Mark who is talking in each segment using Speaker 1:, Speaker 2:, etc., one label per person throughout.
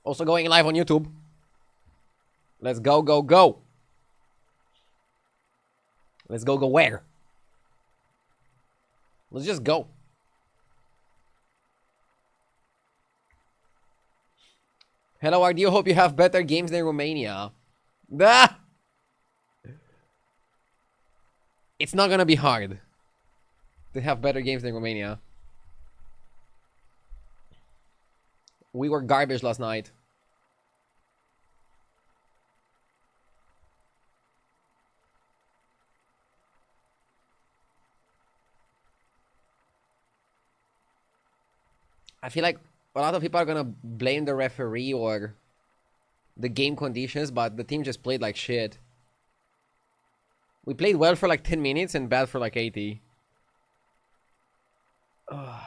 Speaker 1: Also going live on YouTube. Let's go, go, go. Let's go, go where? Let's just go. Hello, RDO. Hope you have better games than Romania. Ah! It's not gonna be hard to have better games than Romania. We were garbage last night. I feel like a lot of people are gonna blame the referee or the game conditions, but the team just played like shit. We played well for like 10 minutes and bad for like 80. Ugh.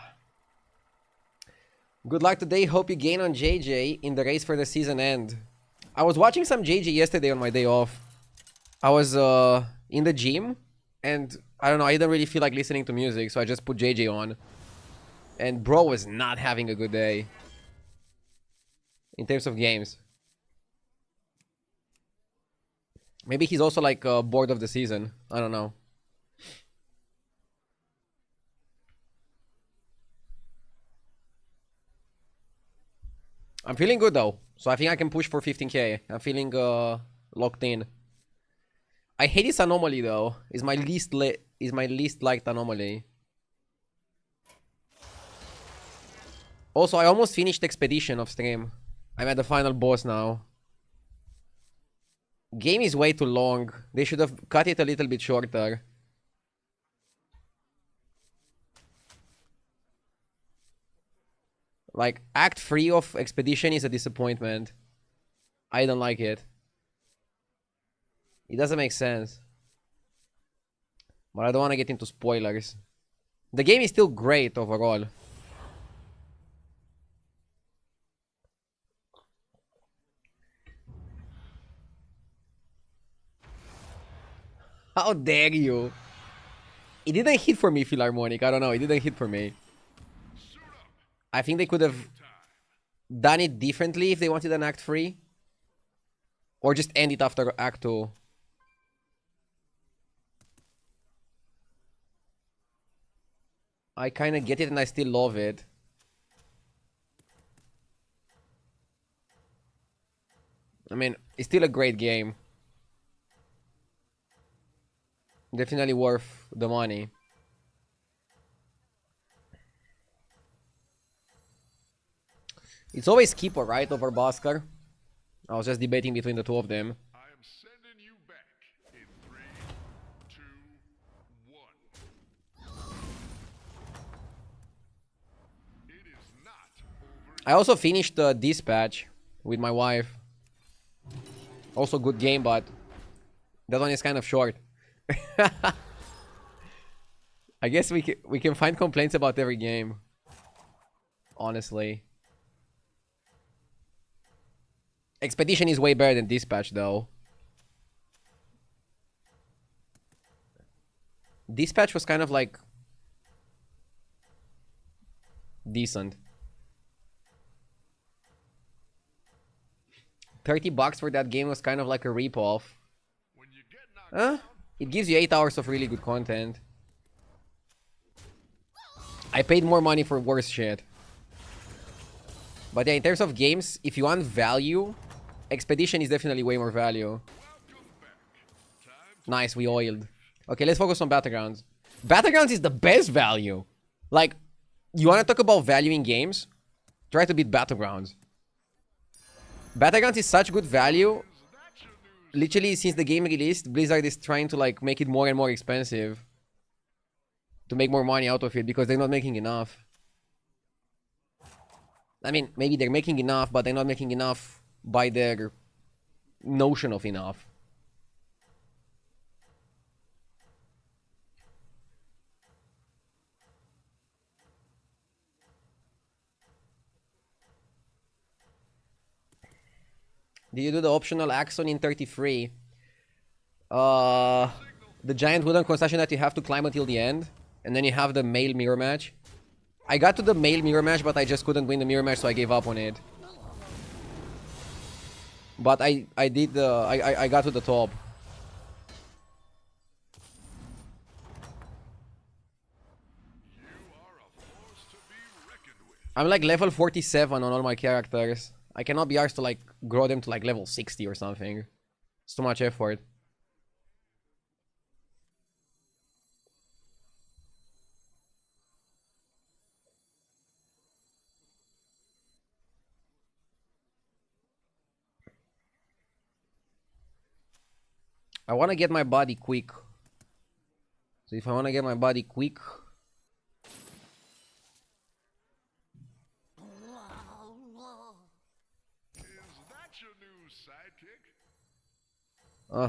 Speaker 1: Good luck today. Hope you gain on JJ in the race for the season end. I was watching some JJ yesterday on my day off. I was in the gym and I don't know, I didn't really feel like listening to music, so I just put JJ on. And bro was not having a good day in terms of games. Maybe he's also like bored of the season. I don't know. I'm feeling good though, so I think I can push for 15k. I'm feeling locked in. I hate this anomaly though. Is my least liked anomaly. Also, I almost finished Expedition off stream. I'm at the final boss now. Game is way too long. They should have cut it a little bit shorter. Like, Act 3 of Expedition is a disappointment. I don't like it. It doesn't make sense. But I don't want to get into spoilers. The game is still great overall. How dare you? It didn't hit for me, Philharmonic. I don't know. It didn't hit for me. I think they could have done it differently if they wanted an Act 3. Or just end it after Act 2. I kind of get it and I still love it. I mean, it's still a great game. Definitely worth the money. It's always Keeper, right, over Bhaskar? I was just debating between the two of them.
Speaker 2: I am sending you back in 3, 2, 1. It is not over.
Speaker 1: I also finished the Dispatch with my wife. Also good game, but that one is kind of short. I guess we can find complaints about every game. Honestly. Expedition is way better than Dispatch though. Dispatch was kind of like decent. $30 for that game was kind of like a rip-off. Huh? It gives you 8 hours of really good content. I paid more money for worse shit. But yeah, in terms of games, if you want value, Expedition is definitely way more value. Nice, we oiled. Okay, let's focus on Battlegrounds. Battlegrounds is the best value. Like, you want to talk about value in games? Try to beat Battlegrounds. Battlegrounds is such good value. Literally, since the game released, Blizzard is trying to like make it more and more expensive to make more money out of it because they're not making enough. I mean, maybe they're making enough, but they're not making enough by their notion of enough. Did you do the optional Axon in 33? The giant wooden concession that you have to climb until the end, and then you have the male mirror match. I got to the male mirror match, but I just couldn't win the mirror match, so I gave up on it. But I did I got to the top. I'm like level 47 on all my characters. I cannot be asked to like grow them to like level 60 or something. It's too much effort. I want to get my body quick. So if I want to get my body quick...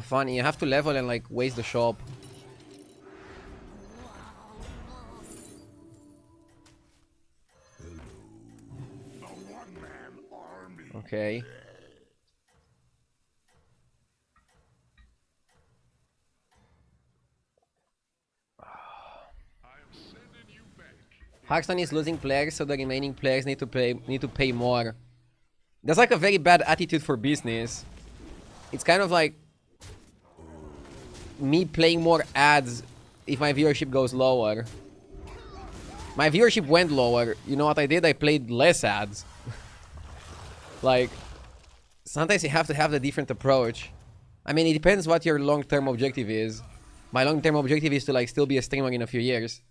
Speaker 1: funny, you have to level and like waste the shop. Okay. Hearthstone is losing players, so the remaining players need to pay more. That's like a very bad attitude for business. It's kind of like me playing more ads if my viewership goes lower. My viewership went lower. You know what I did? I played less ads. Like, sometimes you have to have a different approach. I mean, it depends what your long-term objective is. My long-term objective is to like still be a streamer in a few years.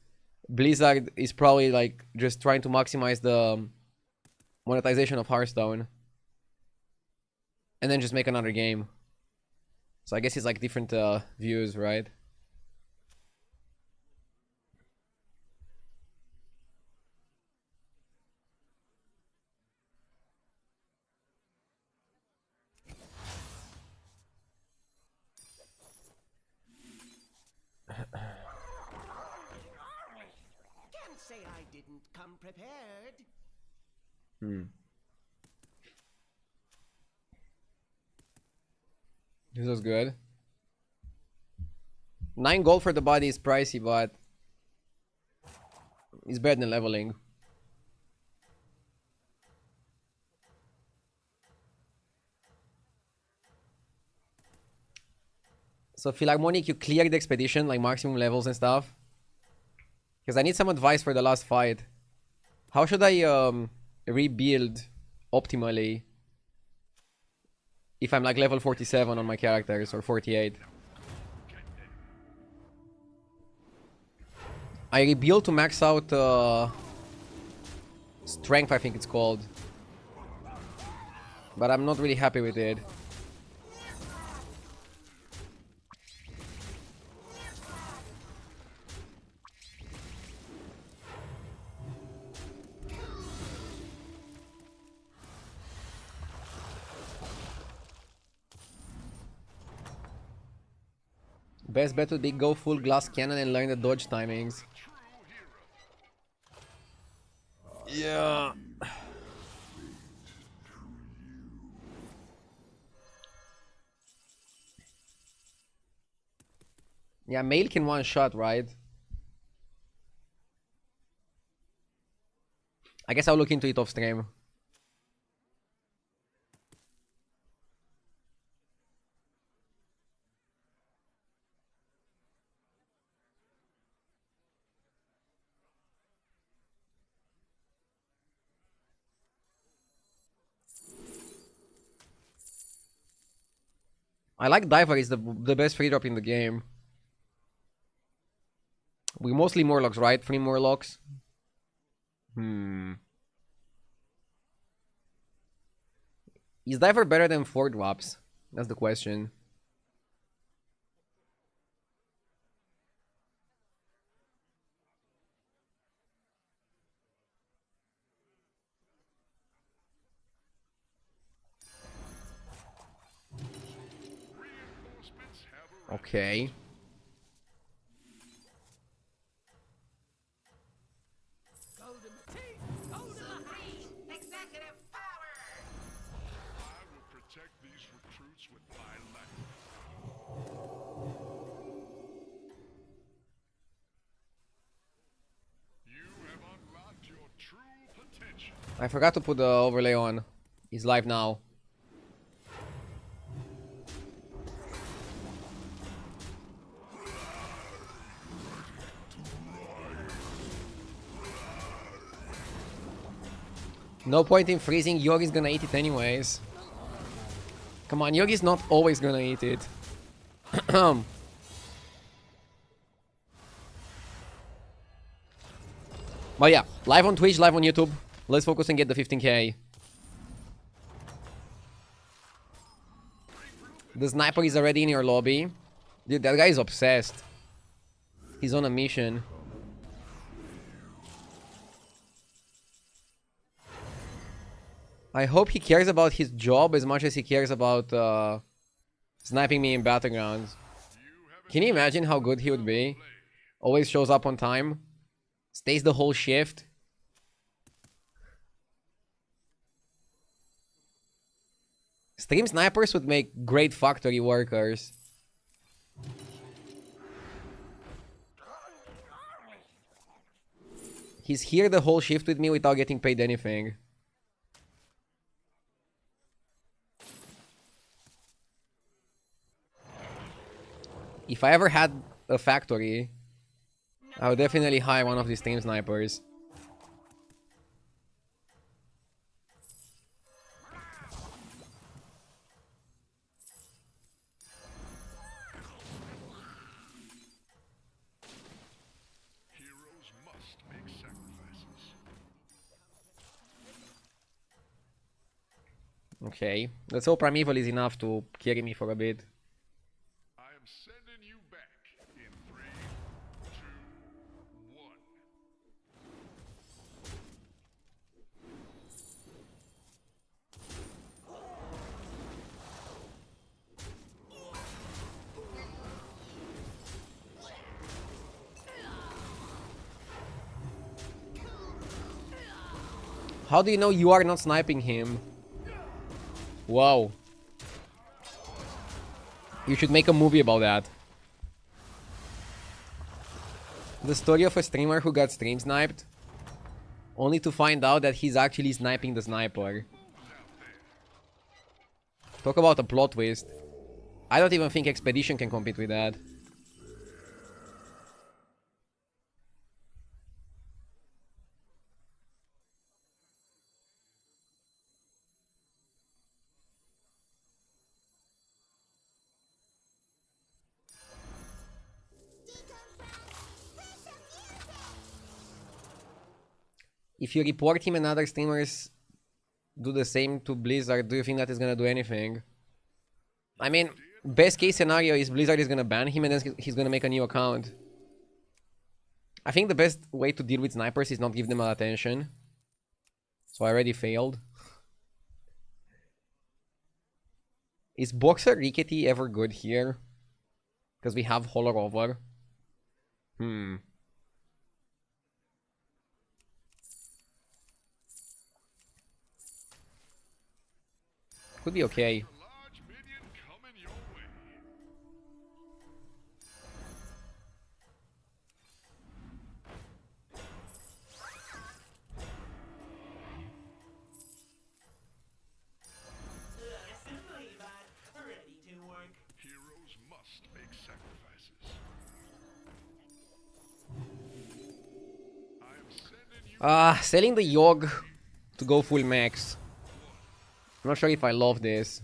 Speaker 1: Blizzard is probably like just trying to maximize the monetization of Hearthstone. And then just make another game. So I guess it's like different views, right?
Speaker 3: Can't say I didn't come prepared.
Speaker 1: This was good. 9 gold for the body is pricey, but it's better than leveling. So Philharmonic, you cleared the expedition, like maximum levels and stuff. Because I need some advice for the last fight. How should I rebuild optimally if I'm like level 47 on my characters or 48? I rebuild to max out strength, I think it's called. But I'm not really happy with it. Best bet would be go full glass cannon and learn the dodge timings. Yeah. Yeah, mail can one shot, right? I guess I'll look into it off stream. I like Diver, is the best free drop in the game. We mostly Morlocks, right? 3 Morlocks. Is Diver better than 4 drops? That's the question. Okay.
Speaker 3: Executive power.
Speaker 2: I will protect these recruits with my life. You have unlocked your true potential.
Speaker 1: I forgot to put the overlay on. He's live now. No point in freezing, Yogi's gonna eat it anyways. Come on, Yogi's not always gonna eat it. But yeah, live on Twitch, live on YouTube. Let's focus and get the 15k. The sniper is already in your lobby. Dude, that guy is obsessed. He's on a mission. I hope he cares about his job as much as he cares about sniping me in Battlegrounds. Can you imagine how good he would be? Always shows up on time. Stays the whole shift. Stream snipers would make great factory workers. He's here the whole shift with me without getting paid anything. If I ever had a factory, I would definitely hire one of these stream snipers.
Speaker 2: Heroes must make sacrifices.
Speaker 1: Okay, let's hope Primeval is enough to carry me for a bit.
Speaker 2: I am sending you back in 3, 2, 1.
Speaker 1: How do you know you are not sniping him? Wow. You should make a movie about that. The story of a streamer who got stream sniped, only to find out that he's actually sniping the sniper. Talk about a plot twist. I don't even think Expedition can compete with that. If you report him and other streamers do the same to Blizzard, do you think that is gonna do anything? I mean, best case scenario is Blizzard is gonna ban him and then he's gonna make a new account. I think the best way to deal with snipers is not give them attention. So I already failed. Is Boxer Rickety ever good here? Because we have Holler over. Could be okay.
Speaker 2: Large minion coming your way.
Speaker 3: Assembly bot ready to work.
Speaker 2: Heroes must make sacrifices. I am sending you
Speaker 1: Selling the Yogg to go full max. I'm not sure if I love this.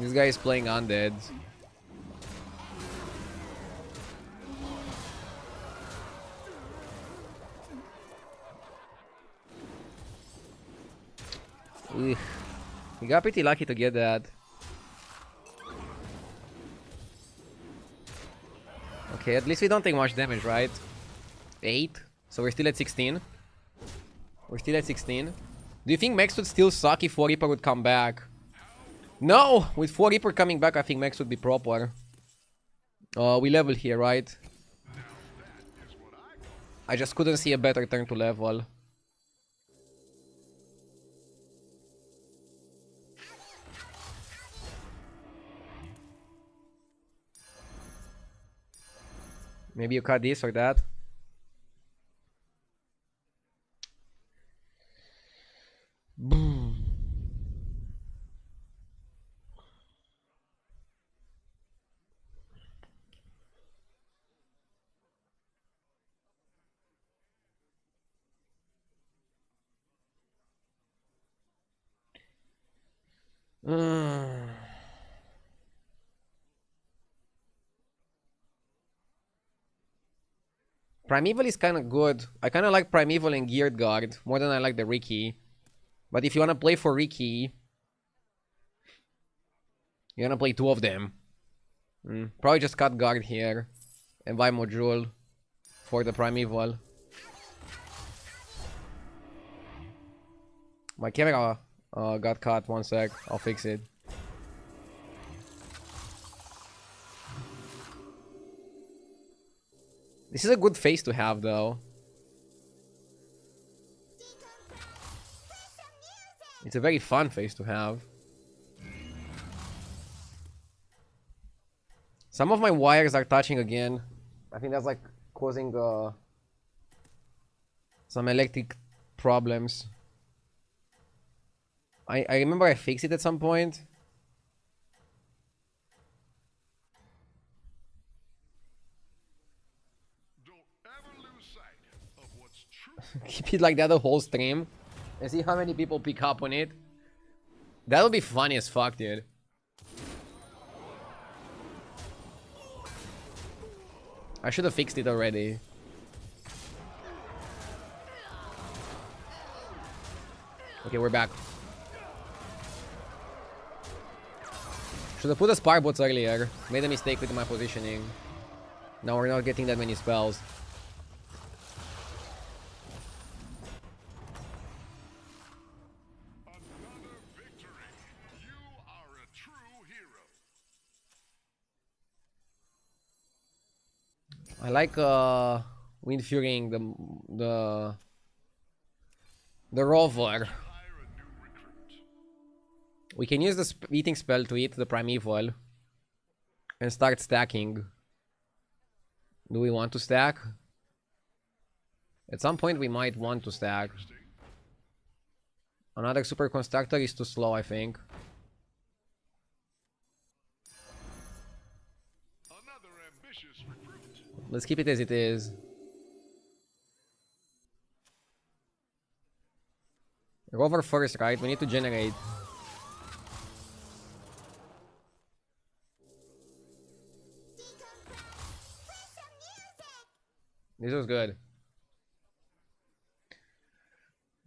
Speaker 1: This guy is playing undead. Ugh. We got pretty lucky to get that. Okay, at least we don't take much damage, right? 8. So we're still at 16. We're still at 16. Do you think Max would still suck if 4 Reaper would come back? No! With 4 Reaper coming back, I think Max would be proper. We level here, right? I just couldn't see a better turn to level. Maybe you cut this or that. Mm. Primeval is kind of good. I kind of like Primeval and Geared Guard more than I like the Riki. But if you want to play for Riki, you're gonna play two of them. Probably just cut Guard here and buy Module for the Primeval. My camera got cut. 1 sec. I'll fix it. This is a good face to have, though. It's a very fun face to have. Some of my wires are touching again. I think that's like causing some electric problems. I remember I fixed it at some point. Keep it like that the whole stream and see how many people pick up on it. That would be funny as fuck, dude. I should have fixed it already. Okay, we're back. Should have put the spark bots earlier. Made a mistake with my positioning. Now we're not getting that many spells. I like Wind Furying the rover. We can use the eating spell to eat the Primeval and start stacking. Do we want to stack? At some point we might want to stack. Another Super Constructor is too slow, I think. Let's keep it as it is. Rover first, right? We need to generate. This was good.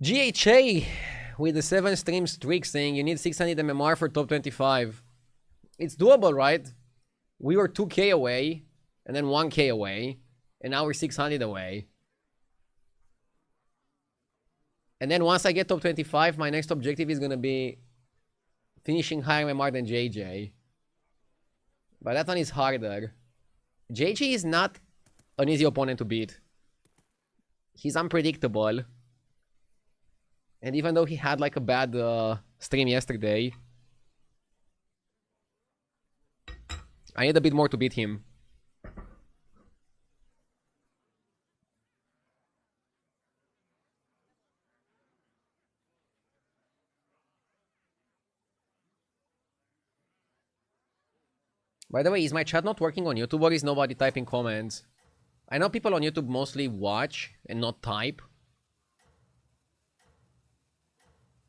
Speaker 1: GHA with the 7 stream streak saying you need 600 MMR for top 25. It's doable, right? We were 2k away, and then 1k away, and now we're 600 away. And then once I get top 25, my next objective is gonna be finishing higher MMR than JJ. But that one is harder. JJ is not an easy opponent to beat. He's unpredictable. And even though he had like a bad stream yesterday, I need a bit more to beat him. By the way, is my chat not working on YouTube or is nobody typing comments? I know people on YouTube mostly watch and not type.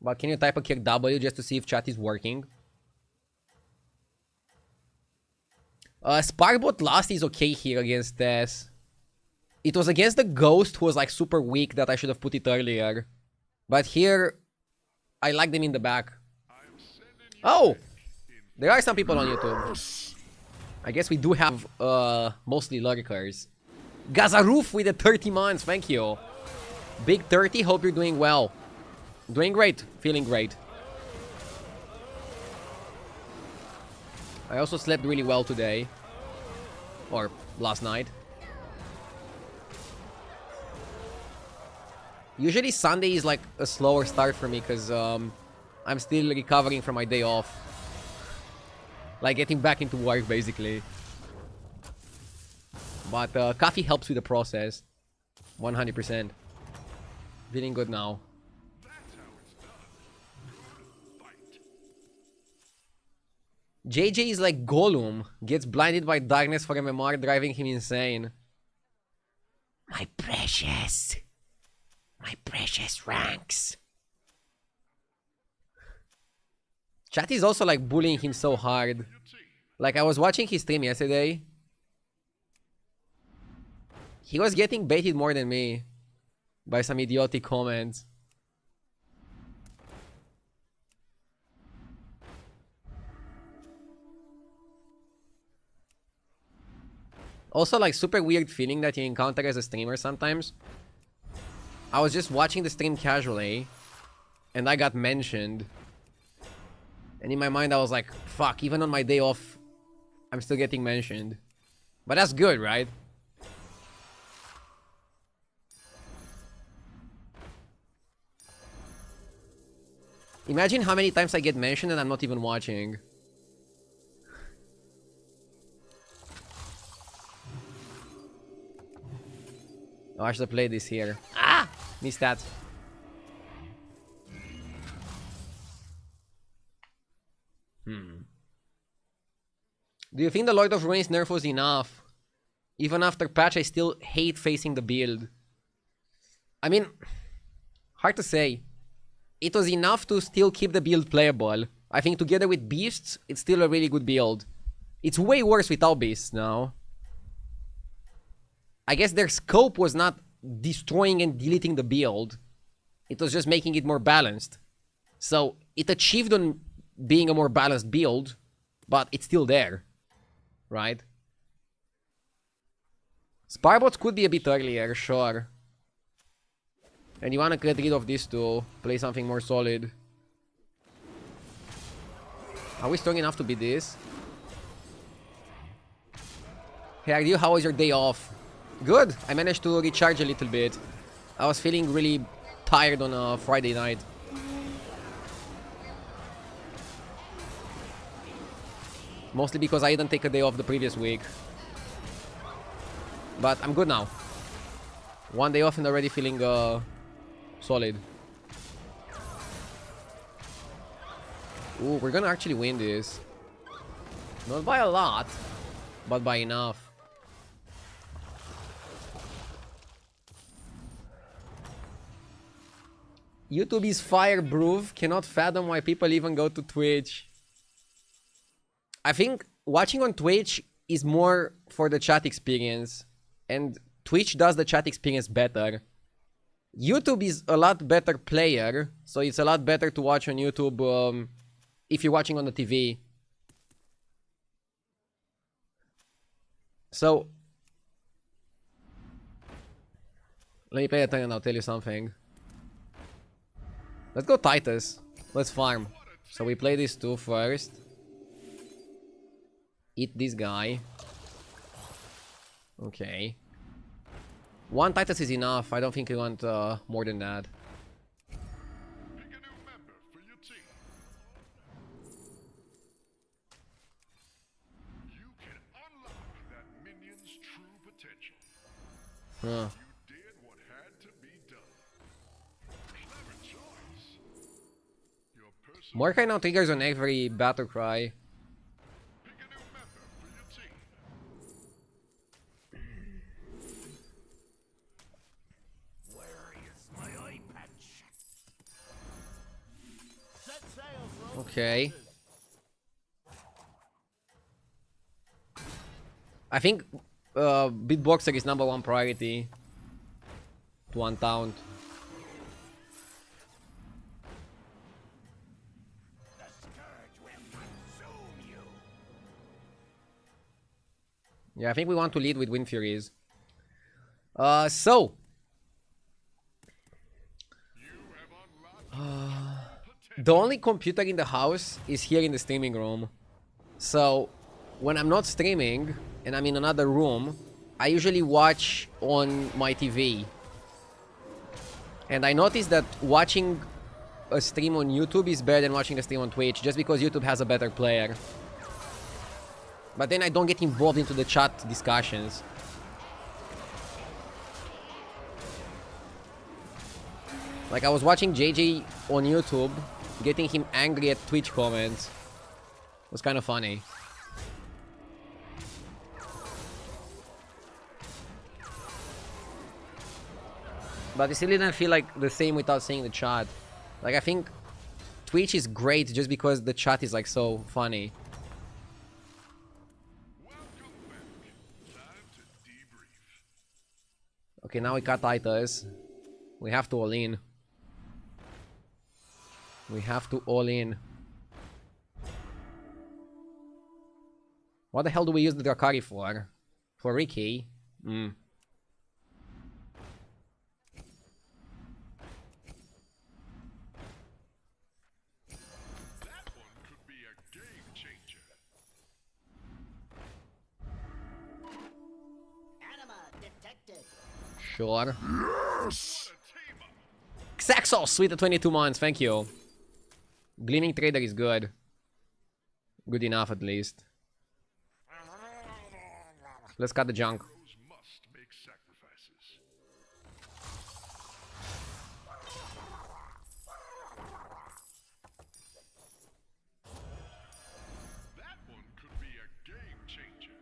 Speaker 1: But can you type a kick W just to see if chat is working? Sparkbot last is okay here against this. It was against the Ghost who was like super weak that I should have put it earlier. But here, I like them in the back. Oh! There are some people on YouTube. I guess we do have mostly lurkers. Gazaroof with the 30 months, thank you. Big 30, hope you're doing well. Doing great, feeling great. I also slept really well today. Or last night. Usually Sunday is like a slower start for me because I'm still recovering from my day off. Like getting back into work basically. But coffee helps with the process. 100%. Feeling good now. JJ is like Gollum. Gets blinded by darkness for MMR, driving him insane. My precious. My precious ranks. Chat is also like bullying him so hard. Like I was watching his stream yesterday. He was getting baited more than me by some idiotic comments. Also, like, super weird feeling that you encounter as a streamer sometimes. I was just watching the stream casually, and I got mentioned. And in my mind, I was like, fuck, even on my day off, I'm still getting mentioned. But that's good, right? Imagine how many times I get mentioned and I'm not even watching. Oh, I should have played this here. Ah! Missed that. Do you think the Lord of Ruins nerf was enough? Even after patch, I still hate facing the build. I mean, hard to say. It was enough to still keep the build playable. I think together with Beasts, it's still a really good build. It's way worse without Beasts now. I guess their scope was not destroying and deleting the build. It was just making it more balanced. So it achieved on being a more balanced build, but it's still there. Right? Spybots could be a bit earlier, sure. And you wanna get rid of this to play something more solid. Are we strong enough to beat this? Hey Ardu, how was your day off? Good. I managed to recharge a little bit. I was feeling really tired on a Friday night. Mostly because I didn't take a day off the previous week. But I'm good now. One day off and already feeling solid. Ooh, we're gonna actually win this. Not by a lot, but by enough. YouTube is fireproof. Cannot fathom why people even go to Twitch. I think watching on Twitch is more for the chat experience. And Twitch does the chat experience better. YouTube is a lot better player. So it's a lot better to watch on YouTube if you're watching on the TV. So let me play a turn and I'll tell you something. Let's go Titus. Let's farm. So we play these two first. Eat this guy. Okay. One Titus is enough. I don't think we want more than that.
Speaker 2: Pick a new member for your team. You can unlock that minion's true potential.
Speaker 1: Huh.
Speaker 2: You did what had to be done. Clever choice. Your person.
Speaker 1: Mordecai now triggers on every battle cry.
Speaker 2: Pick a new member for your team.
Speaker 3: Where is my eye patch? Set sails, Rogue.
Speaker 1: Okay. I think Beatboxer is #1 priority to untaunt.
Speaker 3: The scourge will consume you.
Speaker 1: Yeah, I think we want to lead with Wind Furies. So the only computer in the house is here in the streaming room. So when I'm not streaming and I'm in another room, I usually watch on my TV. And I noticed that watching a stream on YouTube is better than watching a stream on Twitch, just because YouTube has a better player. But then I don't get involved into the chat discussions. Like I was watching JJ on YouTube, getting him angry at Twitch comments. It was kind of funny. But it still didn't feel like the same without seeing the chat. Like I think Twitch is great just because the chat is like so funny.
Speaker 2: Welcome back. Time to debrief.
Speaker 1: Okay, now we got Titus. We have to all in. We have to all in. What the hell do we use the Drakari for? For Ricky? Hmm.
Speaker 2: That one could be a game changer.
Speaker 3: Anima detected.
Speaker 1: Sure.
Speaker 2: What a team up.
Speaker 1: Xaxos, sweet 22 months, thank you. Gleaming Trader is good. Good enough at least. Let's cut the junk.
Speaker 2: Heroes must make sacrifices. That one could be a game changer.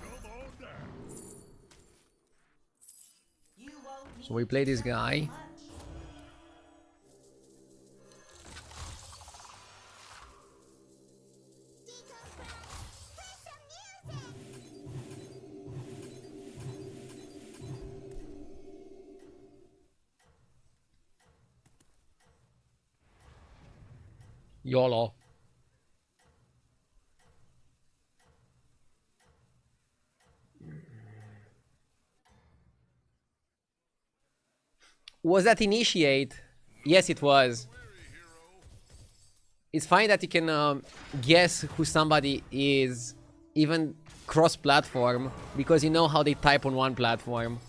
Speaker 2: Come on down.
Speaker 3: You won't need
Speaker 1: So we play this guy.
Speaker 3: much.
Speaker 1: YOLO. Was that initiate? Yes, it was. It's fine that you can guess who somebody is, even cross-platform, because you know how they type on one platform.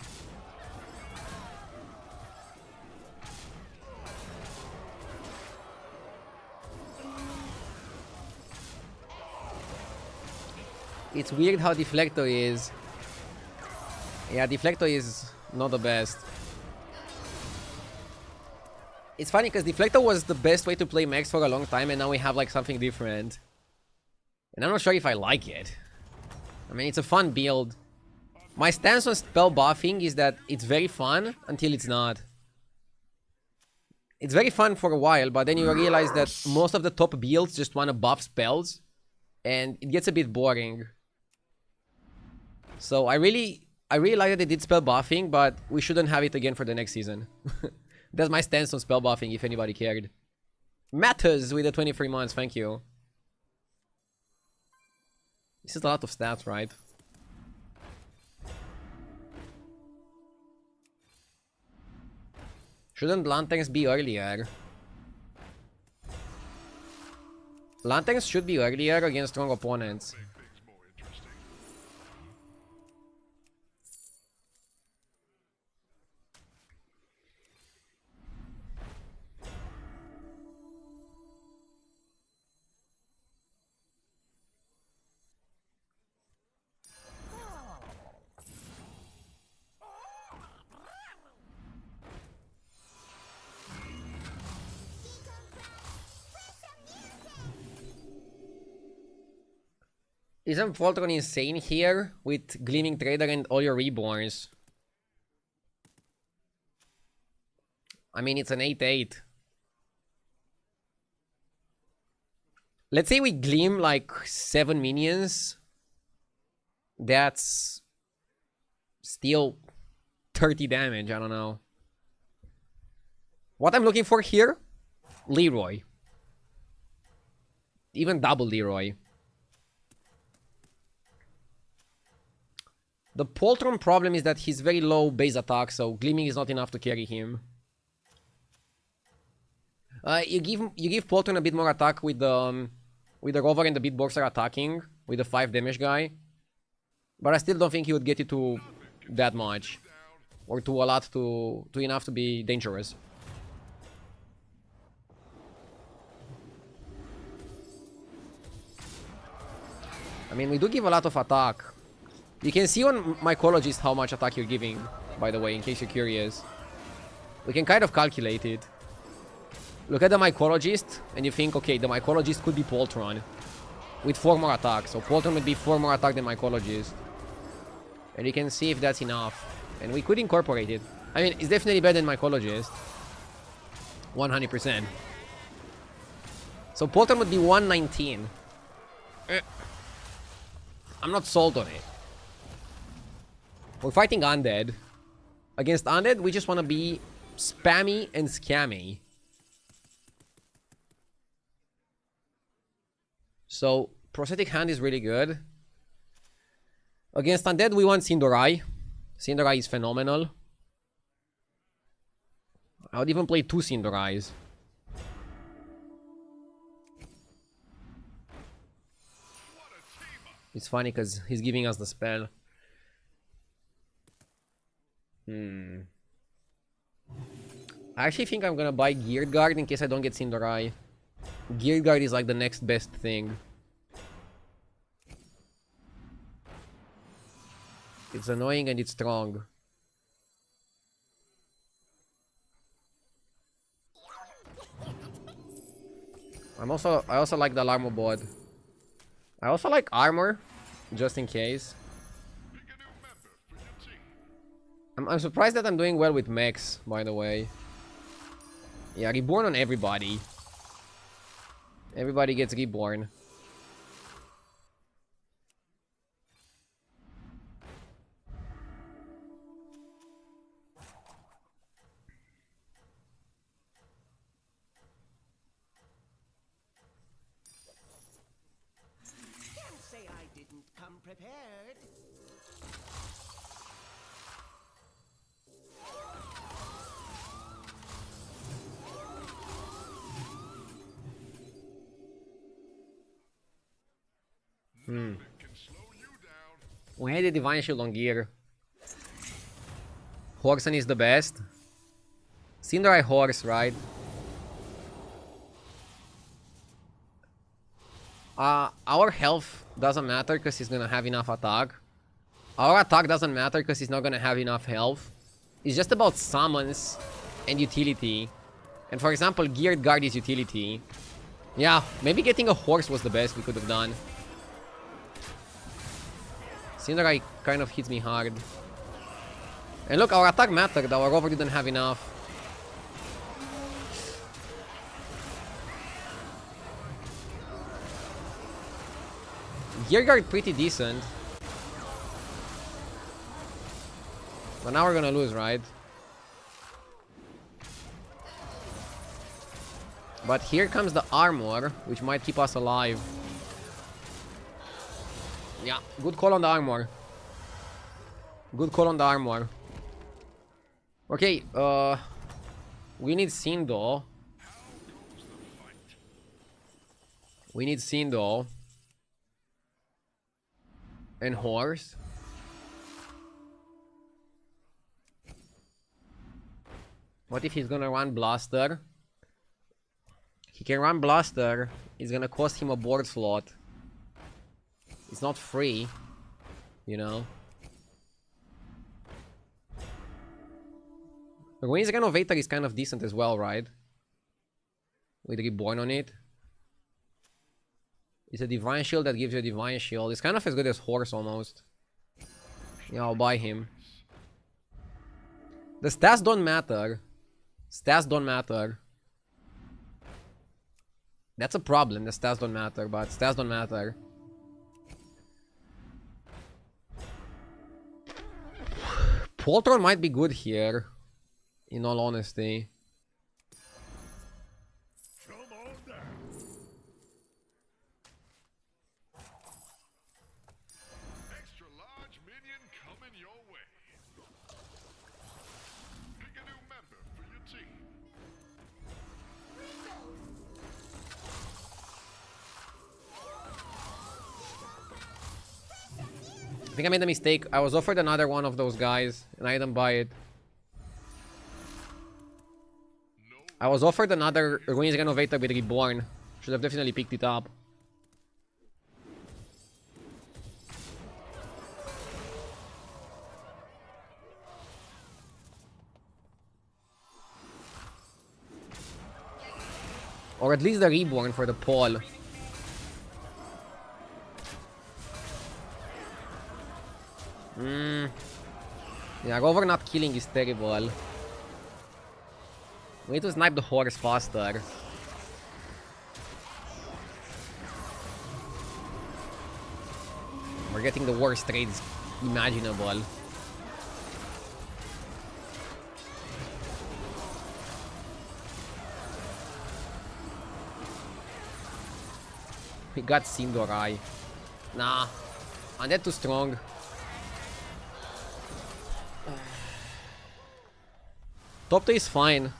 Speaker 1: It's weird how Deflector is. Yeah, Deflector is not the best. It's funny because Deflector was the best way to play Max for a long time, and now we have like something different. And I'm not sure if I like it. I mean, it's a fun build. My stance on spell buffing is that it's very fun until it's not. It's very fun for a while, but then you realize that most of the top builds just want to buff spells, and it gets a bit boring. So I really like that they did spell buffing, but we shouldn't have it again for the next season. That's my stance on spell buffing, if anybody cared. Matters with the 23 months, thank you. This is a lot of stats, right? Shouldn't lanterns be earlier? Lanterns should be earlier against strong opponents.
Speaker 2: Make things more interesting.
Speaker 1: Isn't Voltron insane here with Gleaming Trader and all your reborns? I mean, it's an 8-8. Let's say we Gleam like 7 minions. That's still 30 damage, I don't know. What I'm looking for here? Leroy. Even double Leroy. The Poltron problem is that he's very low base attack, so Gleaming is not enough to carry him. You give Poltron a bit more attack with the Rover and the Beatboxer attacking with the 5 damage guy, but I still don't think he would get you to that much, or to a lot, to enough to be dangerous. I mean, we do give a lot of attack. You can see on Mycologist how much attack you're giving, by the way, in case you're curious. We can kind of calculate it. Look at the Mycologist, and you think, okay, the Mycologist could be Poltron with 4 more attack. So Poltron would be 4 more attack than Mycologist. And you can see if that's enough. And we could incorporate it. I mean, it's definitely better than Mycologist. 100%. So Poltron would be 119. I'm not sold on it. We're fighting Undead. Against Undead, we just want to be spammy and scammy. So, Prosthetic Hand is really good. Against Undead, we want Sindorai. Sindorai is phenomenal. I would even play 2 Sindorais. It's funny because he's giving us the spell. I actually think I'm gonna buy Geared Guard in case I don't get Sindorai. Geared Guard is like the next best thing. It's annoying and it's strong. I also like the Alarmo Bod. I also like armor, just in case. I'm surprised that I'm doing well with mechs, by the way. Yeah, reborn on everybody. Everybody gets reborn.
Speaker 3: Can't say I didn't come prepared.
Speaker 1: We had a Divine Shield on gear. Horson is the best. Sindorai Horse, right? Our health doesn't matter because he's gonna have enough attack. Our attack doesn't matter because he's not gonna have enough health. It's just about summons and utility. And for example, Geared Guard is utility. Yeah, maybe getting a horse was the best we could have done. Sindorai kind of hits me hard. And look, our attack mattered, our rover didn't have enough. Gear Guard pretty decent. But now we're gonna lose, right? But here comes the armor, which might keep us alive. Yeah, good call on the armor. Good call on the armor. Okay, we need Sindo. We need Sindo. And Horse. What if he's gonna run Blaster? He can run Blaster. It's gonna cost him a board slot. It's not free, you know. The Ruins Renovator is kind of decent as well, right? With Reborn on it. It's a Divine Shield that gives you a Divine Shield. It's kind of as good as Horse almost. Yeah, I'll buy him. The stats don't matter. Stats don't matter. That's a problem. The stats don't matter, but stats don't matter. Poltron might be good here, in all honesty.
Speaker 2: Come on down. Extra large minion coming your way. Pick a new member for your team.
Speaker 1: I think I made a mistake. I was offered another one of those guys, and I didn't buy it. I was offered another Ruins Renovator with Reborn. Should have definitely picked it up. Or at least the Reborn for the Paul. Yeah, Rover not killing is terrible. We need to snipe the horse faster. We're getting the worst trades imaginable. We got Sindorai. Nah. Undead too strong. Top 2 is fine.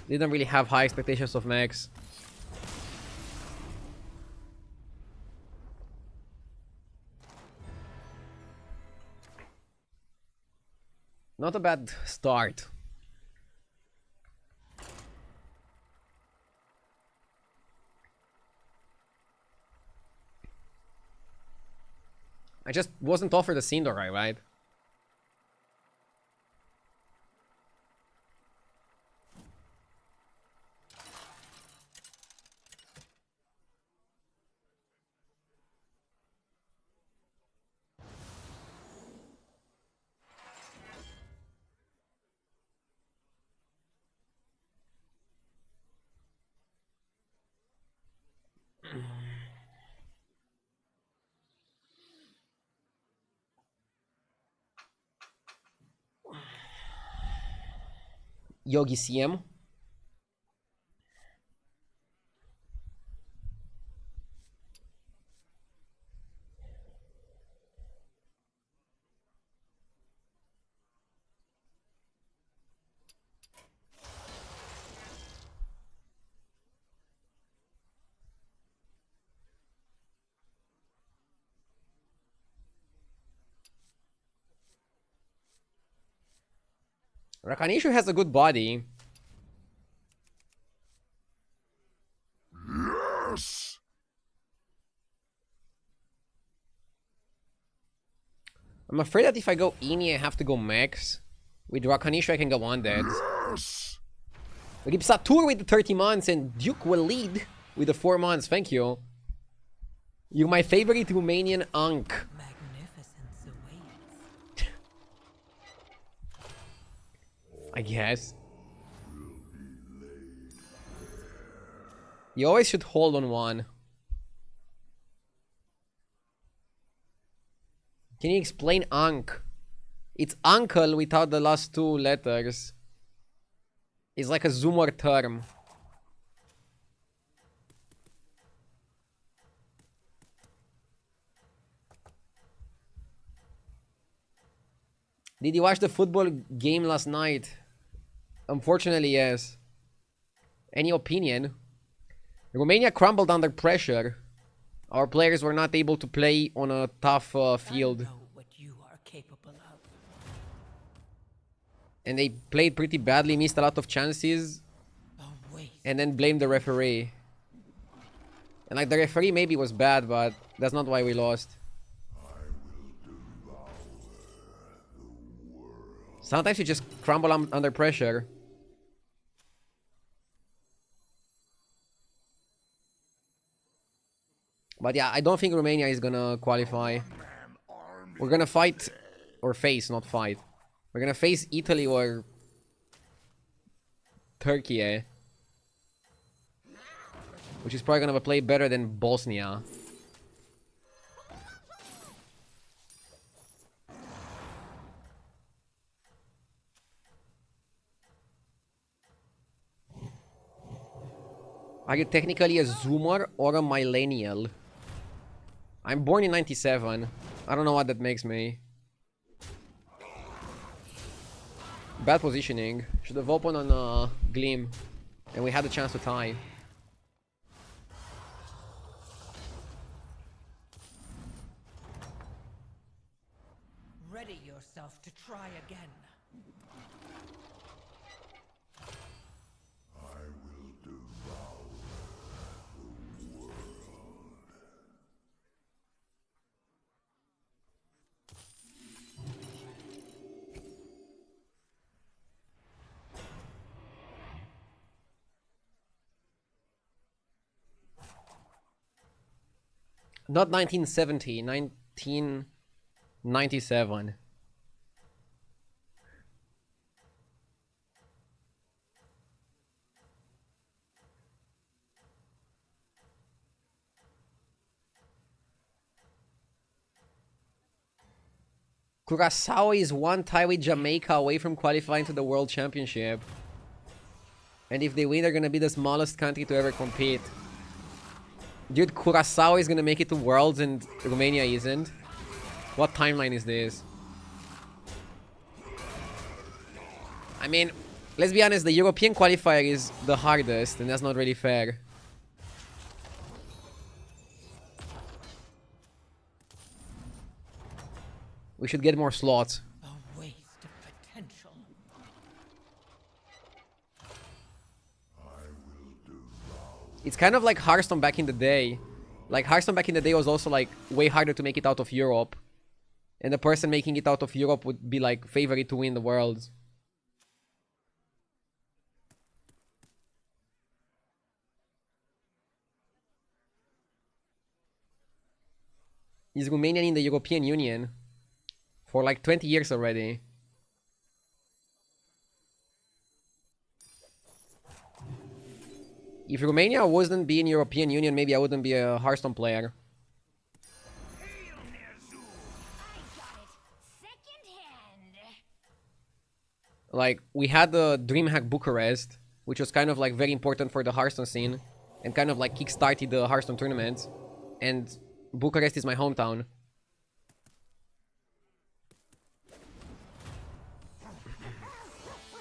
Speaker 1: Didn't really have high expectations of Max. Not a bad start. I just wasn't offered a Sindorai, right? Yogi CM. Rakanishu has a good body.
Speaker 2: Yes!
Speaker 1: I'm afraid that if I go Ini, I have to go Max. With Rakanishu, I can go Undead.
Speaker 2: Yes!
Speaker 1: We keep Satur with the 30 months, and Duke will lead with the 4 months. Thank you. You're my favorite Romanian Unk.
Speaker 4: Magnificence awaits.
Speaker 1: I guess. You always should hold on one. Can you explain Unk? It's uncle without the last 2 letters. It's like a Zoomer term. Did you watch the football game last night? Unfortunately, yes. Any opinion? Romania crumbled under pressure. Our players were not able to play on a tough field.
Speaker 4: I know what you are capable of.
Speaker 1: And they played pretty badly, missed a lot of chances,
Speaker 4: A waste.
Speaker 1: and then blamed the referee. And like, the referee maybe was bad, but that's not why we lost. Sometimes you just crumble under pressure. But yeah, I don't think Romania is gonna qualify. We're gonna fight, or face, not fight. We're gonna face Italy or Turkey, eh? Which is probably gonna play better than Bosnia. Are you technically a Zoomer or a Millennial? I'm born in 97. I don't know what that makes me. Bad positioning. Should have opened on Gleam. And we had a chance to tie.
Speaker 4: Ready yourself to try again.
Speaker 1: Not 1970, 1997. Curacao is one tie with Jamaica away from qualifying to the World Championship. And if they win, they're gonna be the smallest country to ever compete. Dude, Curacao is gonna make it to Worlds and Romania isn't. What timeline is this? I mean, let's be honest, the European qualifier is the hardest, and that's not really fair. We should get more slots.
Speaker 4: A waste of potential.
Speaker 1: It's kind of like Hearthstone back in the day. Like, Hearthstone back in the day was also, like, way harder to make it out of Europe. And the person making it out of Europe would be, like, favorite to win the Worlds. Is Romania in the European Union? For like 20 years already. If Romania wasn't be in European Union, maybe I wouldn't be a Hearthstone player.
Speaker 3: Hail, Ner'zhul! I got it secondhand.
Speaker 1: Like, we had the DreamHack Bucharest, which was kind of like very important for the Hearthstone scene, and kind of like kickstarted the Hearthstone tournament. And Bucharest is my hometown.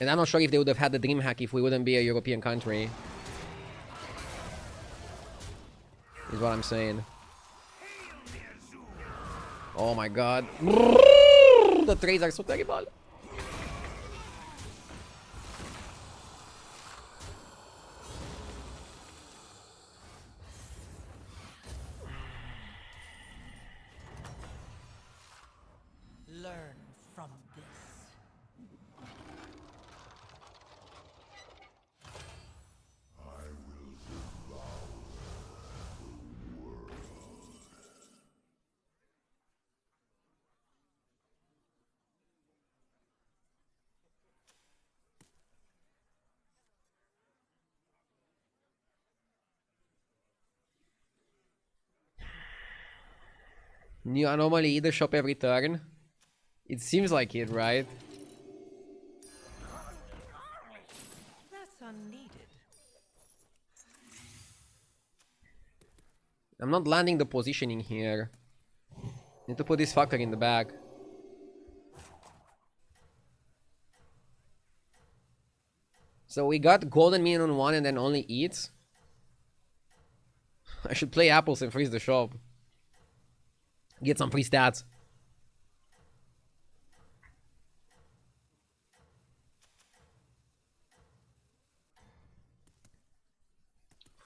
Speaker 1: And I'm not sure if they would have had the DreamHack if we wouldn't be a European country. Is what I'm saying. Oh my god. The trades are so terrible.
Speaker 4: Learn from this.
Speaker 1: New anomaly either shop every turn. It seems like it, right?
Speaker 4: That's unneeded.
Speaker 1: I'm not landing the positioning here. Need to put this fucker in the bag. So we got golden minion on 1 and then only eats. I should play apples and freeze the shop. Get some free stats.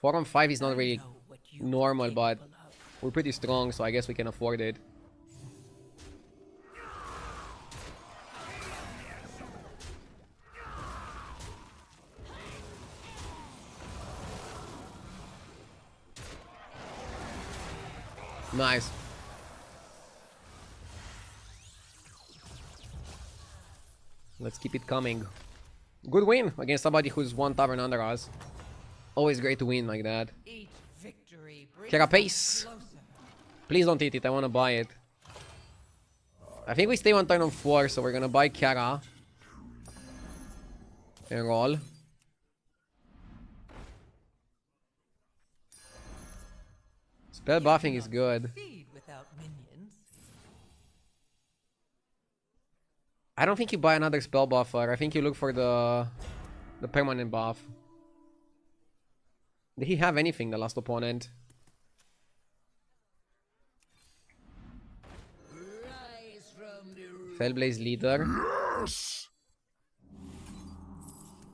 Speaker 1: Four on 5 is not really
Speaker 4: Know what you
Speaker 1: normal,
Speaker 4: are
Speaker 1: but
Speaker 4: capable of.
Speaker 1: we're pretty strong, so I guess we can afford it. Nice. Let's keep it coming. Good win against somebody who's one tavern under us. Always great to win like that.
Speaker 4: Each victory brings
Speaker 1: Carapace.
Speaker 4: us closer.
Speaker 1: Please don't eat it, I want to buy it. I think we stay one turn on 4, so we're gonna buy Kara. And roll. Spell buffing is good.
Speaker 4: Feed without minions.
Speaker 1: I don't think you buy another spell buffer. I think you look for the permanent buff. Did he have anything, the last opponent? Fellblaze leader.
Speaker 2: Yes!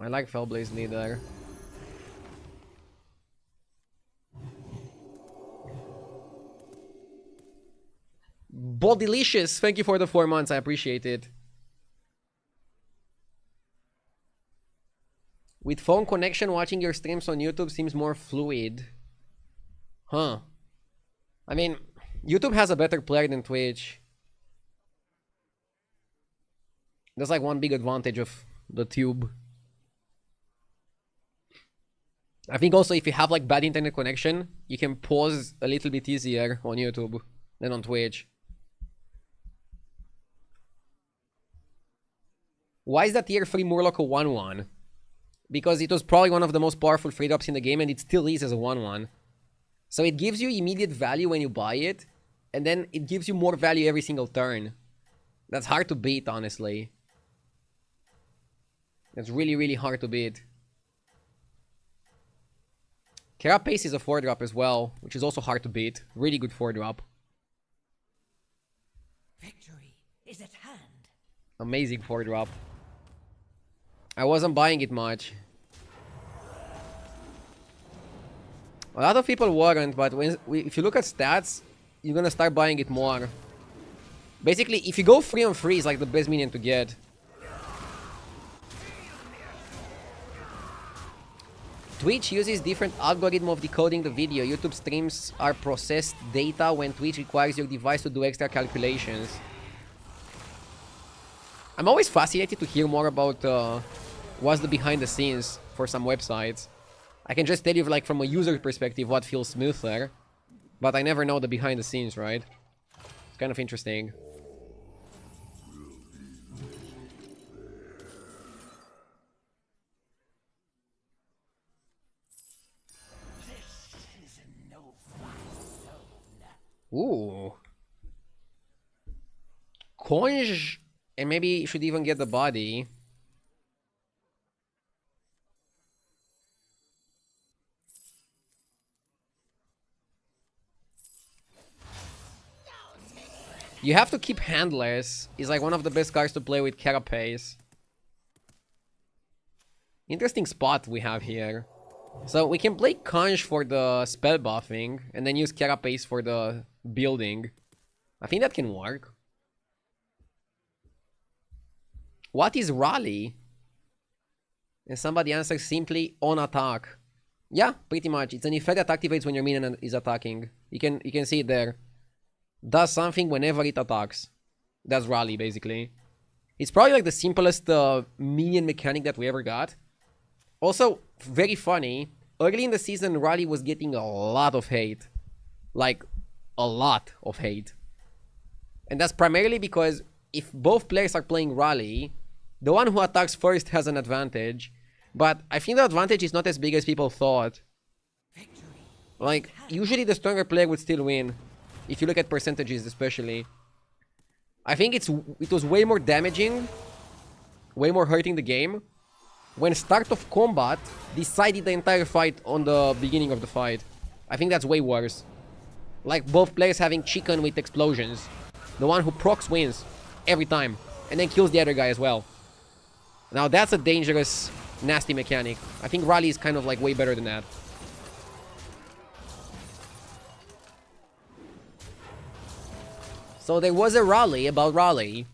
Speaker 1: I like Fellblaze leader. Bodylicious, thank you for the 4 months. I appreciate it. With phone connection, watching your streams on YouTube seems more fluid. Huh. I mean, YouTube has a better player than Twitch. That's like one big advantage of the tube. I think also if you have like bad internet connection, you can pause a little bit easier on YouTube than on Twitch. Why is that tier 3 Murloc a 1-1? Because it was probably one of the most powerful free drops in the game, and it still is as a 1-1. So it gives you immediate value when you buy it, and then it gives you more value every single turn. That's hard to beat, honestly. That's really, really hard to beat. Carapace is a 4-drop as well, which is also hard to beat. Really good 4-drop.
Speaker 4: Victory is at hand.
Speaker 1: Amazing 4-drop. I wasn't buying it much. A lot of people weren't, but if you look at stats, you're gonna start buying it more. Basically, if you go 3-on-3, it's like the best minion to get. Twitch uses different algorithm of decoding the video. YouTube streams are processed data when Twitch requires your device to do extra calculations. I'm always fascinated to hear more about what's the behind the scenes for some websites. I can just tell you, like, from a user perspective what feels smoother, but I never know the behind the scenes, right? It's kind of interesting. Ooh. Conj, and maybe you should even get the body. You have to keep Handless. He's like one of the best cards to play with Carapace. Interesting spot we have here. So we can play Conj for the spell buffing and then use Carapace for the building. I think that can work. What is Rally? And somebody answers simply on attack. Yeah, pretty much. It's an effect that activates when your minion is attacking. You can see it there. Does something whenever it attacks. That's Rally, basically. It's probably like the simplest minion mechanic that we ever got. Also, very funny, early in the season, Rally was getting a lot of hate. Like, a lot of hate. And that's primarily because if both players are playing Rally, the one who attacks first has an advantage. But I think the advantage is not as big as people thought. Like, usually the stronger player would still win. If you look at percentages especially. I think it was way more damaging, way more hurting the game, when start of combat decided the entire fight on the beginning of the fight. I think that's way worse. Like both players having chicken with explosions. The one who procs wins every time, and then kills the other guy as well. Now that's a dangerous, nasty mechanic. I think Rally is kind of like way better than that. So there was a rally about Rally.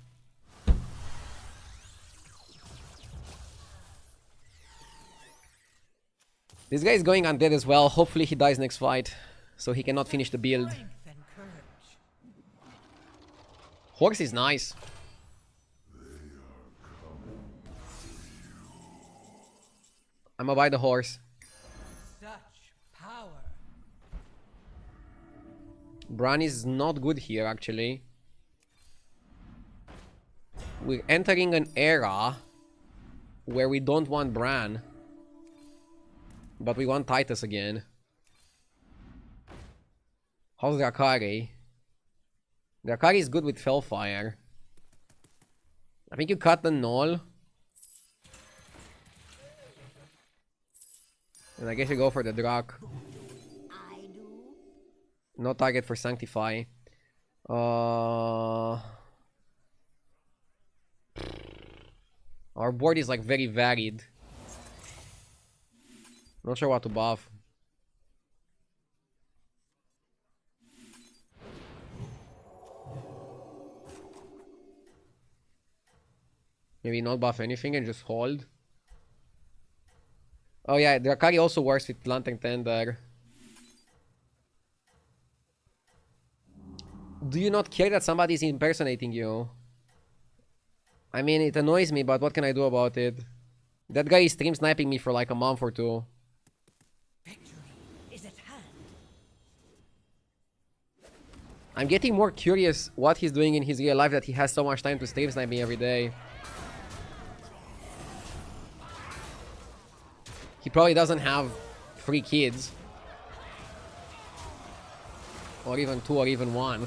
Speaker 1: This guy is going undead as well. Hopefully he dies next fight, so he cannot finish the build. Horse is nice. I'm gonna buy the horse.
Speaker 4: Such power.
Speaker 1: Bran is not good here, actually. We're entering an era where we don't want Bran, but we want Titus again. How's Drakari? Drakari is good with Fellfire. I think you cut the Null. And I guess you go for the Drak. No target for Sanctify. Our board is like very varied. Not sure what to buff. Maybe not buff anything and just hold. Oh yeah, Drakari also works with Lantern Tender. Do you not care that somebody is impersonating you? I mean, it annoys me, but what can I do about it? That guy is stream sniping me for like a month or two.
Speaker 4: Victory is at hand.
Speaker 1: I'm getting more curious what he's doing in his real life that he has so much time to stream snipe me every day. He probably doesn't have 3 kids. Or even 2 or even 1.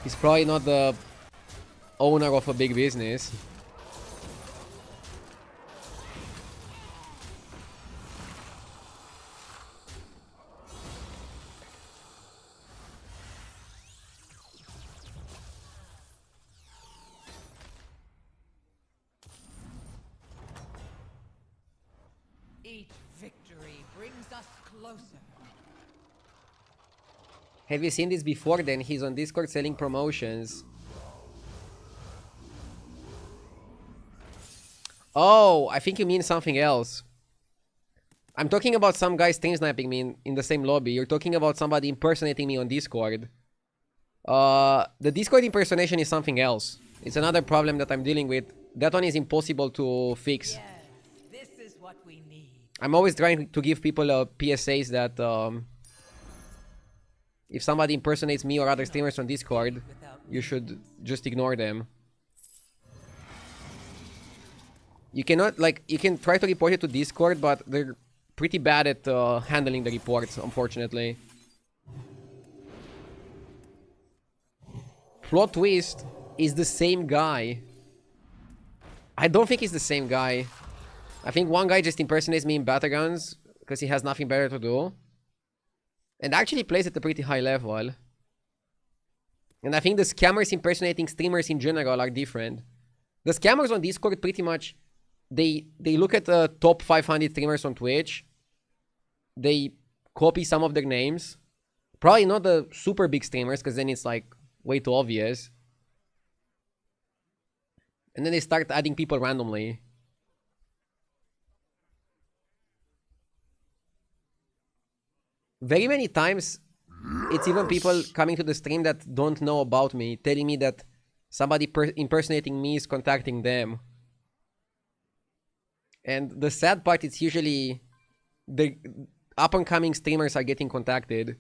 Speaker 1: He's probably not the owner of a big business.
Speaker 4: Each victory brings us closer.
Speaker 1: Have you seen this before then? He's on Discord selling promotions. Oh, I think you mean something else. I'm talking about some guy stream sniping me in the same lobby. You're talking about somebody impersonating me on Discord. The Discord impersonation is something else. It's another problem that I'm dealing with. That one is impossible to fix.
Speaker 4: Yes, this is what we need.
Speaker 1: I'm always trying to give people PSAs that if somebody impersonates me or other streamers on Discord, you should just ignore them. You cannot, like, you can try to report it to Discord, but they're pretty bad at handling the reports, unfortunately. Plot twist is the same guy. I don't think he's the same guy. I think one guy just impersonates me in Battlegrounds because he has nothing better to do. And actually plays at a pretty high level. And I think the scammers impersonating streamers in general are different. The scammers on Discord pretty much... They look at the top 500 streamers on Twitch. They copy some of their names. Probably not the super big streamers, because then it's like way too obvious. And then they start adding people randomly. Very many times, it's even people coming to the stream that don't know about me, telling me that somebody impersonating me is contacting them. And the sad part, it's usually the up-and-coming streamers are getting contacted.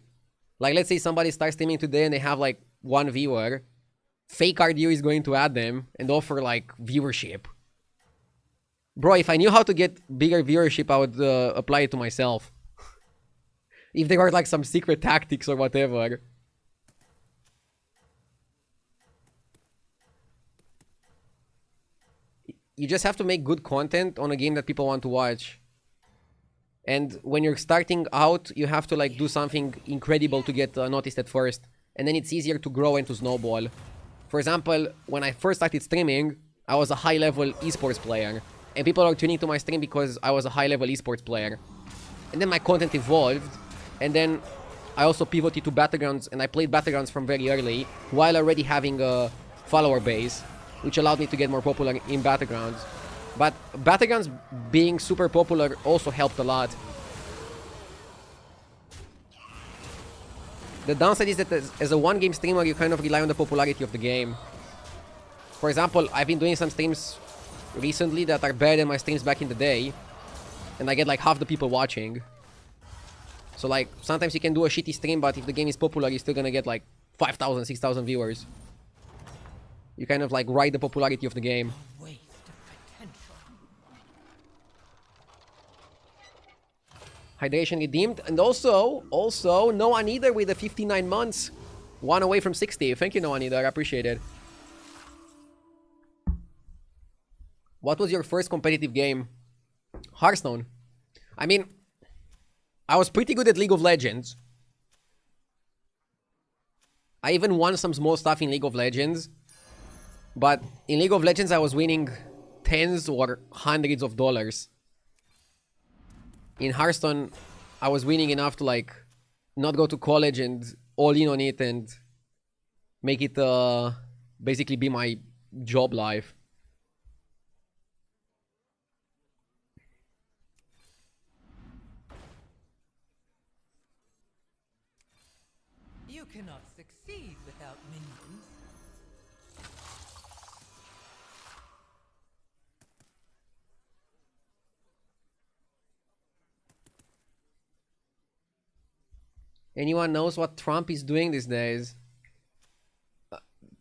Speaker 1: Like, let's say somebody starts streaming today and they have, like, 1 viewer. Fake RDU is going to add them and offer, like, viewership. Bro, if I knew how to get bigger viewership, I would apply it to myself. If there were, like, some secret tactics or whatever. You just have to make good content on a game that people want to watch. And when you're starting out, you have to like do something incredible to get noticed at first. And then it's easier to grow and to snowball. For example, when I first started streaming, I was a high-level esports player. And people are tuning to my stream because I was a high-level esports player. And then my content evolved. And then I also pivoted to Battlegrounds. And I played Battlegrounds from very early, while already having a follower base, which allowed me to get more popular in Battlegrounds. But Battlegrounds being super popular also helped a lot. The downside is that as a one-game streamer, you kind of rely on the popularity of the game. For example, I've been doing some streams recently that are better than my streams back in the day. And I get like half the people watching. So like, sometimes you can do a shitty stream, but if the game is popular, you're still gonna get like 5,000, 6,000 viewers. You kind of like ride the popularity of the game.
Speaker 4: A waste of potential.
Speaker 1: Hydration redeemed. And also, no one either with the 59 months. 1 away from 60. Thank you, no one either. I appreciate it. What was your first competitive game? Hearthstone. I mean, I was pretty good at League of Legends. I even won some small stuff in League of Legends. But in League of Legends, I was winning tens or hundreds of dollars. In Hearthstone, I was winning enough to like not go to college and all in on it and make it basically be my job life.
Speaker 4: You cannot succeed without minions.
Speaker 1: Anyone knows what Trump is doing these days?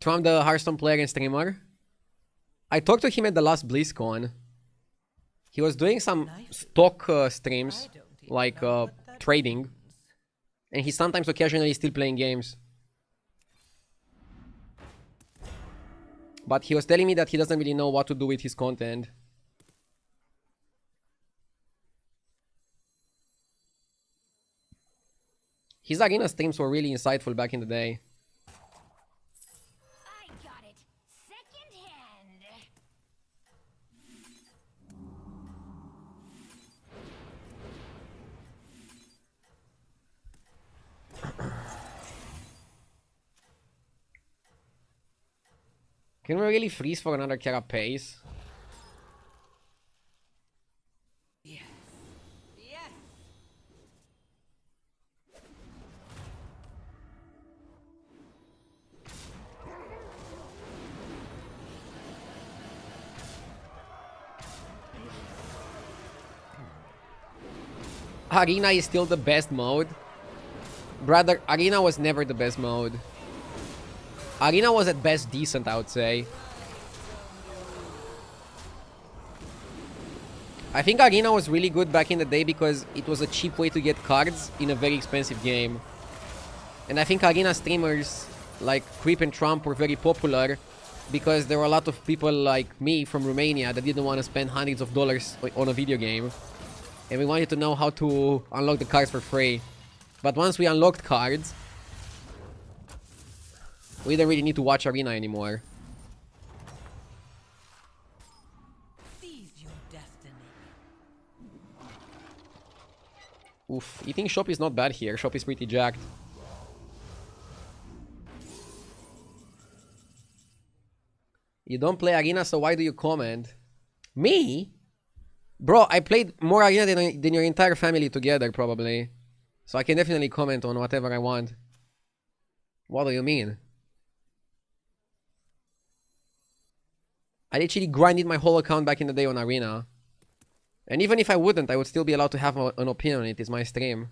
Speaker 1: Trump, the Hearthstone player and streamer. I talked to him at the last BlizzCon. He was doing some stock streams,
Speaker 4: I don't even
Speaker 1: like
Speaker 4: know what that
Speaker 1: trading,
Speaker 4: means.
Speaker 1: and he's sometimes occasionally still playing games. But he was telling me that he doesn't really know what to do with his content. His arena streams were really insightful back in the day.
Speaker 3: I got it secondhand.
Speaker 1: Can we really freeze for another carapace?
Speaker 4: Yes. Yes.
Speaker 1: Arena is still the best mode. Brother, Arena was never the best mode. Arena was at best decent, I would say. I think Arena was really good back in the day because it was a cheap way to get cards in a very expensive game. And I think Arena streamers like Creep and Trump were very popular because there were a lot of people like me from Romania that didn't want to spend hundreds of dollars on a video game. And we wanted to know how to unlock the cards for free. But once we unlocked cards, we didn't really need to watch Arena anymore.
Speaker 4: Seize your destiny.
Speaker 1: Oof, eating shop is not bad here. Shop is pretty jacked. You don't play Arena, so why do you comment? Me? Bro, I played more Arena than your entire family together, probably. So I can definitely comment on whatever I want. What do you mean? I literally grinded my whole account back in the day on Arena. And even if I wouldn't, I would still be allowed to have an opinion on it. It's my stream.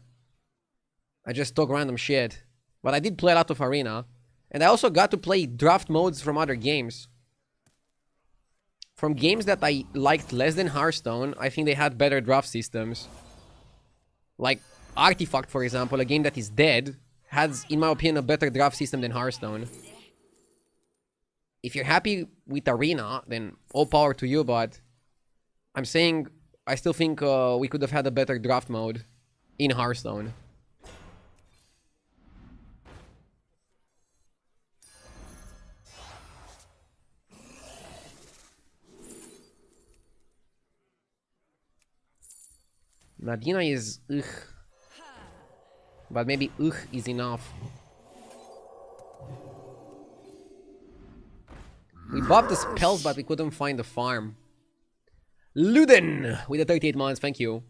Speaker 1: I just talk random shit. But I did play a lot of Arena. And I also got to play draft modes from other games. From games that I liked less than Hearthstone, I think they had better draft systems. Like Artifact, for example, a game that is dead, has, in my opinion, a better draft system than Hearthstone. If you're happy with Arena, then all power to you, but I'm saying I still think we could have had a better draft mode in Hearthstone. Nadina is ugh. But maybe ugh is enough. We buffed the spells, but we couldn't find the farm. Luden with the 38 months, thank you.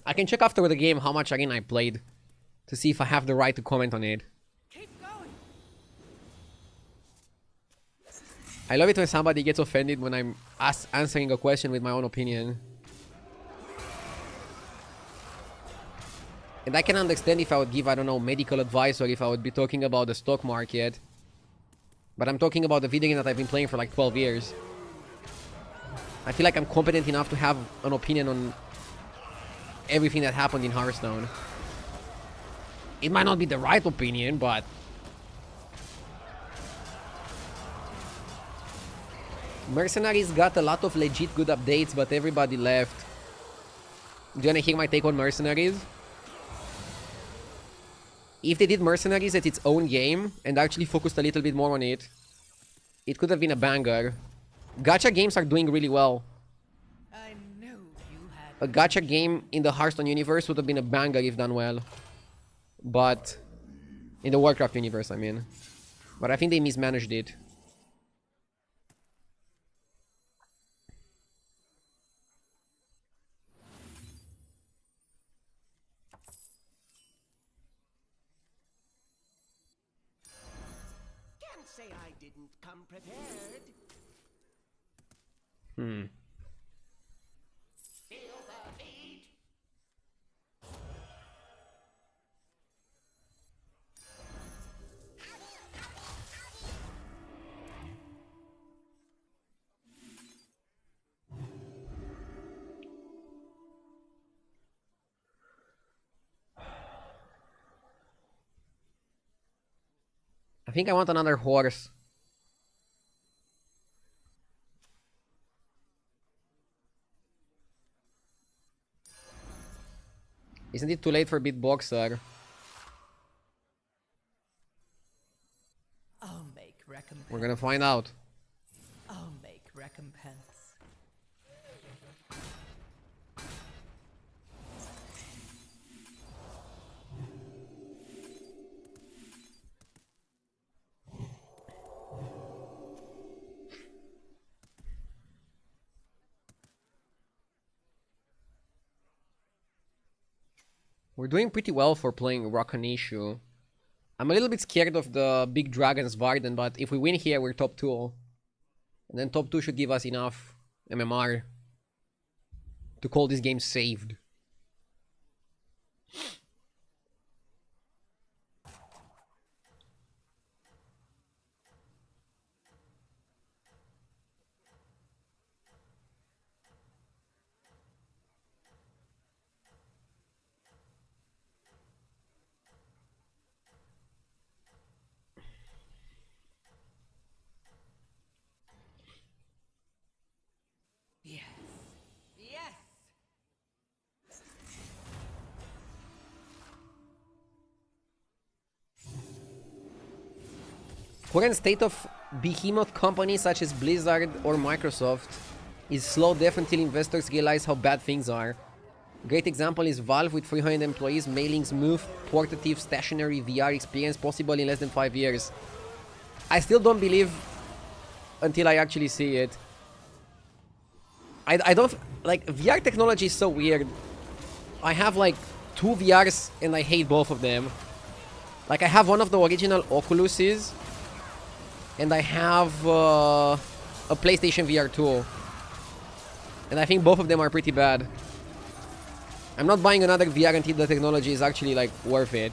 Speaker 1: I can check after the game how much Arena I played to see if I have the right to comment on it.
Speaker 4: Keep going.
Speaker 1: I love it when somebody gets offended when I'm answering a question with my own opinion. And I can understand if I would give, I don't know, medical advice or if I would be talking about the stock market. But I'm talking about the video game that I've been playing for like 12 years. I feel like I'm competent enough to have an opinion on everything that happened in Hearthstone. It might not be the right opinion, but Mercenaries got a lot of legit good updates, but everybody left. Do you wanna hear my take on Mercenaries? If they did Mercenaries as its own game and actually focused a little bit more on it, it could have been a banger. Gacha games are doing really well.
Speaker 4: I knew you had.
Speaker 1: A gacha game in the Hearthstone universe would have been a banger if done well. But in the Warcraft universe, I mean. But I think they mismanaged it.
Speaker 3: say I didn't come prepared. Feel the heat.
Speaker 1: I think I want another horse. Isn't it too late for Beatboxer?
Speaker 4: I'll make recompense.
Speaker 1: We're gonna find out.
Speaker 4: I'll make recompense.
Speaker 1: We're doing pretty well for playing Rakanishu. I'm a little bit scared of the big dragons Varden, but if we win here, we're top 2. And then top 2 should give us enough MMR to call this game saved.
Speaker 4: Yes. Yes.
Speaker 1: Current state of behemoth companies such as Blizzard or Microsoft is slow death until investors realize how bad things are. Great example is Valve with 300 employees mailing smooth, portative, stationary VR experience possible in less than 5 years. I still don't believe until I actually see it. I don't... Like, VR technology is so weird. I have like 2 VRs and I hate both of them. Like, I have one of the original Oculuses. And I have a PlayStation VR 2. And I think both of them are pretty bad. I'm not buying another VR until the technology is actually like worth it.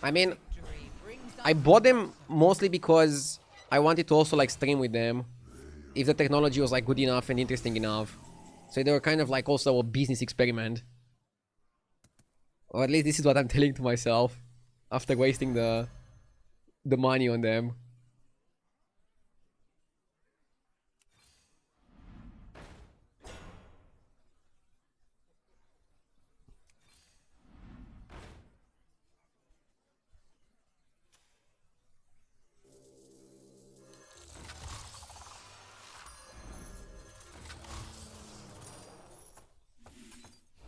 Speaker 1: I mean,
Speaker 4: Victory brings
Speaker 1: I bought them mostly because I wanted to also like stream with them if the technology was like good enough and interesting enough. So they were kind of like also a business experiment. Or at least this is what I'm telling to myself after wasting the money on them.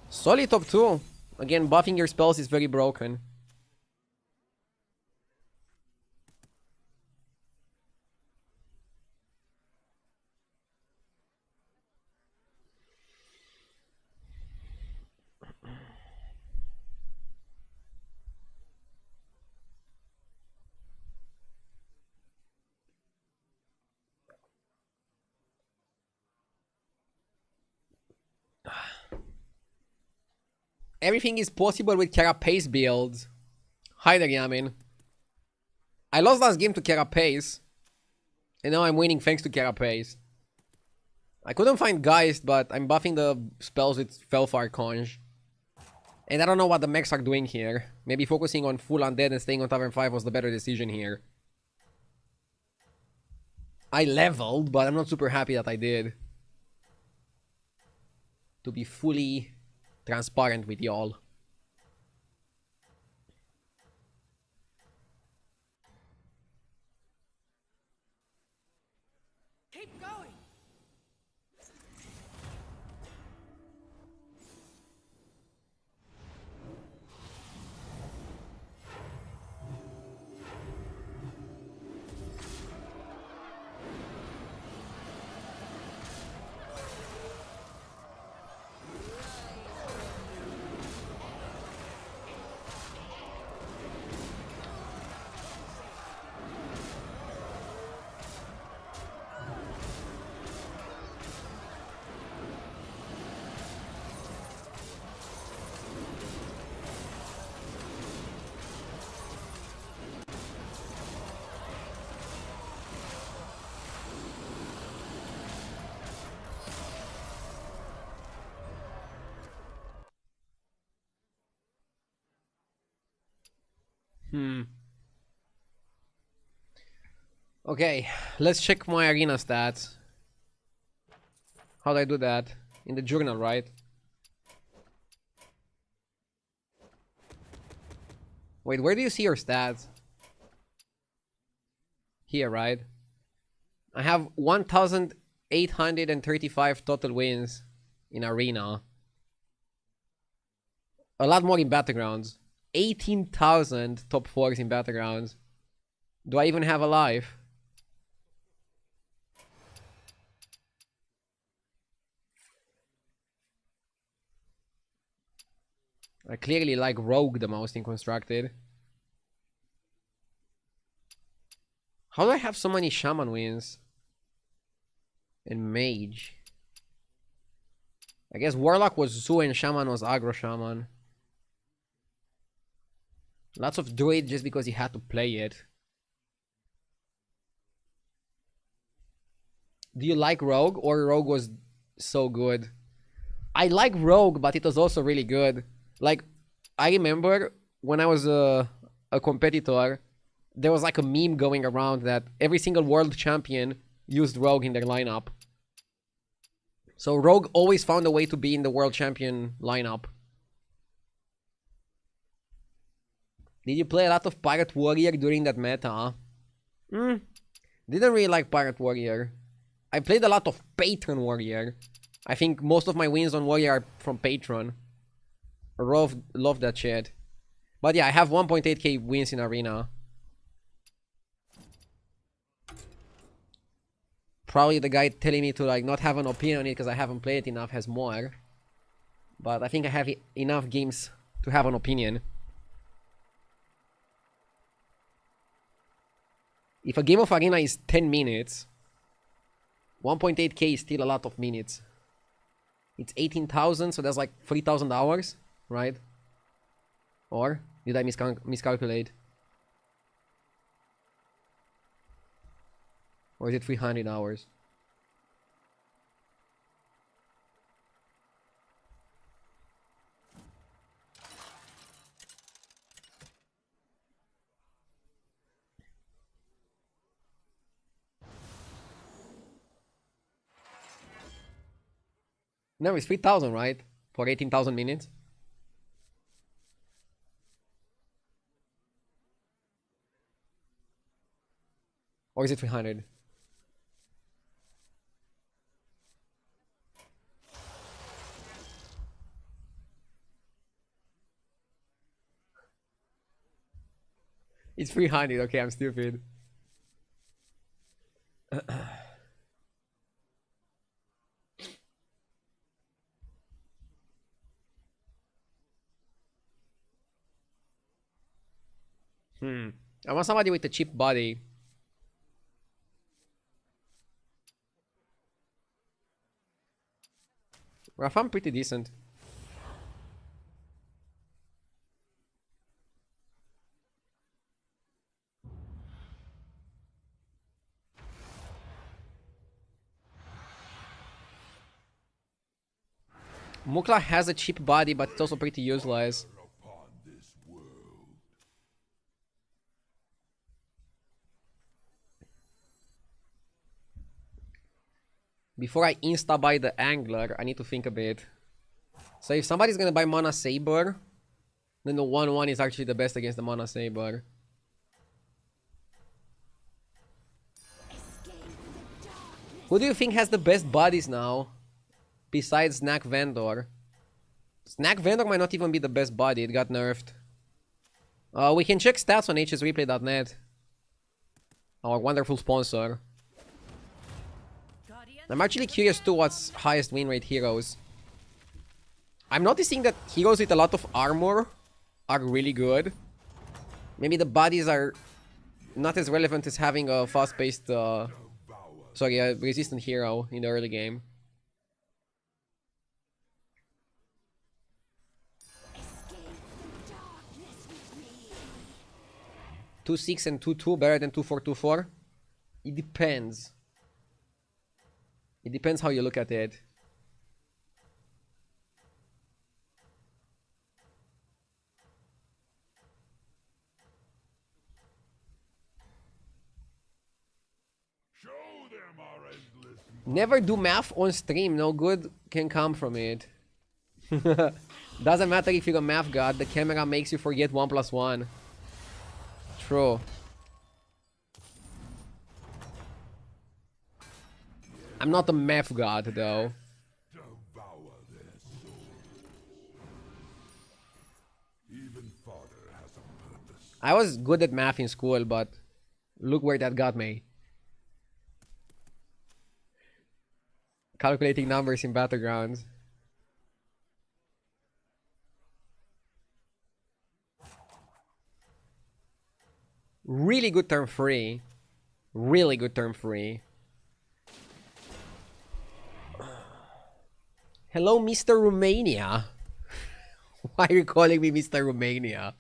Speaker 1: Solid top 2. Again, buffing your spells is very broken. Everything is possible with Carapace builds. Hi there, Yamin. I lost last game to Carapace. And now I'm winning thanks to Carapace. I couldn't find Geist, but I'm buffing the spells with Felfar Conj. And I don't know what the mechs are doing here. Maybe focusing on full undead and staying on Tavern 5 was the better decision here. I leveled, but I'm not super happy that I did. To be fully transparent with y'all.
Speaker 4: Keep going.
Speaker 1: Okay, let's check my arena stats. How do I do that? In the journal, right? Wait, where do you see your stats? Here, right? I have 1,835 total wins in arena. A lot more in Battlegrounds. 18,000 top 4s in Battlegrounds. Do I even have a life? I clearly like Rogue the most in Constructed. How do I have so many Shaman wins? And Mage. I guess Warlock was Zoo and Shaman was Aggro Shaman. Lots of Druid just because he had to play it. Do you like Rogue or Rogue was so good? I like Rogue, but it was also really good. Like, I remember when I was a competitor, there was like a meme going around that every single world champion used Rogue in their lineup. So Rogue always found a way to be in the world champion lineup. Did you play a lot of Pirate Warrior during that meta? Didn't really like Pirate Warrior. I played a lot of Patron Warrior. I think most of my wins on Warrior are from Patron. Love that shit. But yeah, I have 1.8k wins in Arena. Probably the guy telling me to like not have an opinion on it because I haven't played it enough has more. But I think I have enough games to have an opinion. If a game of Arena is 10 minutes, 1.8k is still a lot of minutes. It's 18,000, so that's like 3,000 hours, right? Or did I miscalculate? Or is it 300 hours? No, it's 3,000, right? For 18,000 minutes? Or is it 300? It's 300, okay, I'm stupid. I want somebody with a cheap body. Raf, I'm pretty decent. Mukla has a cheap body, but it's also pretty useless.
Speaker 2: upon this world.
Speaker 1: Before I insta-buy the Angler, I need to think a bit. So if somebody's gonna buy Mana Saber, then the 1-1 is actually the best against the Mana Saber. Who do you think has the best bodies now? Besides Snack Vendor. Snack Vendor might not even be the best body, it got nerfed. We can check stats on hsreplay.net. Our wonderful sponsor. I'm actually curious too what's highest win rate heroes. I'm noticing that heroes with a lot of armor are really good. Maybe the bodies are not as relevant as having a fast-paced, a resistant hero in the early game. 2-6 and 2-2 better than 2-4-2-4? It depends. It depends how you look at it.
Speaker 2: them are endless.
Speaker 1: Never do math on stream. No good can come from it. Doesn't matter if you're a math god. The camera makes you forget 1 plus 1. True. I'm not a math god though.
Speaker 2: Devour their souls. Even father has a purpose.
Speaker 1: I was good at math in school, but look where that got me. Calculating numbers in Battlegrounds. Really good term 3. Really good term 3. Hello, Mr. Romania. Why are you calling me Mr. Romania?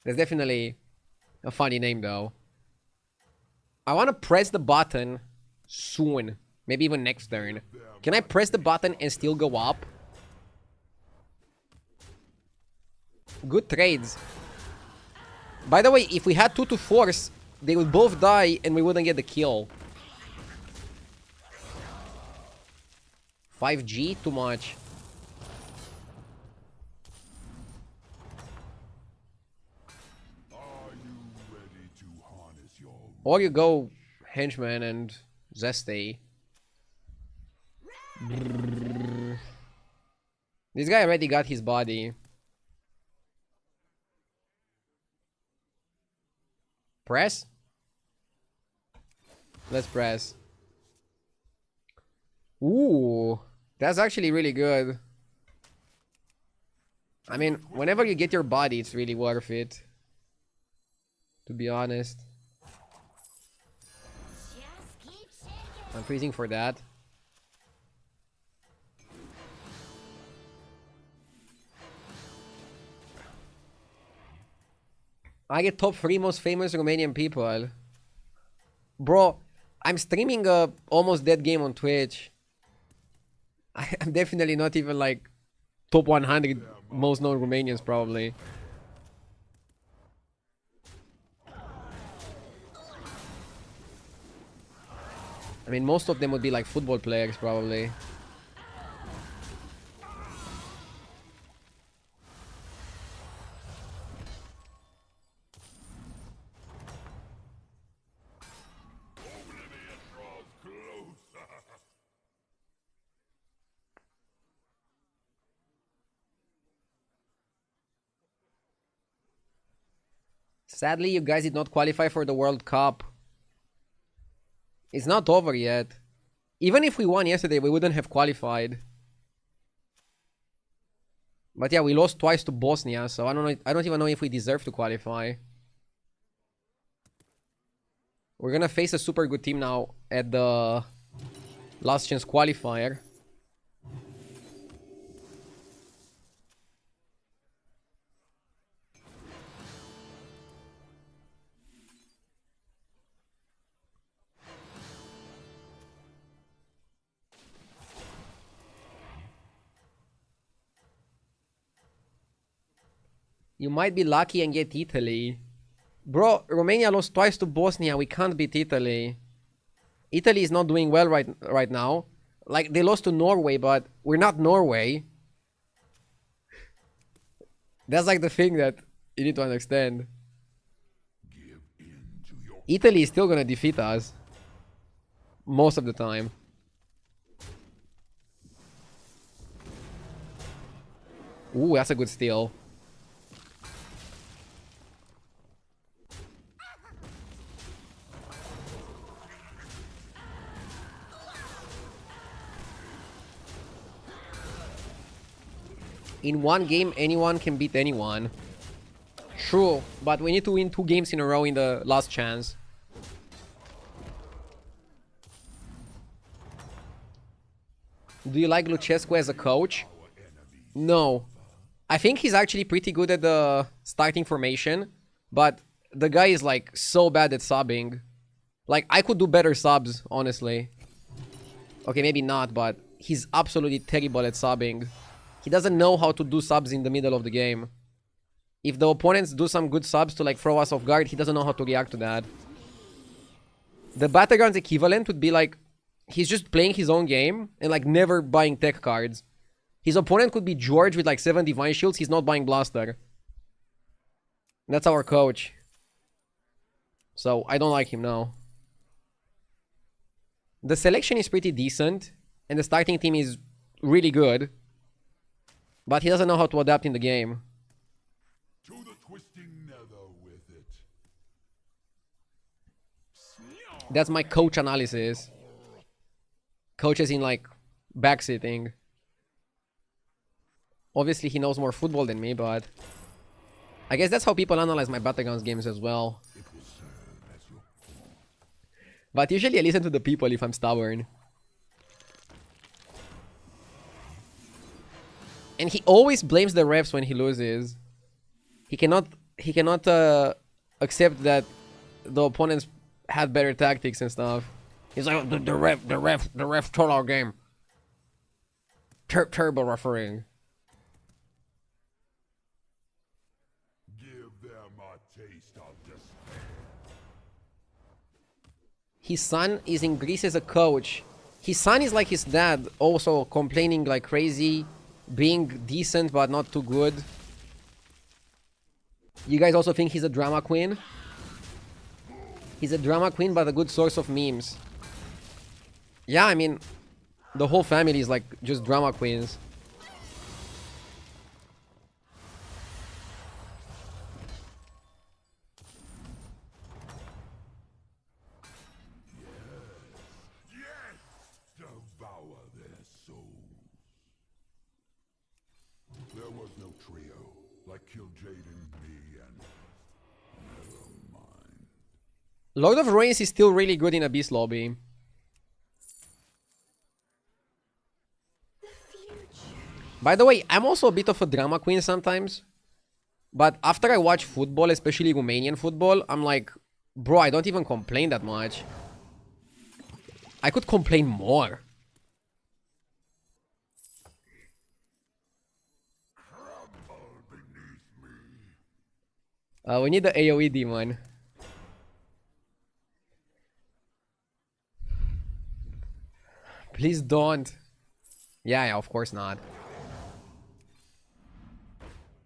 Speaker 1: That's definitely a funny name, though. I want to press the button soon. Maybe even next turn. Can I press the button and still go up? Good trades. By the way, if we had 2 to force, they would both die and we wouldn't get the kill. 5G? Too much.
Speaker 2: Are you ready to harness your
Speaker 1: Or you go henchman and Zesty. This guy already got his body. Press? Let's press. Ooh, that's actually really good. I mean, whenever you get your body, it's really worth it. To be honest. I'm freezing for that. I get top 3 most famous Romanian people. Bro, I'm streaming a almost dead game on Twitch. I'm definitely not even like top 100 most known Romanians probably. I mean, most of them would be like football players probably. Sadly, you guys did not qualify for the World Cup. It's not over yet. Even if we won yesterday, we wouldn't have qualified. But yeah, we lost twice to Bosnia, so I don't know. I don't even know if we deserve to qualify. We're gonna face a super good team now at the last chance qualifier. You might be lucky and get Italy. Bro, Romania lost twice to Bosnia. We can't beat Italy. Italy is not doing well right now. Like, they lost to Norway, but we're not Norway. That's like the thing that you need to understand. Italy is still gonna defeat us. Most of the time. Ooh, that's a good steal. In one game, anyone can beat anyone. True, but we need to win 2 games in a row in the last chance. Do you like Lucescu as a coach? No. I think he's actually pretty good at the starting formation, but the guy is like so bad at subbing. Like, I could do better subs, honestly. Okay, maybe not, but he's absolutely terrible at subbing. He doesn't know how to do subs in the middle of the game. If the opponents do some good subs to like throw us off guard, he doesn't know how to react to that. The Battlegrounds equivalent would be like, he's just playing his own game and like never buying tech cards. His opponent could be George with like 7 Divine Shields, he's not buying Blaster. That's our coach. So I don't like him now. The selection is pretty decent, and the starting team is really good. But he doesn't know how to adapt in the game.
Speaker 2: To the twisting nether with it.
Speaker 1: That's my coach analysis. Coach is in like backsitting. Obviously he knows more football than me, but I guess that's how people analyze my Battlegrounds games as well. But usually I listen to the people if I'm stubborn. And he always blames the refs when he loses. He cannot accept that the opponents had better tactics and stuff. He's like, the ref told our game. Terrible refereeing.
Speaker 2: Give them a taste of despair.
Speaker 1: His son is in Greece as a coach. His son is like his dad, also complaining like crazy, being decent but not too good. You guys also think he's a drama queen? He's a drama queen but a good source of memes. Yeah, I mean, the whole family is like just drama queens.
Speaker 2: Devour their souls. There was no trio like Kil'jaeden, me, and never mind.
Speaker 1: Lord of Ruins is still really good in Abyss lobby. By the way, I'm also a bit of a drama queen sometimes. But after I watch football, especially Romanian football, I'm like, bro, I don't even complain that much. I could complain more.
Speaker 2: Crumble beneath me.
Speaker 1: We need the AoE demon. Please don't. Yeah, of course not.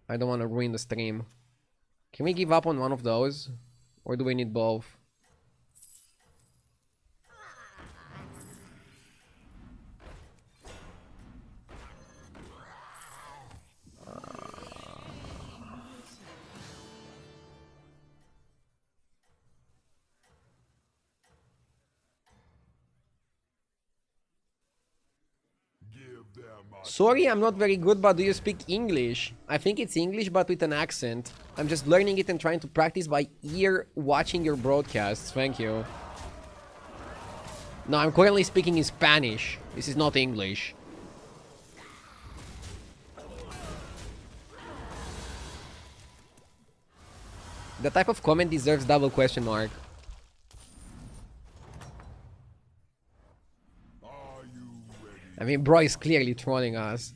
Speaker 1: I don't want to ruin the stream. Can we give up on one of those? Or do we need both?
Speaker 2: Give them a
Speaker 1: Sorry, I'm not very good, but do you speak English? I think it's English, but with an accent. I'm just learning it and trying to practice by ear watching your broadcasts. Thank you. No, I'm currently speaking in Spanish. This is not English. The type of comment deserves double question mark.
Speaker 2: Are you ready?
Speaker 1: I mean, bro is clearly trolling us.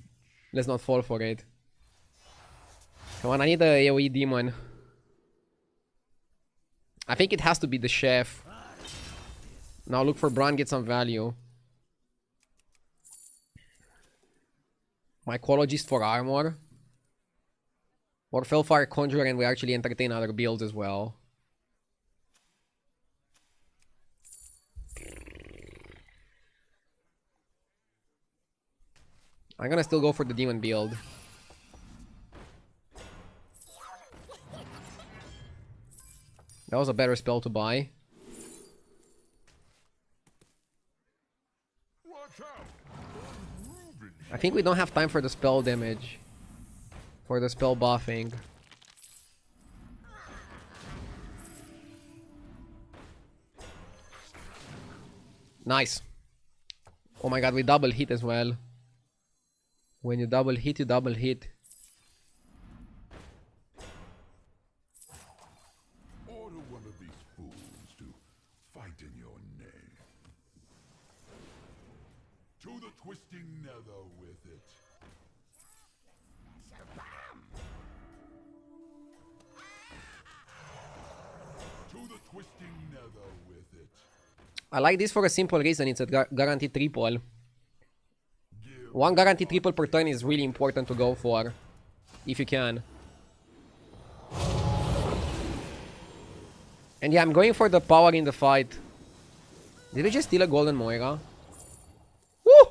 Speaker 1: Let's not fall for it. Come on, I need the AoE demon. I think it has to be the chef. Now look for Bran, get some value. Mycologist for armor. Or Felfire Conjurer, and we actually entertain other builds as well. I'm gonna still go for the demon build. That was a better spell to buy.
Speaker 2: Watch out!
Speaker 1: I think we don't have time for the spell damage. For the spell buffing. Nice. Oh my god, we double hit as well. When you double hit, you double hit.
Speaker 2: Order one of these fools to fight in your name. To the twisting nether with it. To the twisting nether with it.
Speaker 1: I like this for a simple reason. It's a guaranteed triple. One guaranteed triple per turn is really important to go for. If you can. And yeah, I'm going for the power in the fight. Did we just steal a golden Moira? Woo!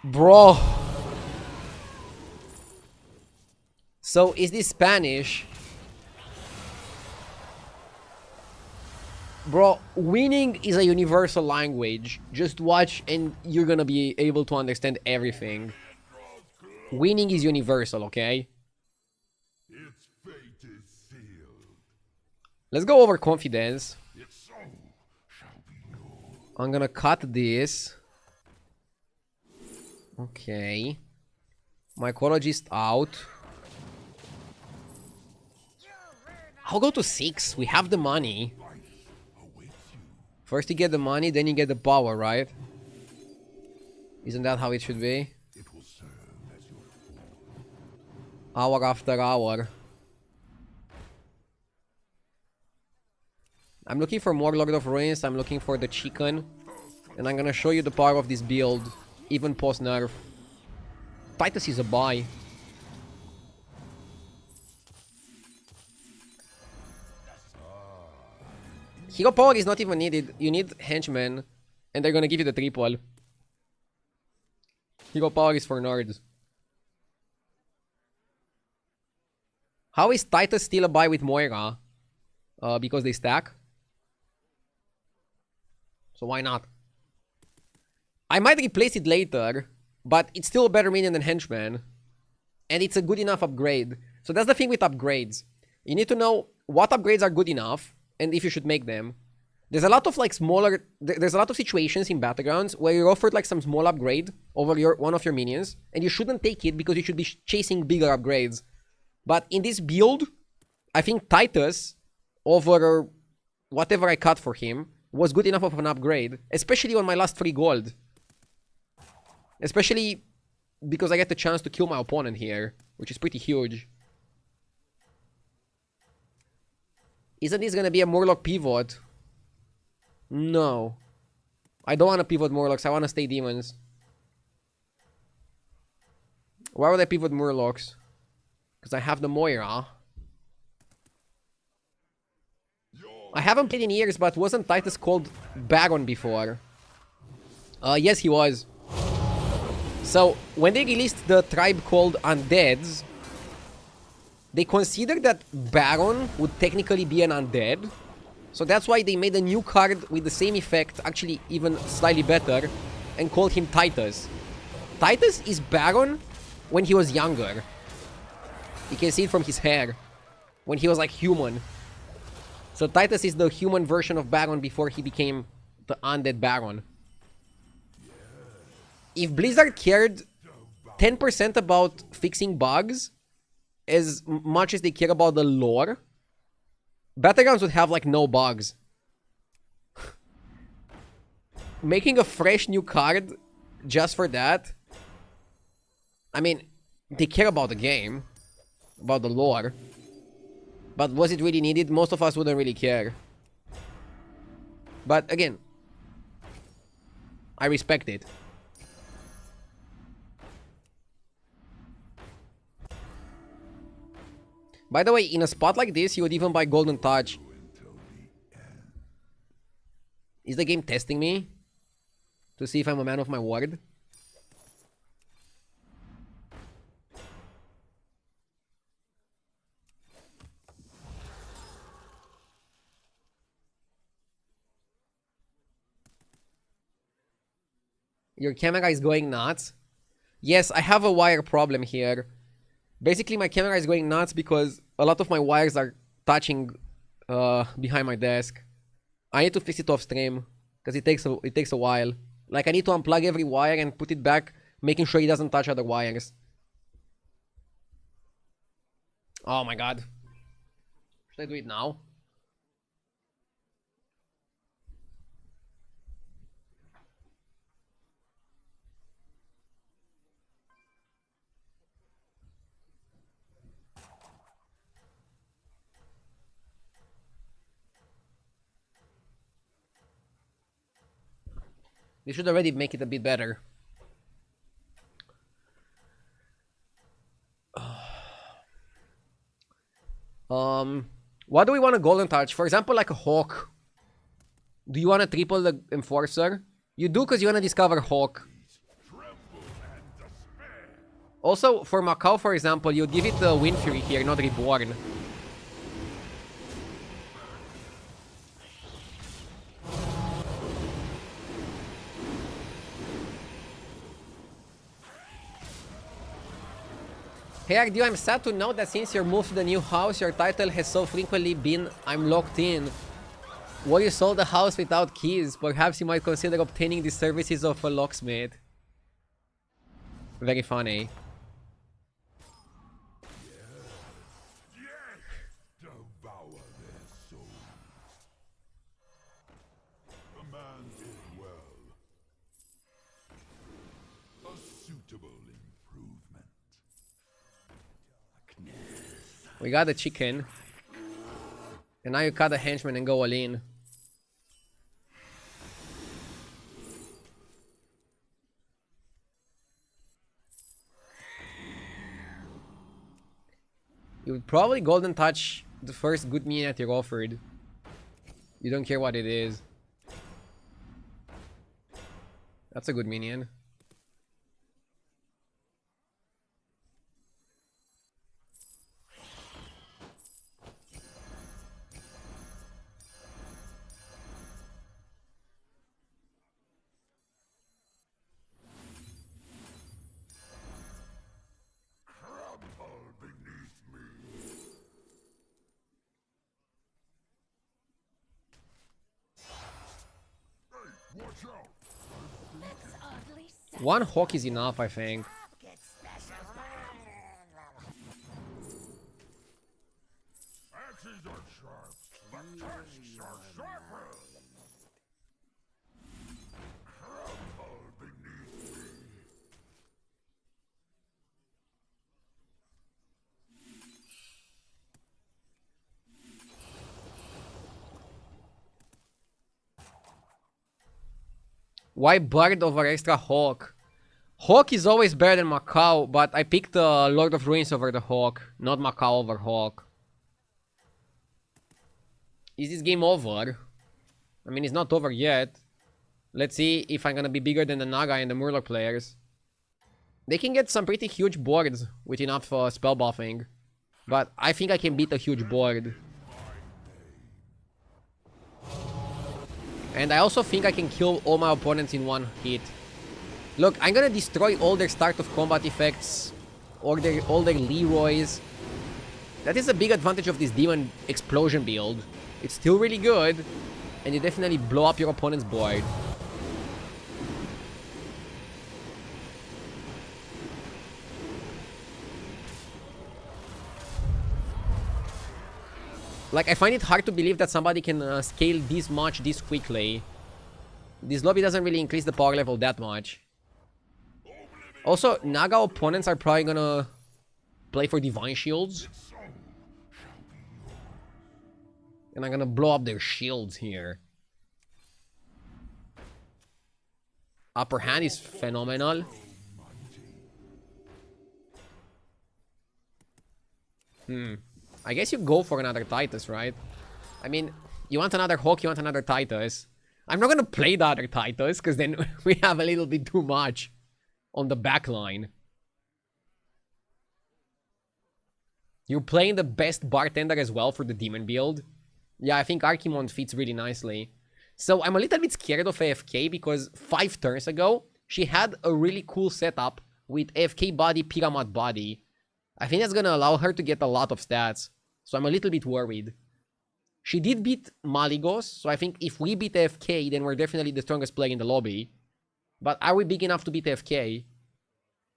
Speaker 1: Bro. So, is this Spanish? Bro, winning is a universal language. Just watch and you're gonna be able to understand everything. Winning is universal, okay?
Speaker 2: Its fate is sealed.
Speaker 1: Let's go over confidence.
Speaker 2: Its soul shall be yours.
Speaker 1: I'm gonna cut this. Okay. Mycologist out. I'll go to 6. We have the money. First you get the money, then you get the power, right? Isn't that how it should be?
Speaker 2: It will serve as your
Speaker 1: Hour after hour. I'm looking for more Lord of Ruins. I'm looking for the chicken. And I'm gonna show you the power of this build. Even post-nerf. Titus is a buy. Hero power is not even needed. You need henchmen. And they're gonna give you the triple. Hero power is for nerds. How is Titus still a buy with Moira? Because they stack. So why not? I might replace it later, but it's still a better minion than Henchman. And it's a good enough upgrade. So that's the thing with upgrades. You need to know what upgrades are good enough, and if you should make them. There's a lot of like smaller... There's a lot of situations in Battlegrounds where you're offered like some small upgrade over one of your minions, and you shouldn't take it because you should be chasing bigger upgrades. But in this build, I think Titus, over whatever I cut for him, was good enough of an upgrade. Especially on my last 3 gold. Especially because I get the chance to kill my opponent here, which is pretty huge. Isn't this gonna be a Murloc pivot? No. I don't want to pivot Murlocs, I want to stay demons. Why would I pivot Murlocs? Because I have the Moira. I haven't played in years, but wasn't Titus called Baron before? Yes, he was. So, when they released the tribe called Undeads, they considered that Baron would technically be an undead. So that's why they made a new card with the same effect, actually even slightly better, and called him Titus. Titus is Baron when he was younger. You can see it from his hair. When he was like human. So Titus is the human version of Baron before he became the undead Baron. If Blizzard cared 10% about fixing bugs as much as they care about the lore, Battlegrounds would have like no bugs. Making a fresh new card just for that, I mean, they care about the game, about the lore, but was it really needed? Most of us wouldn't really care. But again, I respect it. By the way, in a spot like this, you would even buy Golden Touch. Is the game testing me? To see if I'm a man of my word? Your camera is going nuts? Yes, I have a wire problem here. Basically, my camera is going nuts because a lot of my wires are touching behind my desk. I need to fix it off stream because it takes a while. Like, I need to unplug every wire and put it back, making sure it doesn't touch other wires. Oh my god. Should I do it now? They should already make it a bit better. What do we want to golden touch? For example, like a Hawk. Do you want to triple the Enforcer? You do because you want to discover Hawk. Also, for Macau, for example, you'd give it the Wind Fury here, not Reborn. Hey Ardio, I'm sad to note that since your move to the new house, your title has so frequently been I'm locked in. Well, you sold the house without keys. Perhaps you might consider obtaining the services of a locksmith. Very funny.
Speaker 2: Devour their souls. The man is well. A suitable improvement.
Speaker 1: We got the chicken. And now you cut the henchman and go all in. You would probably golden touch the first good minion that you're offered. You don't care what it is. That's a good minion.
Speaker 2: Crumble beneath me. Hey, watch out!
Speaker 3: That's oddly sad.
Speaker 1: One Hawk is enough, I think.
Speaker 3: Get special.
Speaker 2: Axes are sharp, but tusks are sharper. Crumble beneath me.
Speaker 1: Why Bird over extra Hawk? Hawk is always better than Macau, but I picked the Lord of Ruins over the Hawk, not Macau over Hawk. Is this game over? I mean, it's not over yet. Let's see if I'm gonna be bigger than the Naga and the Murloc players. They can get some pretty huge boards with enough spell buffing. But I think I can beat a huge board. And I also think I can kill all my opponents in one hit. Look, I'm gonna destroy all their start of combat effects. Or all their Leroys. That is a big advantage of this Demon Explosion build. It's still really good. And you definitely blow up your opponent's board. Like, I find it hard to believe that somebody can scale this much this quickly. This lobby doesn't really increase the power level that much. Also, Naga opponents are probably gonna play for Divine Shields. And I'm gonna blow up their shields here. Upper hand is phenomenal. I guess you go for another Titus, right? I mean, you want another Hawk, you want another Titus. I'm not gonna play the other Titus, because then we have a little bit too much on the back line. You're playing the best bartender as well for the demon build. Yeah, I think Archimon fits really nicely. So I'm a little bit scared of AFK because 5 turns ago, she had a really cool setup with AFK body, Pyramid body. I think that's gonna allow her to get a lot of stats. So I'm a little bit worried. She did beat Maligos, so I think if we beat AFK, then we're definitely the strongest player in the lobby. But are we big enough to beat AFK?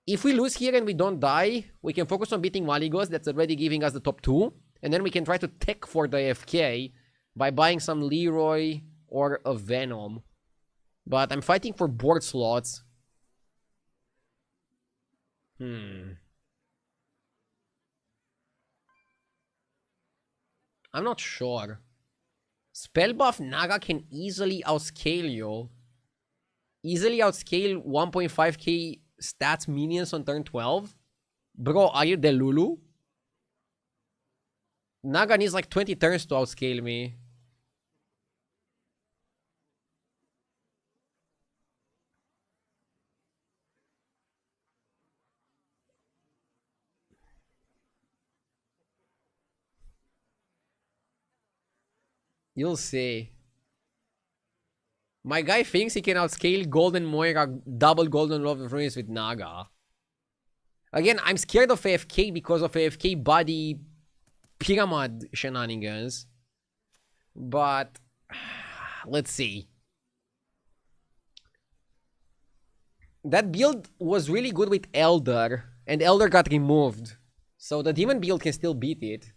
Speaker 1: If we lose here and we don't die, we can focus on beating Maligos, that's already giving us the top 2. And then we can try to tech for the AFK by buying some Leroy or a Venom. But I'm fighting for board slots. I'm not sure. Spell buff Naga can easily outscale you. easily outscale 1.5k stats minions on turn 12? Bro, are you Delulu? Naga needs like 20 turns to outscale me. You'll see. My guy thinks he can outscale Golden Moira, double Golden Love of Ruins with Naga. Again, I'm scared of AFK because of AFK body pyramid shenanigans. But let's see. That build was really good with Elder, and Elder got removed. So the demon build can still beat it.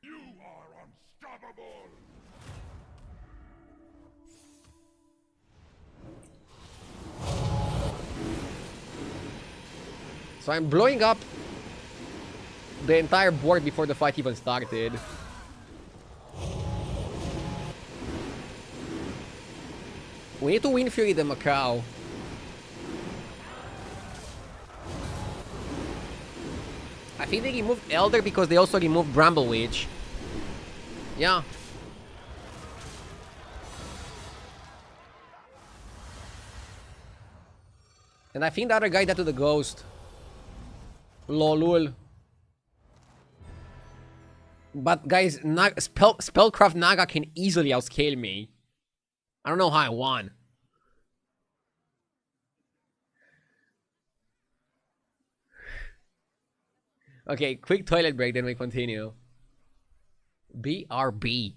Speaker 2: You are unstoppable!
Speaker 1: So I'm blowing up the entire board before the fight even started. We need to win Fury the Macau. I think they removed Elder because they also removed Bramble Witch. Yeah. And I think the other guy died to the ghost. Lolul. But guys, Spellcraft Naga can easily outscale me. I don't know how I won. Okay, quick toilet break, then we continue. BRB.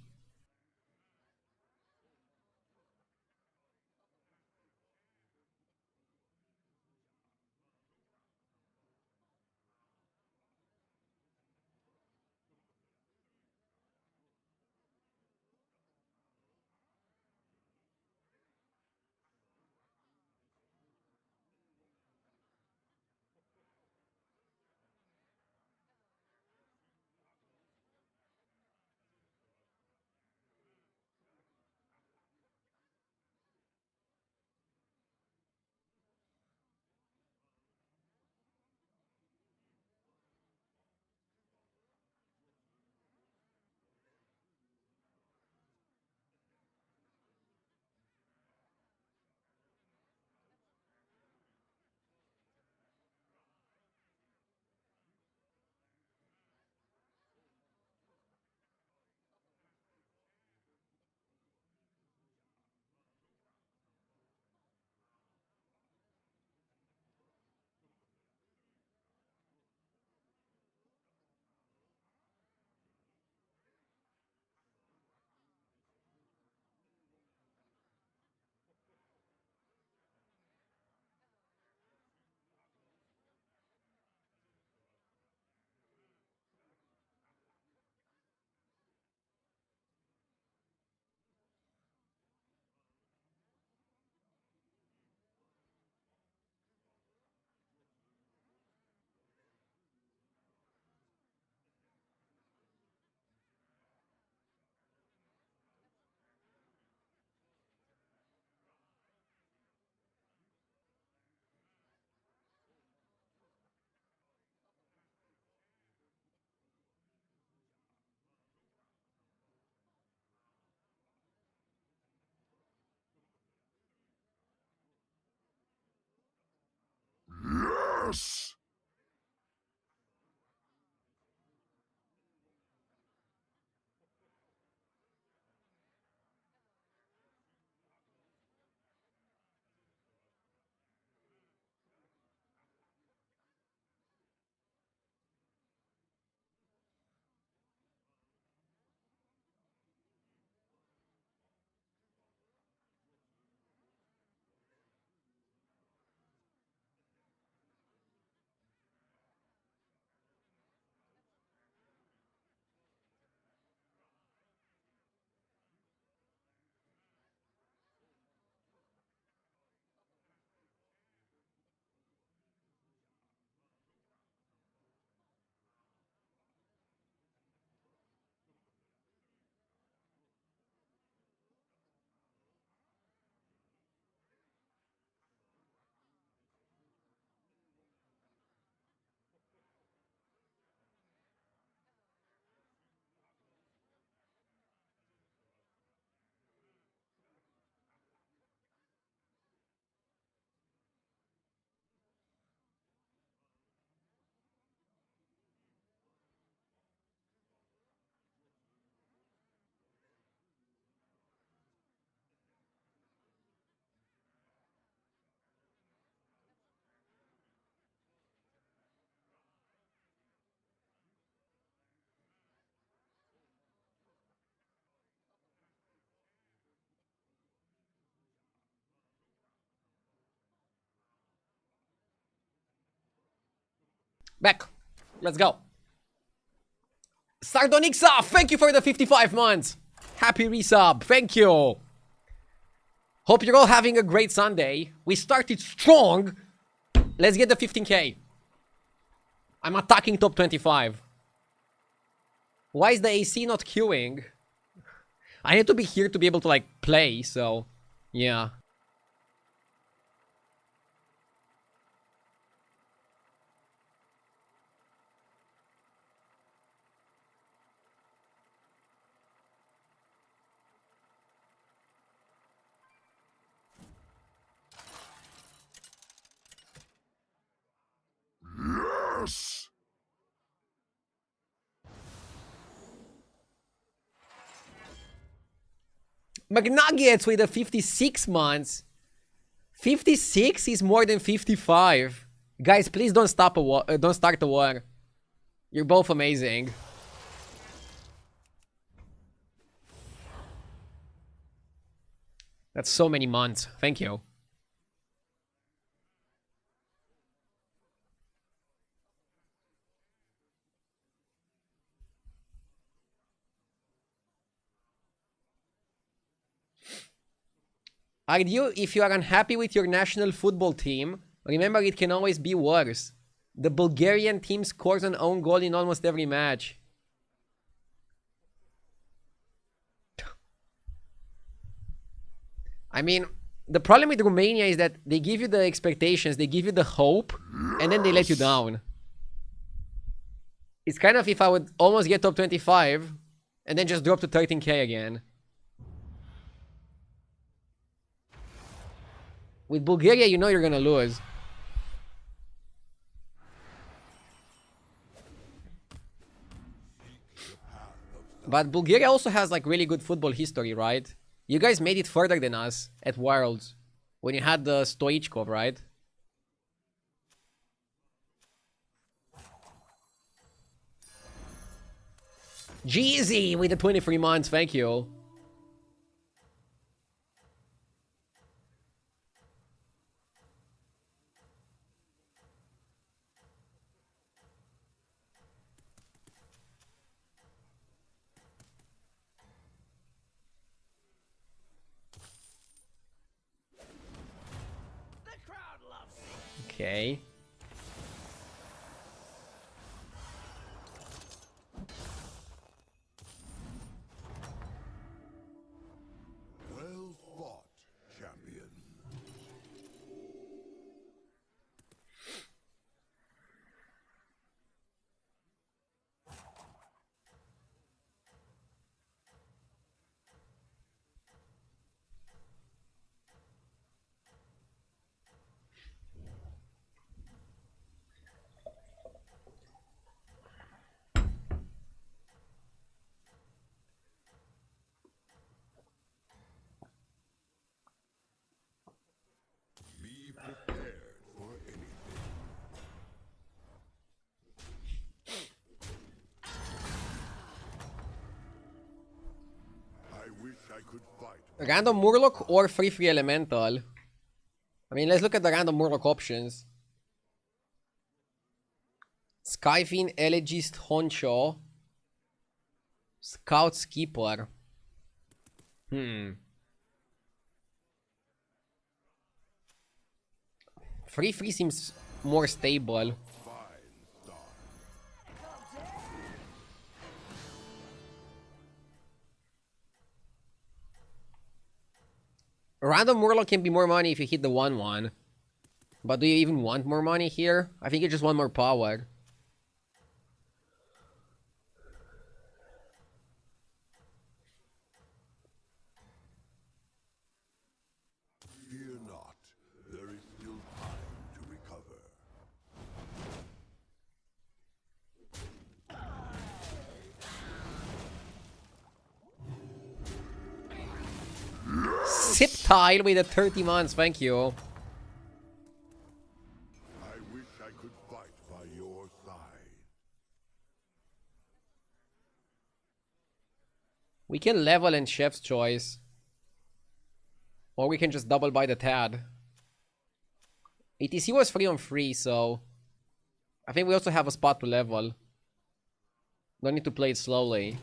Speaker 2: Yes!
Speaker 1: Back. Let's go. Sardonixa, thank you for the 55 months. Happy resub. Thank you. Hope you're all having a great Sunday. We started strong. Let's get the 15k. I'm attacking top 25. Why is the AC not queuing? I need to be here to be able to, like, play, so... yeah.
Speaker 2: Yes!
Speaker 1: McNuggets with the 56 months. 56 is more than 55. Guys, please don't stop a war. Don't start a war. You're both amazing. That's so many months. Thank you. Argue, if you are unhappy with your national football team, remember it can always be worse. The Bulgarian team scores an own goal in almost every match. I mean, the problem with Romania is that they give you the expectations, they give you the hope, and then they let you down. It's kind of if I would almost get top 25, and then just drop to 13k again. With Bulgaria, you know you're gonna lose. But Bulgaria also has, like, really good football history, right? You guys made it further than us at Worlds when you had the Stoichkov, right? Jeezy with the 23 months, thank you.
Speaker 3: The crowd loves it.
Speaker 1: Okay.
Speaker 2: Well fought, champion. Be prepared for anything. I wish I could fight.
Speaker 1: Random Murloc or free Elemental? I mean, let's look at the random Murloc options. Skyfiend, Elegist, Honcho. Scout Skipper. Free seems more stable.
Speaker 2: Fine star.
Speaker 1: Random Murloc can be more money if you hit the 1-1. But do you even want more money here? I think you just want more power.
Speaker 2: Fear not. There is still time to recover.
Speaker 1: Sip Tile with the 30 months, thank you.
Speaker 2: I wish I could fight by your side.
Speaker 1: We can level and Chef's Choice. Or we can just double buy the TAD. ATC was free on free, so... I think we also have a spot to level. Don't need to play it slowly.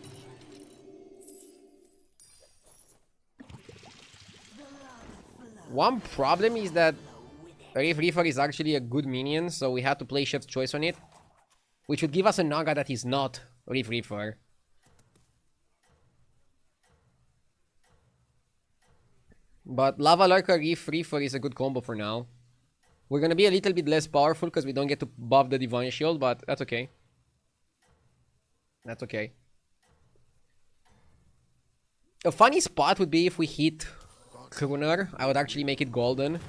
Speaker 1: One problem is that Reef Reaper is actually a good minion, so we had to play Chef's Choice on it. Which would give us a Naga that is not Reef Reaper. But Lava Lurker Reef Reaper is a good combo for now. We're gonna be a little bit less powerful because we don't get to buff the Divine Shield, but that's okay. That's okay. A funny spot would be if we hit Kruner. I would actually make it golden.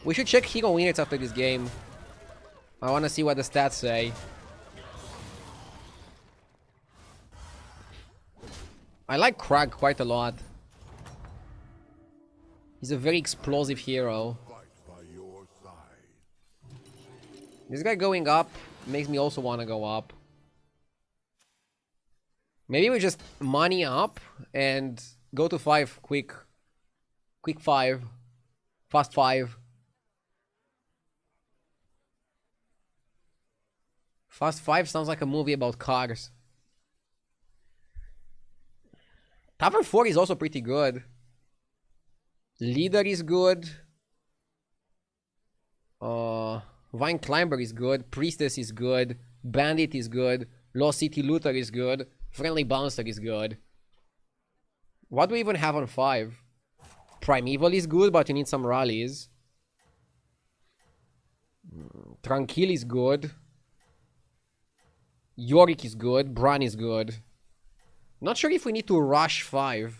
Speaker 1: We should check hero winners after this game. I wanna see what the stats say. I like Krag quite a lot. He's a very explosive hero. This guy going up makes me also want to go up. Maybe we just money up and go to 5 quick. Quick 5. Fast 5. Fast 5 sounds like a movie about cars. Tavern 4 is also pretty good. Leader is good. Vine Climber is good. Priestess is good. Bandit is good. Lost City Looter is good. Friendly Bouncer is good. What do we even have on 5? Primeval is good, but you need some rallies. Tranquil is good. Yorick is good. Bran is good. Not sure if we need to rush 5.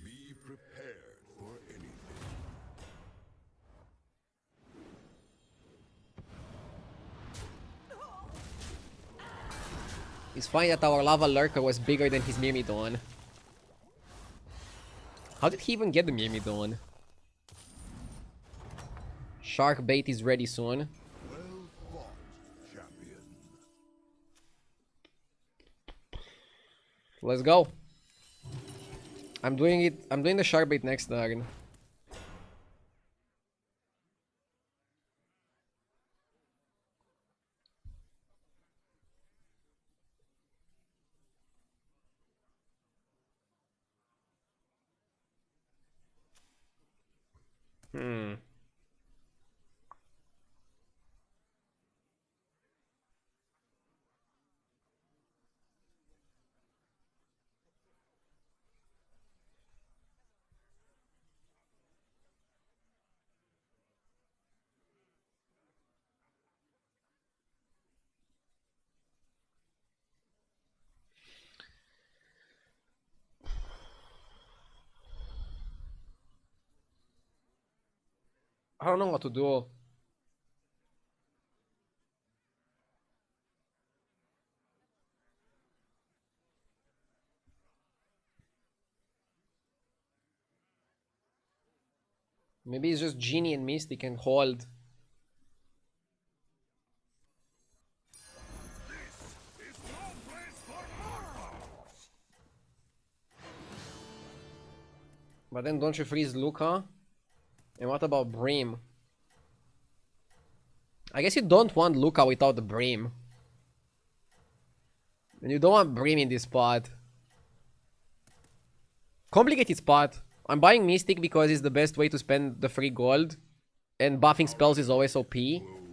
Speaker 2: Be prepared for anything.
Speaker 1: It's fine that our Lava Lurker was bigger than his Myrmidon. How did he even get the Myrmidon? Shark bait is ready soon.
Speaker 2: Well fought, champion.
Speaker 1: Let's go. I'm doing it. I'm doing the shark bait next turn. I don't know what to do. Maybe it's just Genie and Mystic and hold. But then don't you freeze Luca? And what about Brim? I guess you don't want Luca without the Brim. And you don't want Brim in this spot. Complicated spot. I'm buying Mystic because it's the best way to spend the free gold. And buffing spells is always OP.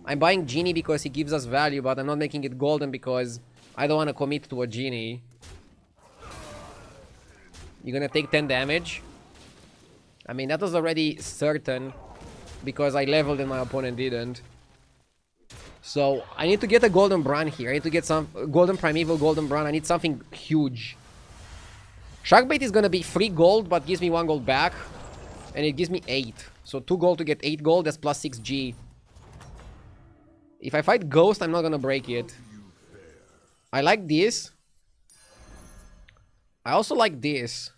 Speaker 1: I'm buying Genie because he gives us value, but I'm not making it golden because I don't want to commit to a Genie. You're gonna take 10 damage. I mean, that was already certain because I leveled and my opponent didn't. So, I need to get a Golden Bran here. I need to get some Golden Primeval, Golden Bran. I need something huge. Sharkbait is gonna be 3 gold, but gives me 1 gold back. And it gives me 8. So 2 gold to get 8 gold, that's plus 6G. If I fight Ghost, I'm not gonna break it. I like this. I also like this.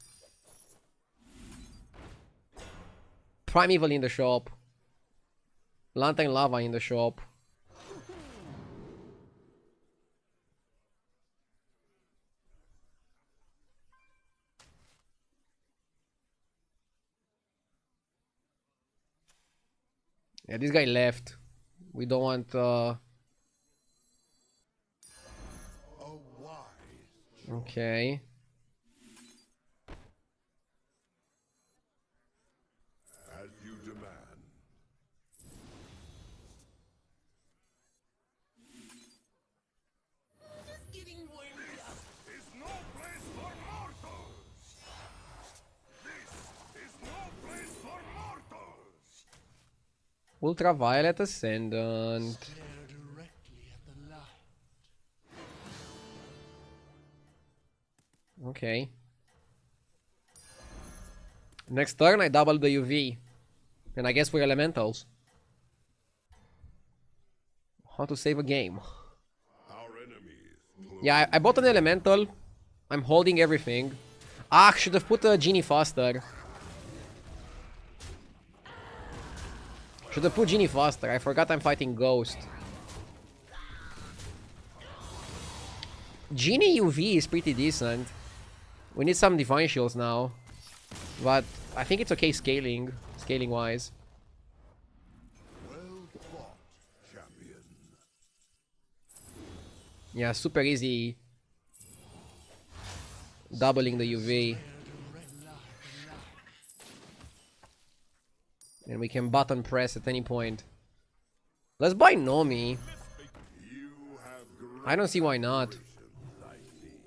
Speaker 1: Primeval in the shop. Lantern Lava in the shop. Yeah, this guy left. We don't want okay.
Speaker 2: As you demand.
Speaker 3: Just getting warmed up.
Speaker 2: Is no place for mortals. This is no place for mortals.
Speaker 1: Ultraviolet Ascendant.
Speaker 3: Stare directly at the light.
Speaker 1: Okay. Next turn I double the UV. And I guess we're elementals. How to save a game.
Speaker 2: Our enemies.
Speaker 1: Yeah, I bought an elemental. I'm holding everything. Ah, should have put a genie faster. Should have put genie faster. I forgot I'm fighting Ghost. Genie UV is pretty decent. We need some divine shields now. But I think it's okay scaling wise.
Speaker 2: Well fought, champion.
Speaker 1: Yeah, super easy. Doubling the UV. And we can button press at any point. Let's buy Nomi.
Speaker 2: You have great
Speaker 1: I don't see why not.
Speaker 2: aspirations, I see.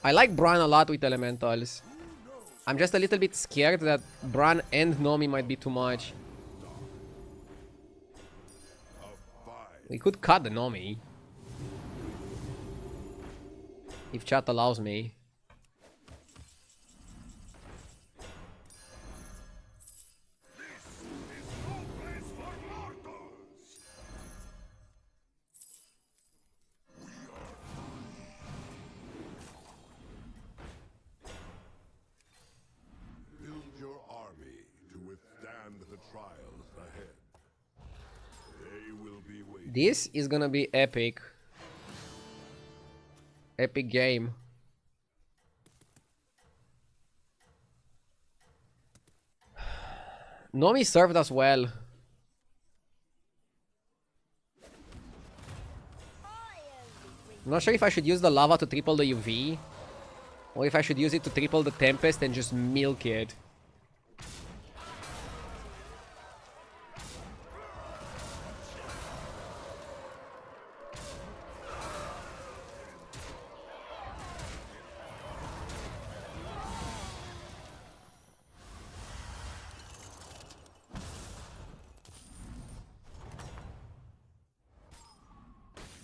Speaker 1: I like Bran a lot with elementals. I'm just a little bit scared that Bran and Nomi might be too much. We could cut the Nomi. If chat allows me.
Speaker 2: No place for mortals. Build your army to withstand the trials ahead. They will be waiting.
Speaker 1: This is gonna be epic. Epic game. Nomi served us well. I'm not sure if I should use the lava to triple the UV. Or if I should use it to triple the Tempest and just milk it.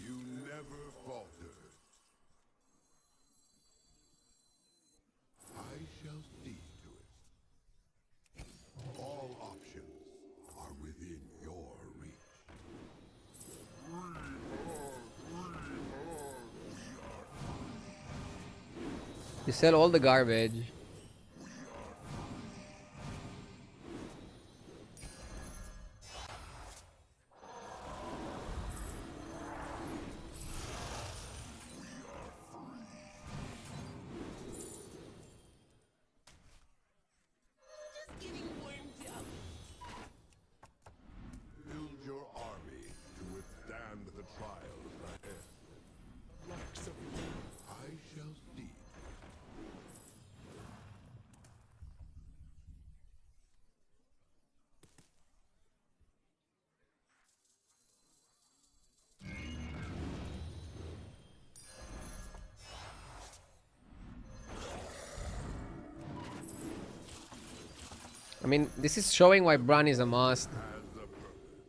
Speaker 2: You never falter. I shall see to it. All options are within your reach.
Speaker 1: You sell all the garbage.
Speaker 3: Just getting warmed up.
Speaker 2: Build your army to withstand the trials ahead.
Speaker 3: Locks of you.
Speaker 2: I shall see.
Speaker 1: I mean, this is showing why Bran is a must.
Speaker 2: Has a purpose.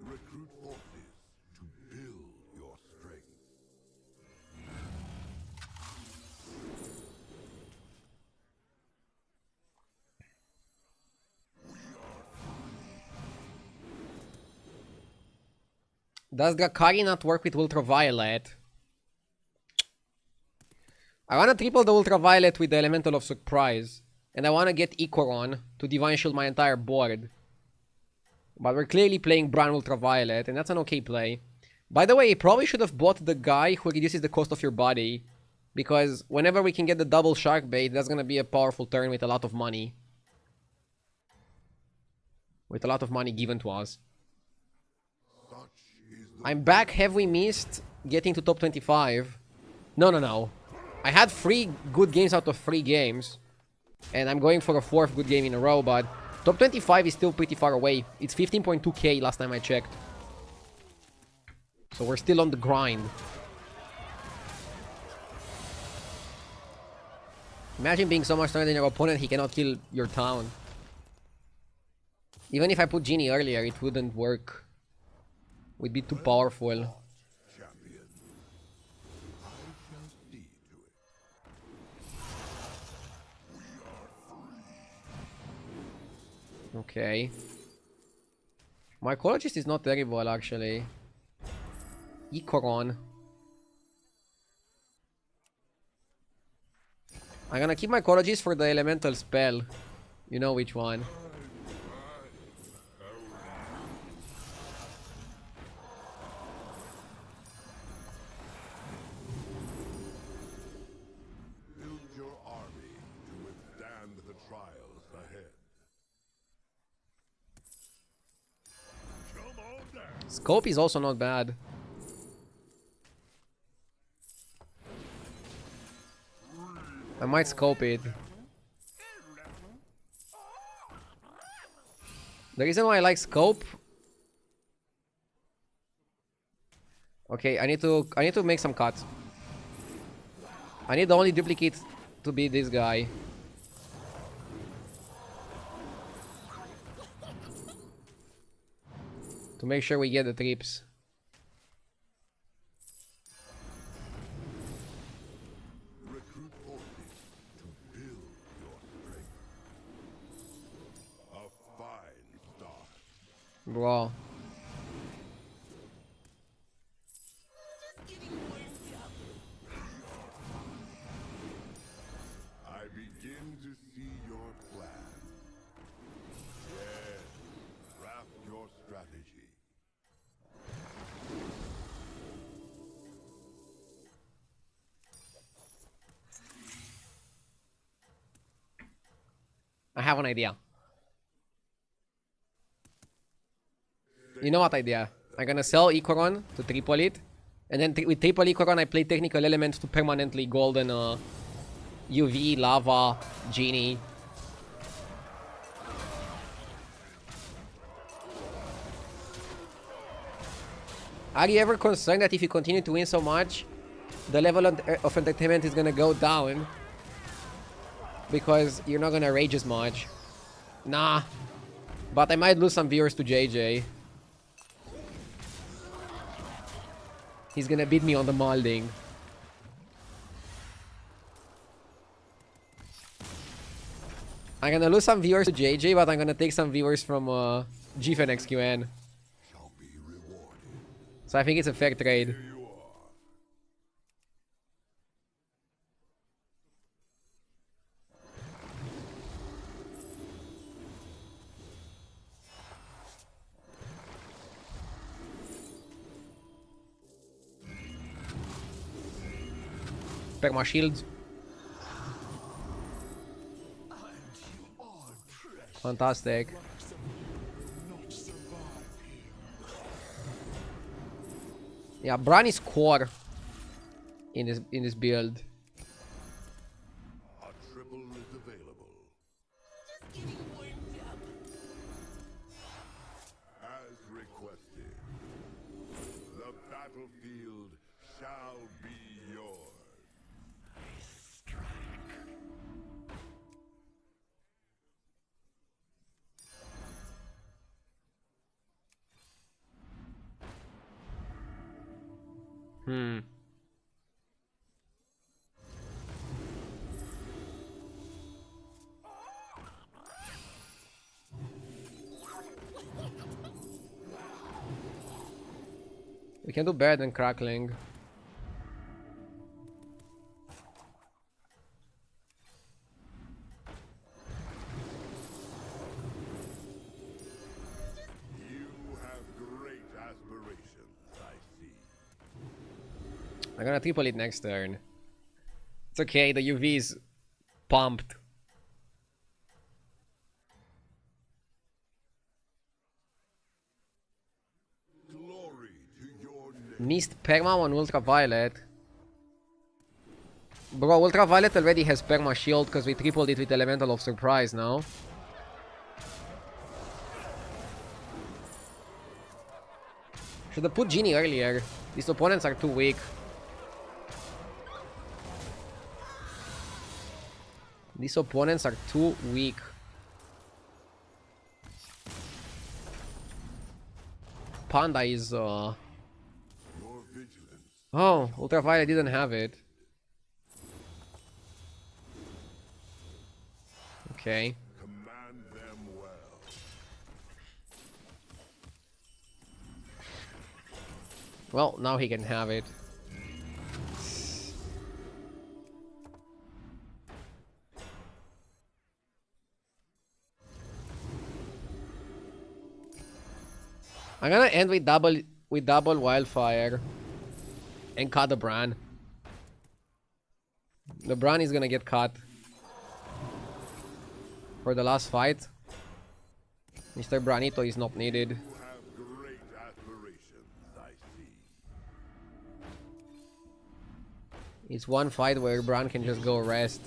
Speaker 2: Recruit forces to build your strength.
Speaker 1: Does Drakari not work with Ultraviolet? I want to triple the Ultraviolet with the Elemental of Surprise. And I want to get Ikoron to Divine Shield my entire board. But we're clearly playing Brown Ultraviolet, and that's an okay play. By the way, you probably should have bought the guy who reduces the cost of your body. Because whenever we can get the double Shark Bait, that's going to be a powerful turn with a lot of money. With a lot of money given to us. I'm back. Have we missed getting to top 25? No. I had 3 good games out of 3 games. And I'm going for a 4th good game in a row, but top 25 is still pretty far away. It's 15.2k last time I checked. So we're still on the grind. Imagine being so much stronger than your opponent, he cannot kill your town. Even if I put Genie earlier, it wouldn't work. We'd be too powerful.
Speaker 2: Champion. I shall see to it.
Speaker 1: Okay. Mycologist is not terrible, actually. Ikoron. I'm gonna keep Mycologist for the elemental spell. You know which one.
Speaker 2: Build your army to withstand the trials ahead. Come on down.
Speaker 1: Scope is also not bad. I might scope it. The reason why I like scope. Okay, I need to make some cuts. I need the only duplicate to be this guy. To make sure we get the trips.
Speaker 2: Recruit forces to build your strength. A fine start.
Speaker 1: Bro.
Speaker 2: I begin to see your plan. Yes, craft your strategy.
Speaker 1: I have an idea. You know what idea? I'm gonna sell Ikoron to triple it. And then with triple Ikoron I play technical elements to permanently golden UV, lava, genie. Are you ever concerned that if you continue to win so much, the level of entertainment is gonna go down? Because you're not gonna rage as much. Nah. But I might lose some viewers to JJ. He's gonna beat me on the molding. I'm gonna lose some viewers to JJ, but I'm gonna take some viewers from GFN XQN.
Speaker 2: Shall be rewarded.
Speaker 1: So I think it's a fair trade.
Speaker 2: Here you are.
Speaker 1: Perma shields. Fantastic. Yeah, Bran is core in this build.
Speaker 2: A triple is available. As requested, the battlefield shall be yours.
Speaker 1: Hmm. We can do better than crackling. I'm gonna triple it next turn. It's okay, the UV is pumped.
Speaker 2: Glory to your name.
Speaker 1: Missed Perma on Ultraviolet. Bro, Ultraviolet already has Perma Shield because we tripled it with Elemental of Surprise now. Should have put Genie earlier. These opponents are too weak. These opponents are too weak. Panda is
Speaker 2: Your vigilance.
Speaker 1: Oh, Ultraviolet didn't have it. Okay.
Speaker 2: Command them well.
Speaker 1: Well, now he can have it. I'm gonna end with double wildfire and cut the Bran. The Bran is gonna get cut for the last fight. Mr. Branito is not needed.
Speaker 2: You have great aspirations, I see.
Speaker 1: It's one fight where Bran can just go rest.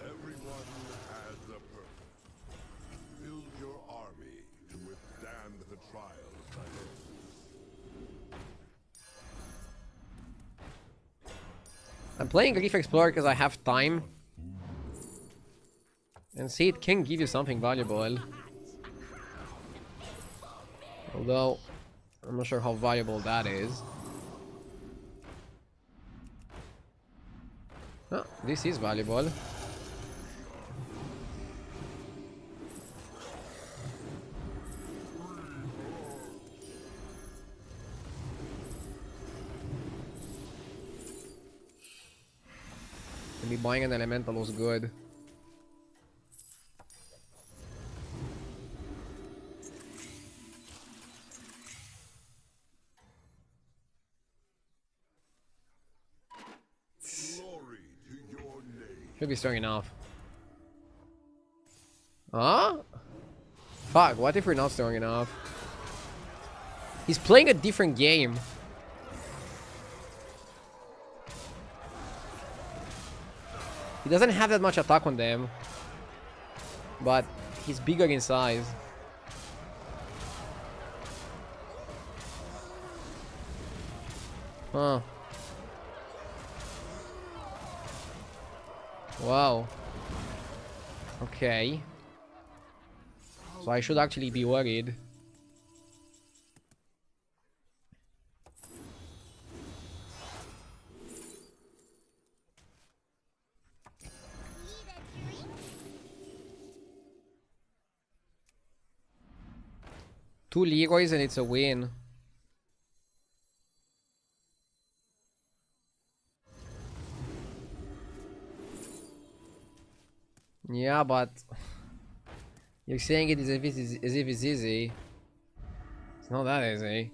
Speaker 2: Everyone has a purpose. Build your army to withstand the trials ahead.
Speaker 1: I'm playing Reef Explorer because I have time. And see, it can give you something valuable. Although, I'm not sure how valuable that is. Oh, this is valuable. Maybe buying an elemental was good.
Speaker 2: Glory to your name.
Speaker 1: Should be strong enough. Huh? Fuck, what if we're not strong enough? He's playing a different game. He doesn't have that much attack on them. But he's bigger in size. Huh. Wow. Okay. So I should actually be worried. Two Leroys and it's a win. Yeah, but you're saying it as if it's easy. It's not that easy.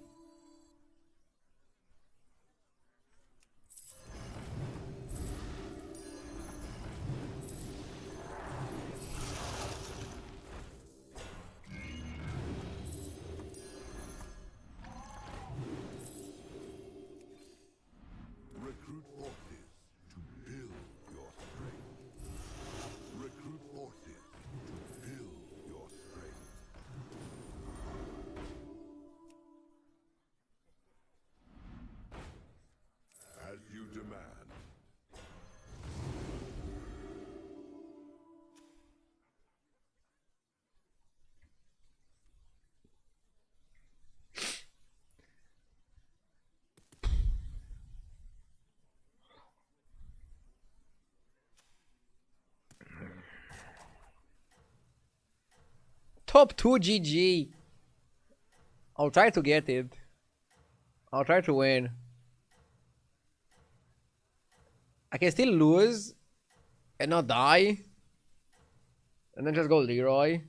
Speaker 2: Recruit forces to build your strength. Recruit forces to build your strength. As you demand.
Speaker 1: Top 2 GG. I'll try to get it. I'll try to win. I can still lose and not die. And then just go Leroy.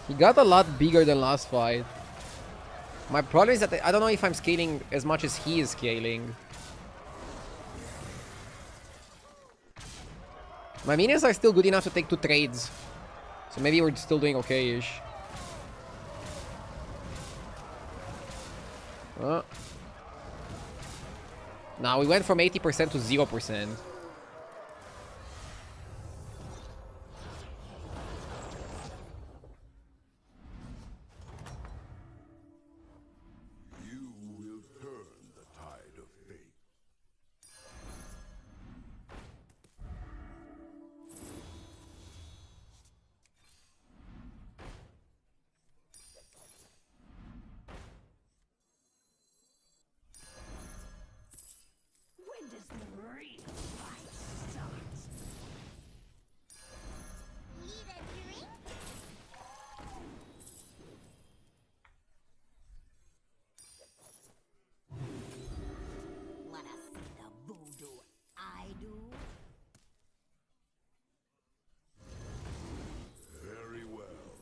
Speaker 1: He got a lot bigger than last fight. My problem is that I don't know if I'm scaling as much as he is scaling. My minions are still good enough to take 2 trades. So maybe we're still doing okay-ish. Now we went from 80% to 0%.
Speaker 2: You will turn the tide of fate.
Speaker 3: When does the real fight start? Need a drink? Wanna see the voodoo I do?
Speaker 2: Very well.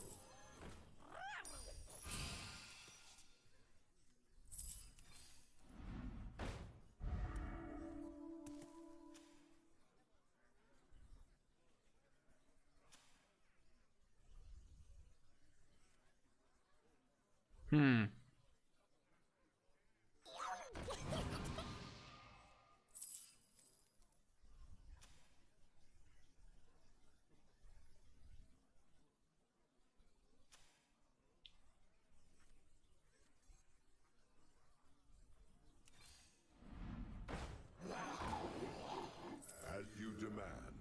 Speaker 2: As you demand.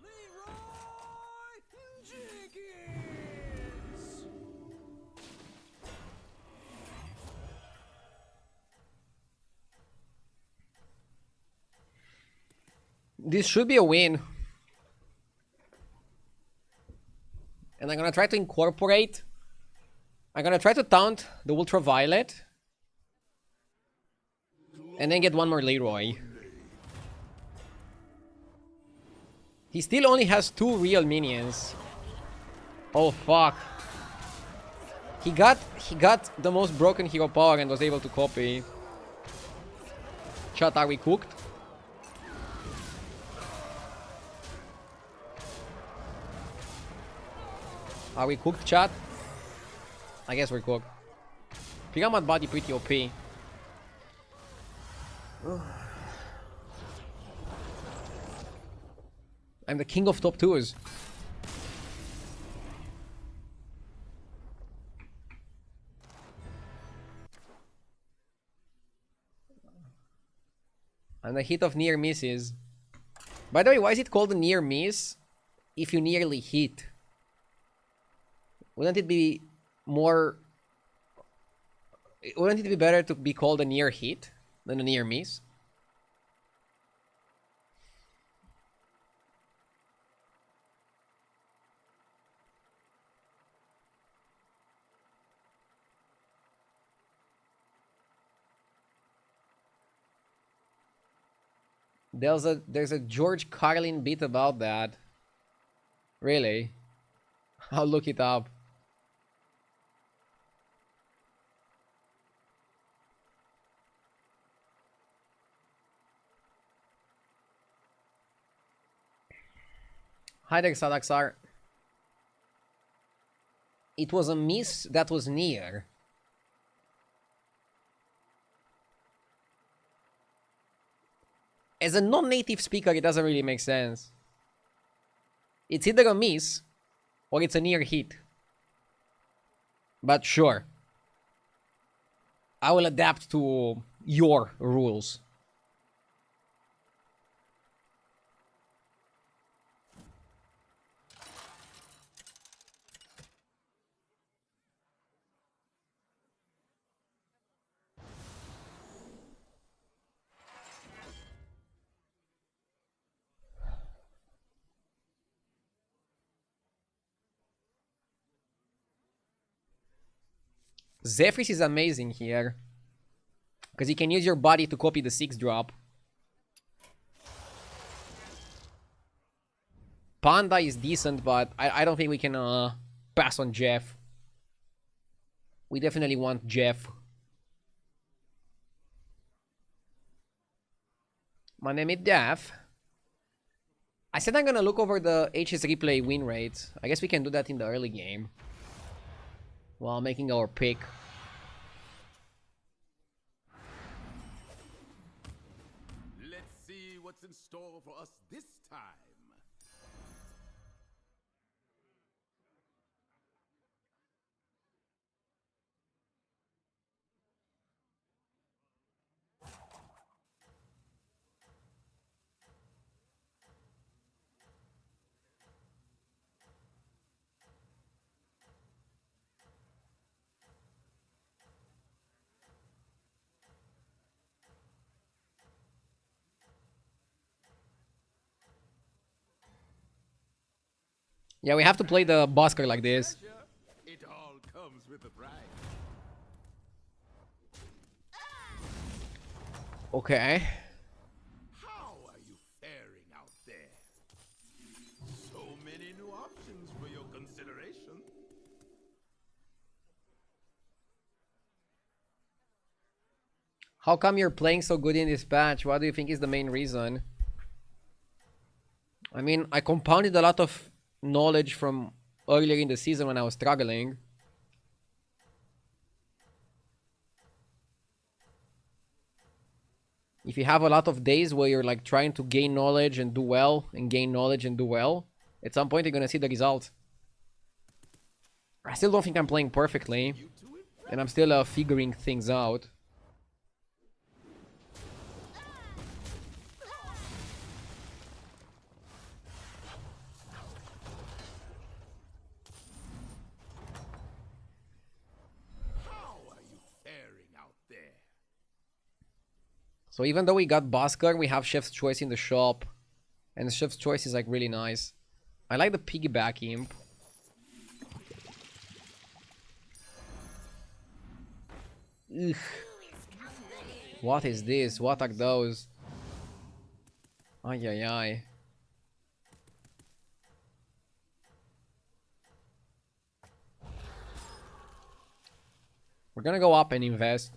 Speaker 4: Leroy Jenkins!
Speaker 1: This should be a win. And I'm gonna try to incorporate. I'm gonna try to taunt the ultraviolet. And then get one more Leroy. He still only has 2 real minions. Oh fuck. He got the most broken hero power and was able to copy. Chat, are we cooked? Are we cooked, chat? I guess we're cooked. Pyramid body pretty OP. I'm the king of top 2s. I'm the hit of near misses. By the way, why is it called a near miss if you nearly hit? Wouldn't it be more... Wouldn't it be better to be called a near hit than a near miss? There's a George Carlin bit about that. Really? I'll look it up. Hi there, Sadaxar. It was a miss that was near. As a non-native speaker, it doesn't really make sense. It's either a miss or it's a near hit. But sure. I will adapt to your rules. Zephyrus is amazing here. Because you can use your body to copy the 6-drop. Panda is decent, but I don't think we can pass on Jeff. We definitely want Jeff. My name is Jeff. I said I'm gonna look over the HS replay win rate. I guess we can do that in the early game while making our pick.
Speaker 2: Let's see what's in store for us this time.
Speaker 1: Yeah, we have to play the Bosker like this.
Speaker 2: It all comes with a price.
Speaker 1: Okay.
Speaker 2: How are you faring out there? So many new options for your consideration.
Speaker 1: How come you're playing so good in this patch? What do you think is the main reason? I mean, I compounded a lot of knowledge from earlier in the season when I was struggling. If you have a lot of days where you're like trying to gain knowledge and do well, and gain knowledge and do well, at some point you're gonna see the result. I still don't think I'm playing perfectly, and I'm still figuring things out.
Speaker 2: How are you faring out there?
Speaker 1: So even though we got Bosker, we have Chef's Choice in the shop. And the Chef's Choice is like really nice. I like the piggyback imp. Ugh. What is this? What are those? Ay ay ay. We're gonna go up and invest.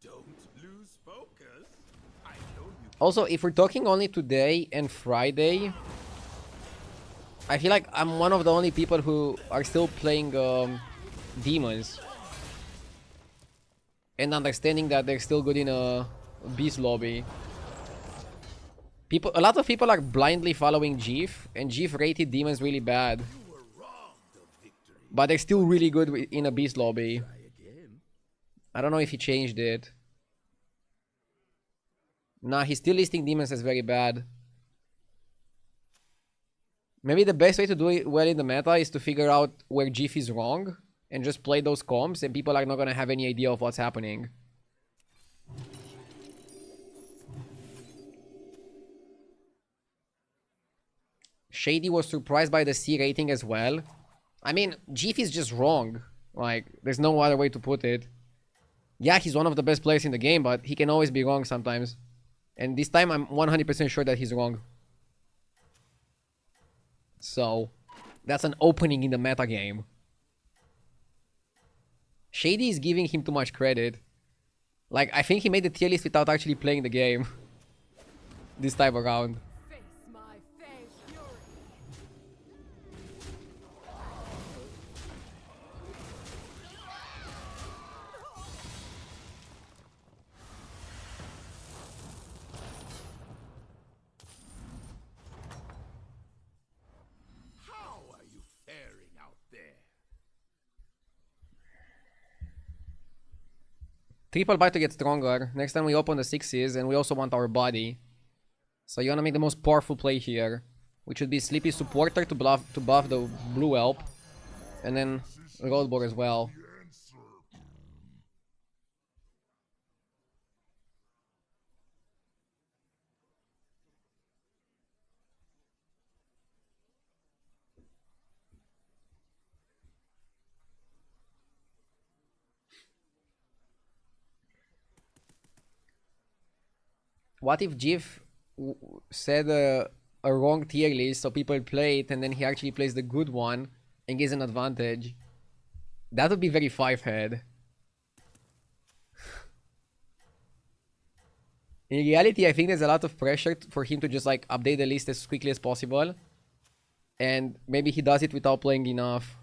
Speaker 2: Don't lose focus. I know you.
Speaker 1: Also, if we're talking only today and Friday, I feel like I'm one of the only people who are still playing demons. And understanding that they're still good in a beast lobby. A lot of people are blindly following Jeef, and Jeef rated demons really bad. But they're still really good in a beast lobby. I don't know if he changed it. Nah, he's still listing demons as very bad. Maybe the best way to do it well in the meta is to figure out where Jeef is wrong and just play those comps, and people are not gonna have any idea of what's happening. Shady was surprised by the C rating as well. I mean, Jeef is just wrong. Like, there's no other way to put it. Yeah, he's one of the best players in the game, but he can always be wrong sometimes. And this time I'm 100% sure that he's wrong. So, that's an opening in the meta game. Shady is giving him too much credit. Like, I think he made the tier list without actually playing the game. This time around.
Speaker 4: Face my fey fury.
Speaker 2: How are you faring out there?
Speaker 1: Triple buy to get stronger. Next time we open the sixes, and we also want our body. So you wanna make the most powerful play here, which would be Sleepy Supporter to buff the blue elf, and then Roadboard as well. What if Jif said a wrong tier list so people play it and then he actually plays the good one and gets an advantage? That would be very 5-head. In reality, I think there's a lot of pressure for him to just like update the list as quickly as possible. And maybe he does it without playing enough.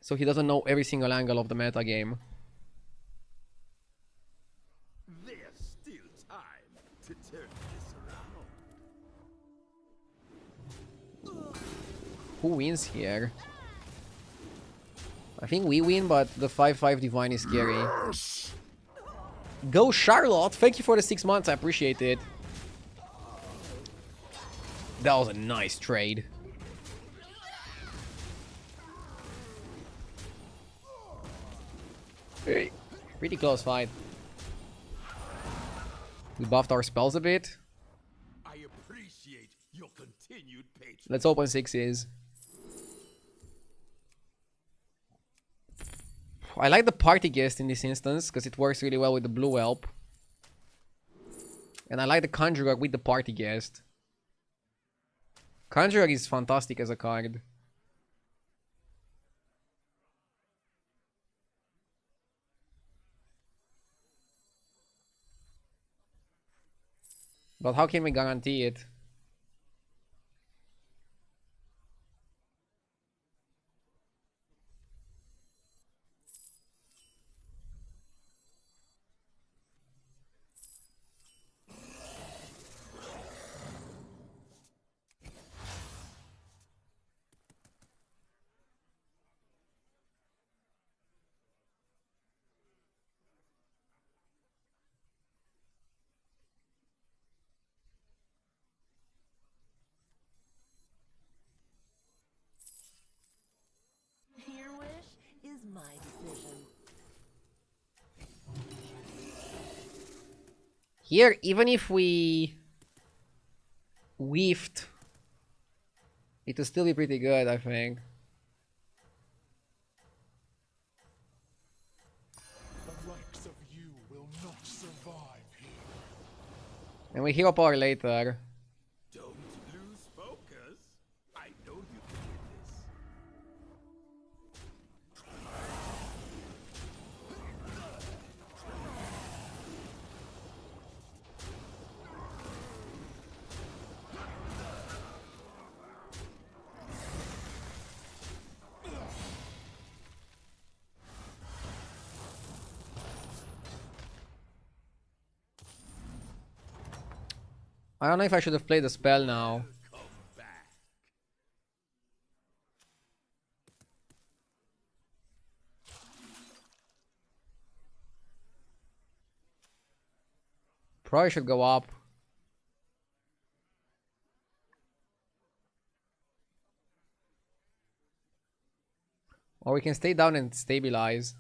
Speaker 1: So he doesn't know every single angle of the meta game.
Speaker 3: There's still time to turn this around.
Speaker 1: Who wins here? I think we win, but the 5-5 Divine is scary.
Speaker 2: Yes!
Speaker 1: Go Charlotte! Thank you for the 6 months, I appreciate it. That was a nice trade. Hey. Pretty close fight. We buffed our spells a bit.
Speaker 3: I appreciate your continued patience.
Speaker 1: Let's open 6s. I like the party guest in this instance because it works really well with the blue help. And I like the Conjurer with the party guest. Conjurer is fantastic as a card. But how can we guarantee it?
Speaker 5: Your wish is my decision.
Speaker 1: Here, even if we whiffed, it will still be pretty good, I think.
Speaker 2: The likes of you will not survive here.
Speaker 1: And we hero power later.
Speaker 3: Don't lose focus. I know you can do this.
Speaker 1: I don't know if I should have played the spell now.
Speaker 3: Come back.
Speaker 1: Probably should go up. Or we can stay down and stabilize.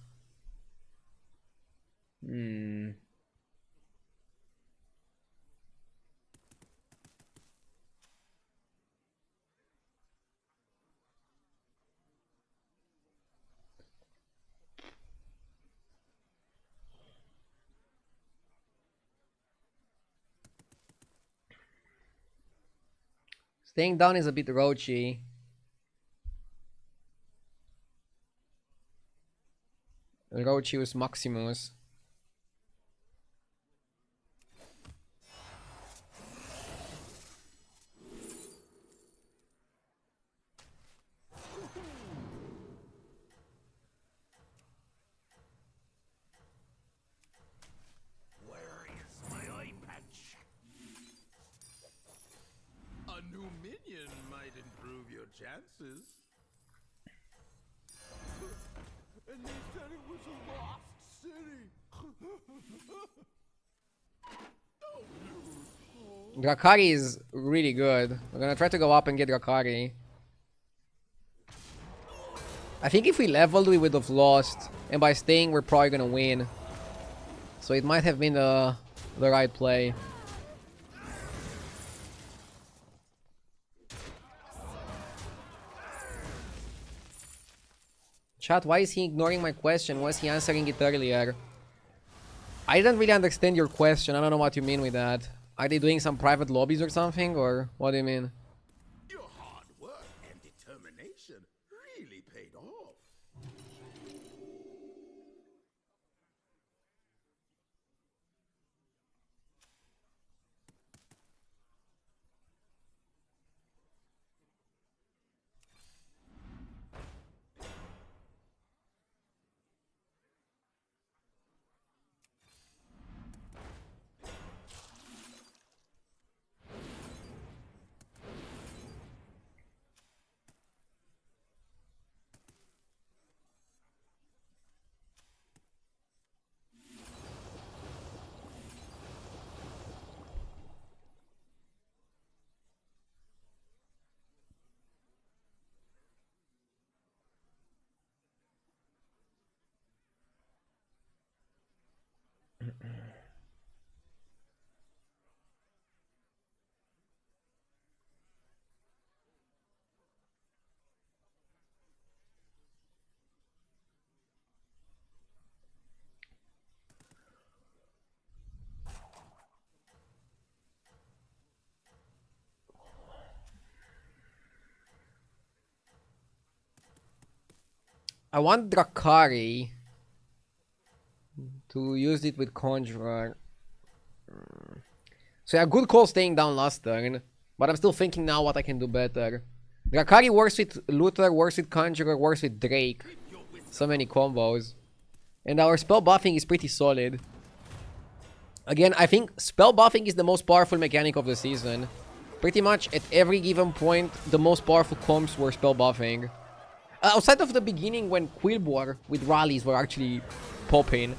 Speaker 1: Staying down is a bit roachy. Roachius Maximus.
Speaker 3: Where is my eye patch? A new minion might improve your chances.
Speaker 2: And they said it was a lost city.
Speaker 1: Drakari is really good. We're gonna try to go up and get Drakari. I think if we leveled, we would have lost. And by staying, we're probably gonna win. So it might have been the right play. Chat, why is he ignoring my question? Was he answering it earlier? I didn't really understand your question. I don't know what you mean with that. Are they doing some private lobbies or something, or what do you mean?
Speaker 3: Your hard work and determination really paid off.
Speaker 1: I want Drakari to use it with Conjurer. So yeah, good call staying down last turn, but I'm still thinking now what I can do better. Drakari works with Luther, works with Conjurer, works with Drake. So many combos. And our spell buffing is pretty solid. Again, I think spell buffing is the most powerful mechanic of the season. Pretty much at every given point, the most powerful comps were spell buffing. Outside of the beginning when Quilboar with rallies were actually popping.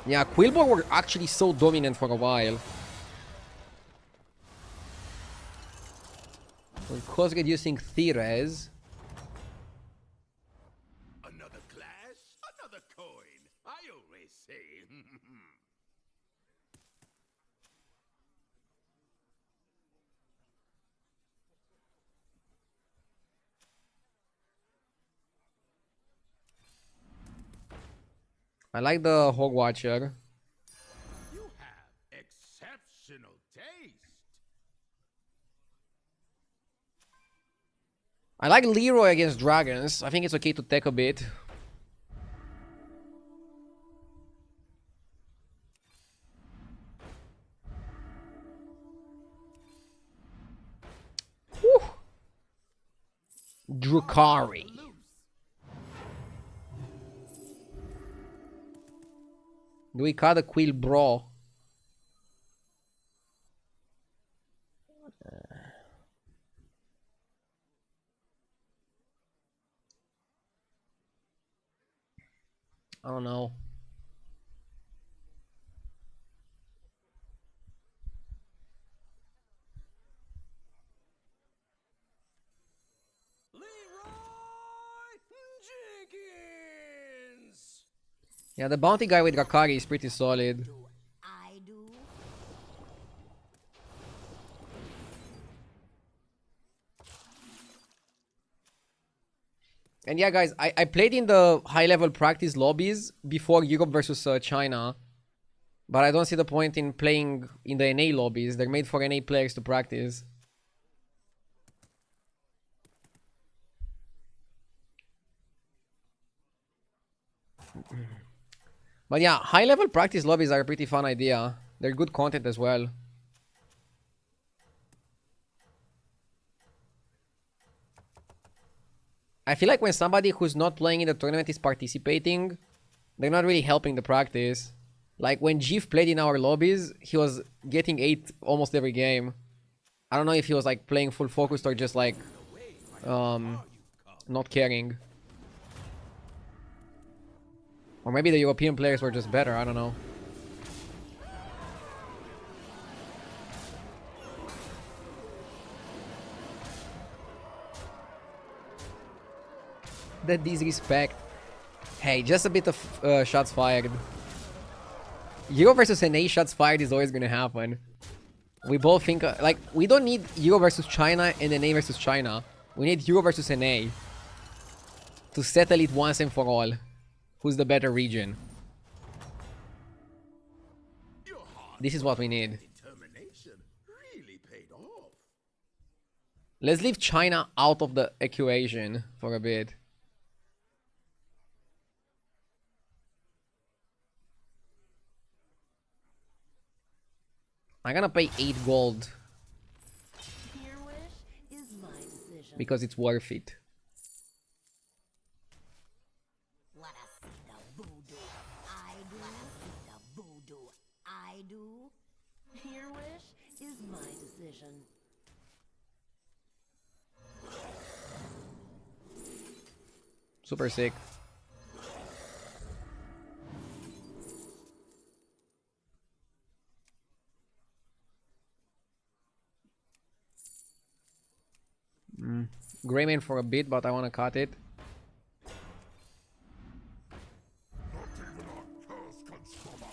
Speaker 1: Yeah, Quilboar were actually so dominant for a while. Cost reducing Thires.
Speaker 3: Another clash, another coin. I always say.
Speaker 1: I like the Hog Watcher.
Speaker 3: You have exceptional taste.
Speaker 1: I like Leroy against dragons. I think it's okay to tech a bit. Whew. Drukari. Do we cut a Quill Bro? I don't know.
Speaker 3: Jenkins.
Speaker 1: Yeah, the bounty guy with Rakari is pretty solid.
Speaker 5: I do.
Speaker 1: And yeah, guys, I played in the high-level practice lobbies before Europe versus China. But I don't see the point in playing in the NA lobbies. They're made for NA players to practice. But yeah, high-level practice lobbies are a pretty fun idea. They're good content as well. I feel like when somebody who's not playing in the tournament is participating, they're not really helping the practice. Like when Jeef played in our lobbies, he was getting 8 almost every game. I don't know if he was like playing full focused or just like not caring. Or maybe the European players were just better, I don't know. The disrespect. Hey, just a bit of shots fired. Euro versus NA shots fired is always gonna happen. We both think, like, we don't need Euro versus China and NA versus China. We need Euro versus NA. To settle it once and for all. Who's the better region? This is what we need.
Speaker 3: Determination really paid off.
Speaker 1: Let's leave China out of the equation for a bit. I'm gonna pay 8 gold
Speaker 5: Your wish is my decision.
Speaker 1: because it's worth it.
Speaker 5: Let us see the voodoo. I do. Let us see the voodoo. I do. Your wish is my decision.
Speaker 1: Super sick. Greymane for a bit, but I want to cut it.
Speaker 2: Not even our curse can stop us.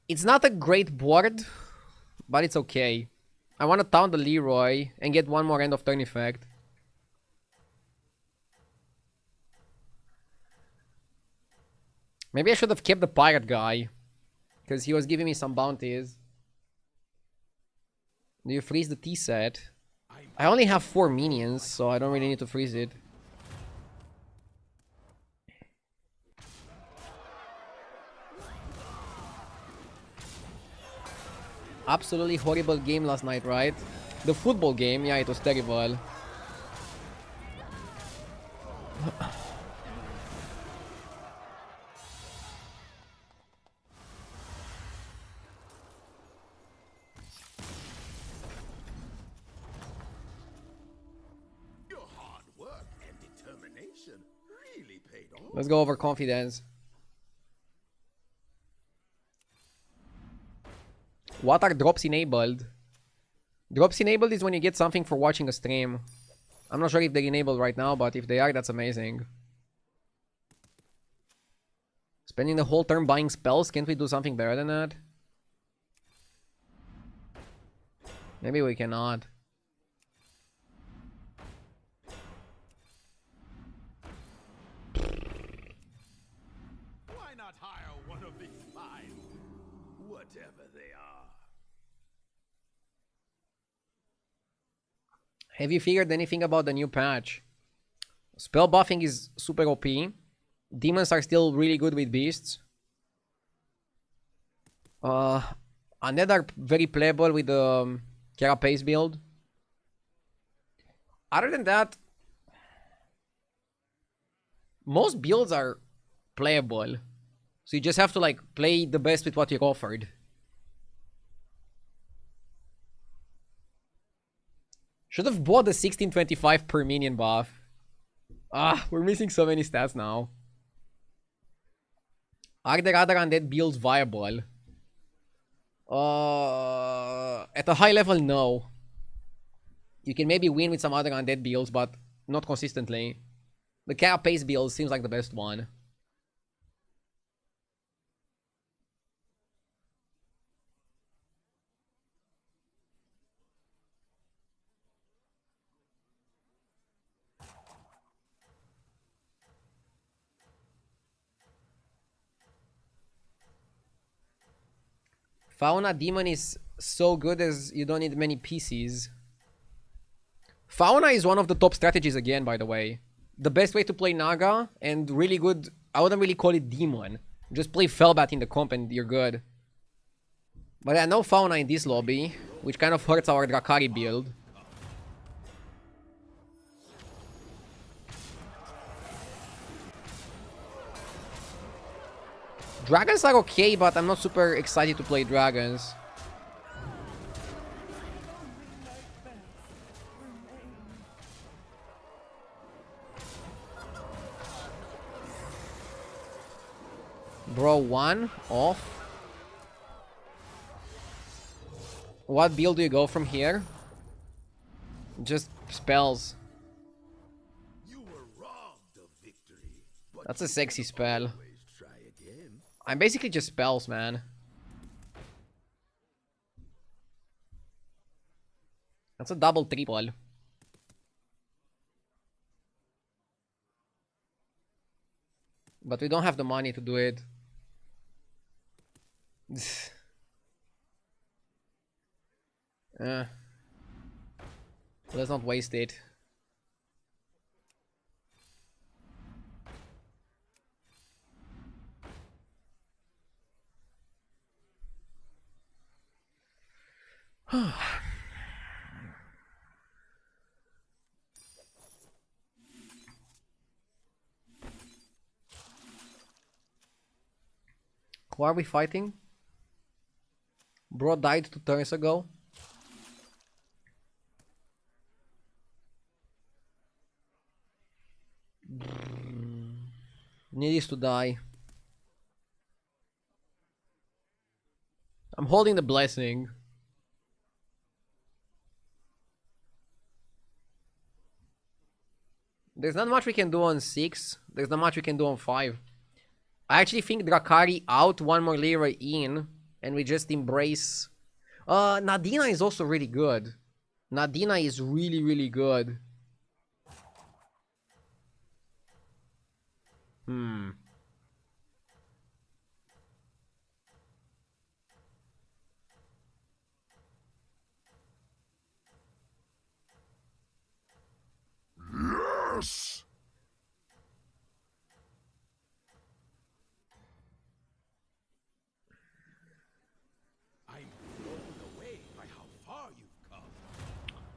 Speaker 1: It's not a great board, but it's okay. I want to taunt the Leroy and get one more end of turn effect. Maybe I should have kept the pirate guy, because he was giving me some bounties. Do you freeze the T set? I only have 4 minions, so I don't really need to freeze it. Absolutely horrible game last night, right? The football game, yeah, it was terrible.
Speaker 3: Your hard work and determination really paid off.
Speaker 1: Let's go over confidence. What are drops enabled? Drops enabled is when you get something for watching a stream. I'm not sure if they're enabled right now, but if they are, that's amazing. Spending the whole turn buying spells, can't we do something better than that? Maybe we cannot.
Speaker 3: Why not hire one of these spies? Whatever they are.
Speaker 1: Have you figured anything about the new patch? Spell buffing is super OP. Demons are still really good with beasts. Undead are very playable with the Carapace build. Other than that, most builds are playable. So you just have to like play the best with what you're offered. Should have bought the 1625 per minion buff. Ah, we're missing so many stats now. Are there other undead builds viable? At a high level, no. You can maybe win with some other undead builds, but not consistently. The Carapace build seems like the best one. Fauna Demon is so good as you don't need many PCs. Fauna is one of the top strategies again, by the way. The best way to play Naga and really good... I wouldn't really call it Demon. Just play Felbat in the comp and you're good. But yeah, no Fauna in this lobby, which kind of hurts our Drakari build. Dragons are okay, but I'm not super excited to play dragons. Bro, 1 off. What build do you go from here? Just spells.
Speaker 3: You were robbed of victory, but
Speaker 1: That's a sexy spell.
Speaker 3: always try again.
Speaker 1: I'm basically just spells, man. That's a double triple. But we don't have the money to do it. Let's not waste it. Who are we fighting? Bro died 2 turns ago. Needs to die. I'm holding the blessing. There's not much we can do on 6. There's not much we can do on 5. I actually think Drakari out, 1 more Leroy in, and we just embrace... Nadina is also really good. Nadina is really, really good.
Speaker 2: Yes!
Speaker 3: I'm blown away by how far you've come.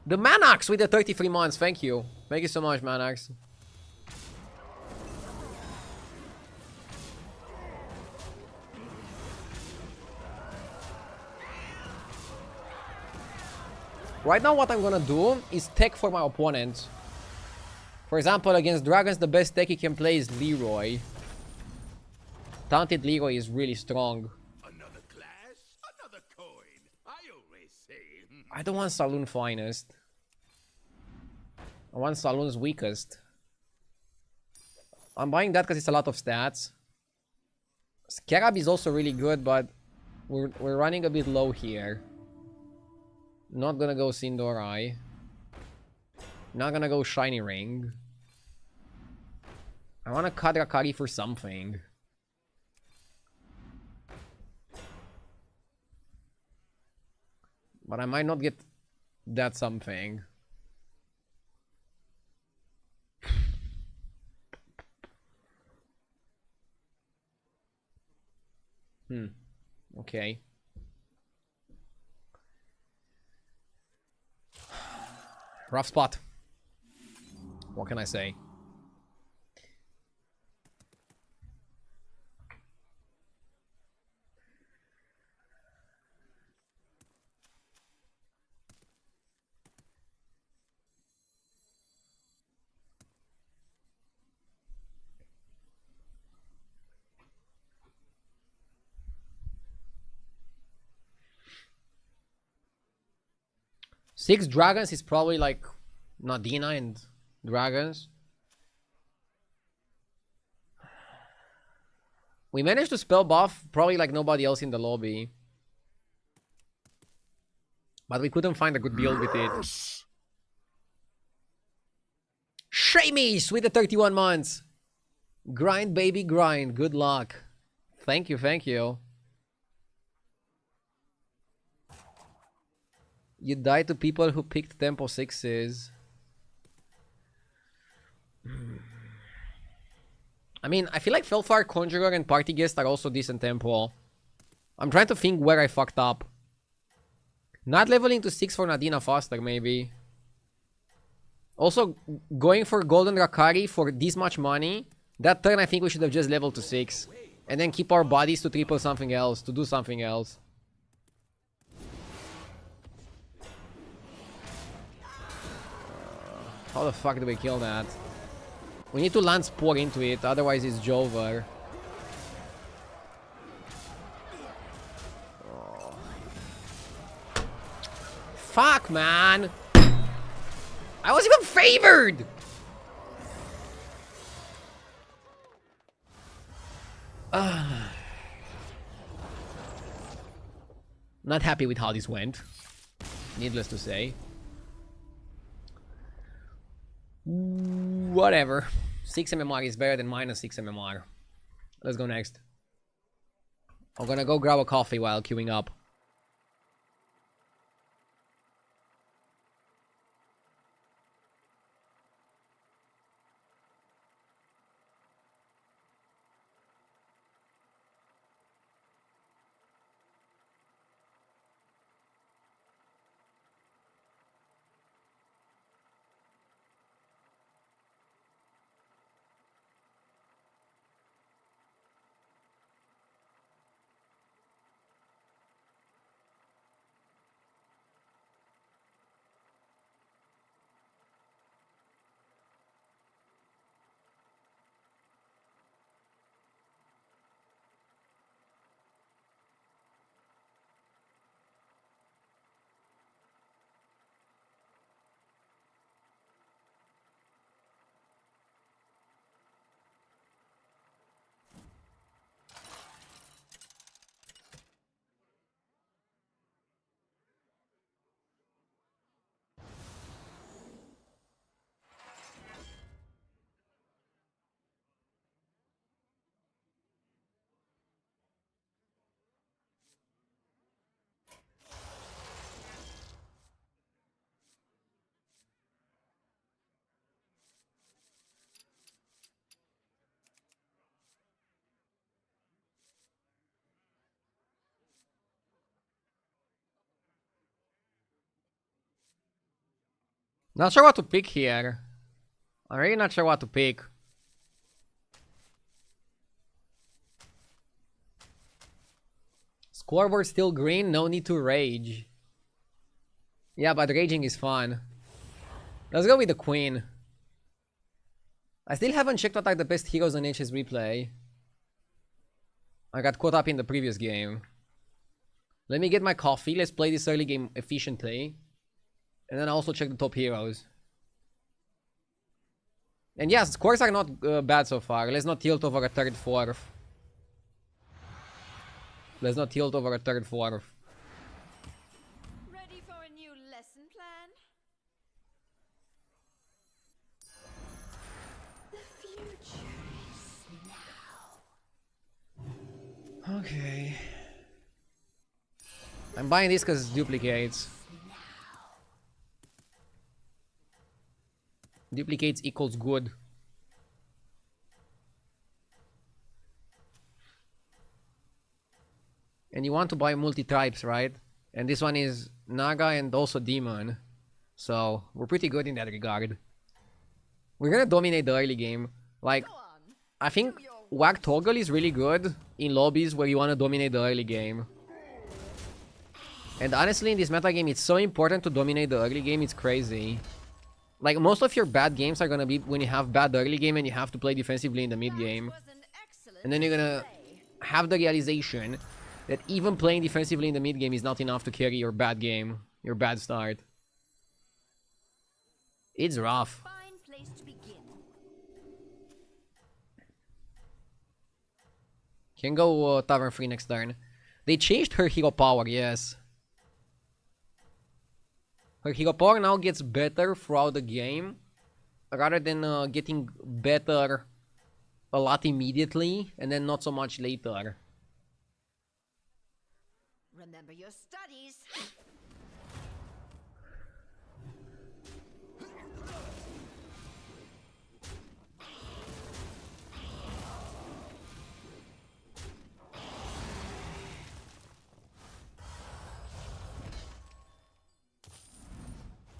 Speaker 1: The Manax with the 33 months, thank you. Thank you so much, Manax. Right now what I'm gonna do is tech for my opponent. For example, against dragons, the best tech he can play is Leroy. Taunted Leroy is really strong.
Speaker 3: Another clash, another coin. I always say.
Speaker 1: I don't want Saloon Finest. I want Saloon's weakest. I'm buying that because it's a lot of stats. Scarab is also really good, but we're running a bit low here. Not gonna go Sindorai. Not gonna go Shiny Ring. I wanna cut Rakari for something. But I might not get that something. Okay. Rough spot. What can I say? Six dragons is probably like Nadina and dragons. We managed to spell buff probably like nobody else in the lobby. But we couldn't find a good build with it. Shamies with the 31 months. Grind, baby, grind. Good luck. Thank you, thank you. You die to people who picked tempo 6s. I mean, I feel like Felfar, Conjurer, and Party Guest are also decent tempo. I'm trying to think where I fucked up. Not leveling to 6 for Nadina faster, maybe. Also, going for Golden Rakari for this much money. That turn, I think we should have just leveled to 6. And then keep our bodies to triple something else, to do something else. How the fuck do we kill that? We need to land Spore into it, otherwise it's Jover. Oh. Fuck, man. I was even favored. Not happy with how this went. Needless to say. Whatever. 6 MMR is better than minus 6 MMR. Let's go next. I'm gonna go grab a coffee while queuing up. Not sure what to pick here. I'm really not sure what to pick. Scoreboard still green, no need to rage. Yeah, but raging is fun. Let's go with the queen. I still haven't checked what are the best heroes on HS replay. I got caught up in the previous game. Let me get my coffee, let's play this early game efficiently. And then I'll also check the top heroes. And yes, scores are not bad so far. Let's not tilt over a third, fourth. Let's not tilt over a third, fourth.
Speaker 4: Ready for a new lesson plan? The future is now.
Speaker 1: Okay. I'm buying this because it duplicates. Duplicates equals good. And you want to buy multi-tribes, right? And this one is Naga and also Demon. So, we're pretty good in that regard. We're gonna dominate the early game. Like, I think Whack Toggle is really good in lobbies where you want to dominate the early game. And honestly, in this meta game, it's so important to dominate the early game, it's crazy. Like, most of your bad games are gonna be when you have bad early game and you have to play defensively in the mid game. And then you're gonna have the realization that even playing defensively in the mid game is not enough to carry your bad game, your bad start. It's rough.
Speaker 5: Fine place to begin.
Speaker 1: Can go Tavern Free next turn. They changed her hero power, yes. Her hero power now gets better throughout the game, rather than getting better a lot immediately and then not so much later.
Speaker 5: Remember your studies.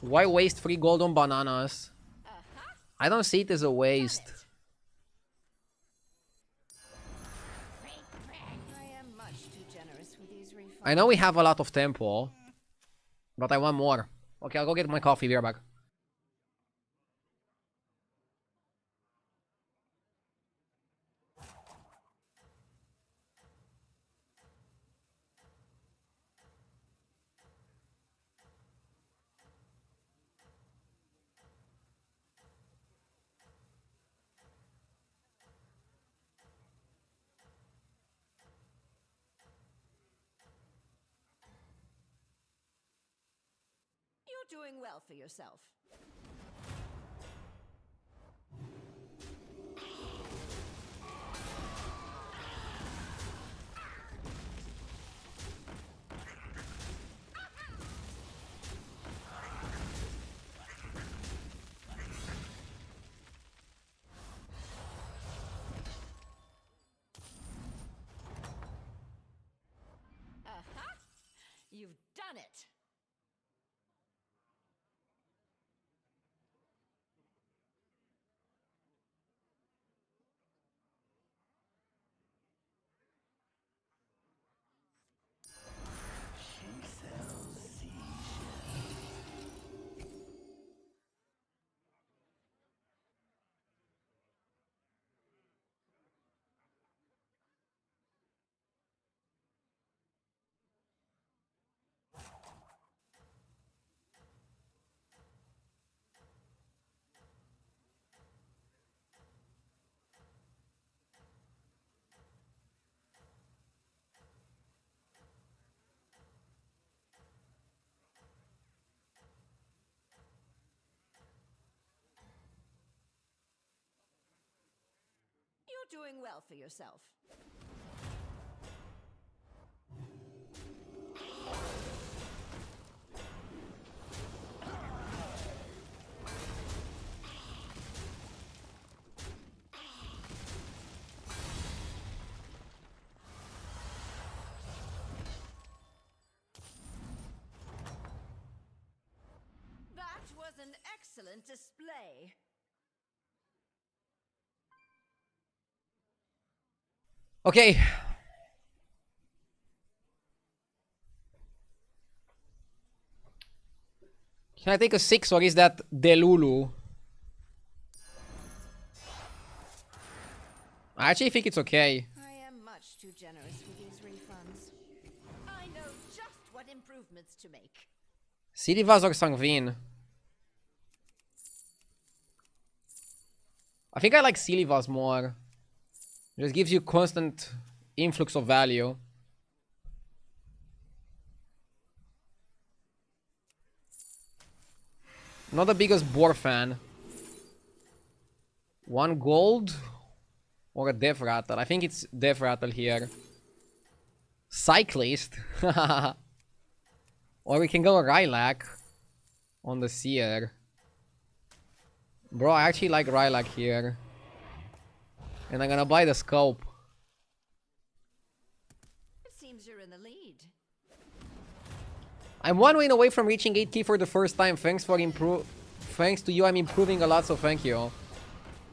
Speaker 1: Why waste 3 gold on bananas? I don't see it as a waste.
Speaker 5: I am much too generous with these refunds.
Speaker 1: I know we have a lot of tempo, but I want more. Okay, I'll go get my coffee. Be right back.
Speaker 5: You're doing well for yourself. Aha! You've done it! You're doing well for yourself. That was an excellent display.
Speaker 1: Okay. Can I take a 6 or is that Delulu? I actually think it's okay.
Speaker 5: I am much too generous with these refunds. I know just what improvements to make.
Speaker 1: Silivas or Sangvin? I think I like Silivas more. It just gives you constant influx of value. Not the biggest boar fan. 1 gold or a Death Rattle? I think it's Death Rattle here. Cyclist. Or we can go Rylak on the Seer. Bro, I actually like Rylak here. And I'm gonna buy the scope.
Speaker 5: It seems you're in the lead.
Speaker 1: I'm 1 win away from reaching 8k for the first time. Thanks to you, I'm improving a lot, so thank you.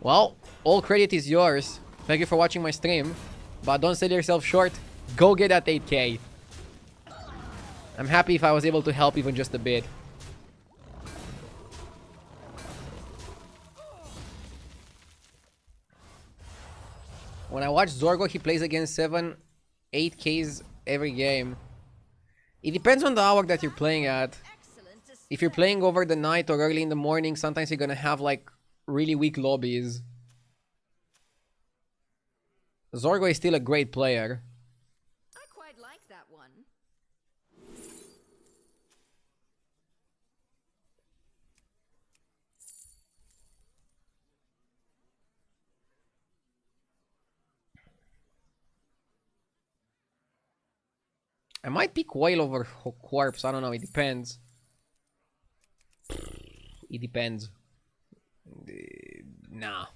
Speaker 1: Well, all credit is yours. Thank you for watching my stream. But don't sell yourself short. Go get that 8k. I'm happy if I was able to help even just a bit. When I watch Zorgo, he plays against 7, 8Ks every game. It depends on the hour that you're playing at. If you're playing over the night or early in the morning, sometimes you're gonna have like really weak lobbies. Zorgo is still a great player.
Speaker 5: I quite like that one.
Speaker 1: I might pick Whale over Corpse. I don't know. It depends. It depends. Nah.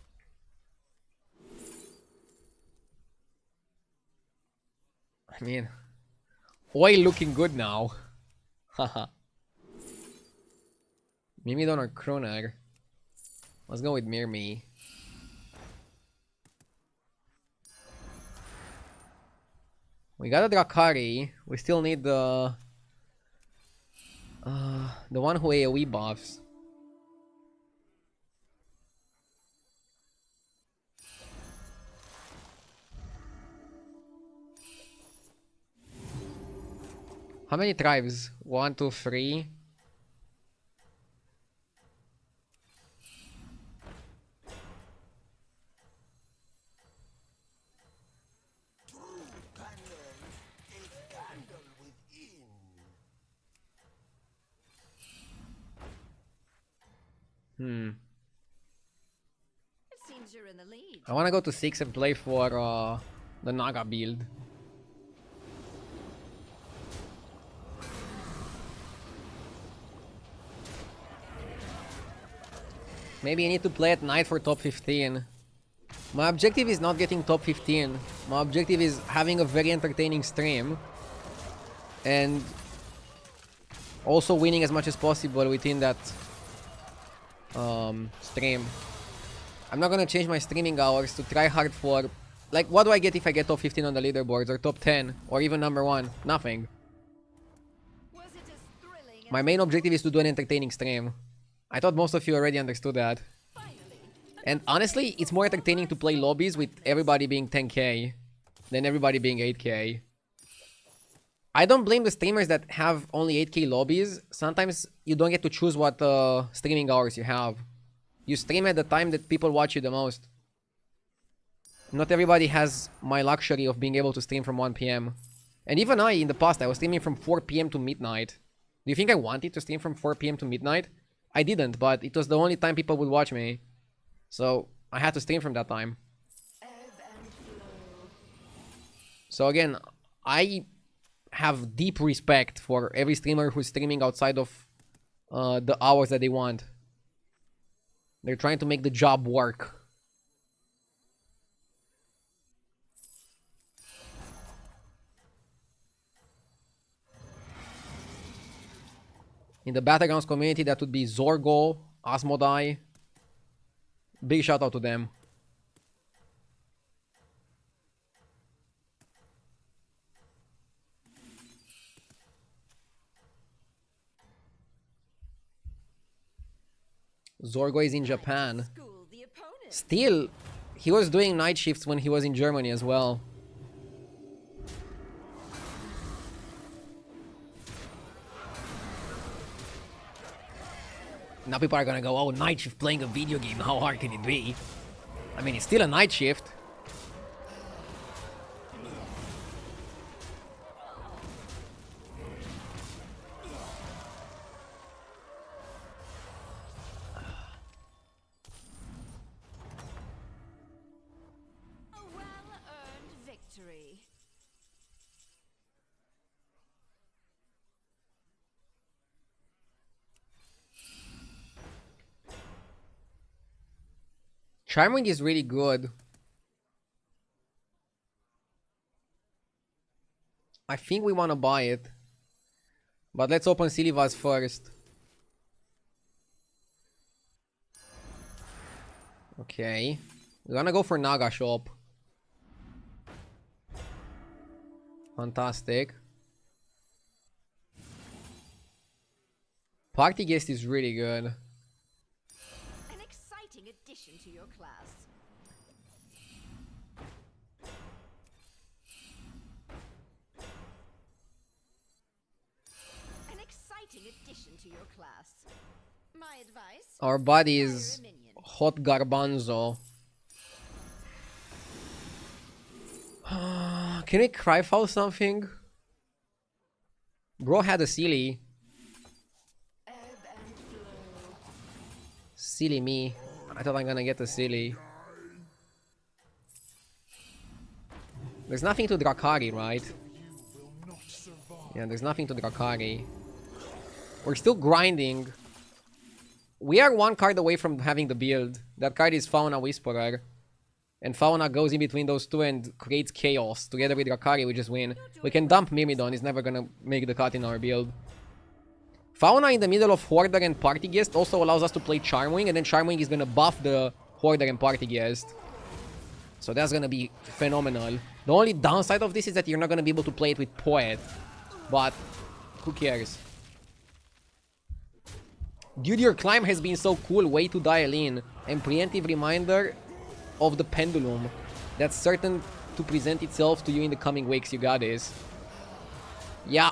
Speaker 1: I mean, Whale looking good now. Haha. Mimidon or Kroner? Let's go with Mirmi. We got a Drakari. We still need the one who AoE buffs. How many tribes? 1, 2, 3. Hmm.
Speaker 4: It seems you're in the lead.
Speaker 1: I wanna go to 6 and play for the Naga build. Maybe I need to play at night for top 15. My objective is not getting top 15. My objective is having a very entertaining stream. And also winning as much as possible within that stream. I'm not gonna change my streaming hours to try hard for... Like, what do I get if I get top 15 on the leaderboards? Or top 10? Or even number 1? Nothing.
Speaker 4: Was it as thrilling as
Speaker 1: My main objective is to do an entertaining stream. I thought most of you already understood that.
Speaker 4: finally?
Speaker 1: And honestly, it's more entertaining to play lobbies with everybody being 10k than everybody being 8k. I don't blame the streamers that have only 8k lobbies. Sometimes you don't get to choose what streaming hours you have. You stream at the time that people watch you the most. Not everybody has my luxury of being able to stream from 1 PM. And even I, in the past, I was streaming from 4 PM to midnight. Do you think I wanted to stream from 4 PM to midnight? I didn't, but it was the only time people would watch me. So, I had to stream from that time. So again, I have deep respect for every streamer who's streaming outside of the hours that they want. They're trying to make the job work. In the Battlegrounds community, that would be Zorgo, Asmodai. Big shout out to them. Zorgo is in Japan.
Speaker 4: School the opponent.
Speaker 1: Still, he was doing night shifts when he was in Germany as well. Now people are gonna go, oh, night shift playing a video game, how hard can it be? I mean, it's still a night shift.
Speaker 4: A well-earned victory.
Speaker 1: Charming is really good. I think we want to buy it. But let's open Silivas first. Okay. We're gonna go for Naga Shop. Fantastic. Party Guest is really good.
Speaker 4: An exciting addition to your class. An exciting addition to your class. My advice?
Speaker 1: Our body
Speaker 4: hire
Speaker 1: is
Speaker 4: a minion.
Speaker 1: Hot Garbanzo. Can we cry foul something? Bro had a silly. Silly me. I thought I'm gonna get a silly. There's nothing to Drakari, right? Yeah, there's nothing to Drakari. We're still grinding. We are one card away from having the build. That card is Fauna Whisperer. And Fauna goes in between those two and creates chaos. Together with Drakari, we just win. We can dump Mimidon, he's never gonna make the cut in our build. Fauna in the middle of Hoarder and Party Guest also allows us to play Charmwing, and then Charmwing is gonna buff the Hoarder and Party Guest. So that's gonna be phenomenal. The only downside of this is that you're not gonna be able to play it with Poet. But, who cares? Dude, your climb has been so cool, way to dial in. And preemptive reminder of the pendulum. That's certain to present itself to you in the coming weeks, you got this. Yeah.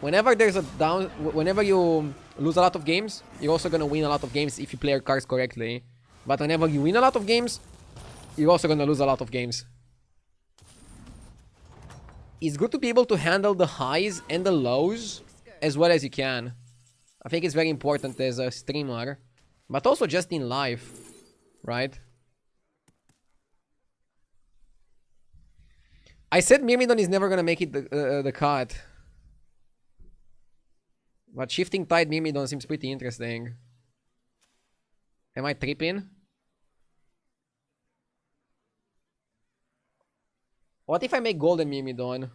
Speaker 1: Whenever there's a down, whenever you lose a lot of games, you're also gonna win a lot of games if you play your cards correctly. But whenever you win a lot of games, you're also gonna lose a lot of games. It's good to be able to handle the highs and the lows as well as you can. I think it's very important as a streamer But also just in life, right? I said Myrmidon is never gonna make it the cut. But Shifting Tide Myrmidon seems pretty interesting. Am I tripping? What if I make Golden Myrmidon?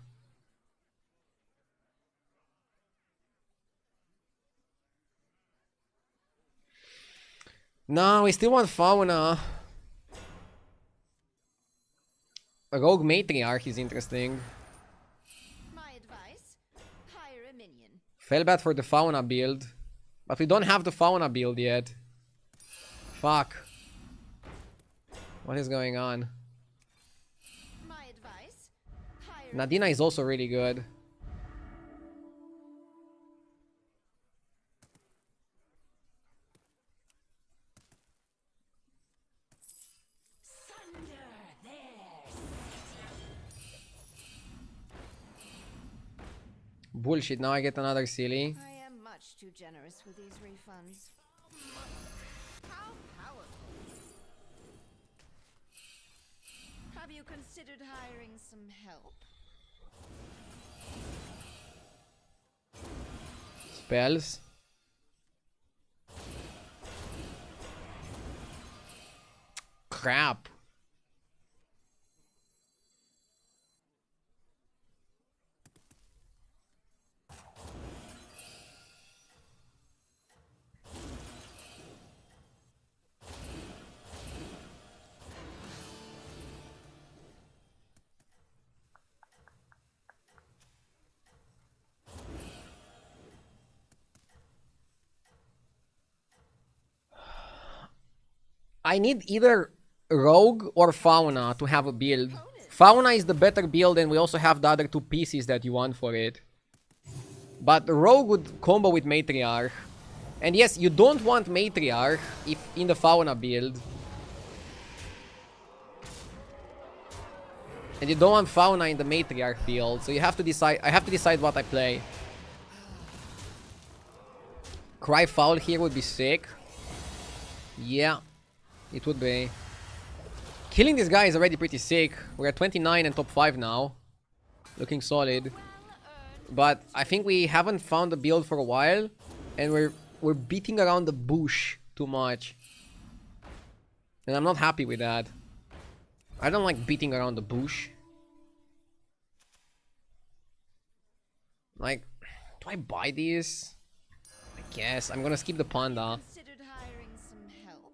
Speaker 1: No, we still want Fauna. A Rogue Matriarch is interesting.
Speaker 4: My advice, hire a minion.
Speaker 1: Fellbat for the Fauna build. But we don't have the Fauna build yet. Fuck. What is going on?
Speaker 4: My advice, hire
Speaker 1: Nadina is also really good. Bullshit, now I get another silly.
Speaker 4: I am much too generous with these refunds. How powerful. Have you considered hiring some help?
Speaker 1: Spells. Crap. I need either Rogue or Fauna to have a build. Fauna is the better build and we also have the other two pieces that you want for it. But Rogue would combo with Matriarch. And yes, you don't want Matriarch if in the Fauna build. And you don't want Fauna in the Matriarch build. So you have to decide. I have to decide what I play. Cry Foul here would be sick. Yeah. It would be. Killing this guy is already pretty sick. We're at 29 and top 5 now. Looking solid. But I think we haven't found a build for a while. And we're beating around the bush too much. And I'm not happy with that. I don't like beating around the bush. Like, do I buy these? I guess. I'm gonna skip the panda.
Speaker 4: Considered hiring some help.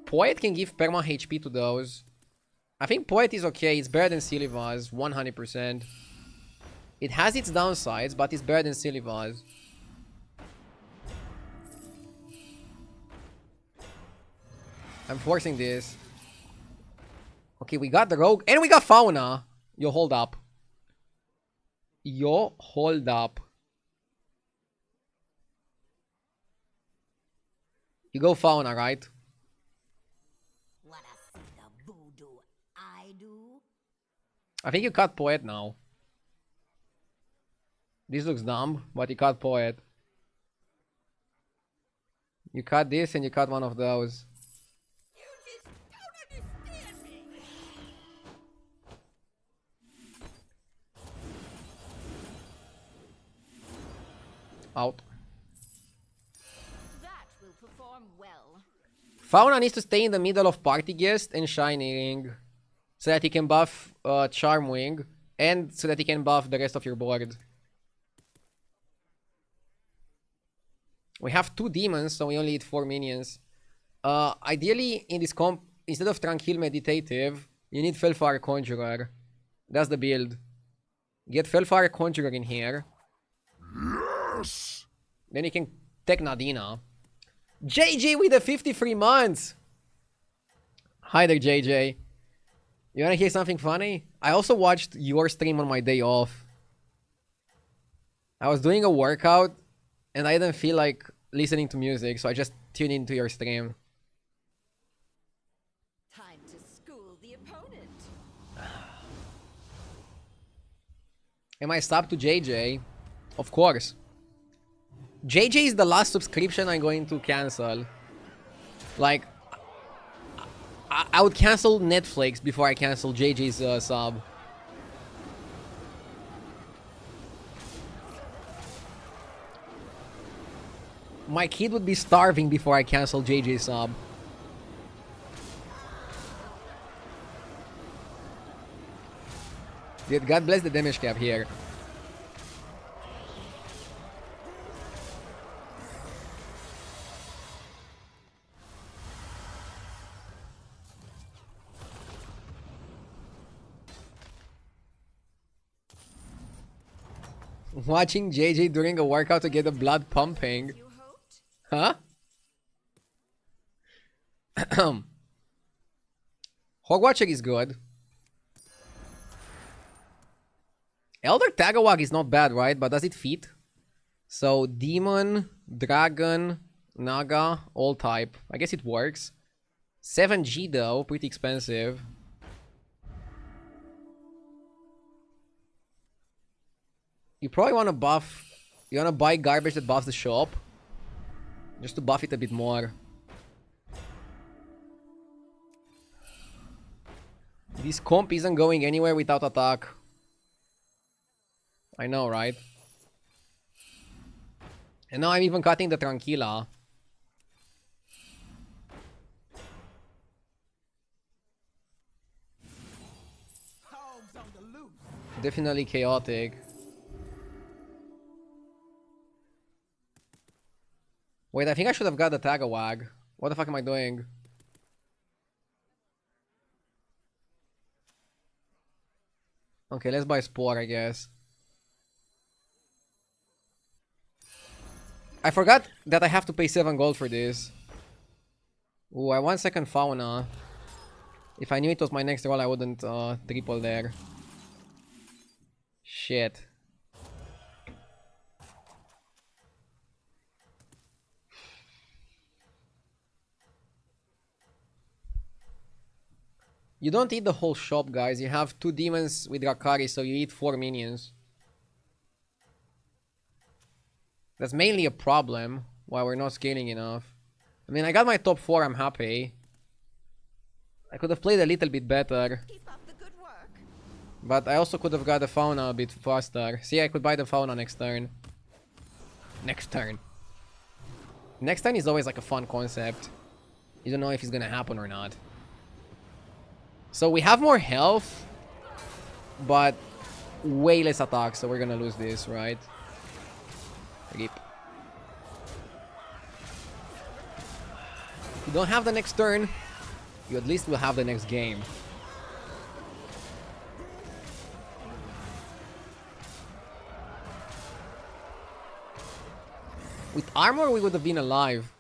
Speaker 1: Poet can give perma HP to those. I think Poet is okay. It's better than Silly Vase, 100%. It has its downsides, but it's better than Silly Vase. I'm forcing this. Okay, we got the Rogue and we got Fauna. Yo, hold up. Yo, hold up. You go Fauna, right?
Speaker 5: Wanna see the voodoo I do?
Speaker 1: I think you cut Poet now. This looks dumb, but you cut Poet. You cut this and you cut one of those.
Speaker 5: You just don't understand me!
Speaker 1: Out.
Speaker 4: That will perform well.
Speaker 1: Fauna needs to stay in the middle of Party Guest and Shiny Ring. So that he can buff Charm Wing. And so that he can buff the rest of your board. We have 2 demons, so we only need 4 minions. Ideally, in this comp, instead of Tranquil Meditative, you need Felfire Conjurer. That's the build. Get Felfire Conjurer in here.
Speaker 2: Yes!
Speaker 1: Then you can take Nadina. JJ with the 53 months! Hi there, JJ. You wanna hear something funny? I also watched your stream on my day off. I was doing a workout and I didn't feel like listening to music, so I just tuned into your stream.
Speaker 4: Time to school the opponent.
Speaker 1: Am I sub to JJ? Of course. JJ is the last subscription I'm going to cancel. Like, I would cancel Netflix before I cancel JJ's sub. My kid would be starving before I cancel JJ's sub. Dude, God bless the damage cap here. Watching JJ during a workout to get the blood pumping.
Speaker 4: You hoped?
Speaker 1: Huh? Hogwatcher is good. Elder Tagawag is not bad, right? But does it fit? So, Demon, Dragon, Naga, all type. I guess it works. 7G though, pretty expensive. You probably want to buff... You want to buy garbage that buffs the shop. Just to buff it a bit more. This comp isn't going anywhere without attack. I know, right? And now I'm even cutting the Tranquila.
Speaker 3: Hogs on the loose.
Speaker 1: Definitely chaotic. Wait, I think I should have got the Tagawag. What the fuck am I doing? Okay, let's buy Spore, I guess. I forgot that I have to pay 7 gold for this. Ooh, I want second Fauna. If I knew it was my next roll, I wouldn't triple there. Shit. You don't eat the whole shop, guys. You have 2 demons with Rakari, so you eat 4 minions. That's mainly a problem, why we're not scaling enough. I mean, I got my top 4, I'm happy. I could have played a little bit better.
Speaker 4: Keep up the good work.
Speaker 1: But I also could have got the Fauna a bit faster. See, I could buy the Fauna next turn. Next turn. Next turn is always like a fun concept. You don't know if it's gonna happen or not. So we have more health, but way less attack, so we're gonna lose this, right? Rip. If you don't have the next turn, you at least will have the next game. With armor, we would have been alive.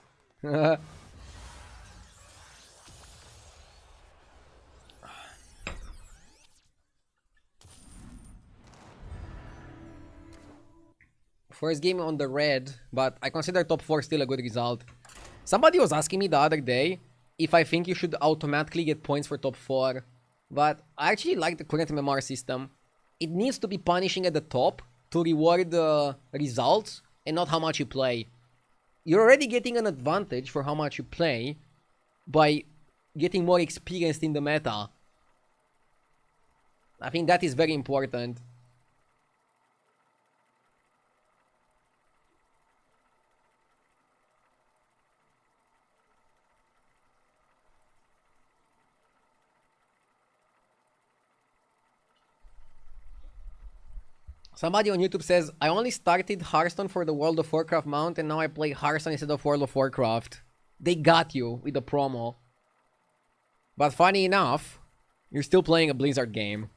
Speaker 1: First game on the red, but I consider top 4 still a good result. Somebody was asking me the other day if I think you should automatically get points for top 4. But I actually like the current MMR system. It needs to be punishing at the top to reward the results and not how much you play. You're already getting an advantage for how much you play by getting more experienced in the meta. I think that is very important. Somebody on YouTube says, I only started Hearthstone for the World of Warcraft mount and now I play Hearthstone instead of World of Warcraft. They got you with the promo. But funny enough, you're still playing a Blizzard game.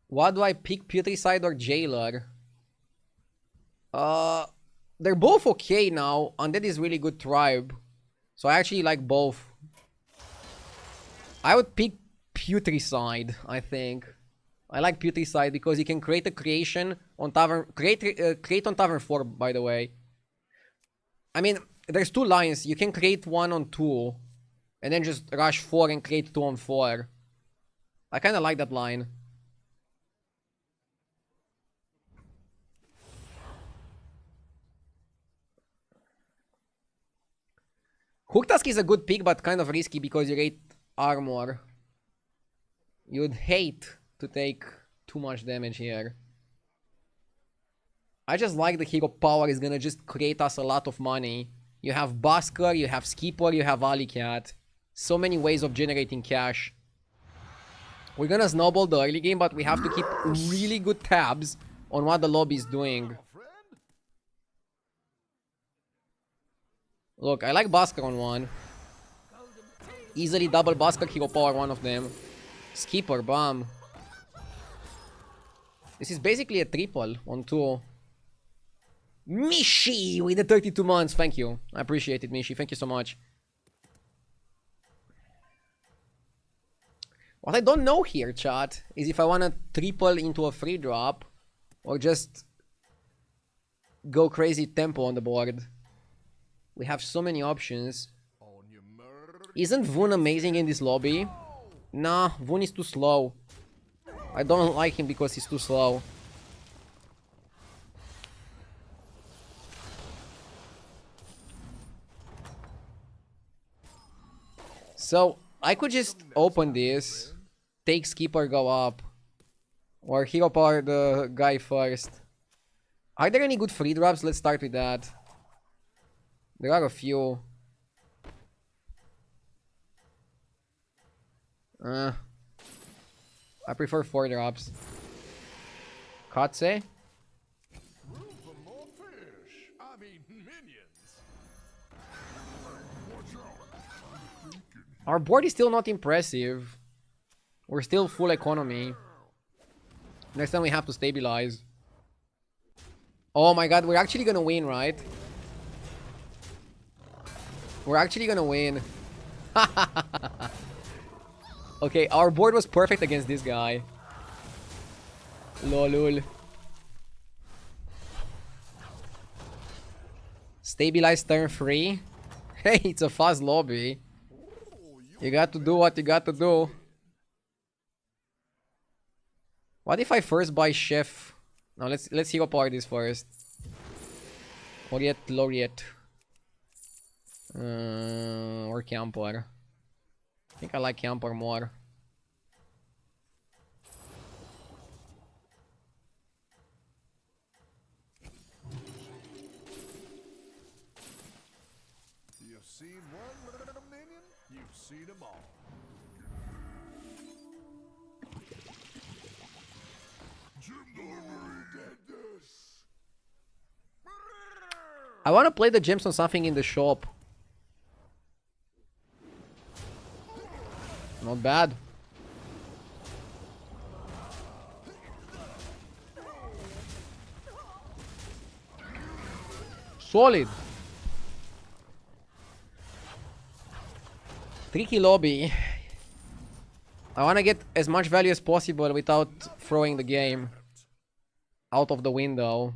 Speaker 1: What do I pick, Putricide or Jailer? They're both okay now. Undead is really good tribe. So I actually like both. I would pick Putricide, I think. I like Putricide because you can create a creation on Tavern... Create on Tavern 4, by the way. I mean, there's 2 lines. You can create one on 2. And then just rush 4 and create 2 on 4. I kinda like that line. Hook Tusk is a good pick, but kind of risky because you rate armor. You'd hate to take too much damage here. I just like the hero power is gonna just create us a lot of money. You have Busker, you have Skipper, you have Alicat. So many ways of generating cash. We're gonna snowball the early game, but we have to keep really good tabs on what the lobby is doing. Look, I like Busker on 1. Easily double Busker, hero power one of them. Skipper, bomb. This is basically a triple on 2. Mishi with the 32 months. Thank you. I appreciate it, Mishi. Thank you so much. What I don't know here, chat, is if I want to triple into a free drop or just go crazy tempo on the board. We have so many options. Isn't Voon amazing in this lobby? Nah, Voon is too slow. I don't like him because he's too slow. So, I could just open this, take Skipper, go up. Or hero power the guy first. Are there any good free drops? Let's start with that. There are a few. I prefer 4 drops. Katse?
Speaker 3: Room for more fish. I mean, minions.
Speaker 1: Our board is still not impressive. We're still full economy. Next time we have to stabilize. Oh my god, we're actually gonna win, right? We're actually gonna win. Okay, our board was perfect against this guy. Lolul. Stabilize turn 3. Hey, it's a fast lobby. You got to do what you got to do. What if I first buy Chef? No, let's hero power this first. Laureate. Or Camper. I think I like Camper more.
Speaker 3: You've seen one little minion, you've seen them all.
Speaker 1: I want to play the gems on something in the shop. Not bad. Solid. Tricky lobby. I want to get as much value as possible without throwing the game out of the window.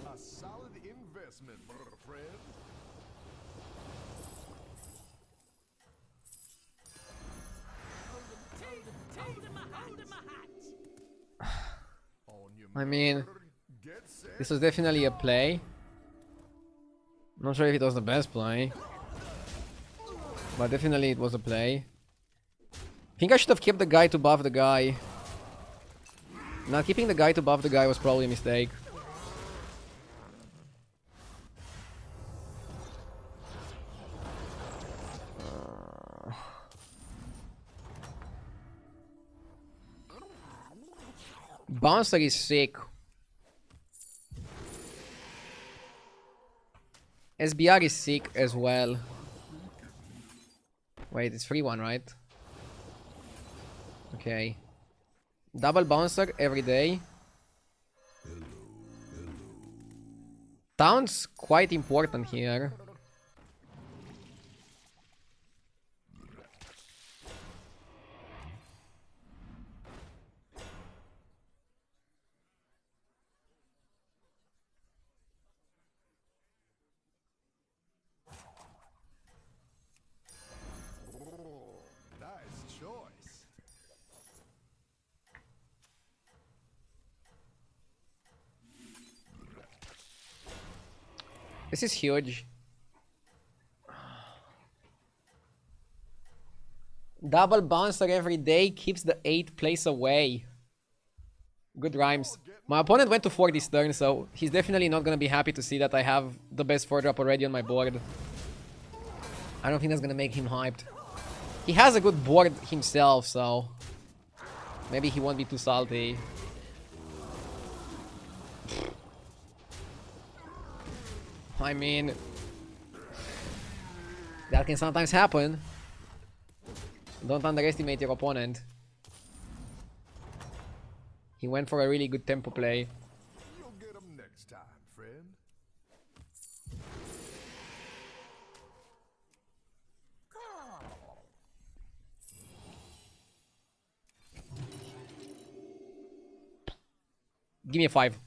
Speaker 3: A solid investment, friend.
Speaker 1: I mean, this was definitely a play. Not sure if it was the best play, but definitely it was a play. I think I should have kept the guy to buff the guy. Not keeping the guy to buff the guy was probably a mistake. Bouncer is sick. SBR is sick as well. Wait, it's free one, right? Okay. Double bouncer every day. Sounds quite important here.
Speaker 3: Nice choice.
Speaker 1: This is huge. Double bouncer every day keeps the 8th place away. Good rhymes. My opponent went to 4 this turn, so he's definitely not gonna be happy to see that I have the best 4-drop already on my board. I don't think that's gonna make him hyped. He has a good board himself, so maybe he won't be too salty. I mean, that can sometimes happen. Don't underestimate your opponent. He went for a really good tempo play.
Speaker 3: You'll get 'em next time, friend.
Speaker 1: Give me a 5.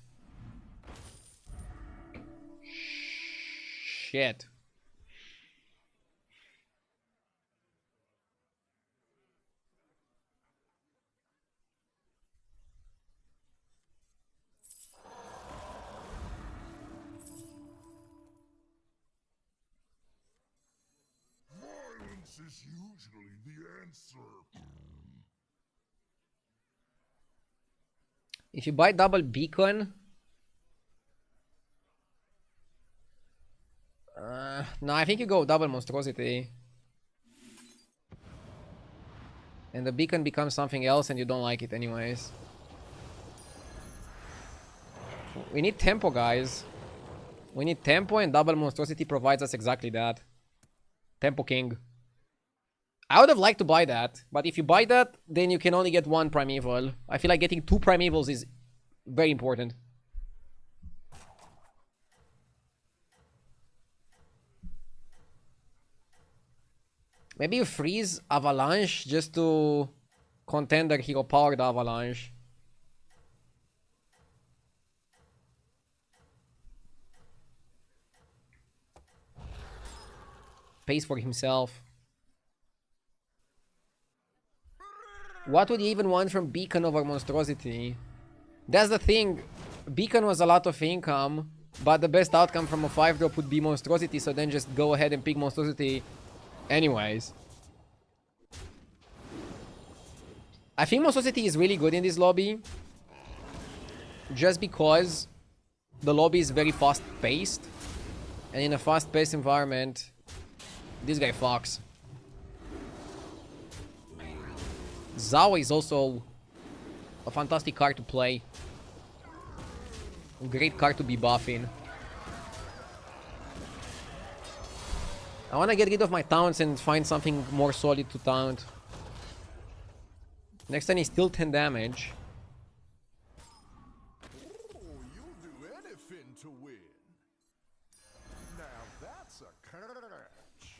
Speaker 1: Shit.
Speaker 2: Violence is usually the answer.
Speaker 1: If you buy double beacon... no, I think you go double monstrosity. And the beacon becomes something else and you don't like it anyways. We need tempo, guys. We need tempo, and double monstrosity provides us exactly that. Tempo king. I would have liked to buy that, but if you buy that, then you can only get 1 primeval. I feel like getting 2 primevals is very important. Maybe you freeze Avalanche just to contender hero power the Avalanche. Pays for himself. What would you even want from Beacon over Monstrosity? That's the thing. Beacon was a lot of income, but the best outcome from a 5-drop would be Monstrosity, so then just go ahead and pick Monstrosity anyways. I think Monstrosity is really good in this lobby, just because the lobby is very fast-paced, and in a fast-paced environment, this guy fucks. Zao is also a fantastic card to play. A great card to be buffing. I wanna get rid of my taunts and find something more solid to taunt. Next turn is still 10 damage.
Speaker 3: Oh, you'll do anything to win. Now that's a catch.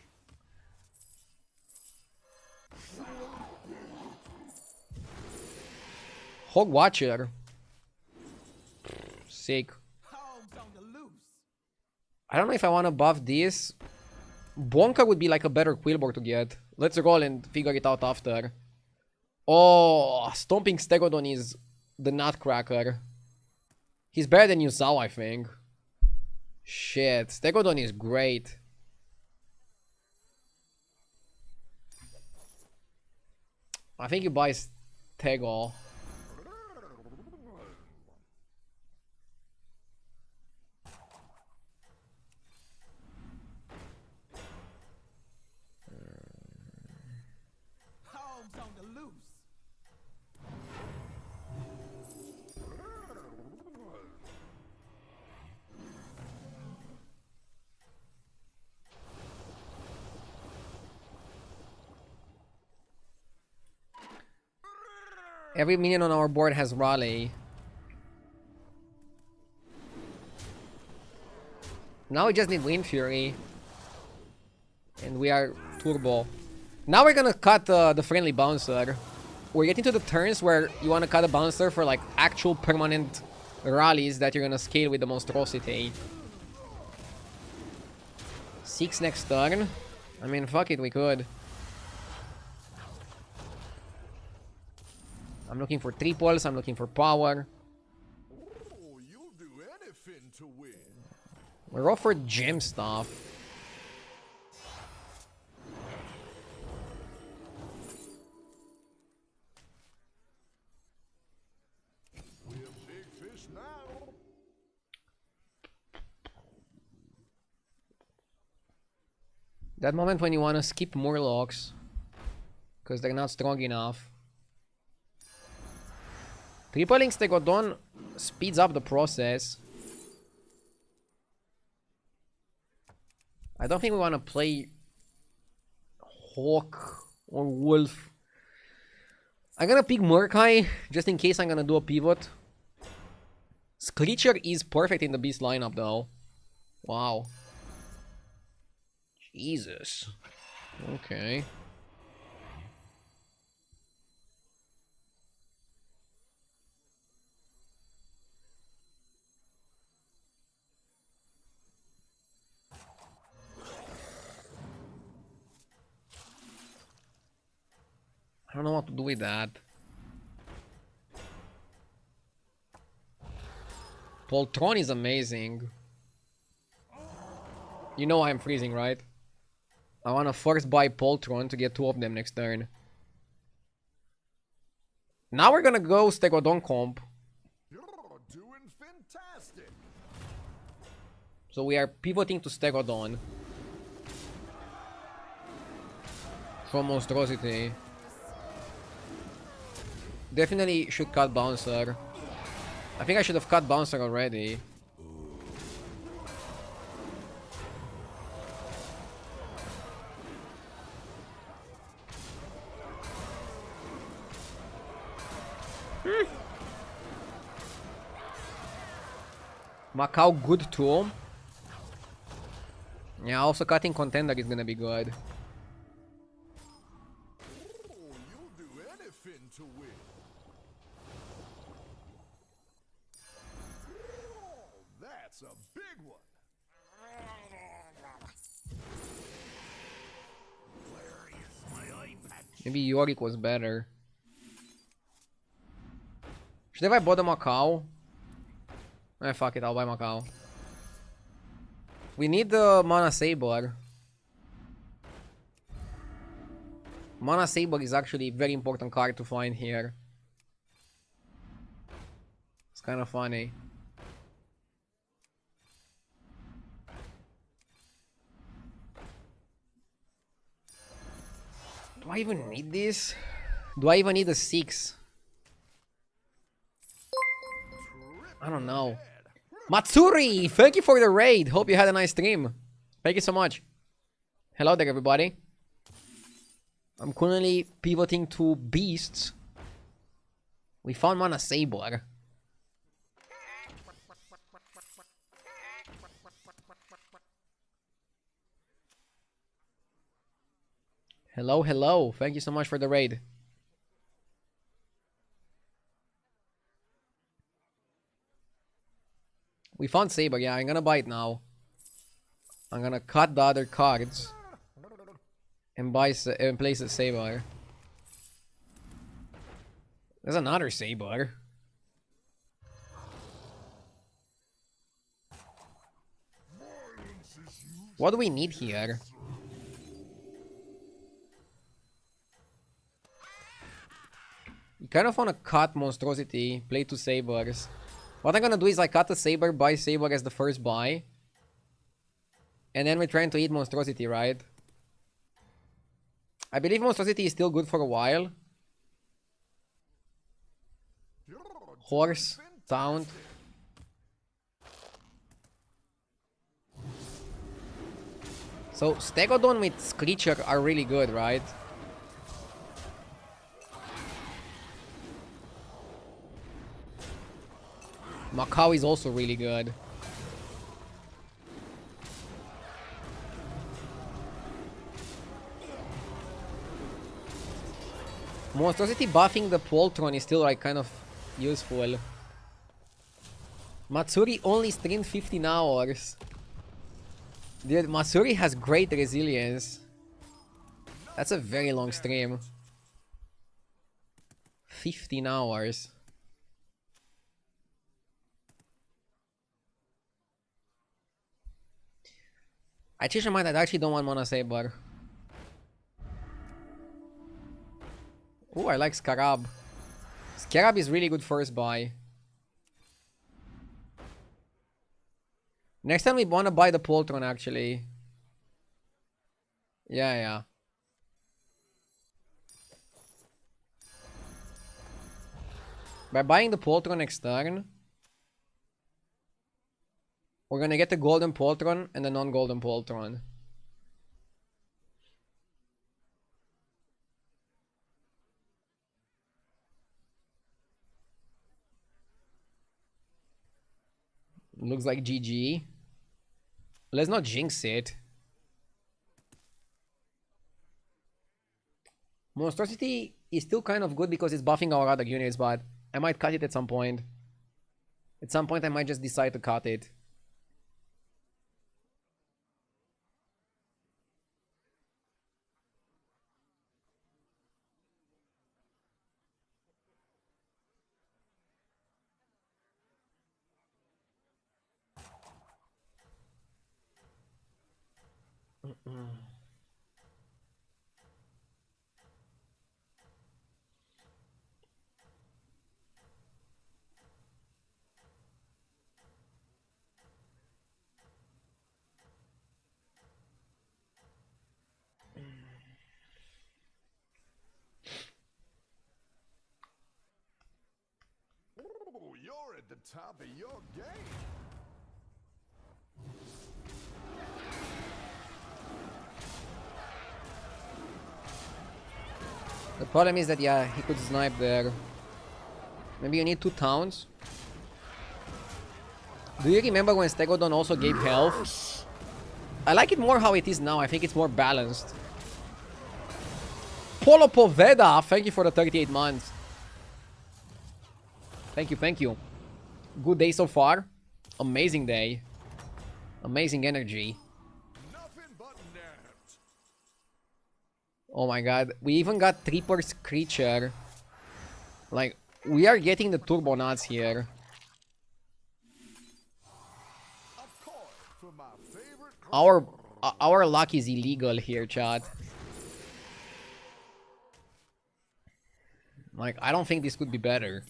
Speaker 1: Hog Watcher. Sick.
Speaker 3: Hogs on the loose.
Speaker 1: I don't know if I wanna buff this. Bonka would be like a better Quillboard to get. Let's roll and figure it out after. Oh, Stomping Stegodon is the Nutcracker. He's better than Yuzao, I think. Shit, Stegodon is great. I think you buy Stego.
Speaker 3: Hogs on the loose.
Speaker 1: Every minion on our board has Raleigh. Now we just need Wind Fury. And we are Turbo. Now we're gonna cut the friendly bouncer. We're getting to the turns where you wanna cut a bouncer for like actual permanent rallies that you're gonna scale with the monstrosity. 6 next turn. I mean, fuck it, we could. I'm looking for triples, I'm looking for power.
Speaker 3: Oh, you'll do anything to win.
Speaker 1: We're off for gem stuff.
Speaker 3: We're big fish now.
Speaker 1: That moment when you want to skip Murlocs because they're not strong enough. Tripling Stegodon speeds up the process. I don't think we want to play Hawk or Wolf. I'm gonna pick Murkai just in case I'm gonna do a pivot. Screecher is perfect in the Beast lineup though. Wow. Jesus. Okay. I don't know what to do with that. Poltron is amazing. You know I'm freezing, right? I wanna first buy Poltron to get 2 of them next turn. Now we're gonna go Stegodon comp.
Speaker 3: You're doing fantastic.
Speaker 1: So we are pivoting to Stegodon. From Monstrosity. Definitely should cut Bouncer. I think I should have cut Bouncer already. Macau good too. Yeah, also cutting Contender is gonna be good.
Speaker 3: Oh, you'll do anything to win. Oh, that's a big one. Where is my eye patch?
Speaker 1: Maybe Yorick was better. Should I buy the Macau? Eh, fuck it, I'll buy Macau. We need the Mana Saber. Mana Saber is actually a very important card to find here. It's kind of funny. Do I even need this? Do I even need a 6? I don't know. Matsuri! Thank you for the raid. Hope you had a nice stream. Thank you so much. Hello there, everybody. I'm currently pivoting to beasts. We found Mana Saber. Hello, hello. Thank you so much for the raid. We found Saber, yeah, I'm gonna buy it now. I'm gonna cut the other cards and and place a Saber. There's another Saber. What do we need here? You kind of wanna cut Monstrosity, play 2 Sabers. What I'm gonna do is I cut the Saber, buy Saber as the first buy. And then we're trying to eat Monstrosity, right? I believe Monstrosity is still good for a while. Horse, Taunt. So Stegodon with Screecher are really good, right? Macau is also really good. Monstrosity buffing the Poltron is still like kind of useful. Matsuri only streamed 15 hours. Dude, Matsuri has great resilience. That's a very long stream. 15 hours. I changed my mind, I actually don't want Mana Saber. Ooh, I like Scarab. Scarab is really good first buy. Next time we wanna buy the Poltron actually. Yeah. By buying the Poltron next turn, we're gonna get the golden Poltron and the non-golden Poltron. Looks like GG. Let's not jinx it. Monstrosity is still kind of good because it's buffing our other units, but I might cut it at some point. At some point I might just decide to cut it.
Speaker 3: Oh, you're at the top of your game.
Speaker 1: The problem is that, yeah, he could snipe there. Maybe you need 2 towns. Do you remember when Stegodon also gave health? I like it more how it is now. I think it's more balanced. Polo Poveda, thank you for the 38 months. Thank you. Good day so far. Amazing day. Amazing energy.
Speaker 3: Nothing but nerves.
Speaker 1: Oh my god. We even got Tripper's Creature. Like, we are getting the turbo nuts here.
Speaker 3: Of course, for my favorite.
Speaker 1: Our luck is illegal here, chat. Like, I don't think this could be better.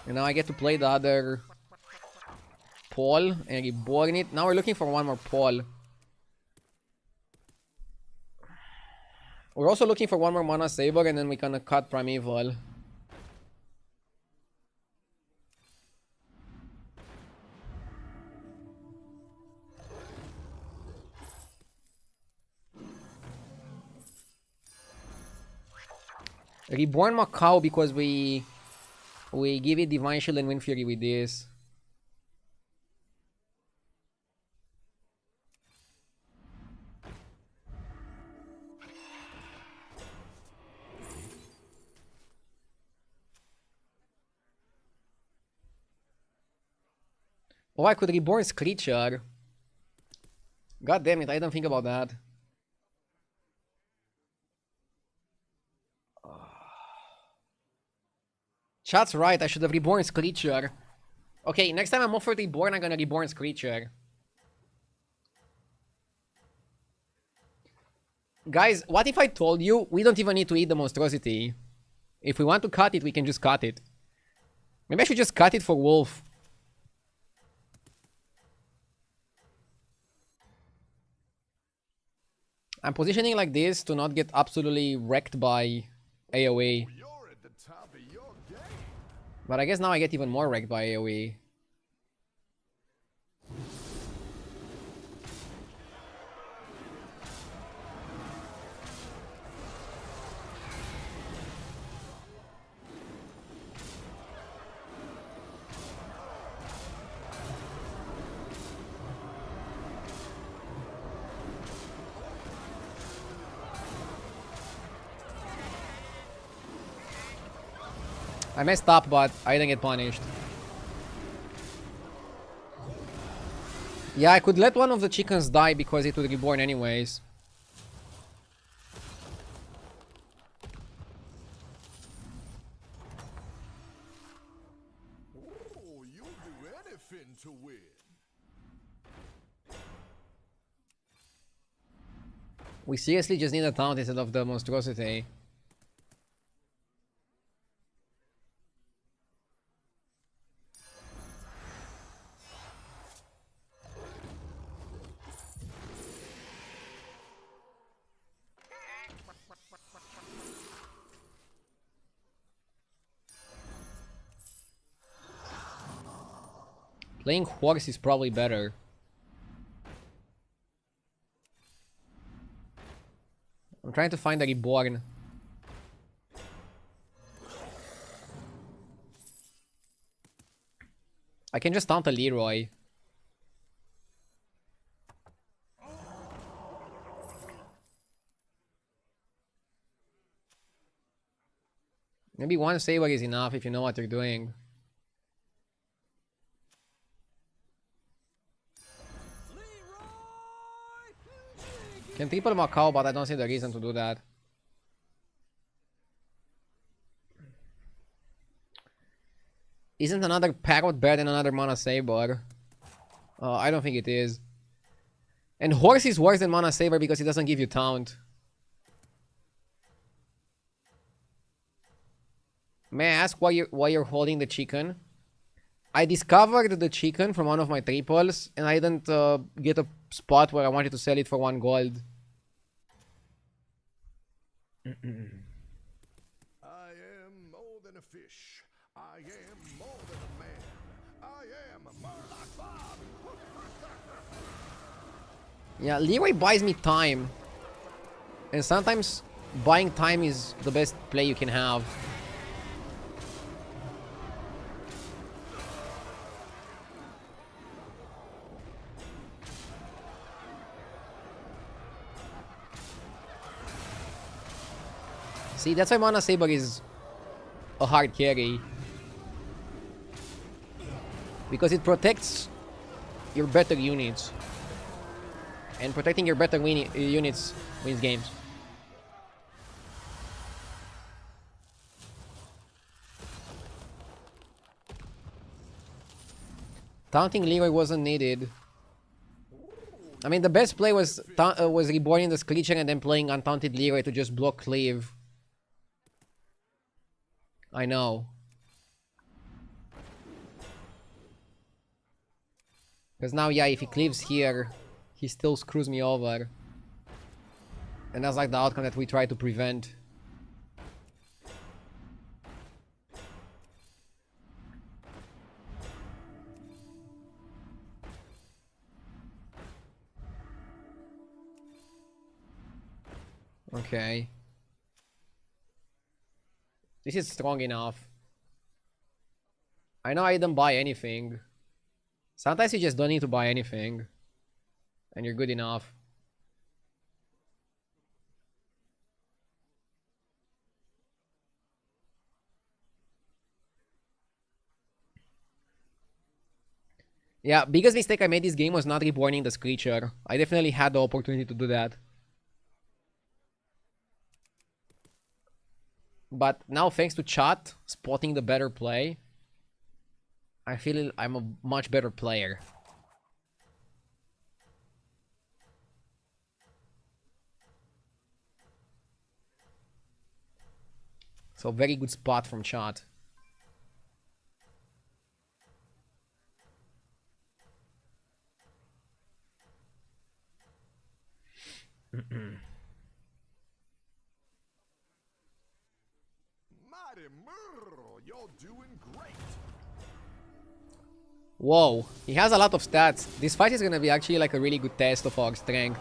Speaker 1: And now I get to play the other Paul and reborn it. Now we're looking for one more Paul. We're also looking for one more Mana Saber and then we gonna cut Primeval. Reborn Macau because we give it Divine Shield and Wind Fury with this. Oh, I could reborn Screecher. God damn it, I didn't think about that. Chat's right, I should have reborn Screecher. Okay, next time I'm offered reborn, I'm gonna reborn Screecher. Guys, what if I told you we don't even need to eat the monstrosity? If we want to cut it, we can just cut it. Maybe I should just cut it for Wolf. I'm positioning like this to not get absolutely wrecked by AoE.
Speaker 3: You're at the top of your game.
Speaker 1: But I guess now I get even more wrecked by AoE. I messed up, but I didn't get punished. Yeah, I could let one of the chickens die because it would reborn anyways.
Speaker 3: Oh, you'll do anything to win.
Speaker 1: We seriously just need a taunt instead of the monstrosity. Playing horse is probably better. I'm trying to find a reborn. I can just taunt a Leroy. Maybe one saber is enough if you know what you're doing. Can triple Macau, but I don't see the reason to do that. Isn't another Parrot better than another Mana Saber? I don't think it is. And Horse is worse than Mana Saber because it doesn't give you taunt. May I ask why you're holding the chicken? I discovered the chicken from one of my triples, and I didn't get a spot where I wanted to sell it for 1 gold.
Speaker 3: I am more than a fish. I am more than a man. I am more like Bob.
Speaker 1: Yeah, Leroy buys me time. And sometimes buying time is the best play you can have. See, that's why Mana Saber is a hard carry. Because it protects your better units. And protecting your better units wins games. Taunting Leroy wasn't needed. I mean, the best play was reborning the Screecher and then playing untaunted Leroy to just block cleave. I know. Because now, yeah, if he cleaves here, he still screws me over. And that's like the outcome that we try to prevent. Okay. This is strong enough. I know I didn't buy anything. Sometimes you just don't need to buy anything. And you're good enough. Yeah, biggest mistake I made this game was not reborning the Screecher. I definitely had the opportunity to do that. But now, thanks to chat spotting the better play, I feel I'm a much better player. So very good spot from chat.
Speaker 3: Mighty Merle, you're doing great.
Speaker 1: Whoa, he has a lot of stats. This fight is gonna be actually like a really good test of our strength.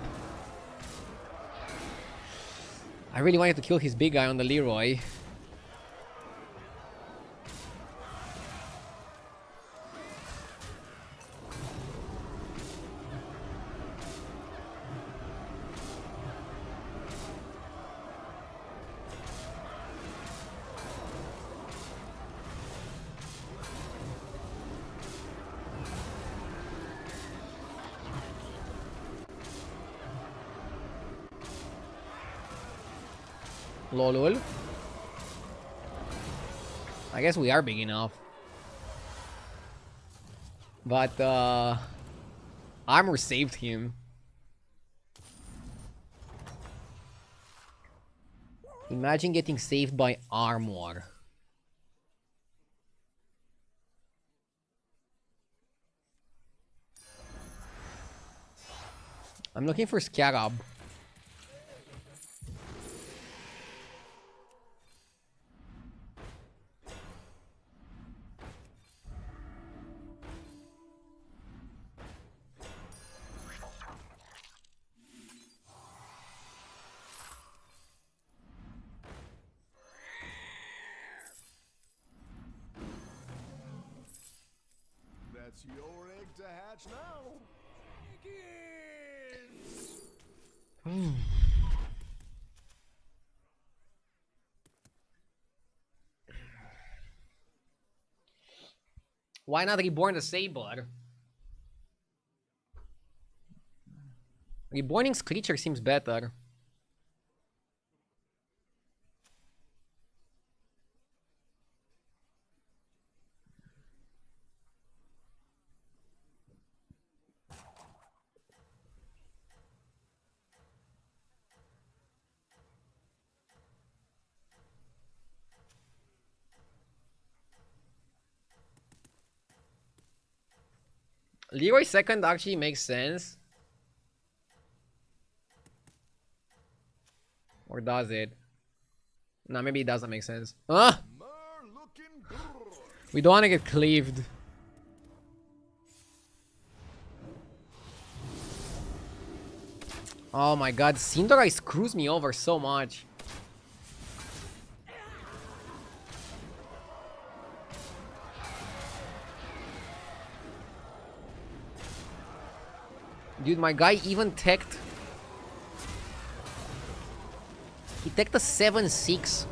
Speaker 1: I really wanted to kill his big guy on the Leroy. Lolul. I guess we are big enough. But armor saved him. Imagine getting saved by armor. I'm looking for Scarab.
Speaker 3: That's your egg to hatch now. Begins.
Speaker 1: Why not Reborn the Saber? Reborning Screecher seems better. Leroy second actually makes sense. Or does it? No, maybe it doesn't make sense. Ah!
Speaker 3: Looking good.
Speaker 1: We don't want to get cleaved. Oh my god, Cinderai screws me over so much. Dude, my guy even teched. He teched a 7-6.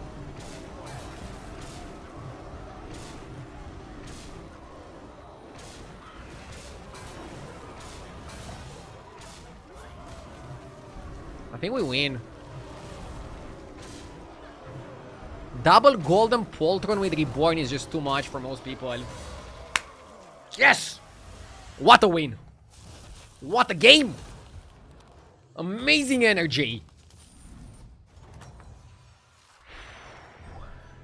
Speaker 1: I think we win. Double golden Poltron with Reborn is just too much for most people. Yes! What a win! What a game! Amazing energy!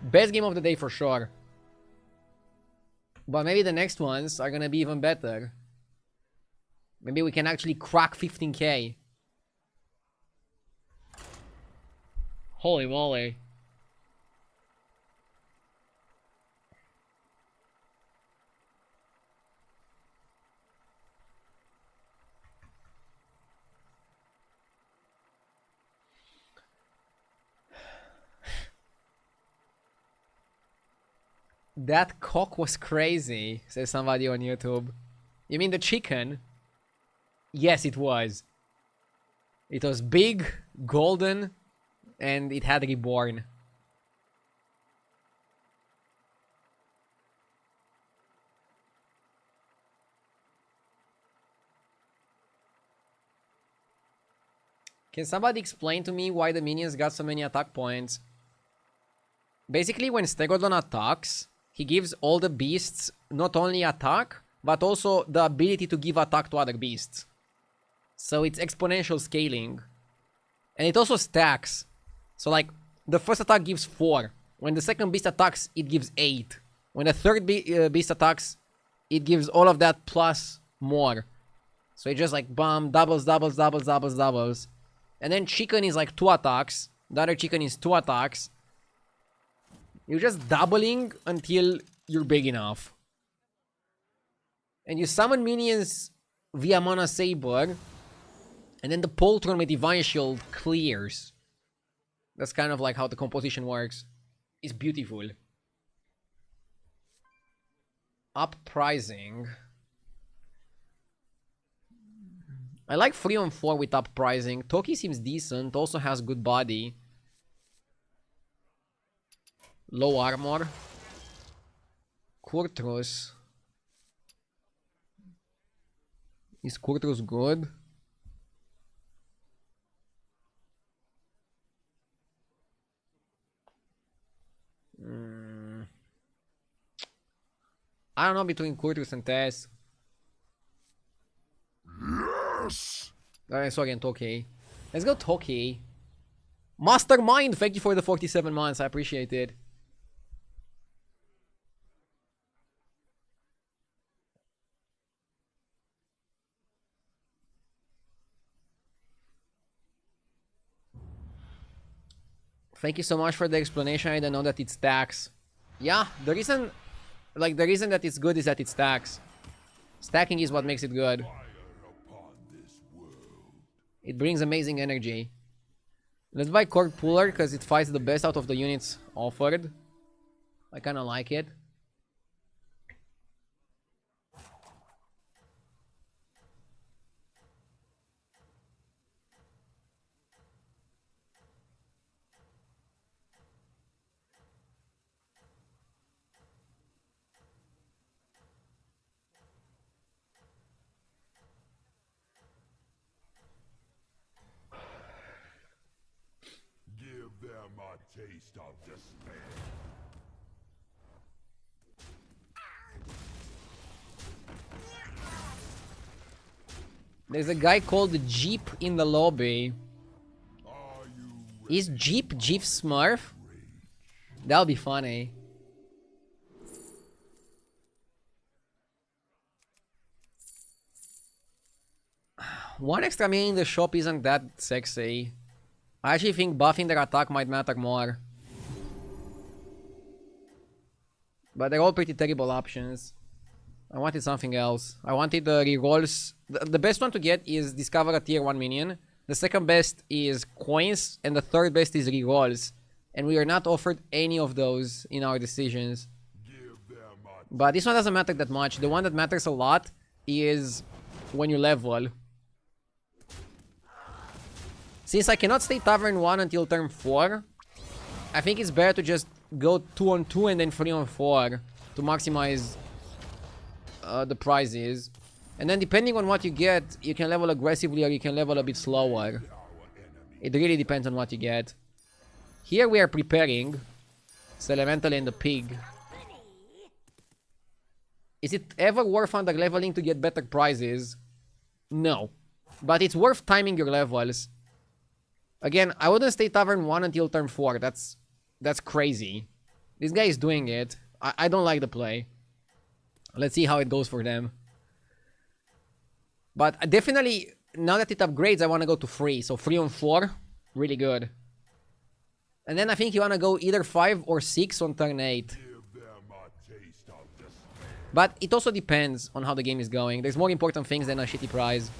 Speaker 1: Best game of the day for sure. But maybe the next ones are gonna be even better. Maybe we can actually crack 15k. Holy moly. That cock was crazy, says somebody on YouTube. You mean the chicken? Yes, it was. It was big, golden, and it had Reborn. Can somebody explain to me why the minions got so many attack points? Basically, when Stegodon attacks, he gives all the beasts not only attack, but also the ability to give attack to other beasts. So it's exponential scaling. And it also stacks. So like, the first attack gives 4. When the second beast attacks, it gives 8. When the third beast attacks, it gives all of that plus more. So it just like, bam, doubles, doubles, doubles, doubles, doubles. And then chicken is like 2 attacks. The other chicken is 2 attacks. You're just doubling until you're big enough. And you summon minions via Mana Saber. And then the Poltron with Divine Shield clears. That's kind of like how the composition works. It's beautiful. Up pricing. I like 3 on 4 with up pricing. Toki seems decent. Also has good body. Low armor. Kurtrus. Is Kurtrus good? I don't know between Kurtus and Tess.
Speaker 2: Yes!
Speaker 1: Alright, so again, Toki. Let's go Toki. Mastermind, thank you for the 47 months. I appreciate it. Thank you so much for the explanation. I didn't know that it stacks. Yeah, the reason that it's good is that it stacks. Stacking is what makes it good.
Speaker 2: Upon this world.
Speaker 1: It brings amazing energy. Let's buy Cork Puller because it fights the best out of the units offered. I kind of like it.
Speaker 2: Give them a taste of despair.
Speaker 1: There's a guy called Jeep in the lobby.
Speaker 2: Are you
Speaker 1: Is Jeep Smurf? That'll be funny. One extra minion in the shop isn't that sexy. I actually think buffing their attack might matter more. But they're all pretty terrible options. I wanted something else. I wanted the rerolls. The best one to get is discover a tier 1 minion. The second best is coins. And the third best is rerolls. And we are not offered any of those in our decisions.
Speaker 2: give them a
Speaker 1: But this one doesn't matter that much. The one that matters a lot is when you level. Since I cannot stay Tavern 1 until turn 4, I think it's better to just go 2-on-2 and then 3-on-4 to maximize the prizes. And then depending on what you get, you can level aggressively or you can level a bit slower. It really depends on what you get. Here we are preparing. It's Elemental and the Pig. Is it ever worth under leveling to get better prizes? No. But it's worth timing your levels. Again, I wouldn't stay Tavern 1 until turn 4. That's crazy. This guy is doing it. I don't like the play. Let's see how it goes for them. But definitely, now that it upgrades, I want to go to 3. So 3-on-4, really good. And then I think you want to go either 5 or 6 on turn 8.
Speaker 2: give them a taste of despair.
Speaker 1: But it also depends on how the game is going. There's more important things than a shitty prize.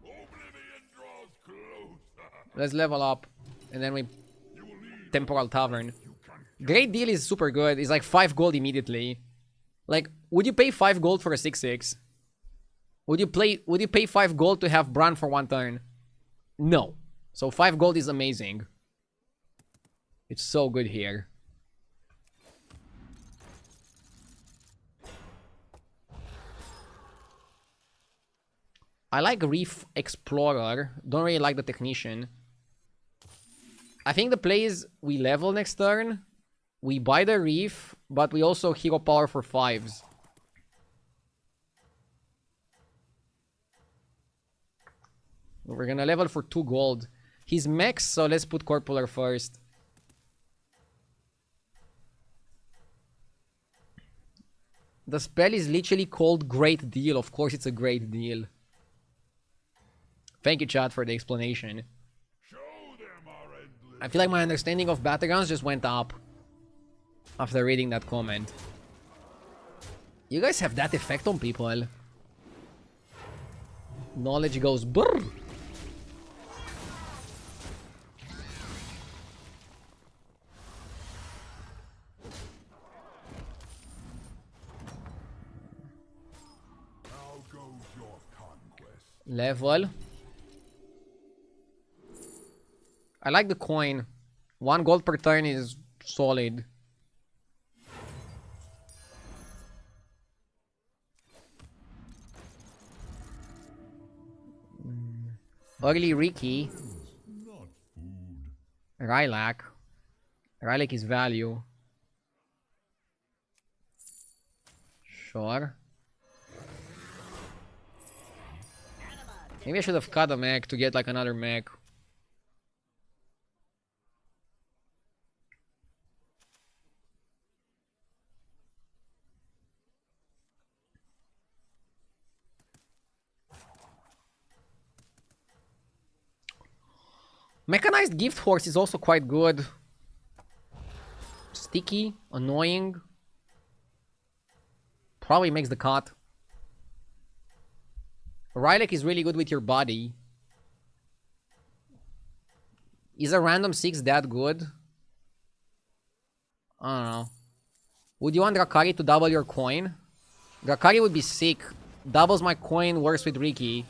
Speaker 2: Oblivion draws closer.
Speaker 1: Let's level up. And then we... Temporal Tavern. Great Deal is super good. It's like 5 gold immediately. Like, would you pay 5 gold for a 6-6? Would you pay 5 gold to have Bran for 1 turn? No. So 5 gold is amazing. It's so good here. I like Reef Explorer. Don't really like the Technician. I think the play is we level next turn. We buy the Reef, but we also hero power for 5s. We're gonna level for 2 gold. He's Mex, so let's put Corpular first. The spell is literally called Great Deal. Of course it's a great deal. Thank you, chat, for the explanation.
Speaker 2: Show them our endless.
Speaker 1: I feel like my understanding of Battlegrounds just went up after reading that comment. You guys have that effect on people. Knowledge goes brrr.
Speaker 2: How goes your conquest?
Speaker 1: Level. I like the coin. 1 gold per turn is Solid. Early Ricky. Rylak. Rylak is value. Sure. Maybe I should have cut a mech to get like another mech. Mechanized Gift Horse is also quite good. Sticky, annoying. Probably makes the cut. Rylak is really good with your body. Is a random 6 that good? I don't know. Would you want Drakari to double your coin? Drakari would be sick. Doubles my coin, works with Ricky.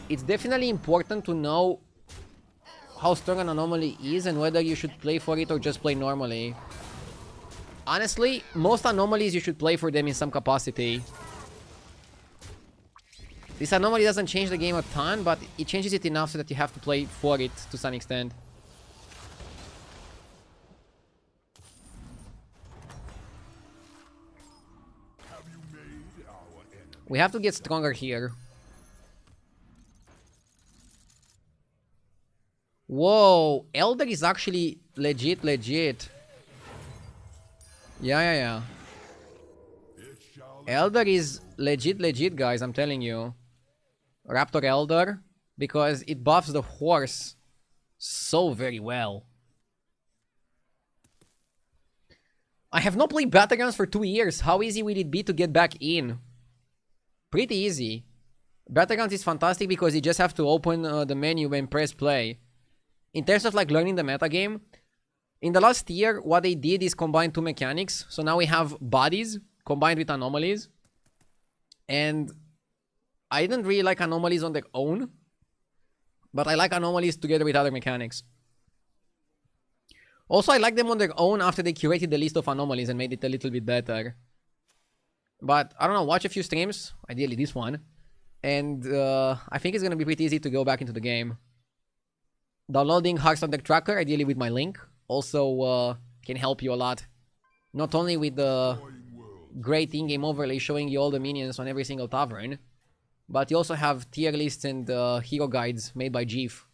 Speaker 1: It's definitely important to know how strong an anomaly is and whether you should play for it or just play normally. Honestly, most anomalies you should play for them in some capacity. This anomaly doesn't change the game a ton, but it changes it enough so that you have to play for it to some extent. We have to get stronger here. Whoa, Elder is actually legit. Yeah. Elder is legit, guys, I'm telling you. Raptor Elder, because it buffs the horse so very well. I have not played Battlegrounds for 2 years. How easy will it be to get back in? Pretty easy. Battlegrounds is fantastic because you just have to open the menu and press play. In terms of like learning the metagame, in the last year, what they did is combine 2 mechanics. So now we have bodies combined with anomalies. And I didn't really like anomalies on their own, but I like anomalies together with other mechanics. Also, I like them on their own after they curated the list of anomalies and made it a little bit better. But, I don't know, watch a few streams, ideally this one, and I think it's going to be pretty easy to go back into the game. Downloading Hearthstone Deck Tracker, ideally with my link, also can help you a lot. Not only with the great in-game overlay showing you all the minions on every single tavern, but you also have tier lists and hero guides made by Jeef,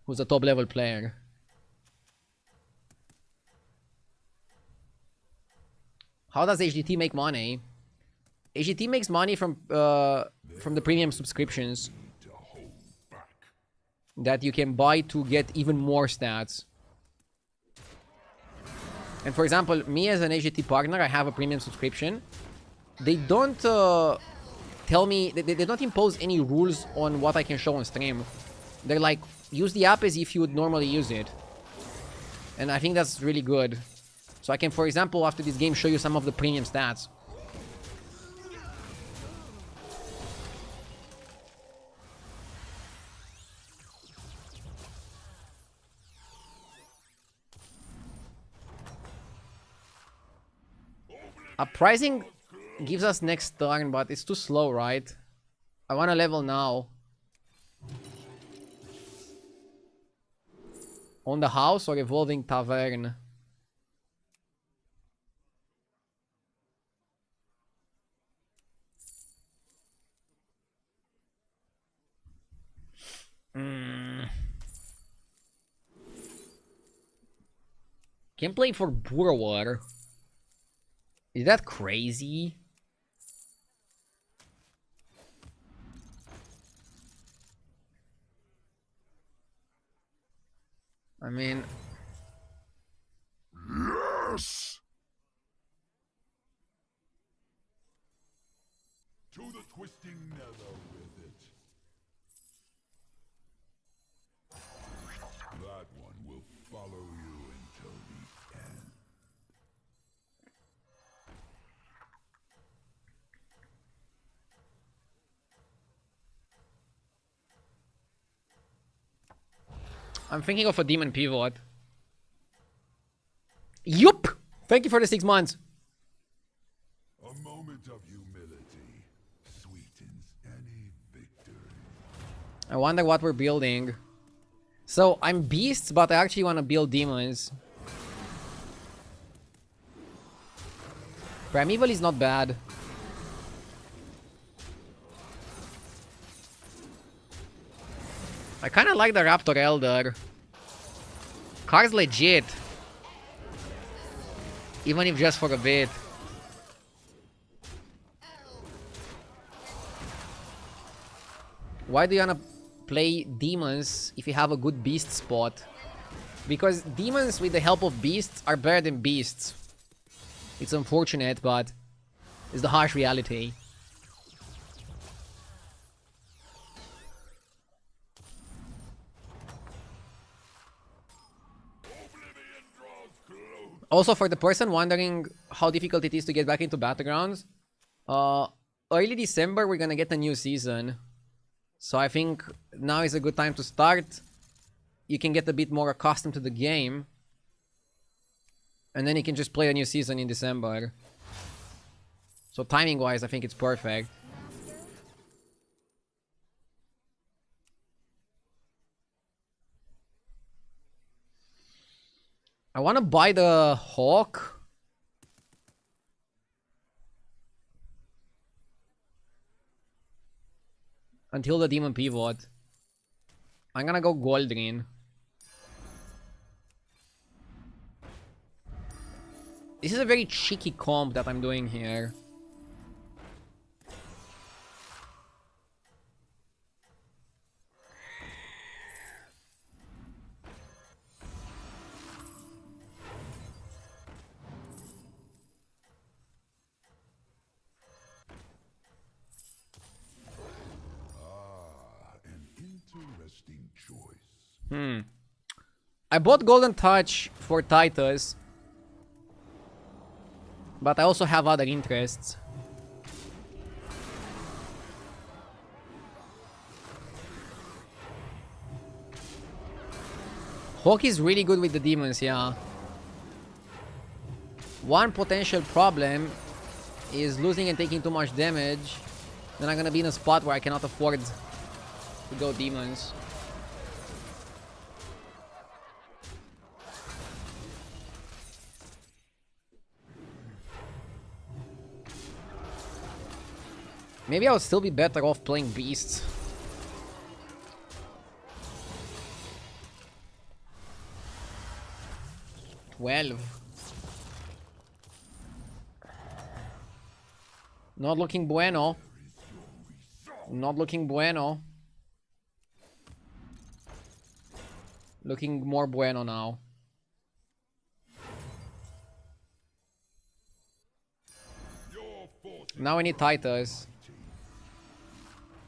Speaker 1: who's a top level player. How does HDT make money? HDT makes money from the premium subscriptions that you can buy to get even more stats. And for example, me as an HDT partner, I have a premium subscription. They don't tell me, they don't impose any rules on what I can show on stream. They're like, use the app as if you would normally use it. And I think that's really good. So I can, for example, after this game, show you some of the premium stats. Uprising gives us next turn, but it's too slow, right? I want to level now. On the house or evolving tavern? Can play for Burwar. Is that crazy? I mean...
Speaker 2: Yes! To the twisting nether with it. That one will follow you until the end.
Speaker 1: I'm thinking of a demon pivot. Yup! Thank you for the 6 months.
Speaker 2: A moment of humility sweetens any victory.
Speaker 1: I wonder what we're building. So, I'm beasts, but I actually want to build demons. Primeval is not bad. I kind of like the Raptor Elder. Card's legit. Even if just for a bit. Why do you wanna play demons if you have a good beast spot? Because demons with the help of beasts are better than beasts. It's unfortunate, but it's the harsh reality. Also, for the person wondering how difficult it is to get back into Battlegrounds, early December we're gonna get a new season. So I think now is a good time to start. You can get a bit more accustomed to the game. And then you can just play a new season in December. So timing-wise, I think it's perfect. I want to buy the Hawk. Until the Demon Pivot. I'm gonna go Goldrin. This is a very cheeky comp that I'm doing here.
Speaker 2: An interesting choice.
Speaker 1: I bought Golden Touch for Titus. But I also have other interests. Hawk is really good with the demons, yeah. One potential problem is losing and taking too much damage. Then I'm gonna be in a spot where I cannot afford to go demons. Maybe I would still be better off playing beasts. Not looking bueno. Not looking bueno. Looking more bueno now. Now we need Titus.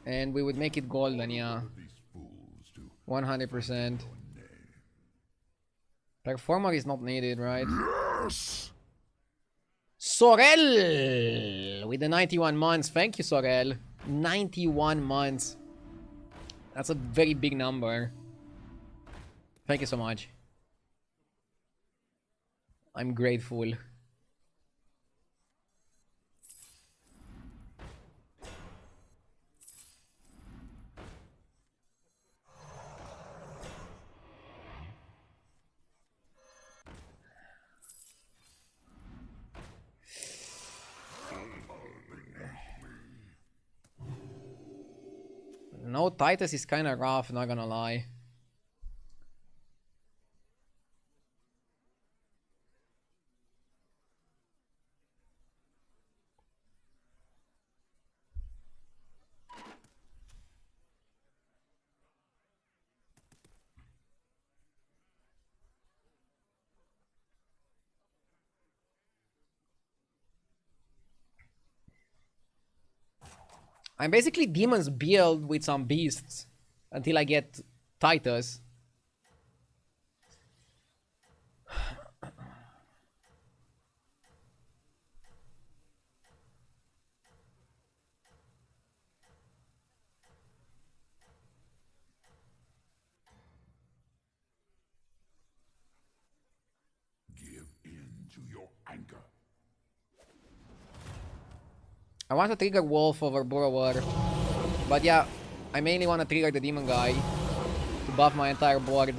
Speaker 1: And we would make it golden, yeah. 100%. Performer is not needed, right?
Speaker 2: Yes!
Speaker 1: Sorel! With the 91 months. Thank you, Sorel. 91 months. That's a very big number. Thank you so much. I'm grateful. No, Titus is kind of rough, not gonna lie. I'm basically demons build with some beasts until I get Titus.
Speaker 2: to your anger.
Speaker 1: I want to trigger Wolf over Borrower. But yeah, I mainly want to trigger the Demon guy to buff my entire board.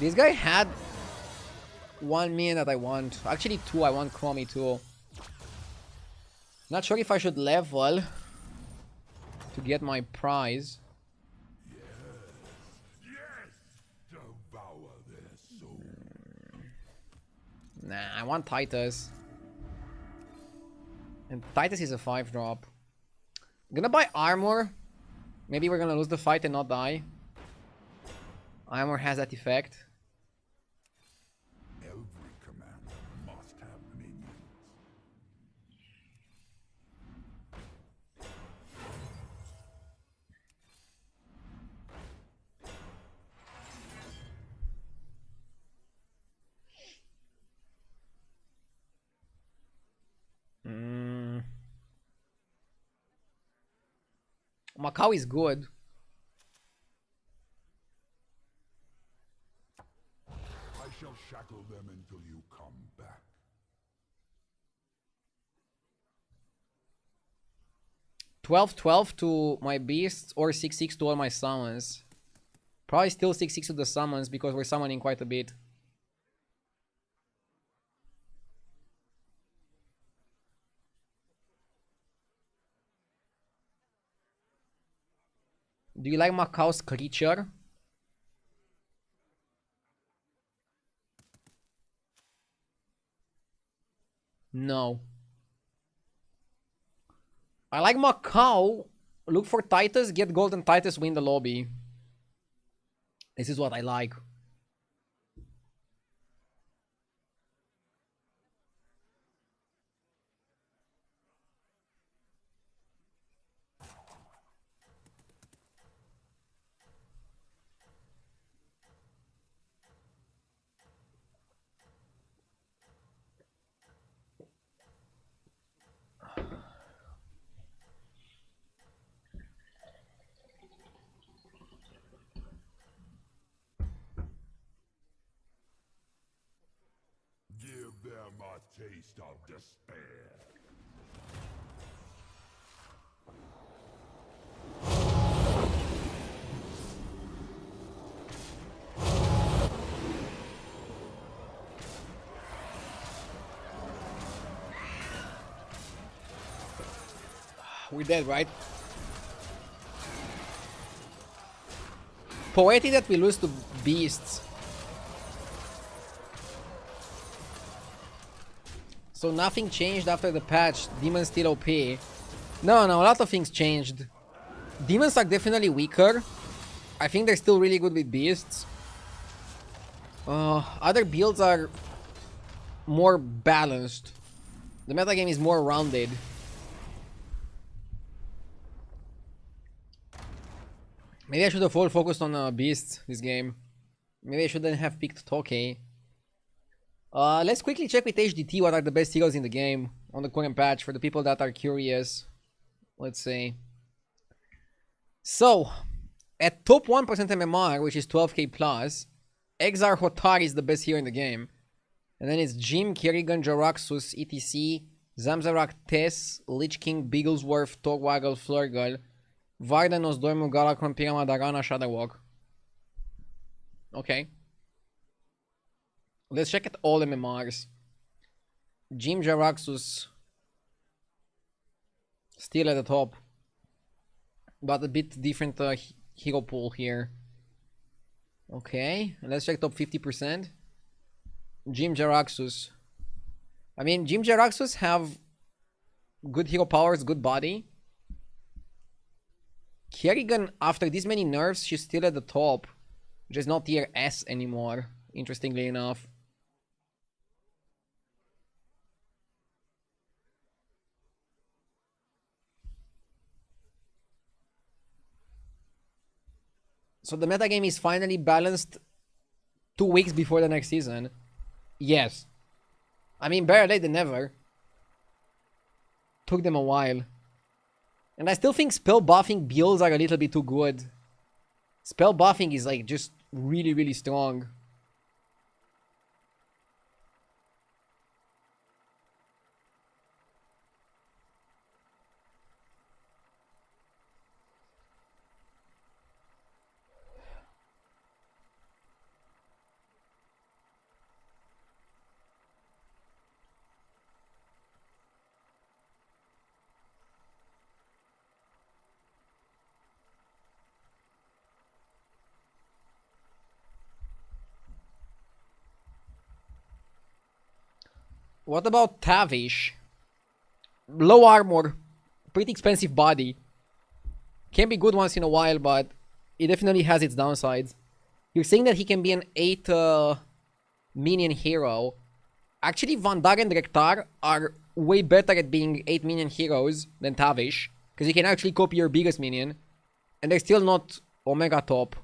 Speaker 1: This guy had 1 minion that I want. Actually 2, I want Chromie too. Not sure if I should level to get my prize.
Speaker 2: Yes! Devour their soul.
Speaker 1: Nah, I want Titus. And Titus is a 5-drop. I'm gonna buy armor. Maybe we're gonna lose the fight and not die. Armor has that effect.
Speaker 2: Every commander must have minions.
Speaker 1: Macau is good.
Speaker 2: I shall shackle them until you come back.
Speaker 1: 12-12 to my beasts or 6-6 to all my summons. Probably still 6-6 to the summons because we're summoning quite a bit. Do you like Macau's creature? No. I like Macau. Look for Titus, get Golden Titus, win the lobby. This is what I like.
Speaker 2: Give them a taste of despair.
Speaker 1: We're dead, right? Poetic that we lose to beasts. So nothing changed after the patch. Demons still OP. No, a lot of things changed. Demons are definitely weaker. I think they're still really good with beasts. Other builds are more balanced. The metagame is more rounded. Maybe I should have full focused on beasts this game. Maybe I shouldn't have picked Tokay. Let's quickly check with HDT what are the best heroes in the game on the current patch for the people that are curious. Let's see. So, at top 1% MMR, which is 12k plus, Exar Hotar is the best hero in the game. And then it's Jim, Kerrigan, Jaraxxus, etc., Zamzarak, Tess, Lich King, Bigglesworth, Torwaggle, Flurgle, Vardanos, Dormu, Galakron, Pyramid, Arana, Shadowwalk. Okay. Let's check at all MMRs. Jim, Jaraxxus still at the top, but a bit different hero pool here. Okay, let's check top 50%. Jim, Jaraxxus. I mean, Jim, Jaraxxus have good hero powers, good body. Kerrigan, after this many nerfs, she's still at the top, which is not tier S anymore, interestingly enough. So the metagame is finally balanced 2 weeks before the next season. Yes. I mean, better late than never. Took them a while. And I still think spell buffing builds are a little bit too good. Spell buffing is like just really, really strong. What about Tavish? Low armor, pretty expensive body. Can be good once in a while, but it definitely has its downsides. You're saying that he can be an 8 minion hero. Actually, Vandar and Rektar are way better at being 8 minion heroes than Tavish, because you can actually copy your biggest minion, and they're still not Omega top.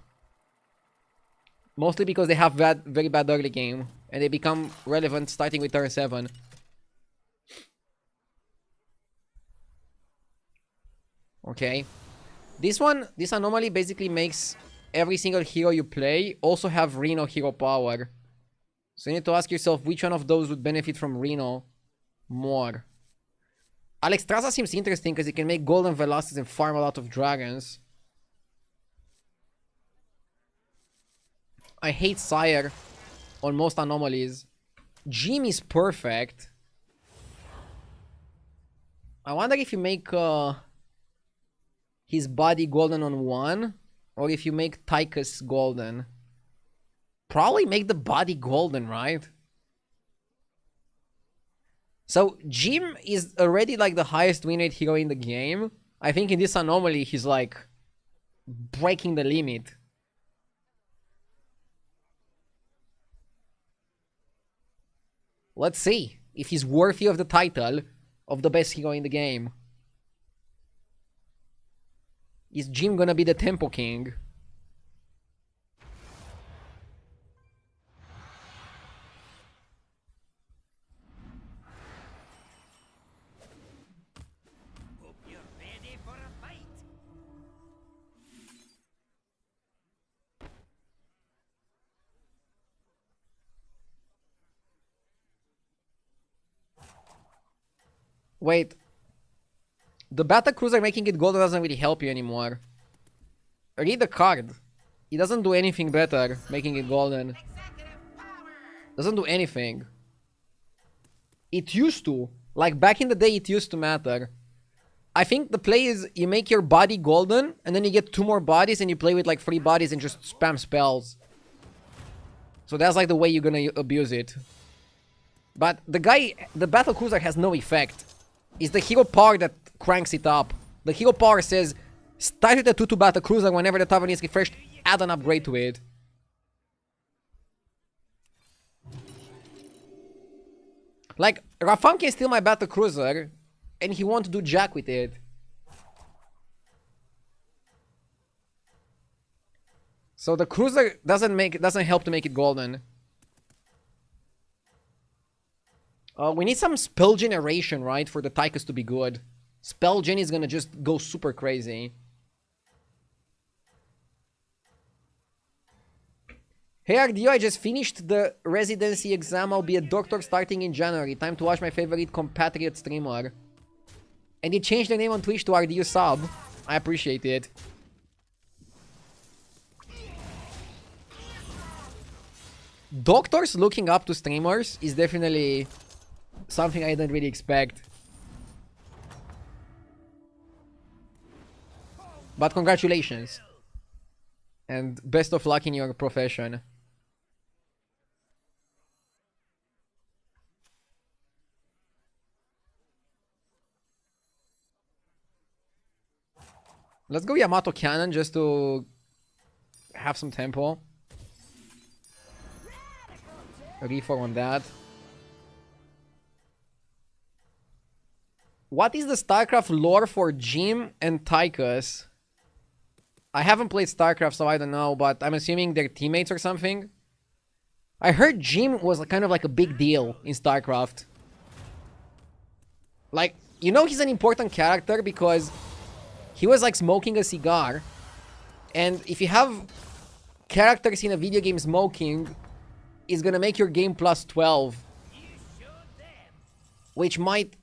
Speaker 1: Mostly because they have very bad early game, and they become relevant starting with turn 7. Okay. This anomaly basically makes every single hero you play also have Reno hero power. So you need to ask yourself which one of those would benefit from Reno more. Alexstrasza seems interesting because he can make golden velocities and farm a lot of dragons. I hate Sire on most anomalies. Jim is perfect. I wonder if you make his body golden on 1, or if you make Tychus golden. Probably make the body golden, right? So Jim is already like the highest win rate hero in the game. I think in this anomaly he's like breaking the limit. Let's see if he's worthy of the title of the best hero in the game. Is Jim gonna be the Tempo King?
Speaker 3: Hope you're ready for a fight.
Speaker 1: Wait. The Battlecruiser making it golden doesn't really help you anymore. Read the card. It doesn't do anything better making it golden. Doesn't do anything. It used to. Like back in the day it used to matter. I think the play is you make your body golden and then you get 2 more bodies and you play with like 3 bodies and just spam spells. So that's like the way you're gonna abuse it. But the Battlecruiser has no effect. It's the hero power that cranks it up. The hero power says, start with the 2-2 Battlecruiser whenever the tavern is refreshed, add an upgrade to it. Like, Rafam can steal my Battlecruiser, and he won't do jack with it. So the cruiser doesn't help to make it golden. We need some spell generation, right, for the Tychus to be good. Spell gen is gonna just go super crazy. Hey RDO, I just finished the residency exam. I'll be a doctor starting in January. Time to watch my favorite compatriot streamer. And they changed their name on Twitch to RDO Sub. I appreciate it. Doctors looking up to streamers is definitely something I didn't really expect. But congratulations. And best of luck in your profession. Let's go Yamato Cannon just to have some tempo. Reform on that. What is the StarCraft lore for Jim and Tychus? I haven't played StarCraft, so I don't know, but I'm assuming they're teammates or something. I heard Jim was kind of like a big deal in StarCraft. Like, you know he's an important character because he was like smoking a cigar And if you have characters in a video game smoking, it's gonna make your game plus 12. Which might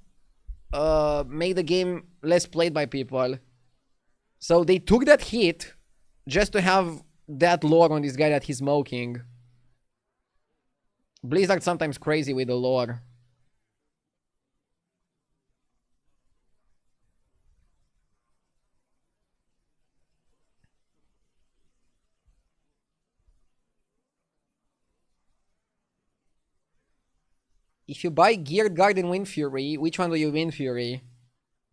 Speaker 1: make the game less played by people. So they took that hit just to have that lore on this guy that he's smoking. Blizzard's sometimes crazy with the lore. If you buy Geared Guard and Wind Fury, which one do you Wind Fury?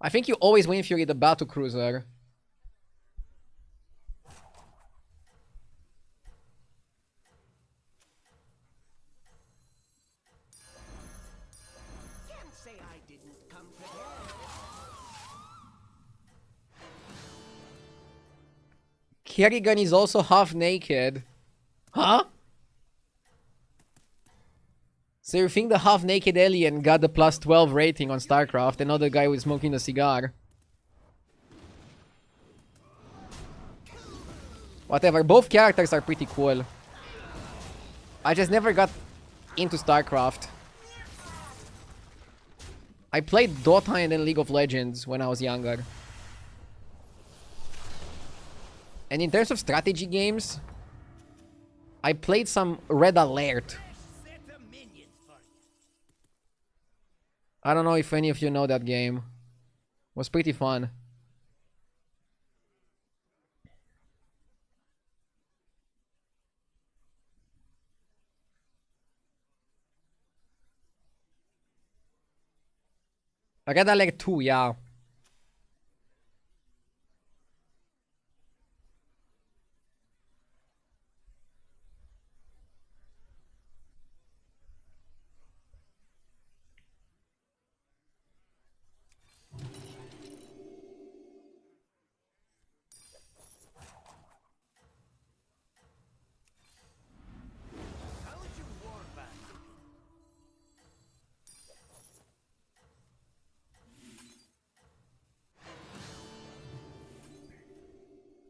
Speaker 1: I think you always Wind Fury the Battle Cruiser.
Speaker 3: Can't say I didn't come prepared.
Speaker 1: Kerrigan is also half naked. Huh? So you think the half-naked alien got the plus 12 rating on StarCraft and not the guy who is smoking a cigar? Whatever, both characters are pretty cool. I just never got into StarCraft. I played Dota and then League of Legends when I was younger. And in terms of strategy games, I played some Red Alert. I don't know if any of you know that game. It was pretty fun. Red Alert 2, yeah.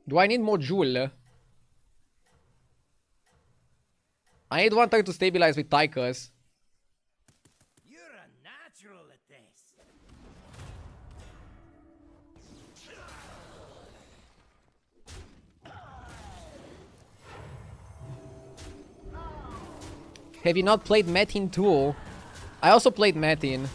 Speaker 1: Do I need more Jewel? I need one turn to stabilize with Tychus.
Speaker 3: You're a natural at this.
Speaker 1: Have you not played Metin 2? I also played Metin.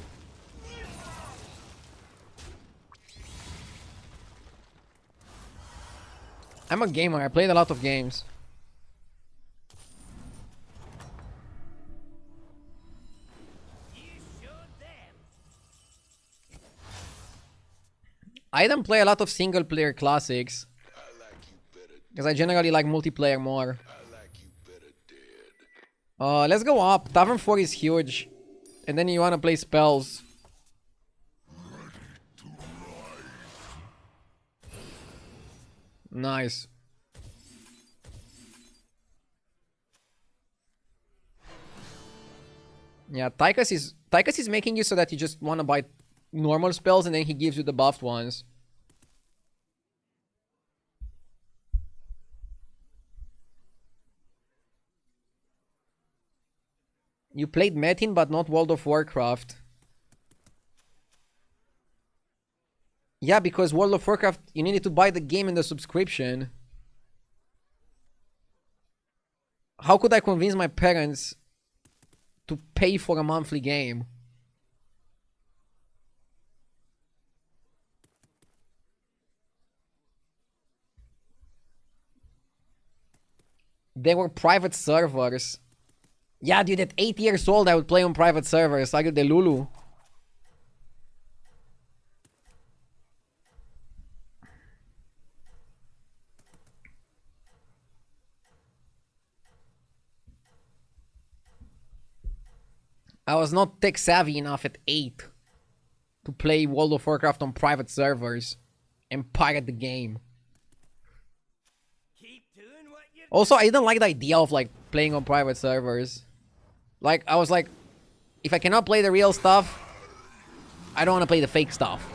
Speaker 1: I'm a gamer, I played a lot of games. I don't play a lot of single player classics. Because I generally like multiplayer more. Let's go up. Tavern 4 is huge. And then you wanna play spells. Nice. Yeah, Tychus is making you so that you just want to buy normal spells and then he gives you the buffed ones. You played Metin but not World of Warcraft. Yeah, because World of Warcraft, you needed to buy the game and the subscription. How could I convince my parents to pay for a monthly game? They were private servers. Yeah, dude, at 8 years old I would play on private servers. I got the Lulu. I was not tech savvy enough at 8 to play World of Warcraft on private servers and pirate the game. Also, I didn't like the idea of like playing on private servers. Like, I was like, if I cannot play the real stuff, I don't want to play the fake stuff.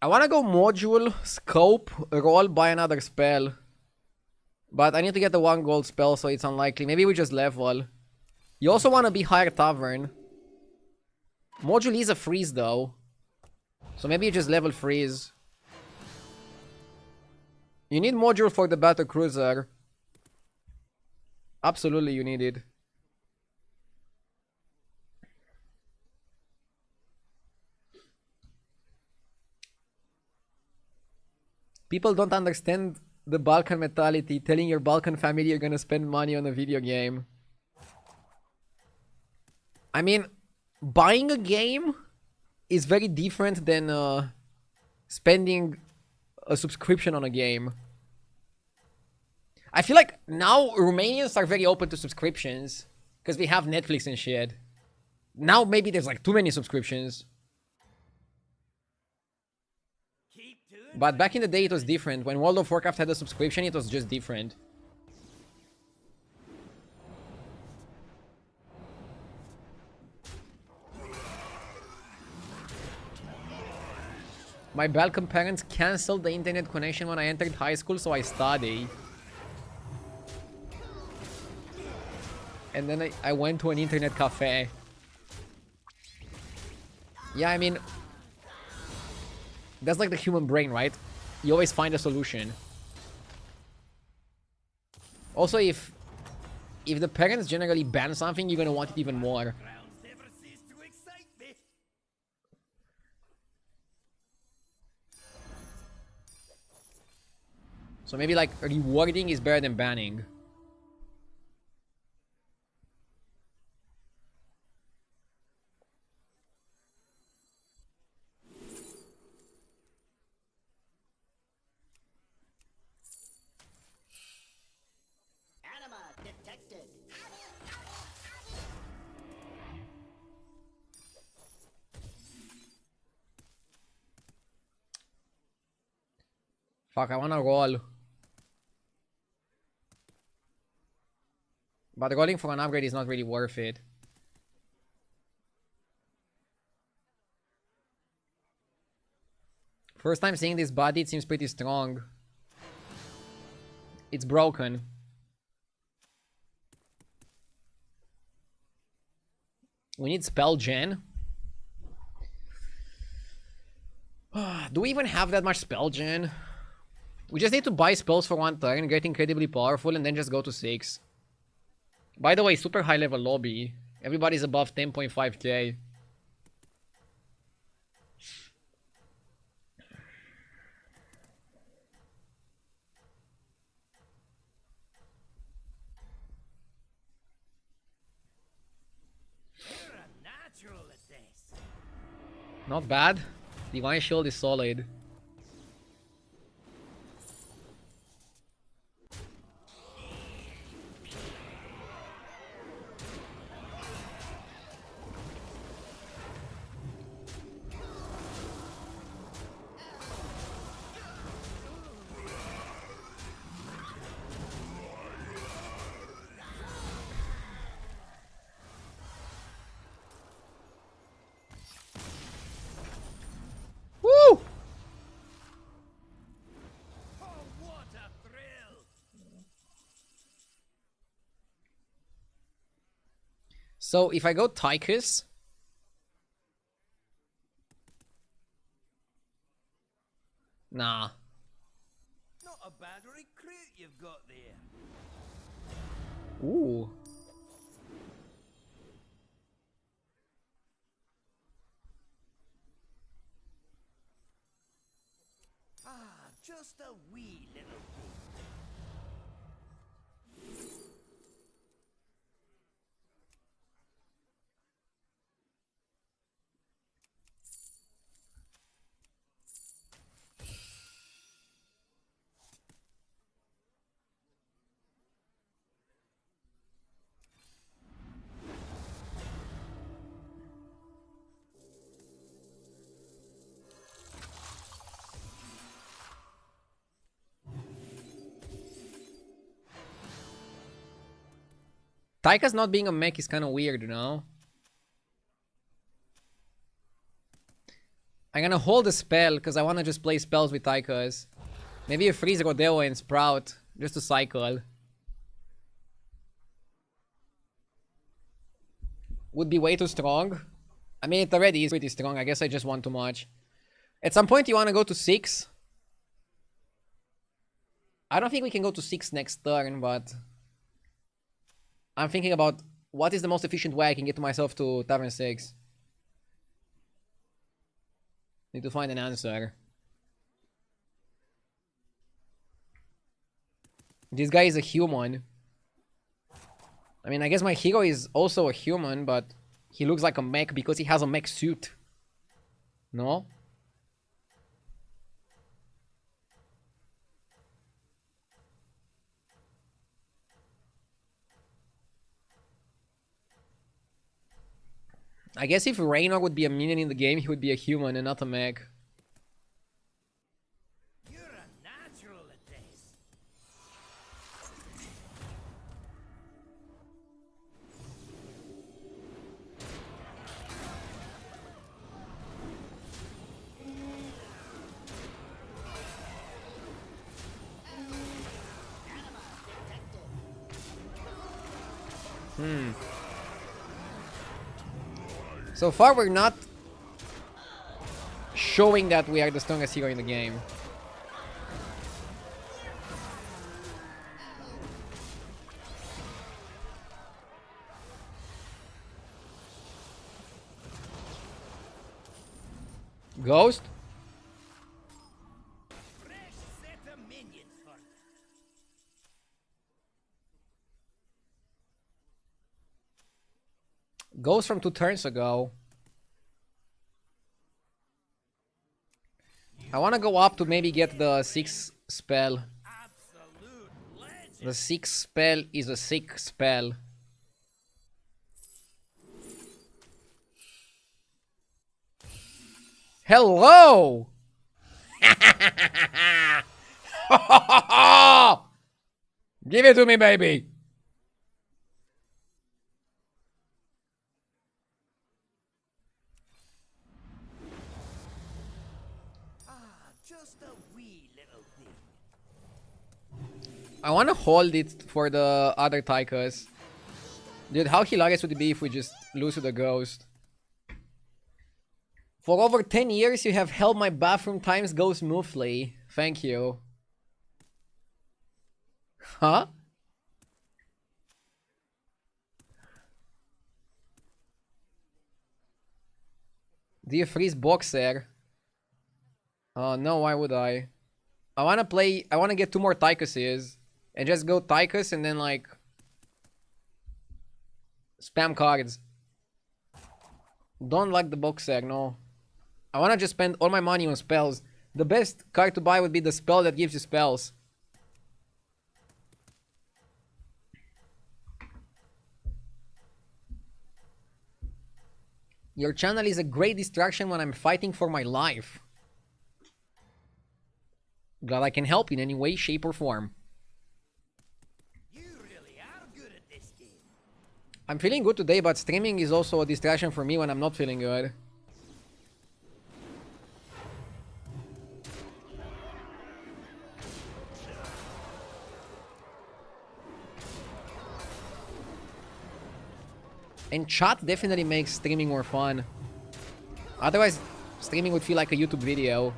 Speaker 1: I wanna go module, scope, roll, buy another spell. But I need to get the 1 gold spell, so it's unlikely. Maybe we just level. You also wanna be higher tavern. Module is a freeze though. So maybe you just level freeze. You need module for the battle cruiser. Absolutely you need it. People don't understand the Balkan mentality, telling your Balkan family you're gonna spend money on a video game. I mean, buying a game is very different than spending a subscription on a game. I feel like now Romanians are very open to subscriptions because we have Netflix and shit. Now maybe there's like too many subscriptions. But back in the day it was different. When World of Warcraft had a subscription, it was just different. My Balkan parents canceled the internet connection when I entered high school, so I studied. And then I went to an internet cafe. Yeah, I mean, that's like the human brain, right? You always find a solution. Also, if the parents generally ban something, you're gonna want it even more. So maybe like rewarding is better than banning. Fuck, I wanna roll. But rolling for an upgrade is not really worth it. First time seeing this body, it seems pretty strong. It's broken. We need spell gen. Do we even have that much spell gen? We just need to buy spells for 1 turn, get incredibly powerful, and then just go to 6. By the way, super high level lobby. Everybody's above 10.5k.
Speaker 3: You're a natural at this.
Speaker 1: Not bad. Divine Shield is solid. Woo!
Speaker 3: Oh, what a thrill!
Speaker 1: So if I go Tychus, nah.
Speaker 3: Not a bad recruit you've got there.
Speaker 1: Ooh.
Speaker 3: Ah, just a wee little thing.
Speaker 1: Tychus not being a mech is kind of weird, you know? I'm gonna hold a spell because I wanna just play spells with Tychus. Maybe a freeze Rodeo and Sprout just to cycle. Would be way too strong. I mean, it already is pretty strong. I guess I just want too much. At some point, you want to go to 6. I don't think we can go to 6 next turn, but I'm thinking about what is the most efficient way I can get myself to Tavern 6. Need to find an answer. This guy is a human. I mean, I guess my hero is also a human, but he looks like a mech because he has a mech suit. No? I guess if Raynor would be a minion in the game, he would be a human and not a mech.
Speaker 3: You're a natural at this.
Speaker 1: So far, we're not showing that we are the strongest hero in the game. Ghost?
Speaker 3: Fresh set of minions for you.
Speaker 1: Ghost from 2 turns ago. I want to go up to maybe get the 6 spell.
Speaker 3: Absolute legend.
Speaker 1: The 6 spell is a sick spell. Hello! Give it to me, baby!
Speaker 3: Just a wee little thing.
Speaker 1: I want to hold it for the other Tychus. Dude, how hilarious would it be if we just lose to the Ghost? For over 10 years, you have held my bathroom times go smoothly. Thank you. Huh? Do you freeze Boxer? No, why would I? I wanna get 2 more Tychuses. And just go Tychus and then like... spam cards. Don't like the Boxer, no. I wanna just spend all my money on spells. The best card to buy would be the spell that gives you spells. Your channel is a great distraction when I'm fighting for my life. Glad I can help in any way, shape, or form.
Speaker 3: You really are good at this game.
Speaker 1: I'm feeling good today, but streaming is also a distraction for me when I'm not feeling good. And chat definitely makes streaming more fun. Otherwise, streaming would feel like a YouTube video.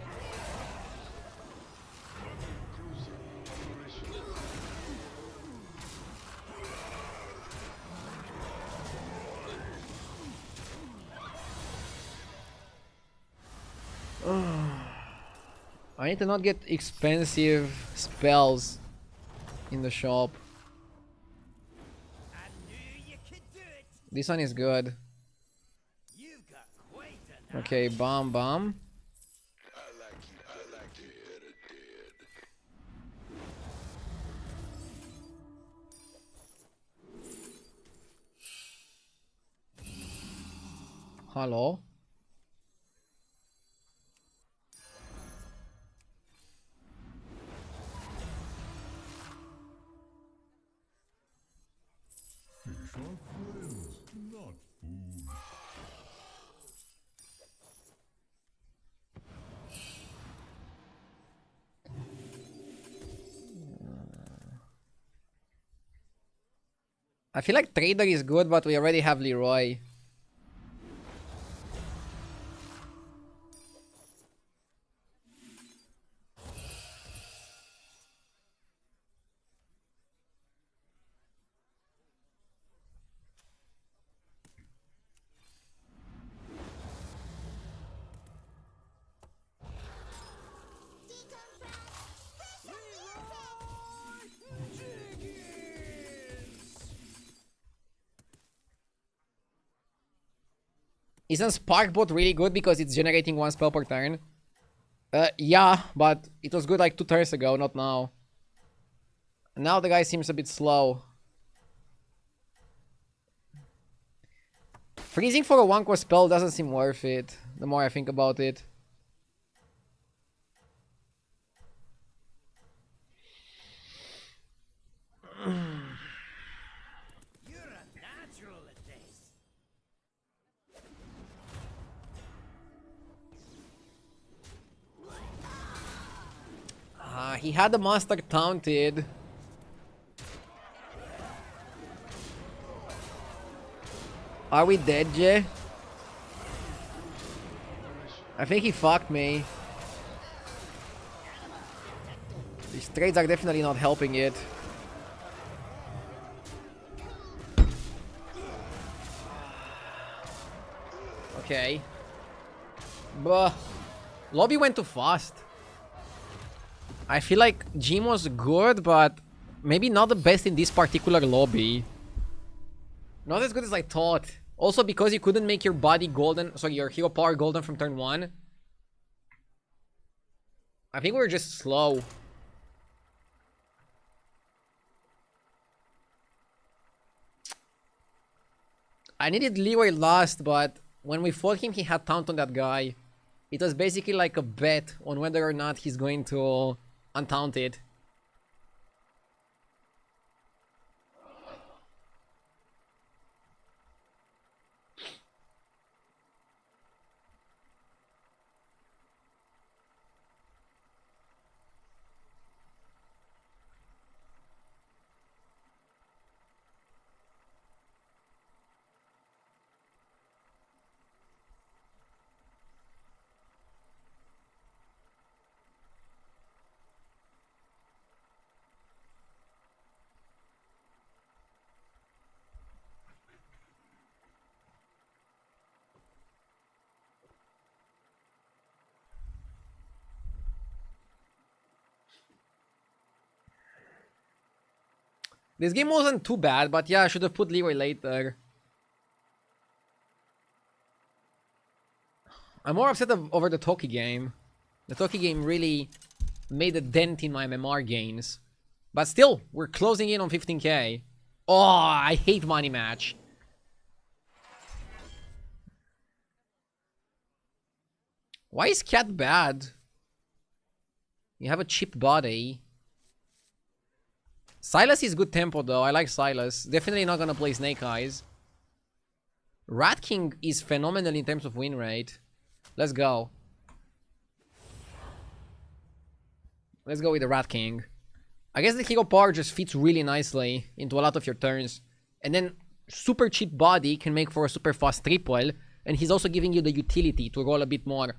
Speaker 1: I need to not get expensive spells in the shop.
Speaker 3: I knew you could do it.
Speaker 1: This one is good.
Speaker 3: You've got quite an
Speaker 1: Okay, bomb, bomb. Hello.
Speaker 2: Fish are friends, not food.
Speaker 1: I feel like Trader is good, but we already have Leroy. Isn't Sparkbot really good because it's generating one spell per turn? Yeah, but it was good like 2 turns ago, not now. Now the guy seems a bit slow. Freezing for a 1-cost spell doesn't seem worth it, the more I think about it.
Speaker 3: You're a natural at this.
Speaker 1: He had the monster taunted. Are we dead, Jay? I think he fucked me. These trades are definitely not helping it. Okay. But lobby went too fast. I feel like Jim was good, but maybe not the best in this particular lobby. Not as good as I thought. Also, because you couldn't make your body golden, sorry, your hero power golden from turn 1. I think we were just slow. I needed Leroy last, but when we fought him, he had taunt on that guy. It was basically like a bet on whether or not he's going to untaunt it. This game wasn't too bad, but yeah, I should have put Leroy later. I'm more upset over the Toki game. The Toki game really made a dent in my MMR gains. But still, we're closing in on 15k. Oh, I hate money match. Why is Cat bad? You have a cheap body. Silas is good tempo though, I like Silas. Definitely not gonna play Snake Eyes. Rat King is phenomenal in terms of win rate. Let's go. Let's go with the Rat King. I guess the hero power just fits really nicely into a lot of your turns. And then super cheap body can make for a super fast triple. And he's also giving you the utility to roll a bit more.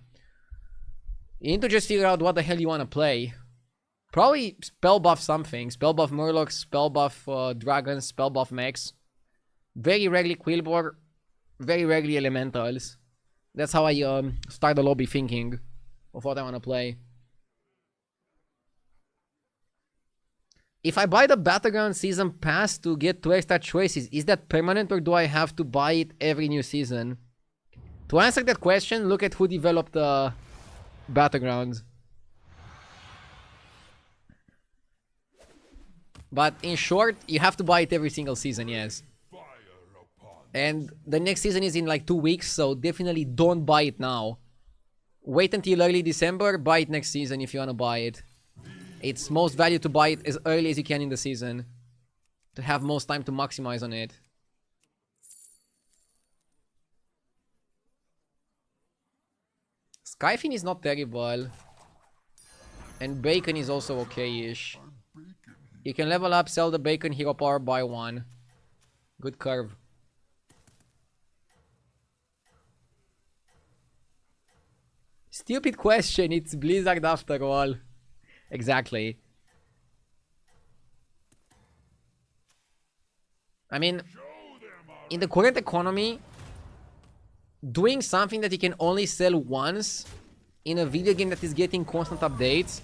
Speaker 1: You need to just figure out what the hell you want to play. Probably spell buff something. Spell buff Murlocs, spell buff Dragons, spell buff Mechs. Very rarely Quillbor, very rarely Elementals. That's how I start the lobby thinking of what I want to play. If I buy the Battlegrounds season pass to get 2 extra choices, is that permanent or do I have to buy it every new season? To answer that question, look at who developed the Battlegrounds. But in short, you have to buy it every single season, yes. And the next season is in like 2 weeks, so definitely don't buy it now. Wait until early December, buy it next season if you want to buy it. It's most value to buy it as early as you can in the season. To have most time to maximize on it. Skyfin is not terrible. And Bacon is also okay-ish. You can level up, sell the Bacon, hero power, buy one. Good curve. Stupid question, it's Blizzard after all. Exactly. I mean, in the current economy, doing something that you can only sell once in a video game that is getting constant updates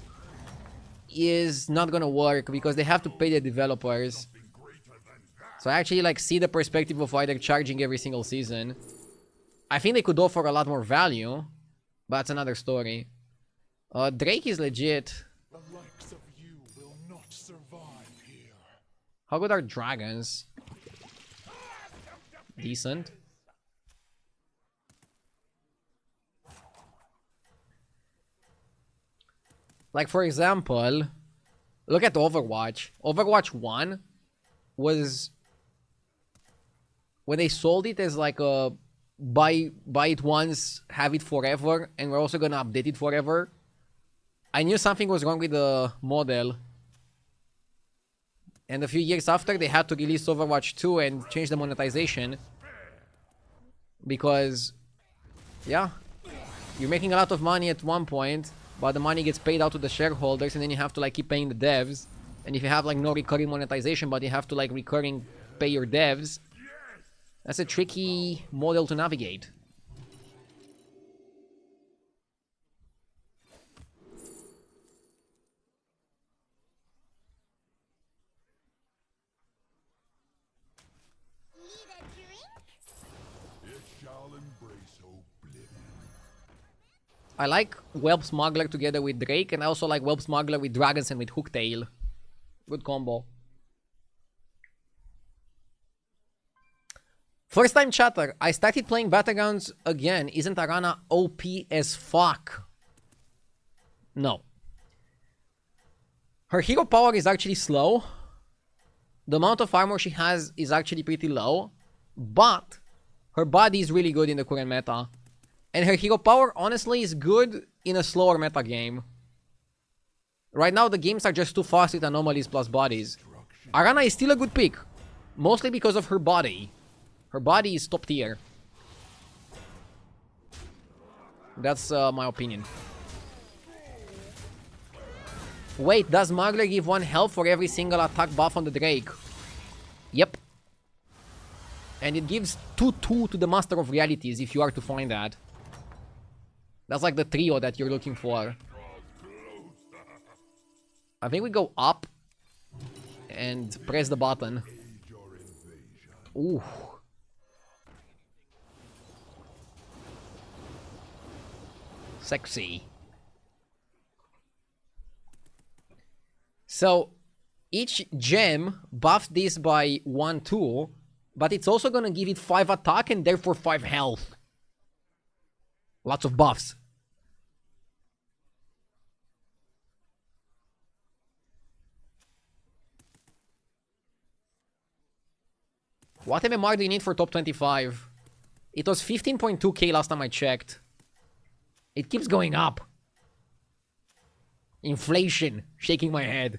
Speaker 1: is not gonna work because they have to pay the developers. So I actually like see the perspective of why they're charging every single season. I think they could offer a lot more value, but that's another story. Drake is legit.
Speaker 2: The likes of you will not survive here.
Speaker 1: How good are dragons? Decent. Like, for example, look at Overwatch. Overwatch 1 was... when they sold it as like a buy it once, have it forever, and we're also gonna update it forever. I knew something was wrong with the model. And a few years after, they had to release Overwatch 2 and change the monetization. Because, yeah, you're making a lot of money at one point, but the money gets paid out to the shareholders, and then you have to like keep paying the devs. And if you have like no recurring monetization, but you have to like recurring pay your devs, that's a tricky model to navigate.
Speaker 2: It shall embrace oblivion.
Speaker 1: I like Whelp Smuggler together with Drake, and I also like Whelp Smuggler with Dragons and with Hooktail. Good combo. First time chatter, I started playing Battlegrounds again. Isn't Arana OP as fuck? No. Her hero power is actually slow. The amount of armor she has is actually pretty low. But her body is really good in the current meta. And her hero power, honestly, is good in a slower meta game. Right now, the games are just too fast with anomalies plus bodies. Arana is still a good pick. Mostly because of her body. Her body is top tier. That's my opinion. Wait, does Smuggler give 1 health for every single attack buff on the Drake? Yep. And it gives 2-2 to the Master of Realities if you are to find that. That's like the trio that you're looking for. I think we go up and press the button. Ooh. Sexy. So, each gem buffs this by 1-2, but it's also gonna give it 5 attack and therefore 5 health. Lots of buffs. What MMR do you need for top 25? It was 15.2k last time I checked. It keeps going up. Inflation. Shaking my head.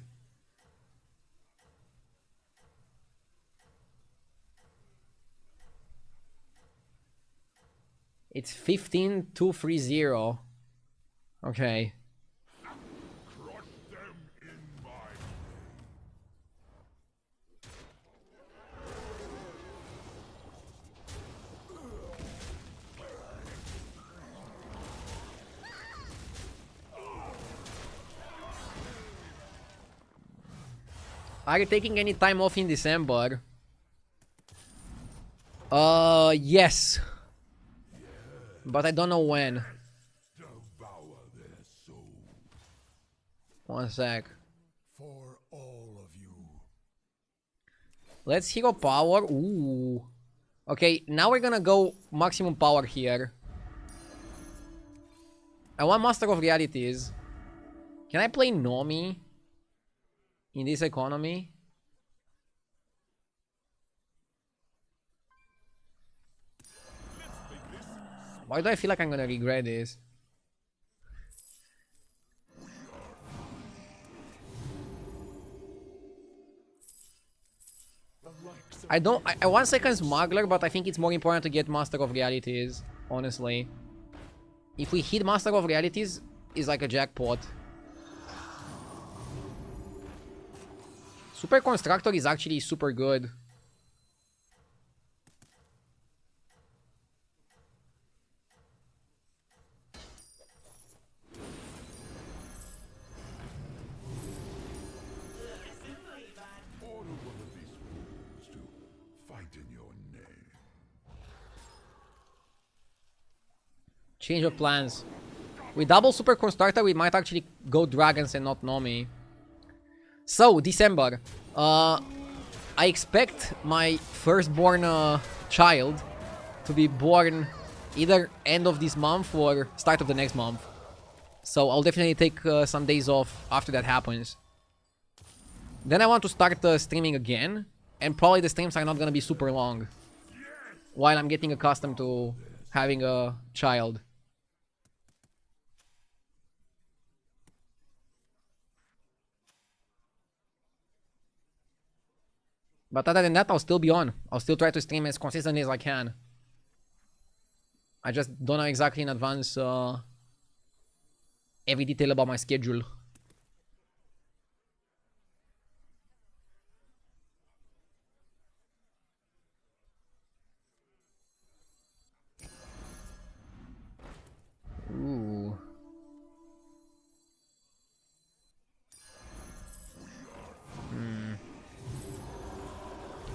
Speaker 1: It's 15,230. Okay.
Speaker 2: Crush them in my
Speaker 1: Are you taking any time off in December? Yes. But I don't know when.
Speaker 2: devour their soul.
Speaker 1: 1 sec.
Speaker 2: For all of you.
Speaker 1: Let's hero power. Ooh. Okay, now we're gonna go maximum power here. I want Master of Realities. Can I play Nomi in this economy? Why do I feel like I'm gonna regret this?
Speaker 2: The likes
Speaker 1: I want second Smuggler, but I think it's more important to get Master of Realities, honestly. If we hit Master of Realities, it's like a jackpot. Super Constructor is actually super good.
Speaker 2: Order one of these fools to fight in your name.
Speaker 1: Change of plans. With double Super Constructor, we might actually go Dragons and not Nomi. So, December. I expect my firstborn child to be born either end of this month or start of the next month. So, I'll definitely take some days off after that happens. Then I want to start streaming again. And probably the streams are not gonna be super long. While I'm getting accustomed to having a child. But other than that, I'll still be on. I'll still try to stream as consistently as I can. I just don't know exactly in advance every detail about my schedule. Ooh.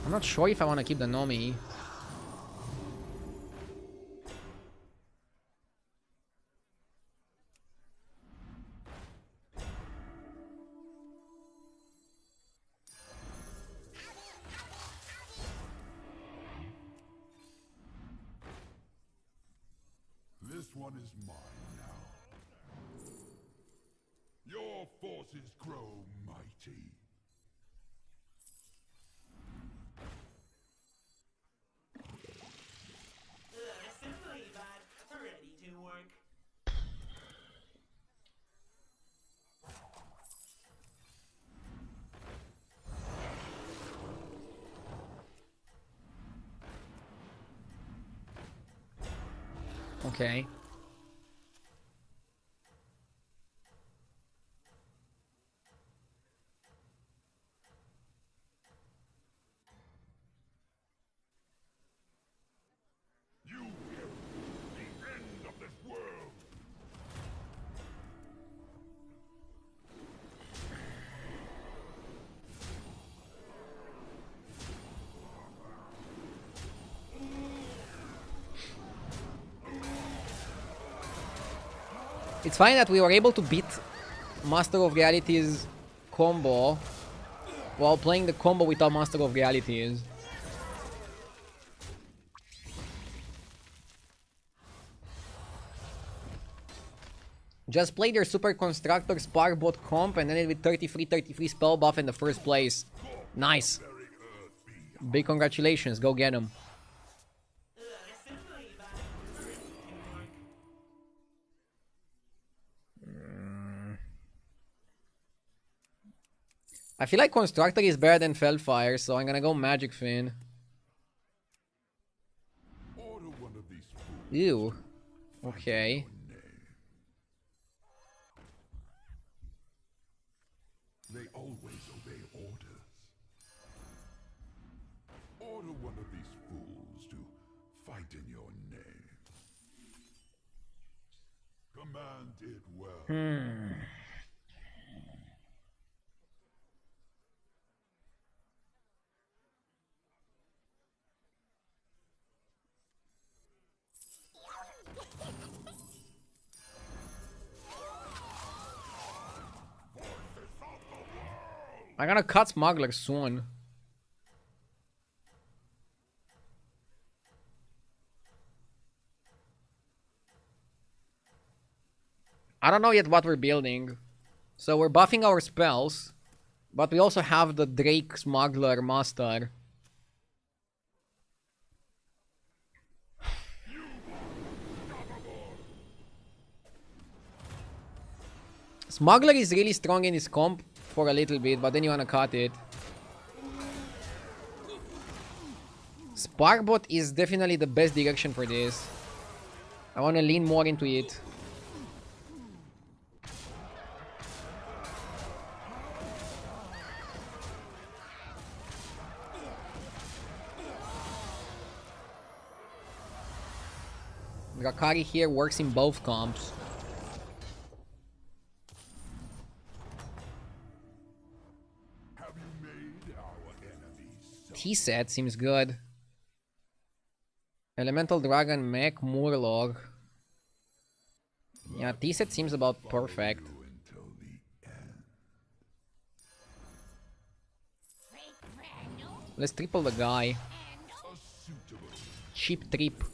Speaker 1: I'm not sure if I want to keep the Nomi.
Speaker 2: This one is mine now. Your forces grow mighty.
Speaker 6: Assembly bot ready to work.
Speaker 1: Okay.
Speaker 2: You will the end of this world.
Speaker 1: It's fine that we were able to beat Master of Realities combo while playing the combo without Master of Realities. Just play their Super Constructor Sparkbot comp and then it with 33 spell buff in the first place. Nice. Big congratulations, go get him.
Speaker 6: Assembly bot ready to work.
Speaker 1: I feel like Constructor is better than Felfire, so I'm gonna go Magic Fin.
Speaker 2: Order one of these fools.
Speaker 1: Ew. Okay.
Speaker 2: They always obey orders. Order one of these fools to fight in your name. Command it well.
Speaker 1: I'm gonna cut Smuggler soon. I don't know yet what we're building. So we're buffing our spells. But we also have the Drake Smuggler Master. Smuggler is really strong in his comp for a little bit, but then you wanna cut it. Sparkbot is definitely the best direction for this. I want to lean more into it. Drakari here works in both comps.
Speaker 2: Have you made our enemies
Speaker 1: T-set seems good. Elemental Dragon, Mech, Murloc. Yeah, T-set seems about perfect.
Speaker 2: until the end?
Speaker 1: Let's triple the guy.
Speaker 2: A suitable
Speaker 1: Cheap trip.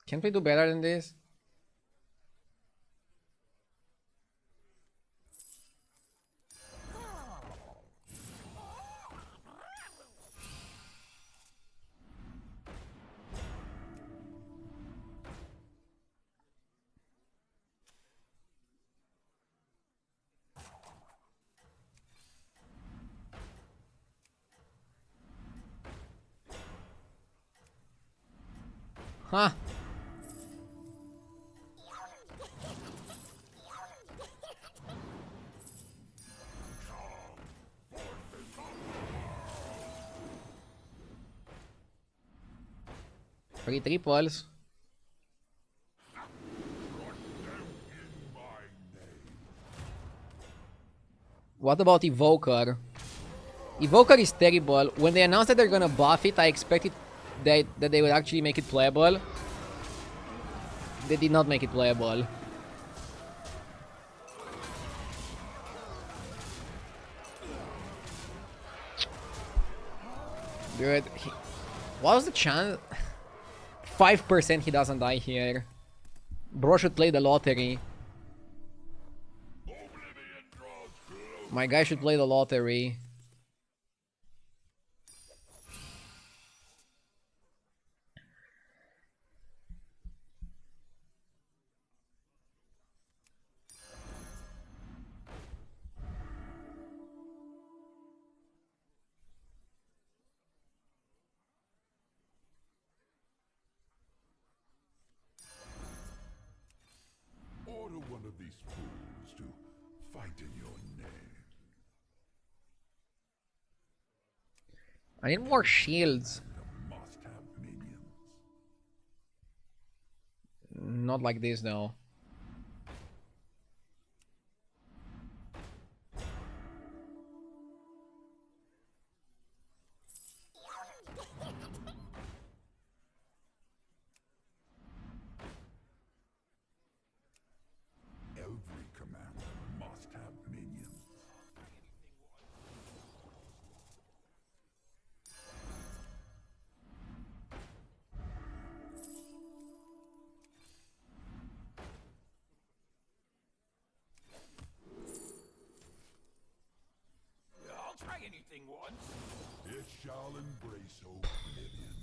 Speaker 1: Can't we do better than this? Huh. Three triples. What about Evoker? Evoker is terrible. When they announced that they're gonna buff it, I expected that they would actually make it playable. They did not make it playable. Dude, what was the chance? 5% he doesn't die here. Bro should play the lottery. My guy should play the lottery.
Speaker 2: order one of these fools to fight in your name.
Speaker 1: I need more shields.
Speaker 2: Must have minions.
Speaker 1: Not like this though.
Speaker 2: Every commander must have minions.
Speaker 3: I'll try anything once.
Speaker 2: It shall embrace oblivion.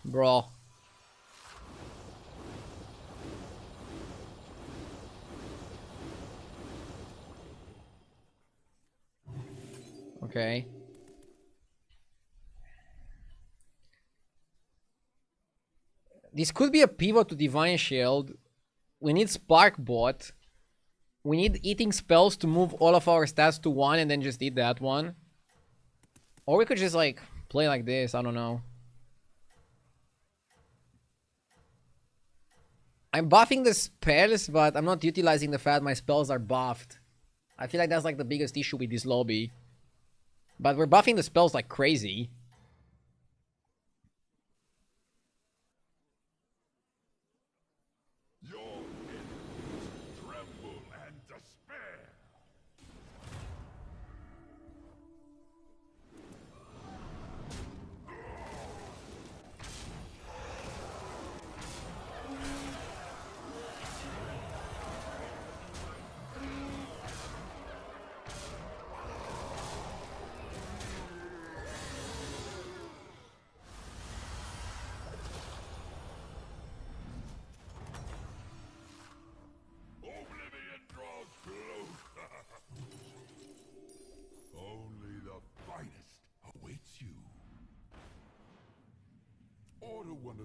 Speaker 1: Bro. Okay. This could be a pivot to Divine Shield. We need Spark Bot. We need eating spells to move all of our stats to 1 and then just eat that one. Or we could just like play like this, I don't know. I'm buffing the spells, but I'm not utilizing the fact my spells are buffed. I feel like that's like the biggest issue with this lobby. But we're buffing the spells like crazy.
Speaker 2: Your enemies tremble and despair.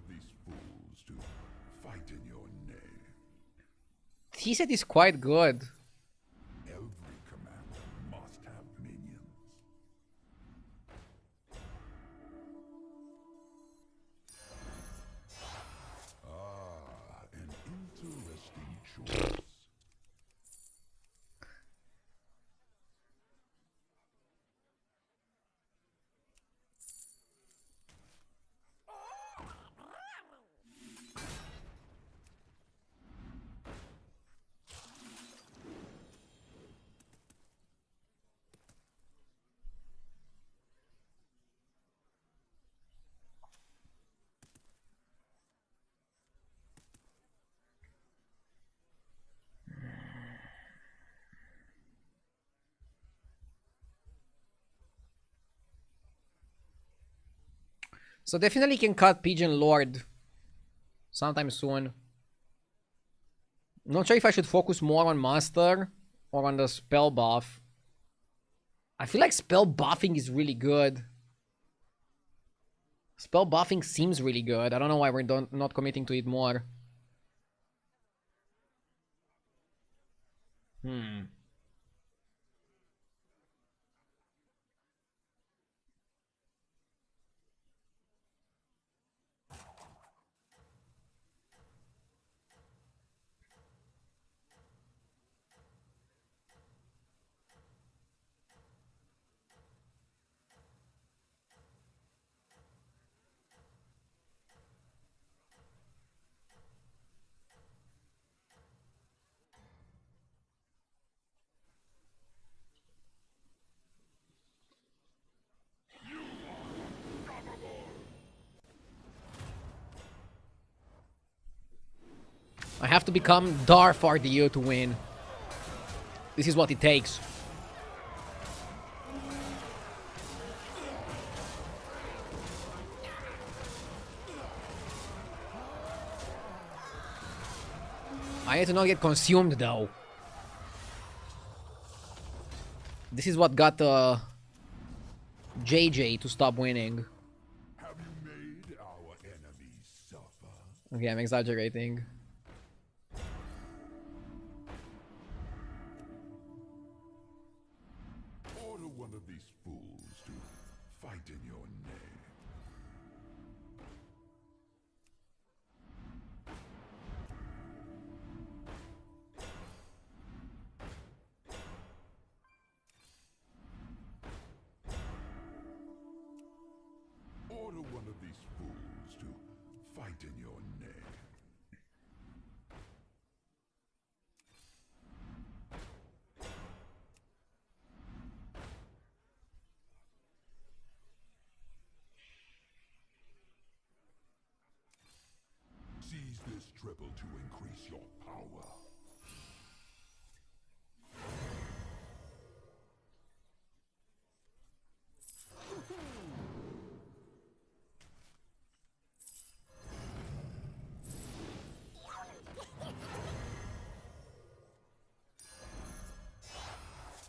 Speaker 2: these fools to fight in your name.
Speaker 1: T-set is quite good.
Speaker 2: Every commander must have minions. Ah, an interesting choice.
Speaker 1: So definitely can cut Pigeon Lord sometime soon. Not sure if I should focus more on Master or on the spell buff. I feel like spell buffing is really good. Spell buffing seems really good. I don't know why we're not committing to it more. I have to become Darth RDU to win. This is what it takes. I had to not get consumed though. This is what got JJ to stop winning.
Speaker 2: Have you made our enemies suffer?
Speaker 1: Okay, I'm exaggerating.
Speaker 2: Order one of these fools to fight in your name. Order one of these fools to fight in your name. Seize this triple to increase your power.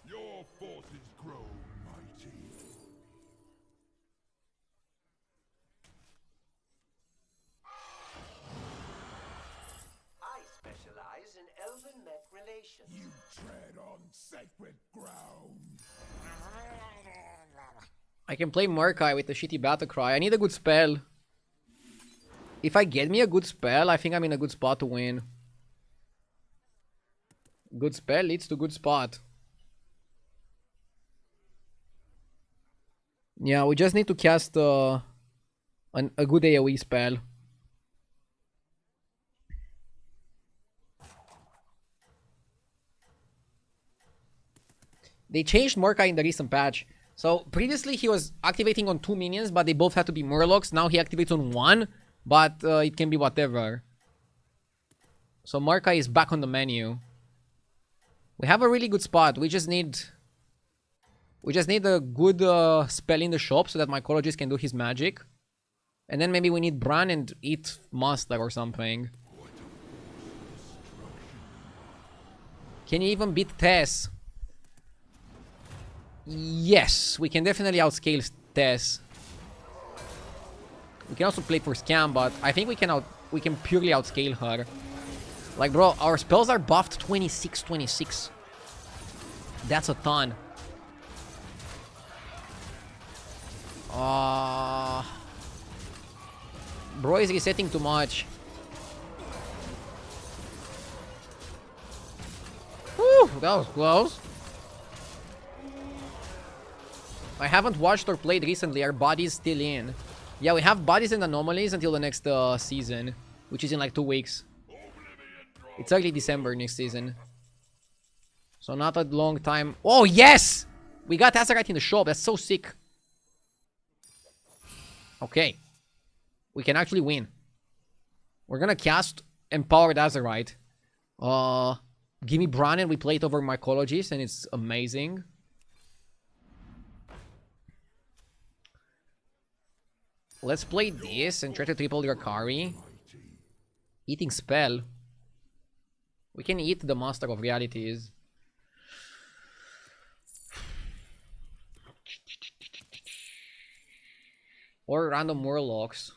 Speaker 2: Your forces grow mighty.
Speaker 6: I specialize in elven mech relations.
Speaker 2: You tread on sacred ground.
Speaker 1: I can play Murkai with the shitty battle cry. I need a good spell. If I get me a good spell, I think I'm in a good spot to win. Good spell leads to good spot. Yeah, we just need to cast a good AoE spell. They changed Murkai in the recent patch. So previously he was activating on 2 minions, but they both had to be Murlocs. Now he activates on 1, but it can be whatever. So Murkai is back on the menu. We have a really good spot. We just need a good spell in the shop so that mycologist can do his magic. And then maybe we need Bran and eat Master or something. Can you even beat Tess? Yes, we can definitely outscale Tess. We can also play for Scam, but I think we can purely outscale her. Like, bro, our spells are buffed 26. That's a ton. Bro is resetting too much. Whew, that was close. I haven't watched or played recently. Our body's still in. Yeah, we have bodies and anomalies until the next season, which is in like 2 weeks. It's early December next season. So not a long time. Oh, yes! We got Azerite in the shop. That's so sick. Okay. We can actually win. We're gonna cast Empowered Azerite. Give me Bran and we play it over Mycologist and it's amazing. Let's play this and try to triple Drakari. Eating spell. We can eat the Master of Realities. Or random Warlocks.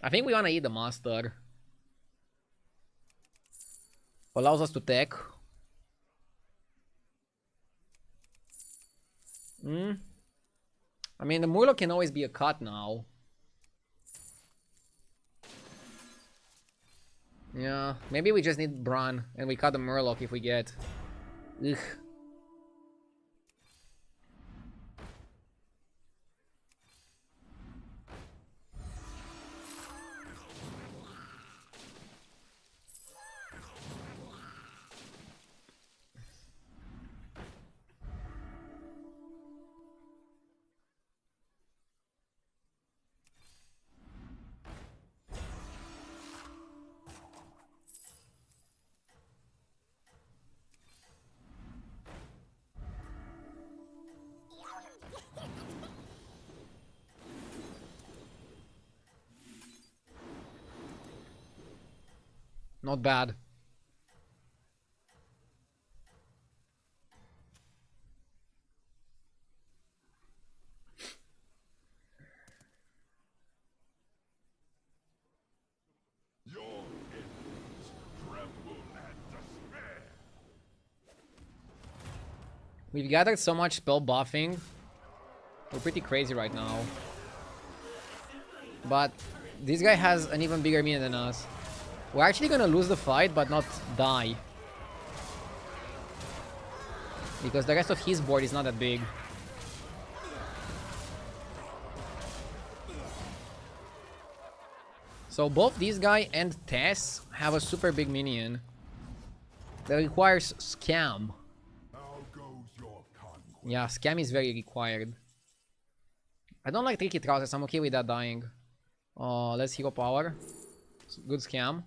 Speaker 1: I think we wanna eat the Master. Allows us to tech. I mean, the Murloc can always be a cut now. Yeah, maybe we just need Bran and we cut the Murloc if we get. Ugh. Not bad.
Speaker 2: Your enemies tremble at despair.
Speaker 1: We've gathered so much spell buffing. We're pretty crazy right now. But this guy has an even bigger minion than us. We're actually gonna lose the fight, but not die. Because the rest of his board is not that big. So both this guy and Tess have a super big minion that requires Scam.
Speaker 2: How goes your conquest?
Speaker 1: Yeah, Scam is very required. I don't like Tricky Trousers, I'm okay with that dying. Let's hero power. Good Scam.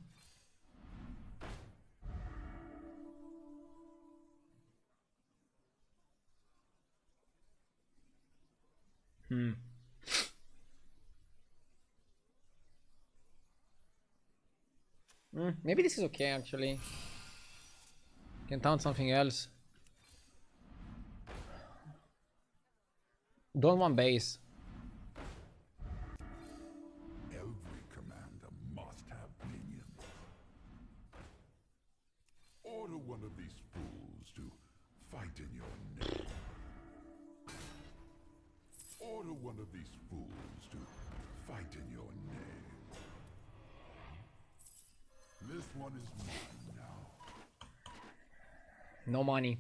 Speaker 1: Maybe this is okay actually. Can taunt something else. Don't want base.
Speaker 2: Every commander must have minions. Order one of these fools to fight in your name. Order one of these fools to fight in your name. This one is mine now.
Speaker 1: No money.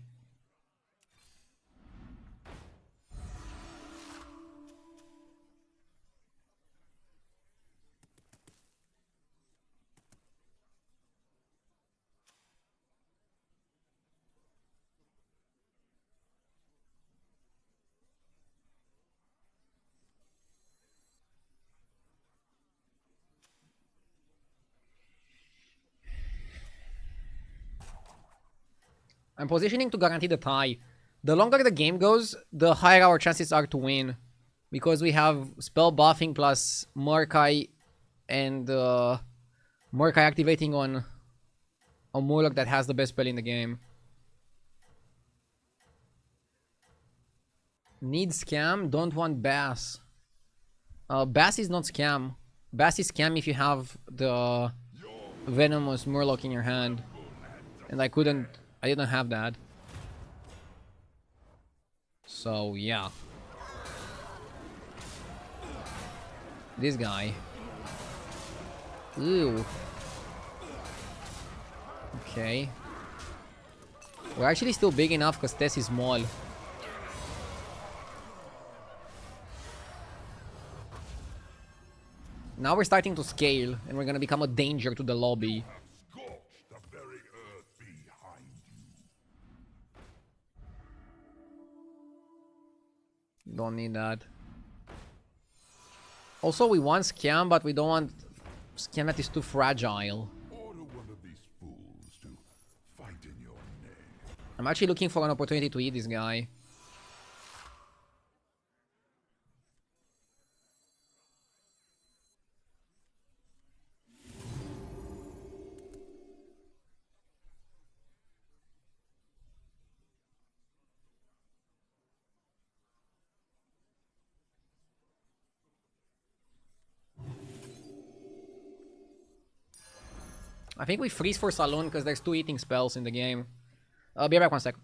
Speaker 1: I'm positioning to guarantee the tie. The longer the game goes, the higher our chances are to win. Because we have spell buffing plus Murkai and Murkai activating on a Murloc that has the best spell in the game. Need Scam, don't want Bass. Bass is not scam. Bass is scam if you have the venomous Murloc in your hand. And I didn't have that. So, yeah. This guy. Ew. Okay. We're actually still big enough because Tess is small. Now we're starting to scale, and we're gonna become a danger to the lobby.
Speaker 2: Scorched the very earth behind you.
Speaker 1: Don't need that. Also, we want scam, but we don't want scam that is too fragile.
Speaker 2: Order one of these fools to fight in your name.
Speaker 1: I'm actually looking for an opportunity to eat this guy. I think we freeze for Saloon because there's 2 eating spells in the game. I'll be right back 1 sec.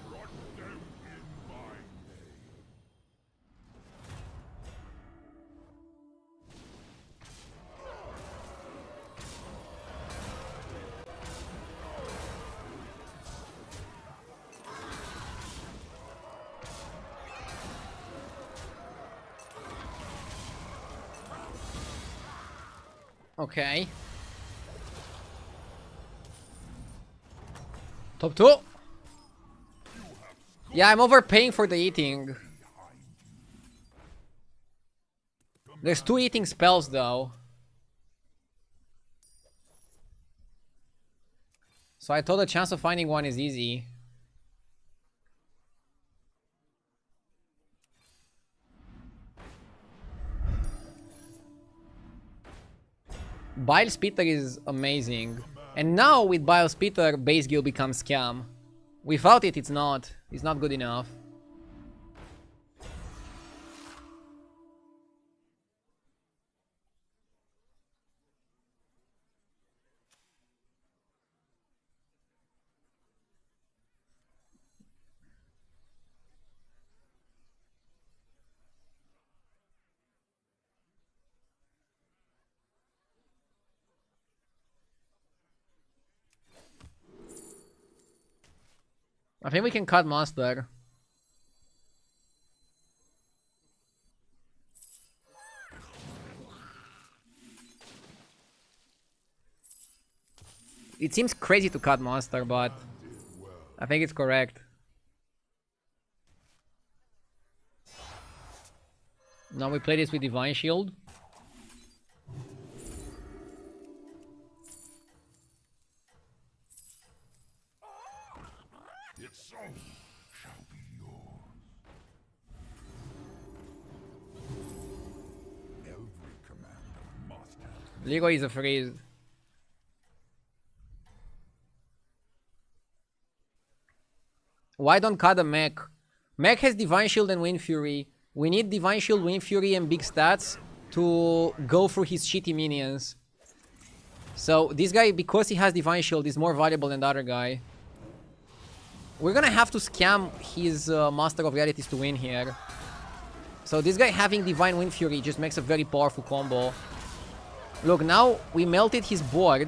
Speaker 2: Brought them in my name.
Speaker 1: Okay. Top 2. Yeah, I'm overpaying for the eating. There's 2 eating spells though. So I thought the chance of finding one is easy. Bile Spitter is amazing. And now with Bile Spitter, base guild becomes scam. Without it, it's not. It's not good enough. I think we can cut monster. It seems crazy to cut monster, but I think it's correct. Now we play this with Divine Shield.
Speaker 2: Its soul shall be yours. Every commander must have.
Speaker 1: Leroy is a freeze. Why don't cut a mech? Mech has Divine Shield and Wind Fury. We need Divine Shield, Wind Fury, and big stats to go through his shitty minions. So this guy, because he has Divine Shield, is more valuable than the other guy. We're gonna have to scam his Master of Realities to win here. So this guy having Divine Wind Fury just makes a very powerful combo. Look, now we melted his board.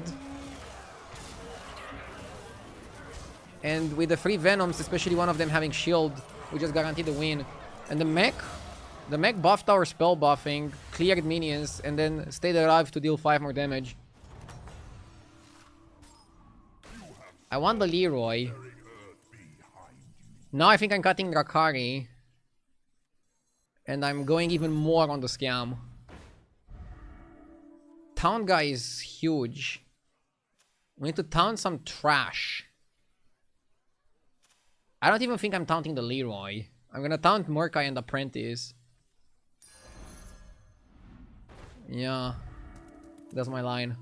Speaker 1: And with the 3 Venoms, especially one of them having shield, we just guaranteed the win. And the mech buffed our spell buffing, cleared minions, and then stayed alive to deal 5 more damage. I want the Leroy. Now I think I'm cutting Drakari. And I'm going even more on the scam. Town guy is huge. We need to taunt some trash. I don't even think I'm taunting the Leroy. I'm gonna taunt Murkai and Apprentice. Yeah. That's my line.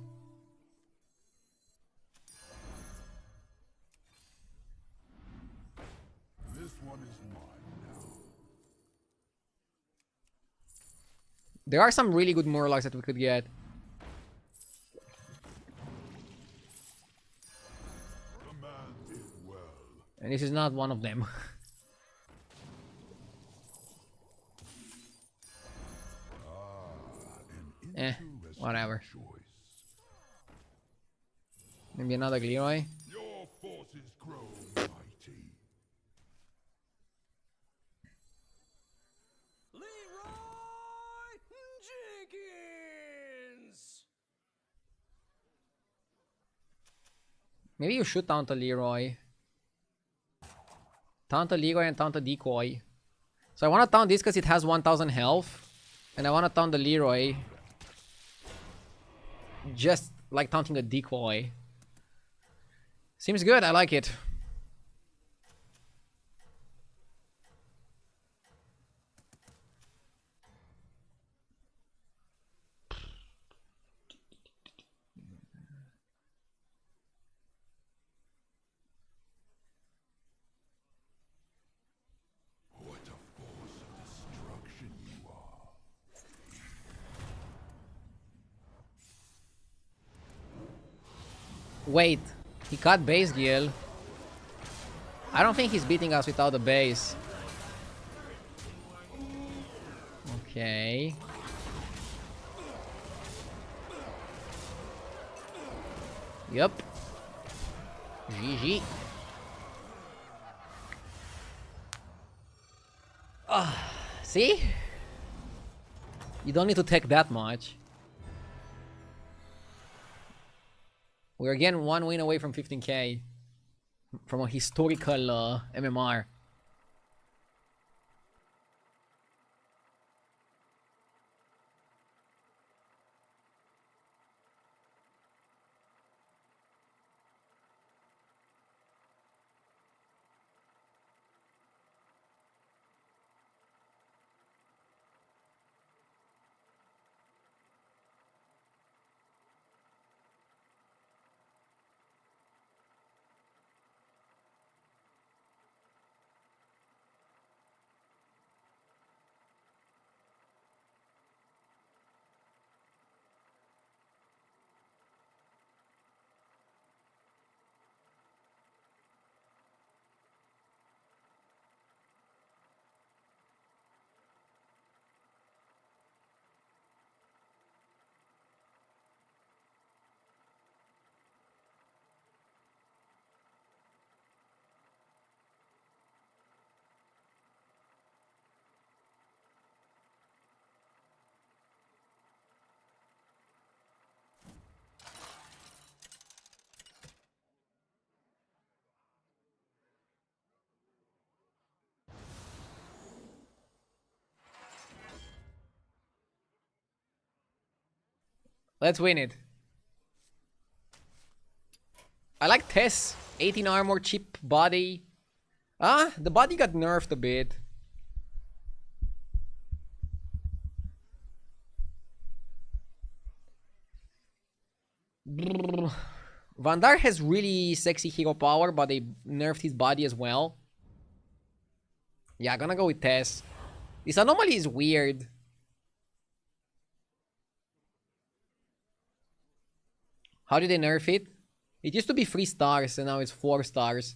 Speaker 2: This one is mine now.
Speaker 1: There are some really good Murlocs that we could get.
Speaker 2: The man did well.
Speaker 1: And this is not one of them. Whatever. Maybe another Leroy.
Speaker 2: Your forces grow mighty.
Speaker 3: Leroy Jenkins!
Speaker 1: Maybe you should taunt a Leroy. Taunt a Leroy and taunt a Decoy. So I want to taunt this because it has 1000 health. And I want to taunt the Leroy. Just like taunting a Decoy. Seems good, I like it.
Speaker 2: What a force of destruction you are.
Speaker 1: Wait, he cut base Gil. I don't think he's beating us without the base. Okay. Yep. GG. See? You don't need to take that much. We're again 1 win away from 15k. From a historical MMR. Let's win it. I like Tess. 18 armor, cheap body. Ah, the body got nerfed a bit. Vandar has really sexy hero power, but they nerfed his body as well. Yeah, gonna go with Tess. This anomaly is weird. How did they nerf it? It used to be 3 stars and now it's 4 stars.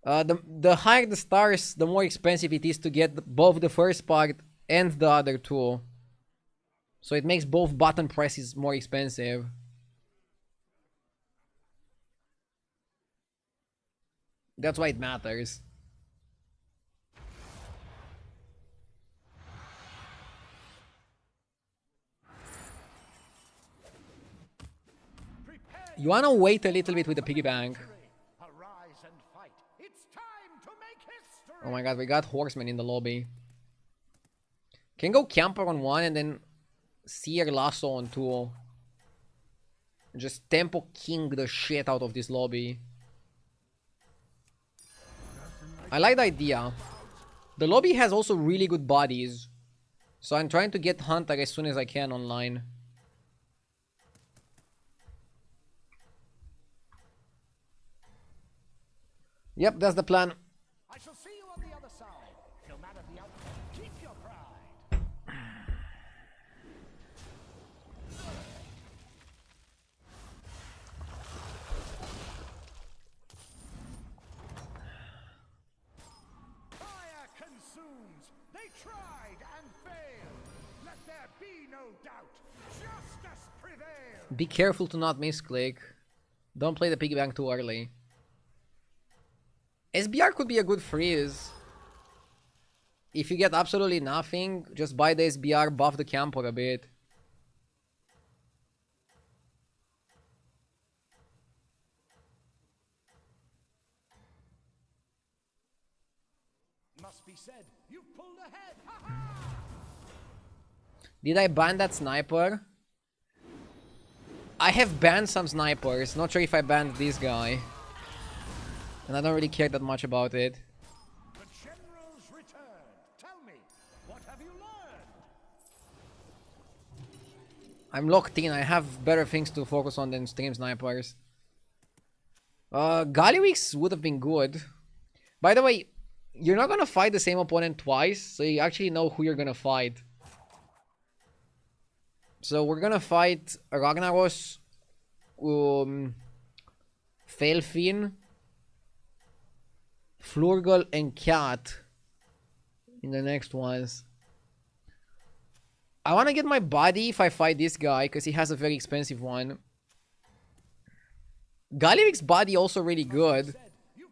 Speaker 1: The higher the stars, the more expensive it is to get both the first part and the other two. So it makes both button presses more expensive. That's why it matters. You wanna wait a little bit with the piggy bank.
Speaker 3: Arise and fight. It's time to make history.
Speaker 1: Oh my god, we got horsemen in the lobby. Can go camper on one and then seer lasso on two. Just tempo king the shit out of this lobby. I like the idea. The lobby has also really good bodies. So I'm trying to get Hunter as soon as I can online. Yep, that's the plan.
Speaker 3: I shall see you on the other side. No matter the outcome, keep your pride. Fire consumes. They tried and failed. Let there be no doubt. Justice prevails.
Speaker 1: Be careful to not misclick. Don't play the piggy bank too early. SBR could be a good freeze. If you get absolutely nothing, just buy the SBR, buff the camper a bit.
Speaker 3: Must be said, you've pulled ahead. Ha-ha!
Speaker 1: Did I ban that sniper? I have banned some snipers. Not sure if I banned this guy. And I don't really care that much about it.
Speaker 3: The generals returned. Tell me, what have you learned?
Speaker 1: I'm locked in. I have better things to focus on than stream snipers. Gallywix would have been good. By the way, you're not gonna fight the same opponent twice, so you actually know who you're gonna fight. So we're gonna fight Ragnaros, Felfin, Flurgle, and Cat in the next ones. I want to get my body if I fight this guy, because he has a very expensive one. Galivic's body also really good,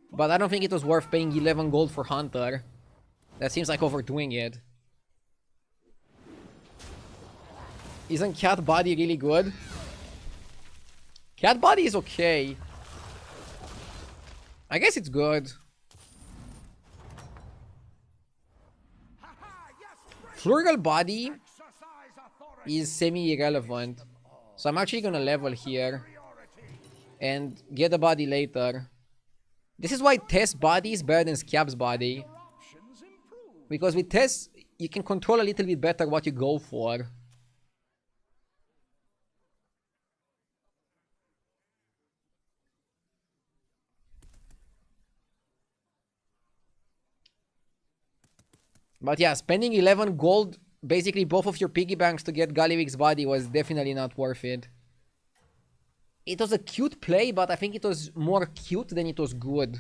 Speaker 1: but I don't think it was worth paying 11 gold for Hunter. That seems like overdoing it. Isn't Cat body really good? Cat body is okay. I guess it's good. Flurgle body is semi-irrelevant. So I'm actually gonna level here and get a body later. This is why Tess body is better than Scab's body. Because with Tess, you can control a little bit better what you go for. But yeah, spending 11 gold, basically both of your piggy banks to get Gallivic's body was definitely not worth it. It was a cute play, but I think it was more cute than it was good.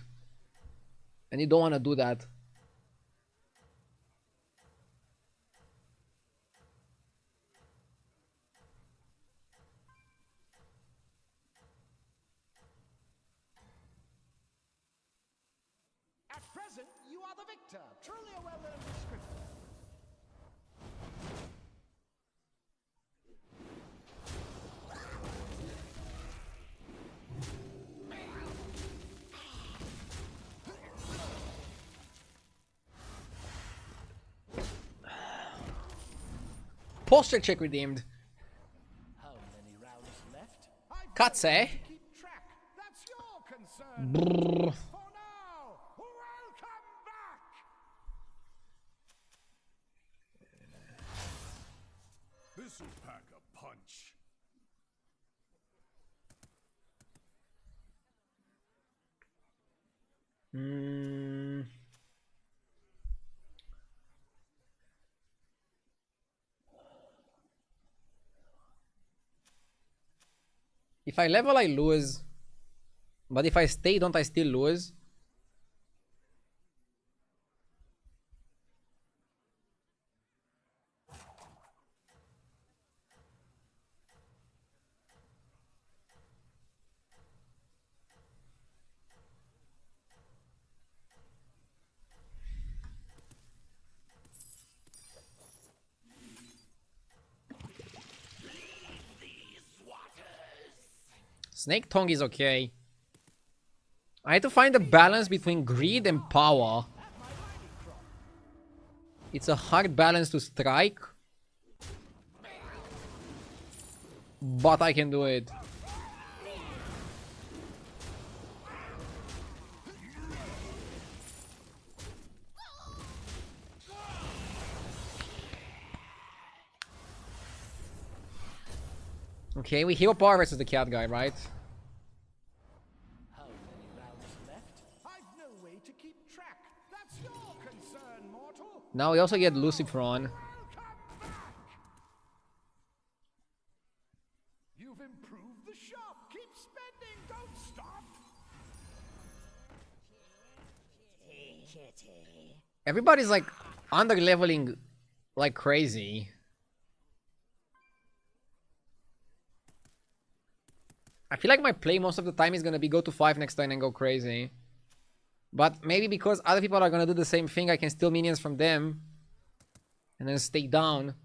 Speaker 1: And you don't want to do that.
Speaker 3: At present, you are the victor. Truly a well-learned descriptor.
Speaker 1: Posture check redeemed.
Speaker 3: How many rounds left? I've
Speaker 1: Katze.
Speaker 3: keep track. That's your concern.
Speaker 1: Brrr.
Speaker 3: For now, welcome back.
Speaker 2: This'll pack a punch.
Speaker 1: If I level, I lose. But if I stay, don't I still lose? Snake Tongue is okay. I had to find a balance between greed and power. It's a hard balance to strike. But I can do it. Okay, we hero power versus the cat guy, right?
Speaker 3: How many rounds left? I've no way to keep track. That's your concern, mortal.
Speaker 1: Now we also get Lucifron.
Speaker 3: Welcome back. You've improved the shop. Keep spending. Don't stop.
Speaker 1: Everybody's like under leveling like crazy. I feel like my play most of the time is gonna be go to 5 next turn and go crazy. But maybe because other people are gonna do the same thing, I can steal minions from them. And then stay down.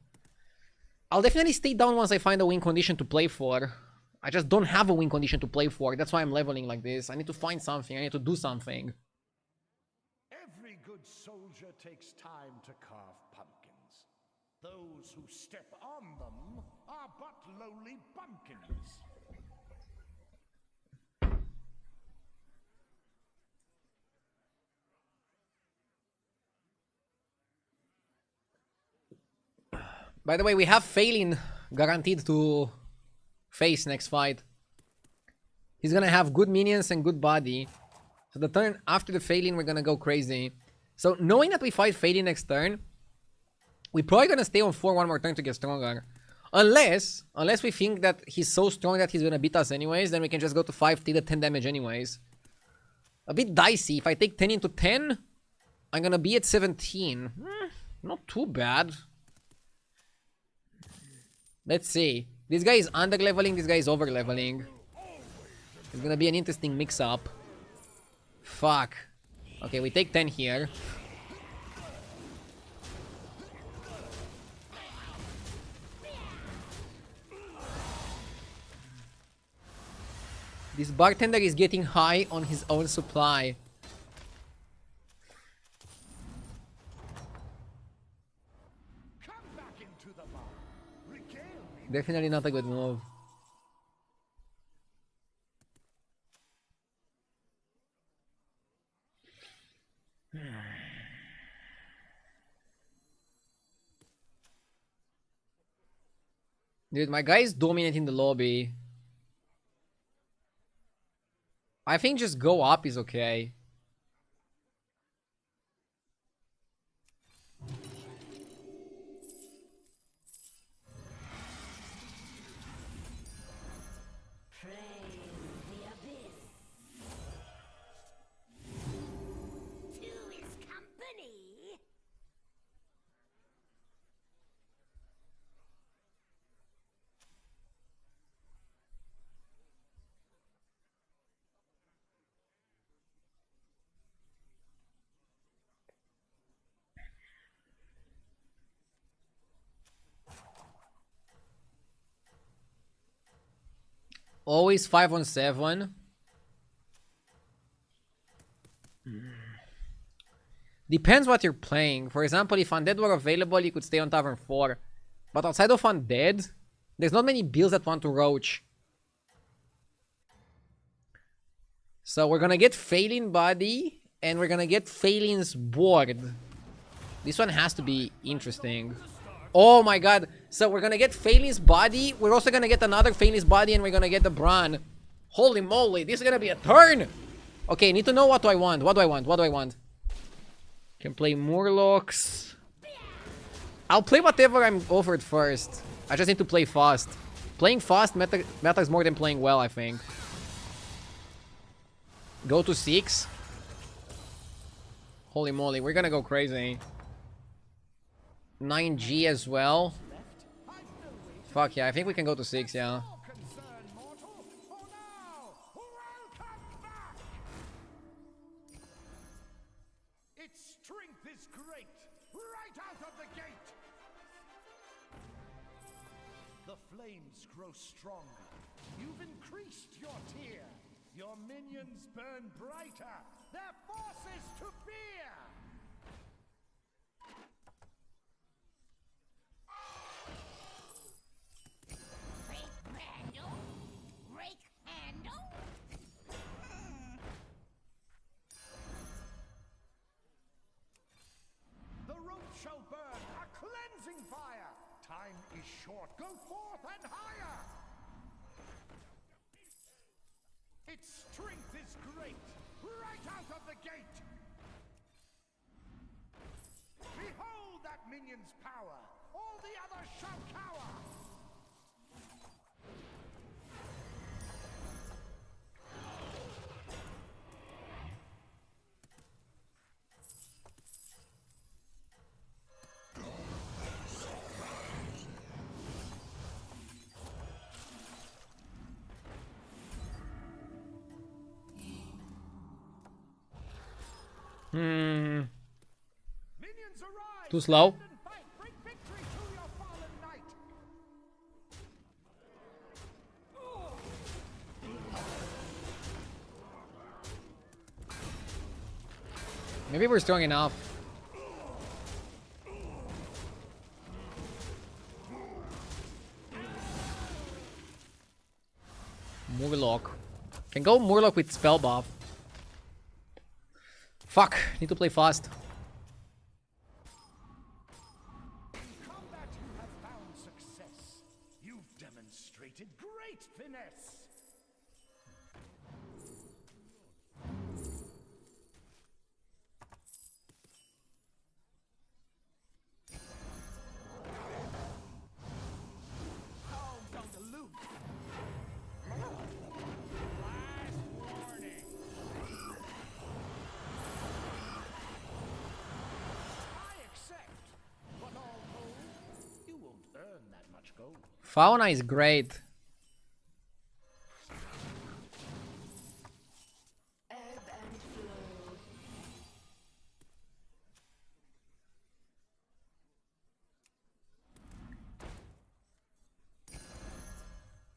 Speaker 1: I'll definitely stay down once I find a win condition to play for. I just don't have a win condition to play for. That's why I'm leveling like this. I need to find something. I need to do something.
Speaker 3: Every good soldier takes time to carve pumpkins. Those who step on them are but lowly bumpkins.
Speaker 1: By the way, we have Phelan guaranteed to face next fight. He's gonna have good minions and good body. So the turn after the Phelan, we're gonna go crazy. So knowing that we fight Phelan next turn, we're probably gonna stay on 4 one more turn to get stronger. Unless we think that he's so strong that he's gonna beat us anyways, then we can just go to 5, take the 10 damage anyways. A bit dicey. If I take 10 into 10, I'm gonna be at 17. Not too bad. Let's see. This guy is under leveling, this guy is over leveling. It's gonna be an interesting mix up. Fuck. Okay, we take 10 here. This bartender is getting high on his own supply.
Speaker 3: Come back into the bar. Regale me.
Speaker 1: Definitely not a good move. Dude, my guy is dominating the lobby. I think just go up is okay.
Speaker 5: Praise the abyss. Two is company.
Speaker 1: Always 5 on 7. Depends what you're playing. For example, if Undead were available, you could stay on Tavern 4. But outside of Undead, there's not many builds that want to roach. So we're gonna get Phelan body, and we're gonna get Phelan's board. This one has to be interesting. Oh my god. So we're gonna get Phelan's body. We're also gonna get another Phelan's body, and we're gonna get the Bran. Holy moly, this is gonna be a turn! Okay, need to know what do I want. What do I want? What do I want? Can play Murlocs. I'll play whatever I'm offered first. I just need to play fast. Playing fast matters more than playing well, I think. Go to 6. Holy moly, we're gonna go crazy. 9G as well. Fuck yeah, I think we can go to 6, yeah.
Speaker 3: Concern, mortal. For now, welcome back. Its strength is great, right out of the gate. The flames grow stronger. You've increased your tier. Your minions burn brighter. Their forces to fear.
Speaker 5: Rake handle? Rake handle?
Speaker 3: The rope shall burn, a cleansing fire. Time is short. Go forth and higher. Its strength is great. Right out of the gate. Behold that minion's power. All the others shall cower. Minions arise.
Speaker 7: Too slow.
Speaker 3: Stand and fight. Bring victory to your fallen knight.
Speaker 7: Maybe we're strong enough. Murloc. Can go Murloc with spell buff. Fuck, need to play fast.
Speaker 3: In combat you have found success. You've demonstrated great finesse. Hounds on the loose. Last warning. I accept. But all told, you won't earn that much gold.
Speaker 7: Fauna is great.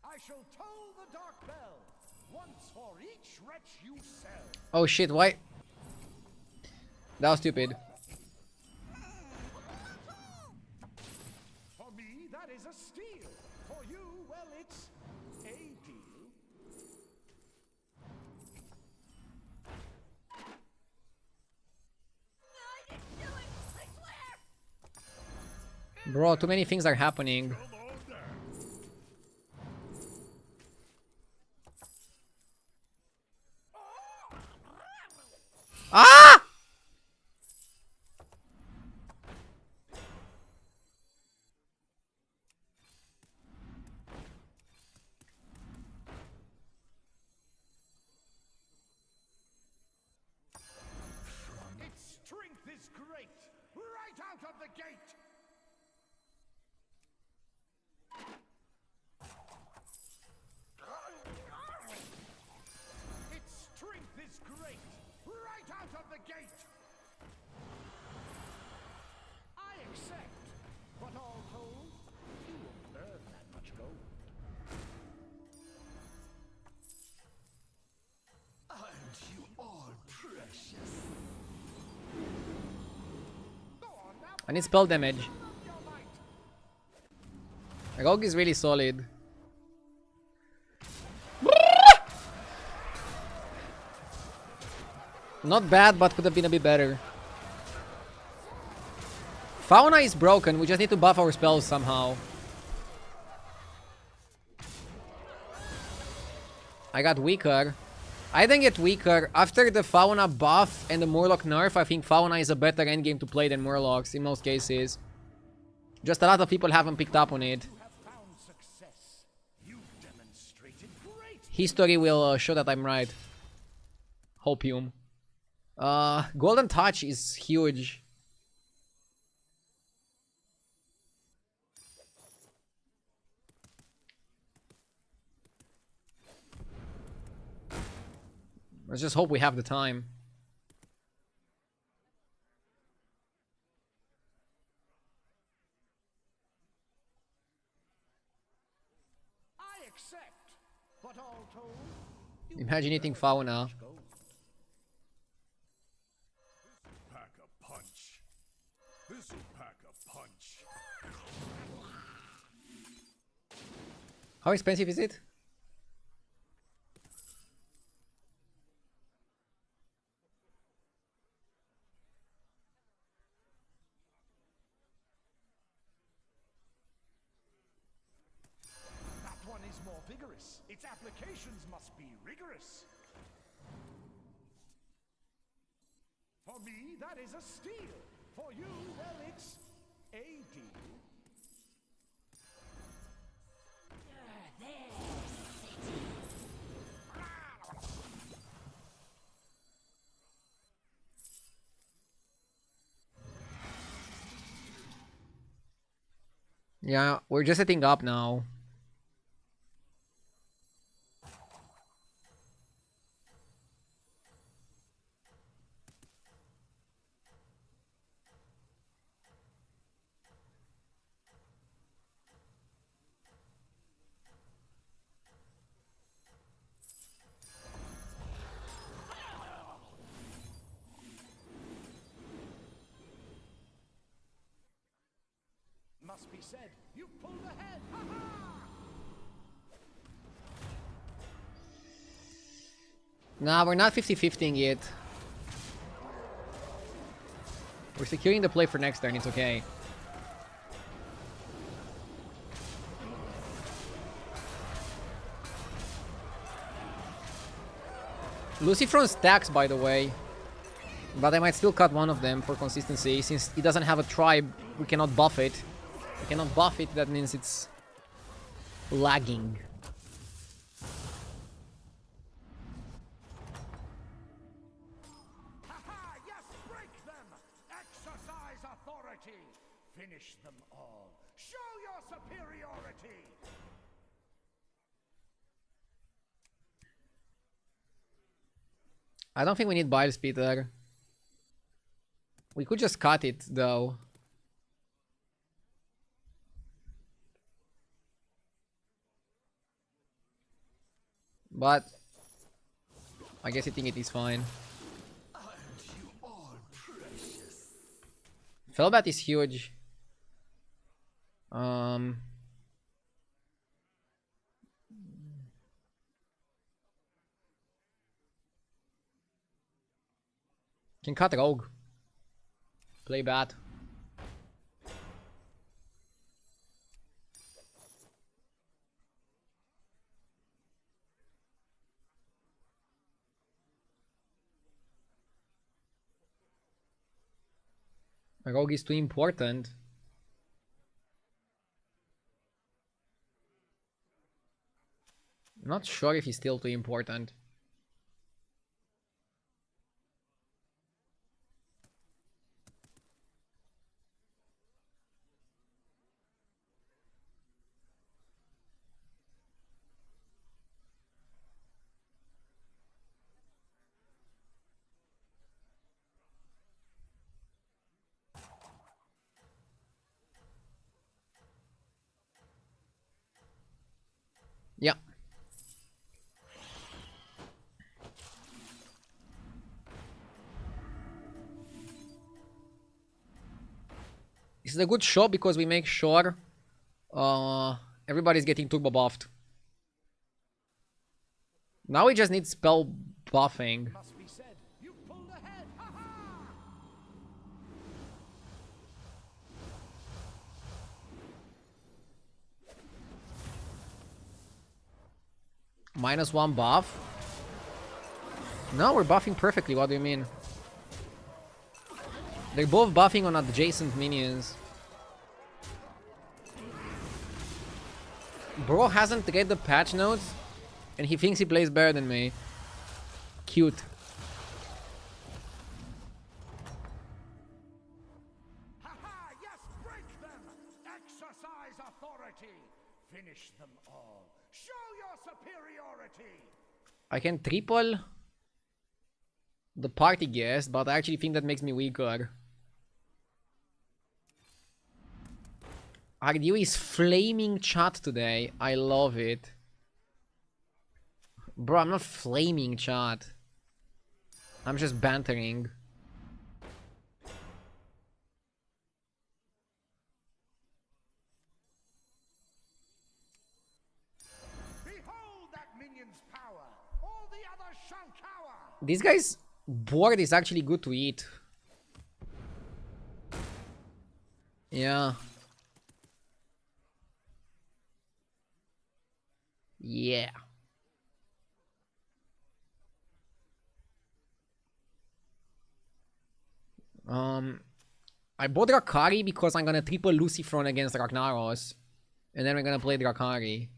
Speaker 3: I shall toll the dark bell, once for each wretch you sell.
Speaker 7: Oh shit, why? That was stupid.
Speaker 3: For me, that is a steal. For you, well, it's a deal.
Speaker 5: I didn't do it! I swear!
Speaker 7: Bro, too many things are happening. Ah!
Speaker 3: Its strength is great, right out of the gate. Its strength is great, right out of the gate. I accept, but all told, you won't earn that much gold. Aren't you all precious? Go on now.
Speaker 7: I need spell damage.
Speaker 3: Love your might.
Speaker 7: Rogue is really solid. Not bad, but could have been a bit better. Fauna is broken, we just need to buff our spells somehow. I got weaker. I think get weaker. After the Fauna buff and the Murloc nerf, I think Fauna is a better endgame to play than Murlocs in most cases. Just a lot of people haven't picked up on it.
Speaker 3: You have found success. You've demonstrated great.
Speaker 7: History will show that I'm right. Hopium. Golden Touch is huge. Let's just hope we have the time. Imagine eating fauna.
Speaker 2: Pack a punch. This'll pack a punch.
Speaker 7: How expensive is it?
Speaker 3: That one is more vigorous. Its applications must be rigorous. For me, that is a steal. For you, well, it's a deal.
Speaker 7: Yeah, we're just setting up now.
Speaker 3: Must be said, you pulled ahead. Ha-ha!
Speaker 7: Nah, we're not 50-50ing yet. We're securing the play for next turn, it's okay. Lucifron stacks, by the way. But I might still cut one of them for consistency. Since it doesn't have a tribe, we cannot buff it. We cannot buff it, that means it's lagging.
Speaker 3: Ha-ha! Yes, break them! Exercise authority! Finish them all! Show your superiority!
Speaker 7: I don't think we need Bile Speeder. We could just cut it, though. But I guess hitting it is fine. Fellbat is huge. Can cut Rogue. Play bad. Rogue is too important. Not sure if he's still too important. Yeah. This is a good shot because we make sure everybody's getting turbo buffed. Now we just need spell buffing.
Speaker 3: Must be said, you pulled ahead. Ha-ha!
Speaker 7: -1 buff. No, we're buffing perfectly. What do you mean? They're both buffing on adjacent minions. Bro hasn't read the patch notes and he thinks he plays better than me. Cute.
Speaker 3: Ha-ha! Yes, break them! Exercise authority! Finish them all! Show your superiority!
Speaker 7: I can triple the party guest, but I actually think that makes me weaker. RDU is flaming chat today. I love it. Bro, I'm not flaming, chat. I'm just bantering.
Speaker 3: Behold that minion's power! All the others shall cower!
Speaker 7: This guy's board is actually good to eat. Yeah. Yeah. I bought Drakari because I'm gonna triple Lucifron against Ragnaros. And then we're gonna play Drakari.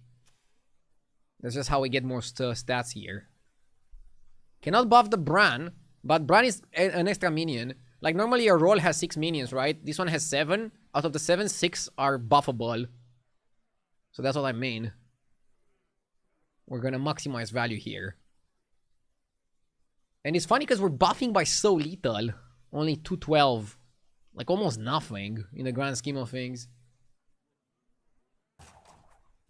Speaker 7: That's just how we get more stats here. Cannot buff the Bran, but Bran is an extra minion. Like normally your roll has 6 minions, right? This one has 7. Out of the 7, 6 are buffable. So that's what I mean. We're gonna maximize value here. And it's funny because we're buffing by so little. Only 212. Like almost nothing in the grand scheme of things.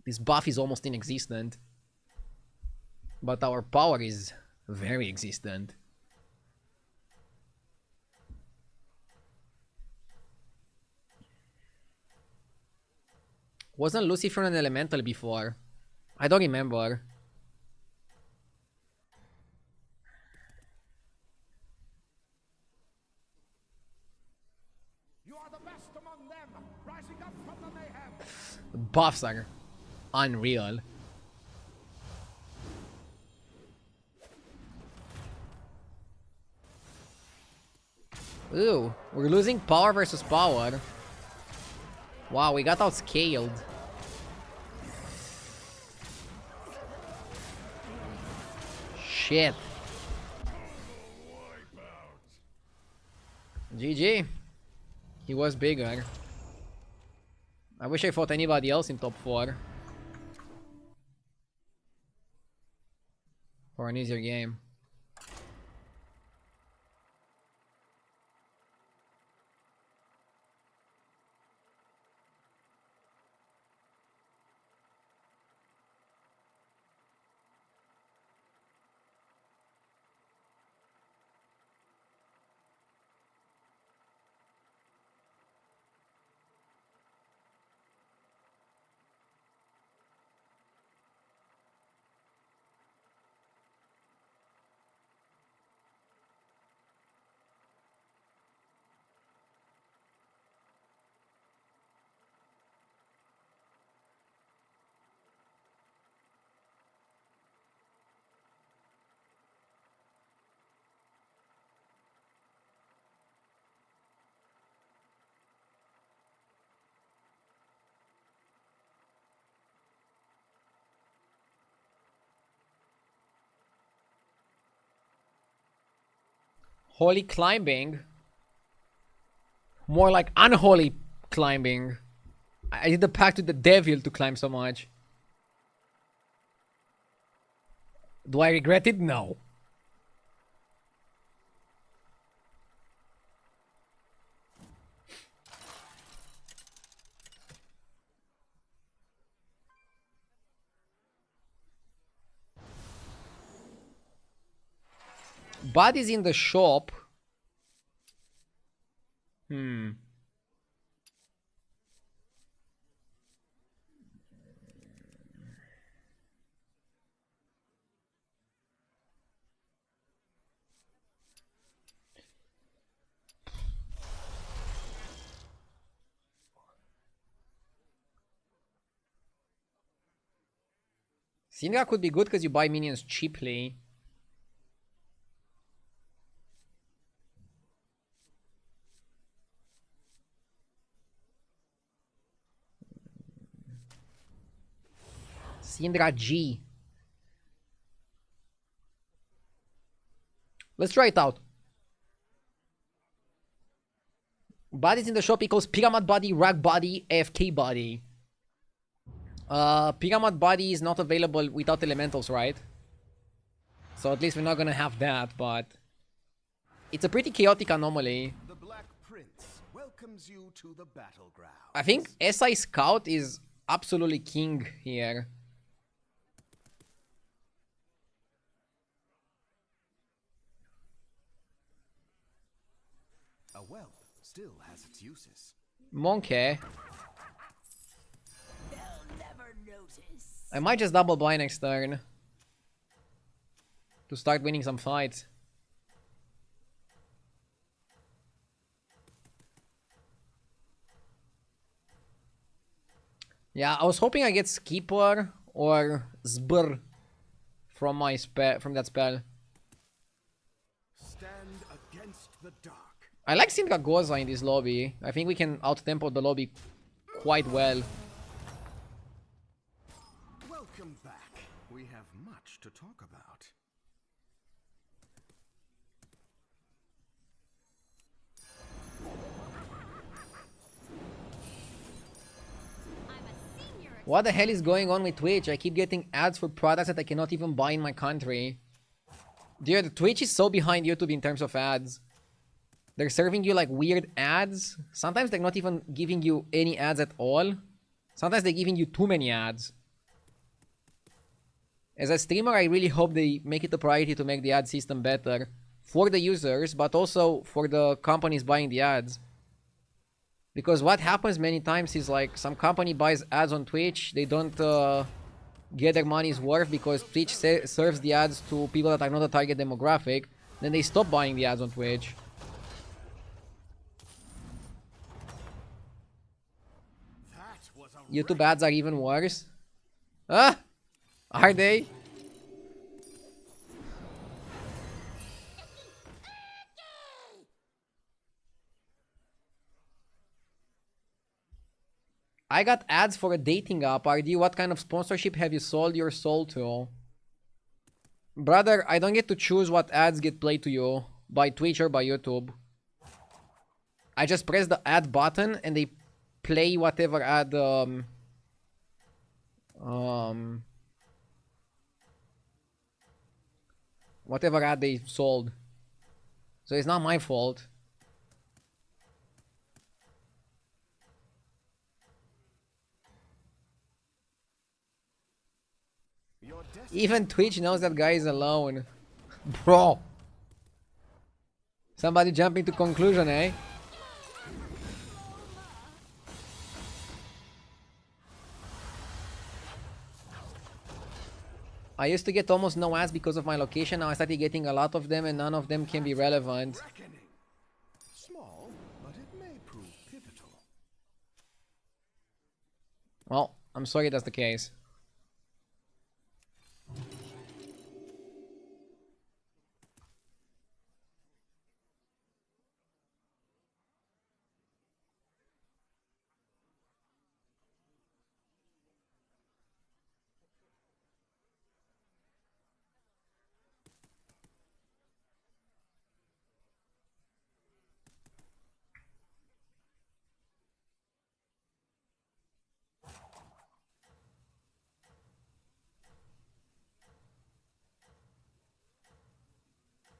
Speaker 7: This buff is almost inexistent. But our power is very existent. Wasn't Lucifer an elemental before? I don't remember.
Speaker 3: You are the best among them, rising up from the mayhem!
Speaker 7: Buffs are unreal. Ooh, we're losing power versus power. Wow, we got outscaled. Shit. GG. He was bigger. I wish I fought anybody else in top 4. For an easier game. Holy climbing. More like unholy climbing. I did the pact with the devil to climb so much. Do I regret it? No. Body's in the shop. Syndra could be good because you buy minions cheaply. Syndra G. Let's try it out. Bodies in the shop equals Pyramid Body, Rag Body, AFK Body. Pyramid Body is not available without elementals, right? So at least we're not gonna have that, but it's a pretty chaotic anomaly.
Speaker 3: The Black Prince welcomes you to the Battlegrounds.
Speaker 7: I think SI Scout is absolutely king here.
Speaker 2: wealth still has its uses.
Speaker 7: Monkey.
Speaker 5: They'll never notice.
Speaker 7: I might just double blind next turn. To start winning some fights. Yeah, I was hoping I get Skipper or Zbr from my spell, from that spell.
Speaker 2: Stand against the dark.
Speaker 7: I like Syndra Goza in this lobby. I think we can out-tempo the lobby quite well.
Speaker 2: Welcome back. We have much to talk about.
Speaker 7: What the hell is going on with Twitch? I keep getting ads for products that I cannot even buy in my country. Dude, Twitch is so behind YouTube in terms of ads. They're serving you like weird ads. Sometimes they're not even giving you any ads at all. Sometimes they're giving you too many ads. As a streamer, I really hope they make it a priority to make the ad system better. For the users, but also for the companies buying the ads. Because what happens many times is like some company buys ads on Twitch, they don't get their money's worth because Twitch serves the ads to people that are not a target demographic. Then they stop buying the ads on Twitch. YouTube ads are even worse. Ah! Are they? I got ads for a dating app. RD, what kind of sponsorship have you sold your soul to? Brother, I don't get to choose what ads get played to you by Twitch or by YouTube. I just press the ad button and they play whatever ad whatever ad they sold. So it's not my fault. Even Twitch knows that guy is alone. Bro. Somebody jumping to conclusion, eh? I used to get almost no ads because of my location. Now I started getting a lot of them and none of them can be relevant.
Speaker 2: Small, but it may prove pivotal.
Speaker 7: Well, I'm sorry that's the case.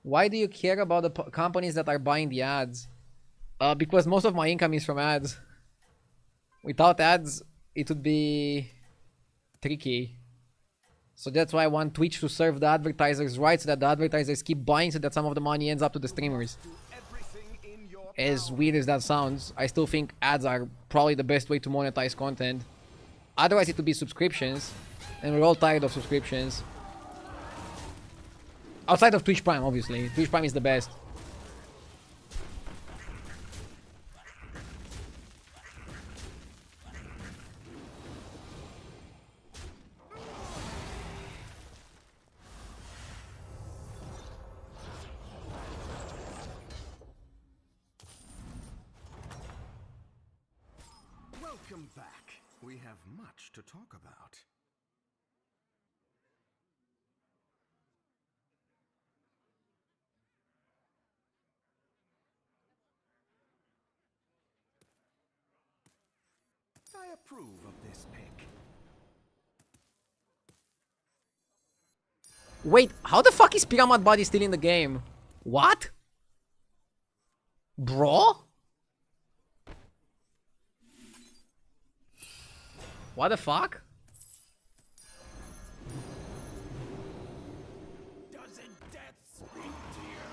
Speaker 7: Why do you care about the companies that are buying the ads? Because most of my income is from ads. Without ads, it would be tricky. So that's why I want Twitch to serve the advertisers right, so that the advertisers keep buying, so that some of the money ends up to the streamers. As weird as that sounds, I still think ads are probably the best way to monetize content. Otherwise it would be subscriptions, and we're all tired of subscriptions. Outside of Twitch Prime, obviously. Twitch Prime is the best.
Speaker 2: Welcome back. We have much to talk about. I approve of this pick.
Speaker 7: Wait, how the fuck is Pyramid Body still in the game? What? Bro? What the fuck?
Speaker 3: Doesn't death speak to you?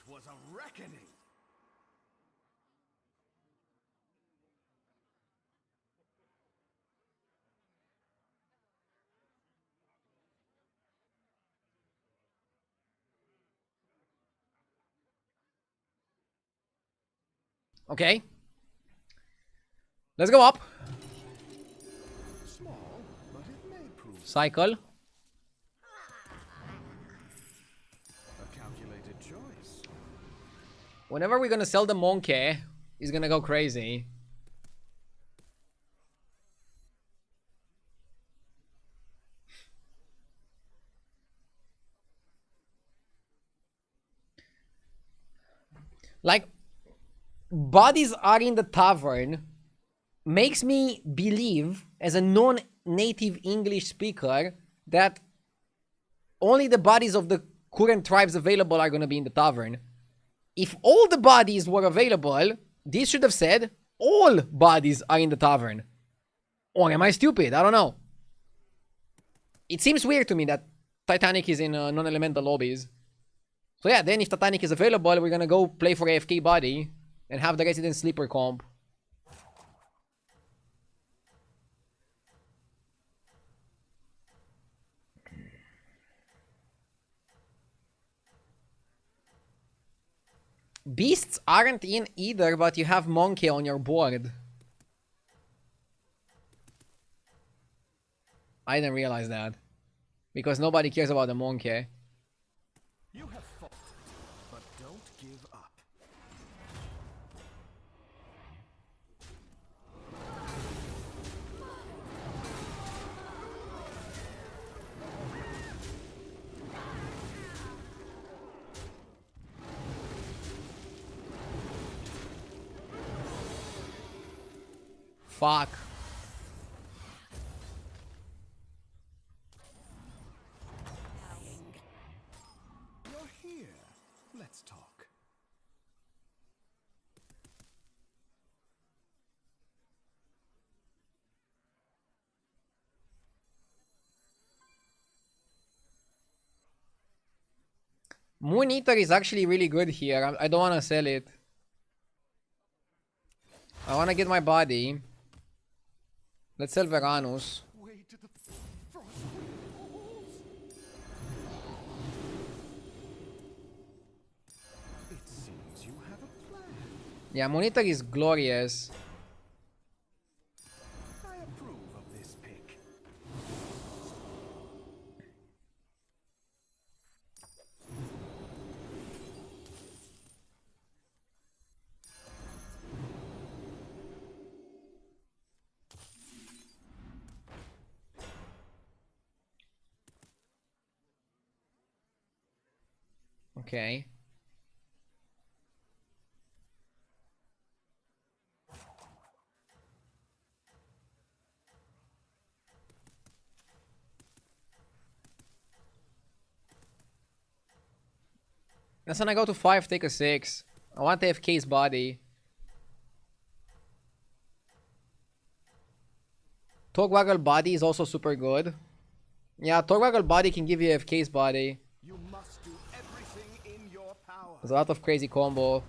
Speaker 3: was a reckoning.
Speaker 7: Okay. Let's go up.
Speaker 3: Small, but it may prove
Speaker 7: Cycle.
Speaker 3: a calculated choice.
Speaker 7: Whenever we're gonna sell the monkey, he's gonna go crazy. Like, bodies are in the tavern makes me believe, as a non-native English speaker, that only the bodies of the current tribes available are gonna be in the tavern. If all the bodies were available, this should have said all bodies are in the tavern. Or am I stupid? I don't know. It seems weird to me that Titanic is in non-elemental lobbies. So yeah, then if Titanic is available, we're gonna go play for AFK body and have the Resident Sleeper comp. Beasts aren't in either, but you have Monkey on your board. I didn't realize that. Because nobody cares about the Monkey.
Speaker 3: You have fought, but don't give up.
Speaker 7: Fuck.
Speaker 3: You're here. Let's talk.
Speaker 7: Moon Eater is actually really good here. I don't want to sell it. I want to get my body. Let's sell Veranus.
Speaker 3: Way to the frost walls. It seems you have a plan.
Speaker 7: Yeah, Moon Eater is glorious.
Speaker 3: I approve of this pick.
Speaker 7: Okay. That's when I go to 5, take a 6. I want AFK's body. Torwaggle body is also super good. Yeah, Torwaggle body can give you AFK's body.
Speaker 3: You must do everything in your power.
Speaker 7: There's a lot of crazy combo.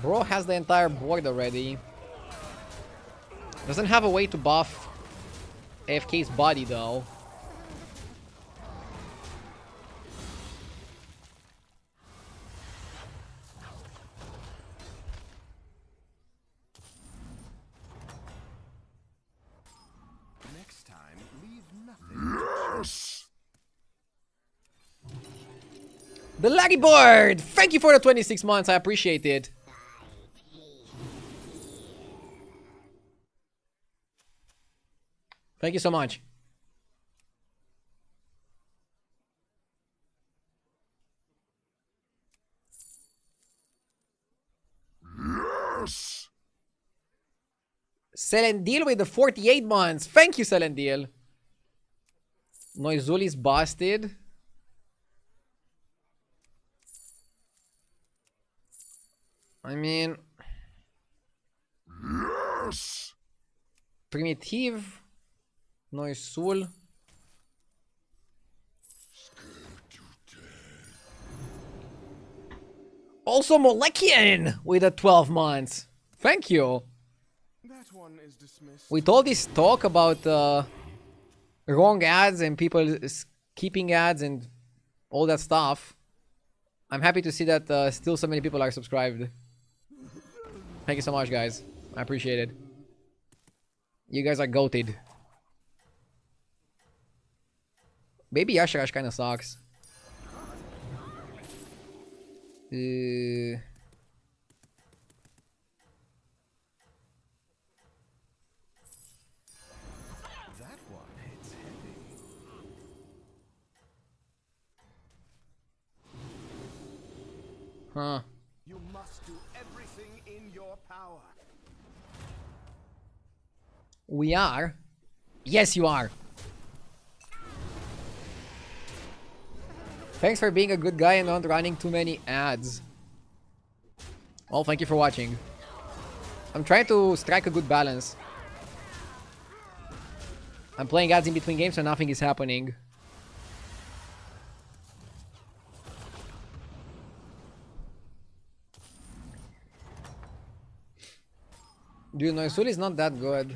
Speaker 7: Bro has the entire board already. Doesn't have a way to buff AFK's body though.
Speaker 3: Next time, leave nothing.
Speaker 7: The Laggy Board! Thank you for the 26 months, I appreciate it. Thank you so much.
Speaker 2: Yes!
Speaker 7: Selendil with the 48 months. Thank you, Selendil. Noizul is busted. I mean...
Speaker 2: Yes!
Speaker 7: Primitive. Noizul. Also, Molekian with a 12 months. Thank you.
Speaker 2: That one is dismissed.
Speaker 7: With all this talk about wrong ads and people skipping ads and all that stuff, I'm happy to see that still so many people are subscribed. Thank you so much, guys. I appreciate it. You guys are goated. Baby Yasharash kind of sucks.
Speaker 3: That one hits heavy.
Speaker 7: Huh.
Speaker 3: You must do everything in your power.
Speaker 7: We are? Yes, you are. Thanks for being a good guy and not running too many ads. Well, thank you for watching. I'm trying to strike a good balance. I'm playing ads in between games so nothing is happening. Dude, Noisul is not that good.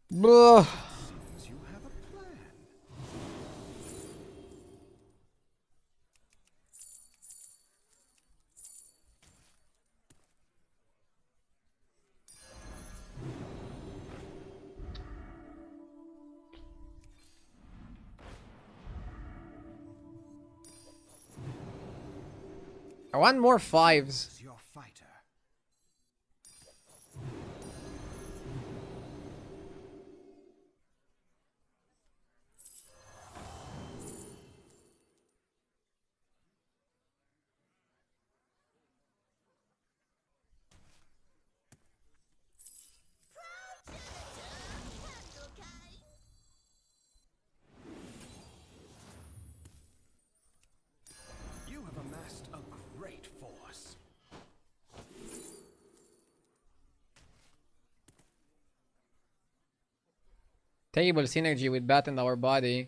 Speaker 7: Blah.
Speaker 3: You have a plan.
Speaker 7: I want more fives.
Speaker 3: Your fighter. You have amassed a great force.
Speaker 7: Terrible synergy with Bat and our body.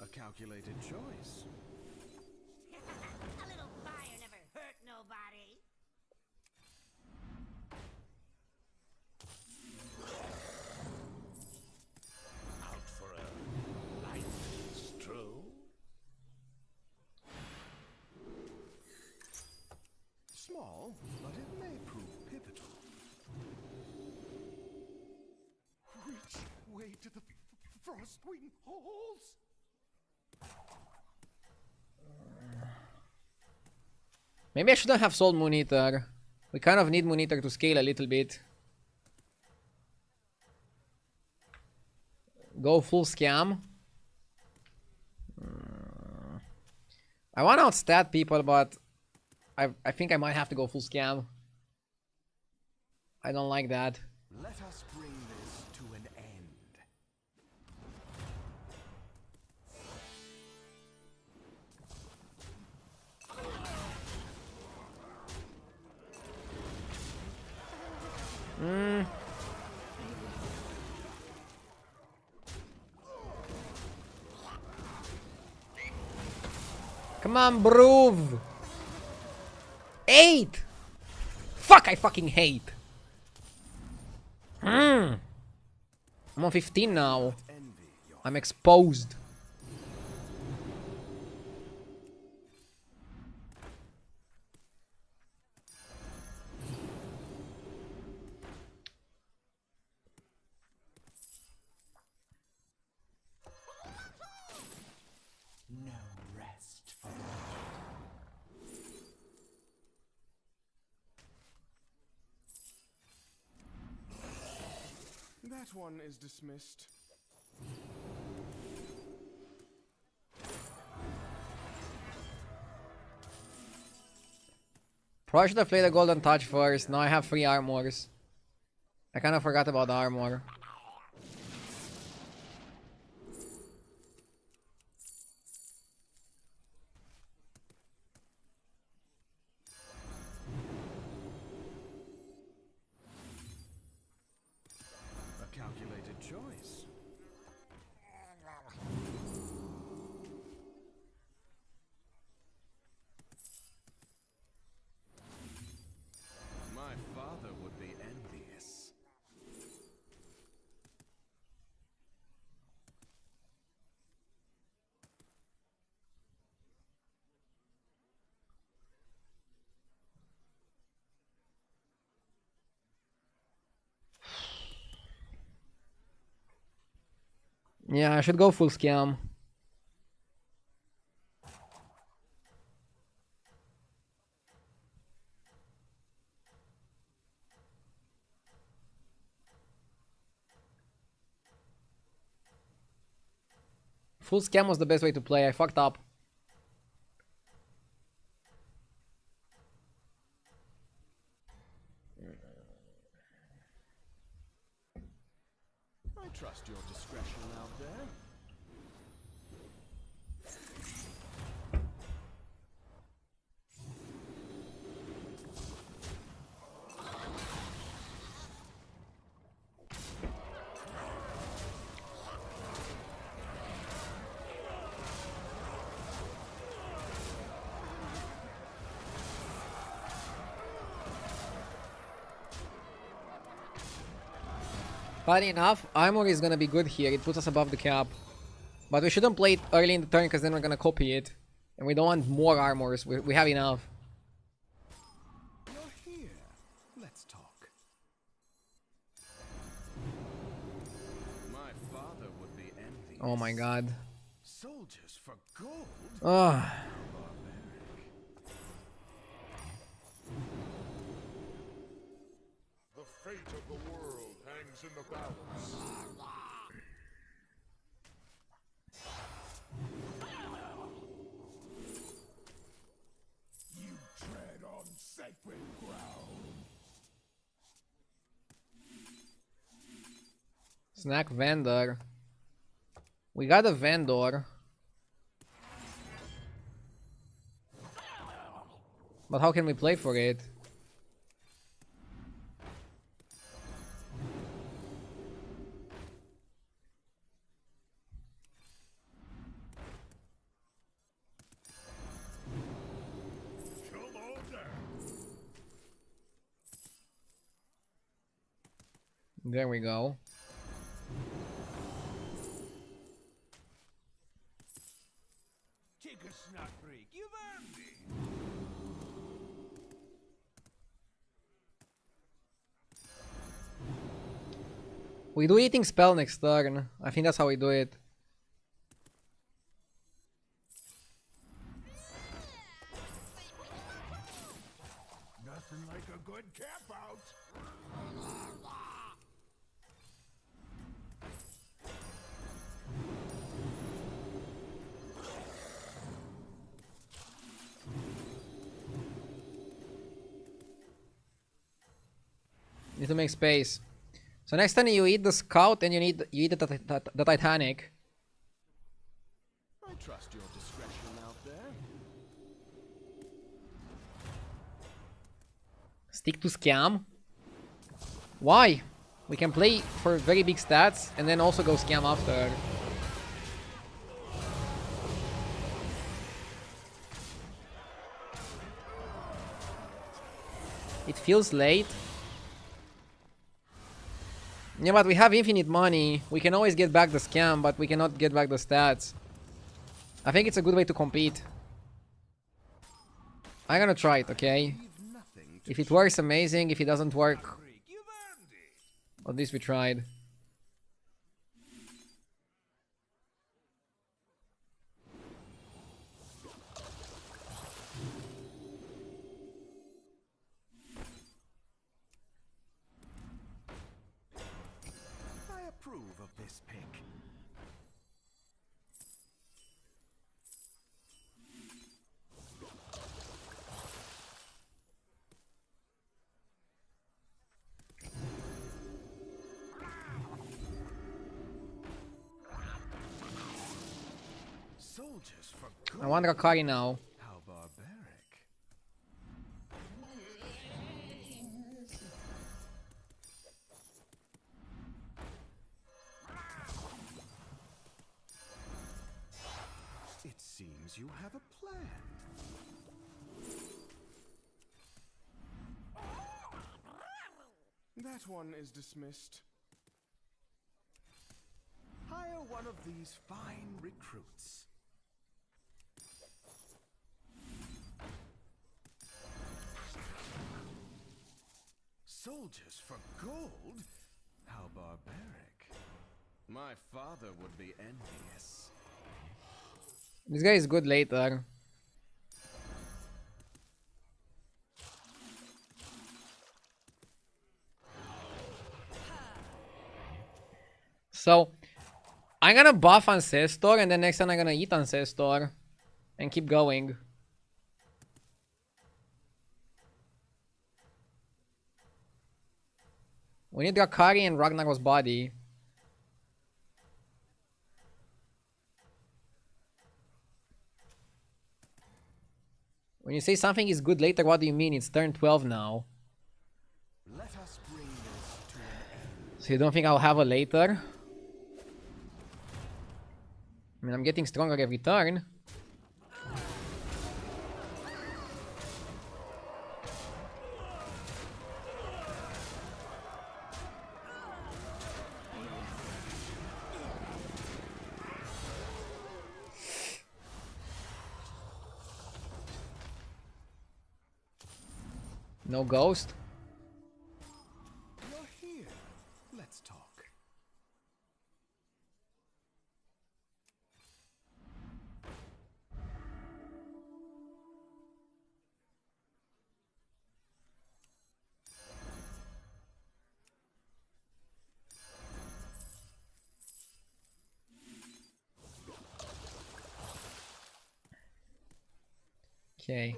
Speaker 3: A calculated choice.
Speaker 5: A little fire never hurt nobody.
Speaker 2: Out for a light stroll?
Speaker 3: Small, but it may prove pivotal. Which way to the Frostwing halls?
Speaker 7: Maybe I shouldn't have sold Moon Eater. We kind of need Moon Eater to scale a little bit. Go full scam. I want to outstat people, but I think I might have to go full scam. I don't like that.
Speaker 3: Let us bring this to an end.
Speaker 7: Come on, Broov. 8! Fuck, I fucking hate. I'm on 15 now. I'm exposed.
Speaker 3: No rest for that one is dismissed.
Speaker 7: Probably should have played a golden touch first. Now I have 3 armors. I kind of forgot about the armor.
Speaker 3: choice. My father would be envious.
Speaker 7: Yeah, I should go full scam. Full scam was the best way to play. I fucked up.
Speaker 3: I trust your discretion out there.
Speaker 7: Funny enough, armor is gonna be good here. It puts us above the cap. But we shouldn't play it early in the turn because then we're gonna copy it. And we don't want more armors. We have enough.
Speaker 3: You're here. Let's talk. My father would be envious.
Speaker 7: Oh my god.
Speaker 3: Soldiers for gold?
Speaker 7: Ugh.
Speaker 2: The fate of the world hangs in the balance. You tread on sacred ground.
Speaker 7: Snack vendor. We got a vendor. But how can we play for it?
Speaker 2: Come on down.
Speaker 7: There we go.
Speaker 3: Take a snack break. You've earned it.
Speaker 7: We do eating spell next turn. I think that's how we do it.
Speaker 2: Nothing like a good camp out.
Speaker 7: Need to make space. So next time you eat the scout and you eat the Titanic.
Speaker 3: I trust your discretion out there.
Speaker 7: Stick to scam. Why? We can play for very big stats and then also go scam after. It feels late. Yeah, but we have infinite money. We can always get back the scam, but we cannot get back the stats. I think it's a good way to compete. I'm gonna try it, okay? If it works, amazing. If it doesn't work,
Speaker 3: You've earned it.
Speaker 7: at least we tried.
Speaker 3: I approve of this pick. Soldiers for gold.
Speaker 7: I want Rakari now.
Speaker 3: How barbaric. seems you have a plan. That one is dismissed. Hire one of these fine recruits. Soldiers for gold? How barbaric. My father would be envious.
Speaker 7: This guy is good later. So, I'm gonna buff Ancestor, and then next time I'm gonna eat Ancestor. And keep going. We need Drakari and Ragnar's body. When you say something is good later, what do you mean? It's turn 12 now.
Speaker 3: Let us bring this to an end.
Speaker 7: So you don't think I'll have a later? I mean, I'm getting stronger every turn. No ghost?
Speaker 3: You're here. Let's talk.
Speaker 7: Okay.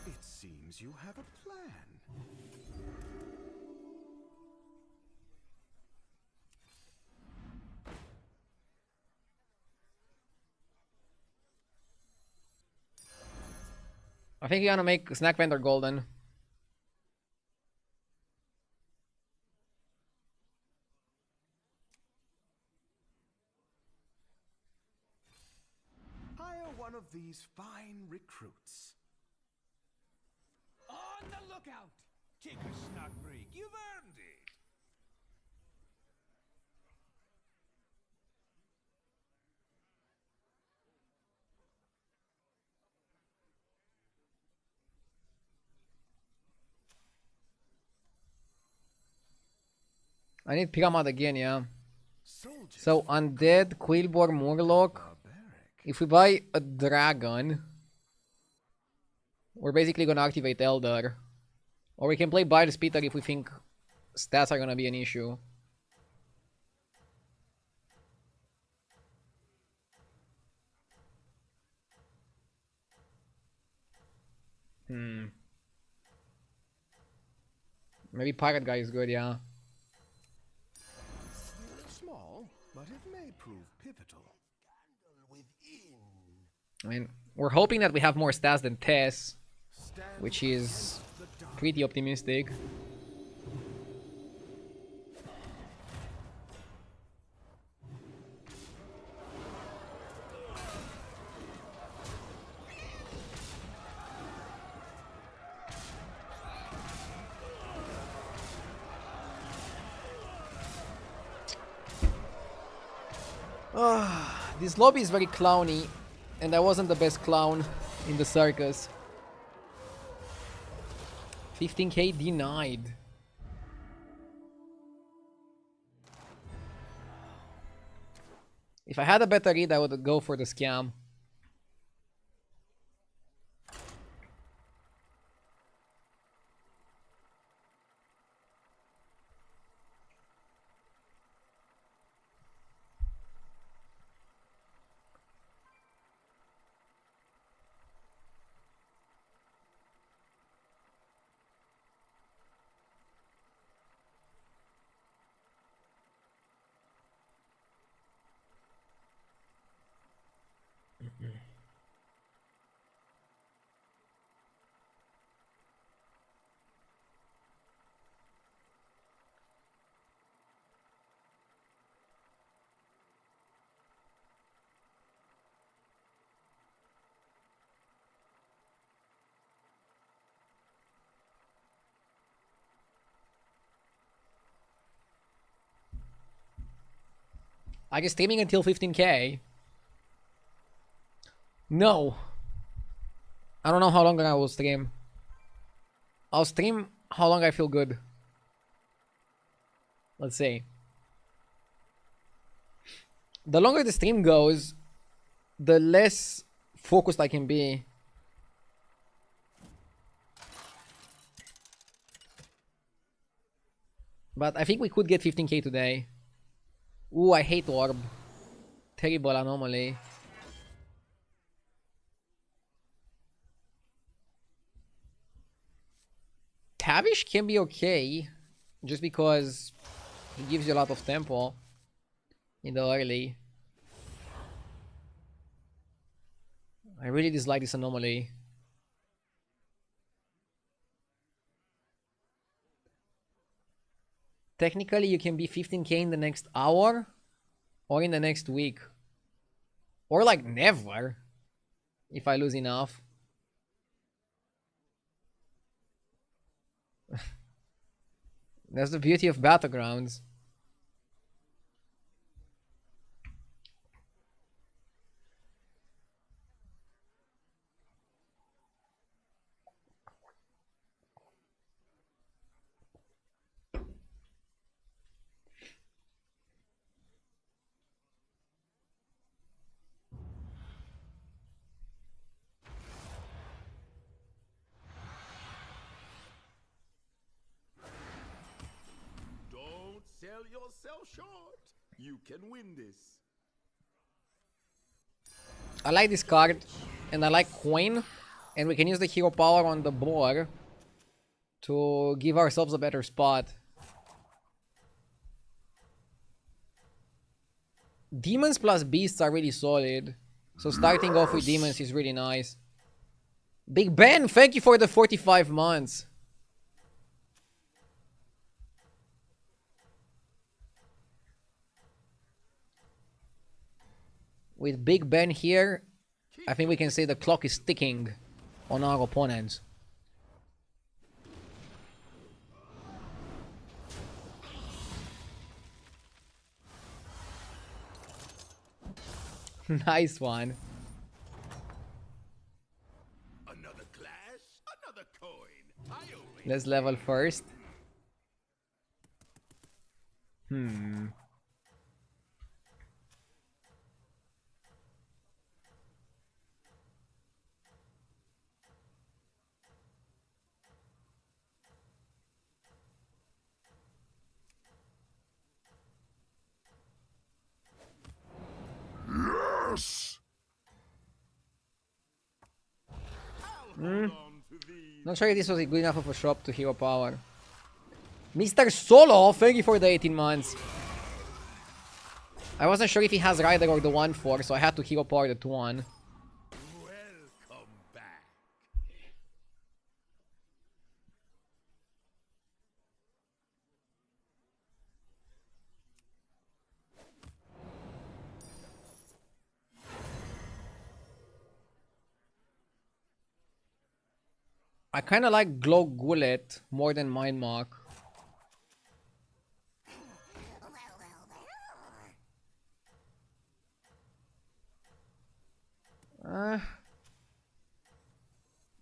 Speaker 3: It seems you have a plan.
Speaker 7: I think you're gonna make Snack Vendor golden.
Speaker 3: Hire one of these fine recruits.
Speaker 2: On the lookout! Take a snug break. You've earned it.
Speaker 7: I need Pyramid again, yeah.
Speaker 3: Soldiers
Speaker 7: So, Undead, Quillbor, Murloc.
Speaker 3: barbaric.
Speaker 7: If we buy a Dragon, we're basically gonna activate Elder. Or we can play Bile Spitter if we think stats are gonna be an issue. Maybe Pirate Guy is good, yeah.
Speaker 3: Small, but it may prove pivotal.
Speaker 7: I mean, we're hoping that we have more stats than Tess,
Speaker 3: Stand
Speaker 7: which is
Speaker 3: the dark.
Speaker 7: pretty optimistic. This lobby is very clowny, and I wasn't the best clown in the circus. 15k denied. If I had a better read, I would go for the scam. I guess streaming until 15k. No. I don't know how long I will stream. I'll stream how long I feel good. Let's see. The longer the stream goes, the less focused I can be. But I think we could get 15k today. Ooh, I hate orb. Terrible anomaly. Tavish can be okay, just because it gives you a lot of tempo in the early. I really dislike this anomaly. Technically, you can be 15k in the next hour or in the next week. Or like never, if I lose enough. That's the beauty of Battlegrounds.
Speaker 2: Don't sell yourself short. You can win this.
Speaker 7: I like this card, and I like coin, and we can use the hero power on the board to give ourselves a better spot. Demons plus beasts are really solid, so starting off with demons is really nice. Big Ben, thank you for the 45 months. With Big Ben here, I think we can say the clock is ticking on our opponents. Nice one.
Speaker 2: Another clash, another coin. I always
Speaker 7: Let's level first.
Speaker 2: Yes. Hold on to these.
Speaker 7: Not sure if this was good enough of a shop to hero power. Mr. Solo, thank you for the 18 months. I wasn't sure if he has Rider or the 1-4, so I had to hero power the 2-1.
Speaker 2: Welcome back.
Speaker 7: I kinda like Glow Gullet more than Mind Mark.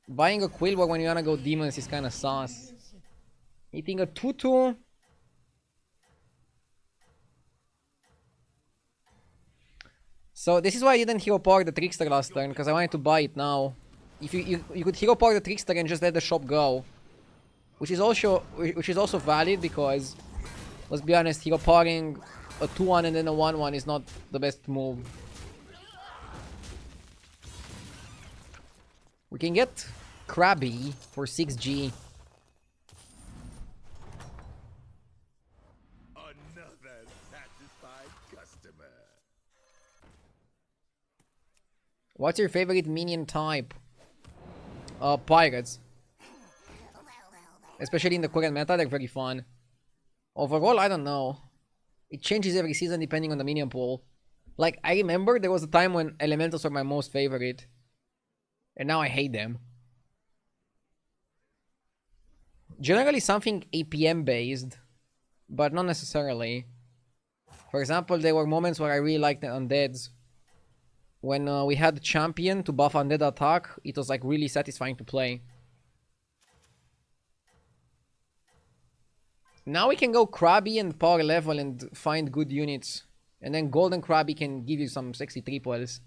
Speaker 7: Buying a Quillbot when you wanna go demons is kinda sauce. Eating a 2-2. So this is why I didn't hero power the Trickster last turn, because I wanted to buy it now. If you could hero power the Trickster and just let the shop go, which is also valid, because let's be honest, hero powering a 2-1 and then a 1-1 is not the best move. We can get Krabby for 6G.
Speaker 2: Another satisfied customer.
Speaker 7: What's your favorite minion type? Pirates. Especially in the current meta, they're very fun. Overall, I don't know. It changes every season depending on the minion pool. Like, I remember there was a time when Elementals were my most favorite. And now I hate them. Generally something APM based, but not necessarily. For example, there were moments where I really liked the undeads. When we had the champion to buff undead attack, it was like really satisfying to play. Now we can go Krabby and power level and find good units. And then Golden Krabby can give you some sexy triples.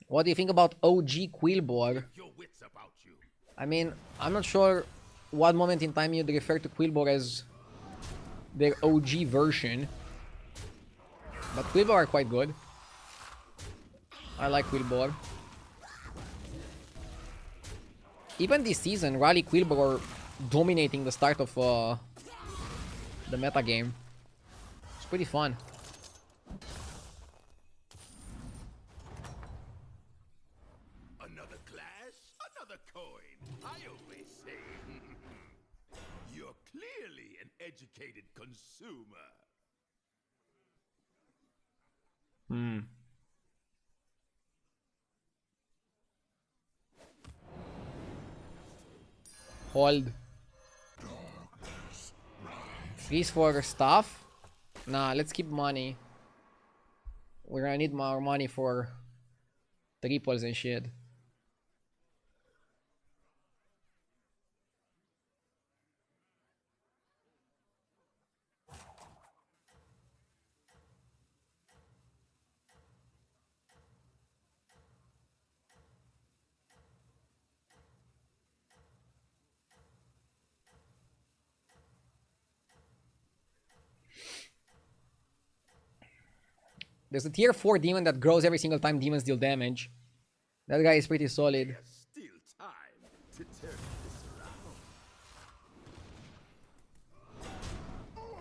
Speaker 7: What do you think about OG Quillbor? I mean, I'm not sure what moment in time you'd refer to Quillbor as their OG version. But Quillbor are quite good. I like Quillbor. Even this season, Rally Quillbor are dominating the start of the meta game. It's pretty fun.
Speaker 2: Another glass, another coin. I always say, you're clearly an educated consumer.
Speaker 7: Hold. Freeze for stuff? Nah, let's keep money. We're gonna need more money for triples and shit. There's a tier 4 demon that grows every single time demons deal damage. That guy is pretty solid.
Speaker 2: Still time to turn this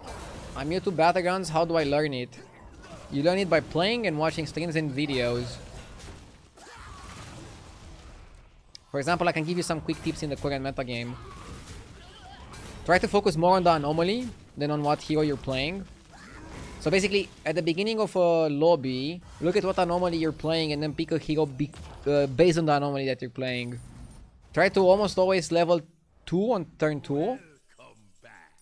Speaker 2: around.
Speaker 7: I'm new to Battlegrounds, how do I learn it? You learn it by playing and watching streams and videos. For example, I can give you some quick tips in the current meta game. Try to focus more on the anomaly than on what hero you're playing. So basically, at the beginning of a lobby, look at what anomaly you're playing and then pick a hero based on the anomaly that you're playing. Try to almost always level 2 on turn 2.
Speaker 2: Welcome back.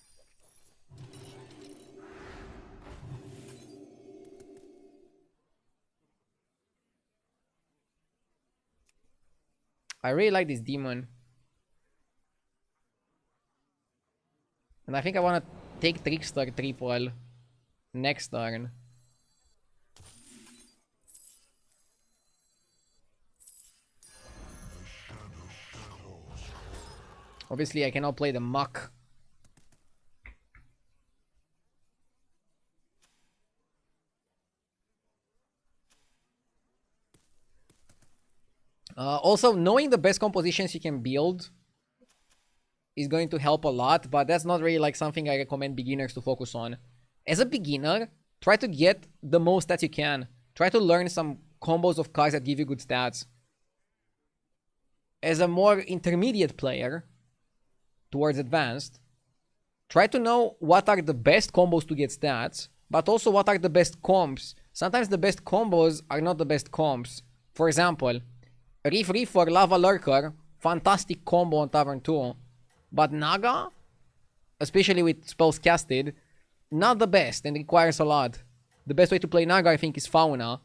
Speaker 7: I really like this demon. And I think I want to take Trickster triple next turn. Obviously, I cannot play the Muck. Also, knowing the best compositions you can build is going to help a lot, but that's not really like something I recommend beginners to focus on. As a beginner, try to get the most that you can. Try to learn some combos of cards that give you good stats. As a more intermediate player, towards advanced, try to know what are the best combos to get stats, but also what are the best comps. Sometimes the best combos are not the best comps. For example, Reef for Lava Lurker, fantastic combo on Tavern 2. But Naga, especially with spells casted, not the best and requires a lot. The best way to play Naga, I think, is Fauna.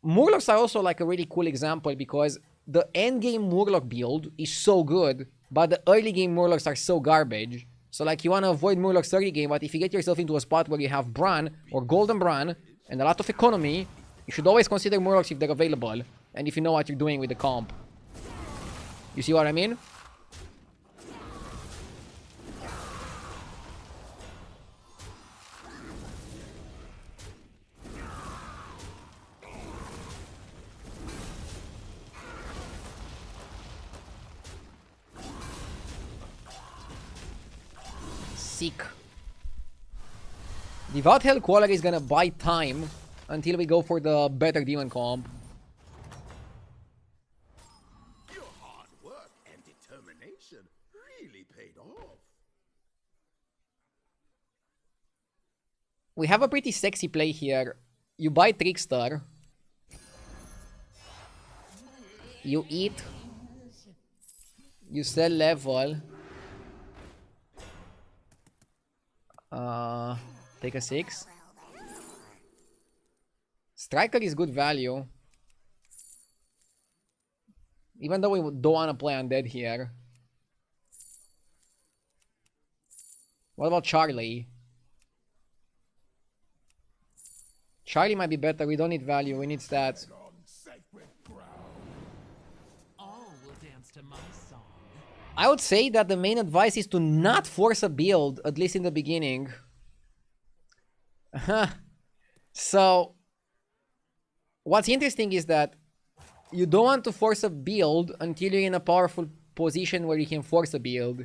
Speaker 7: Murlocs are also like a really cool example because the endgame Murloc build is so good, but the early game Murlocs are so garbage. So like you want to avoid Murlocs early game, but if you get yourself into a spot where you have Bran or Golden Bran and a lot of economy, you should always consider Murlocs if they're available and if you know what you're doing with the comp. You see what I mean? Sick. Devout Hell Quality is gonna buy time until we go for the better demon comp.
Speaker 2: Your hard work and determination really paid off.
Speaker 7: We have a pretty sexy play here. You buy Trickster. You eat. You sell level. Take a 6. Striker is good value. Even though we don't want to play undead here. What about Charlie? Charlie might be better. We don't need value. We need stats.
Speaker 6: All will dance to my song.
Speaker 7: I would say that the main advice is to not force a build, at least in the beginning. So, what's interesting is that you don't want to force a build until you're in a powerful position where you can force a build.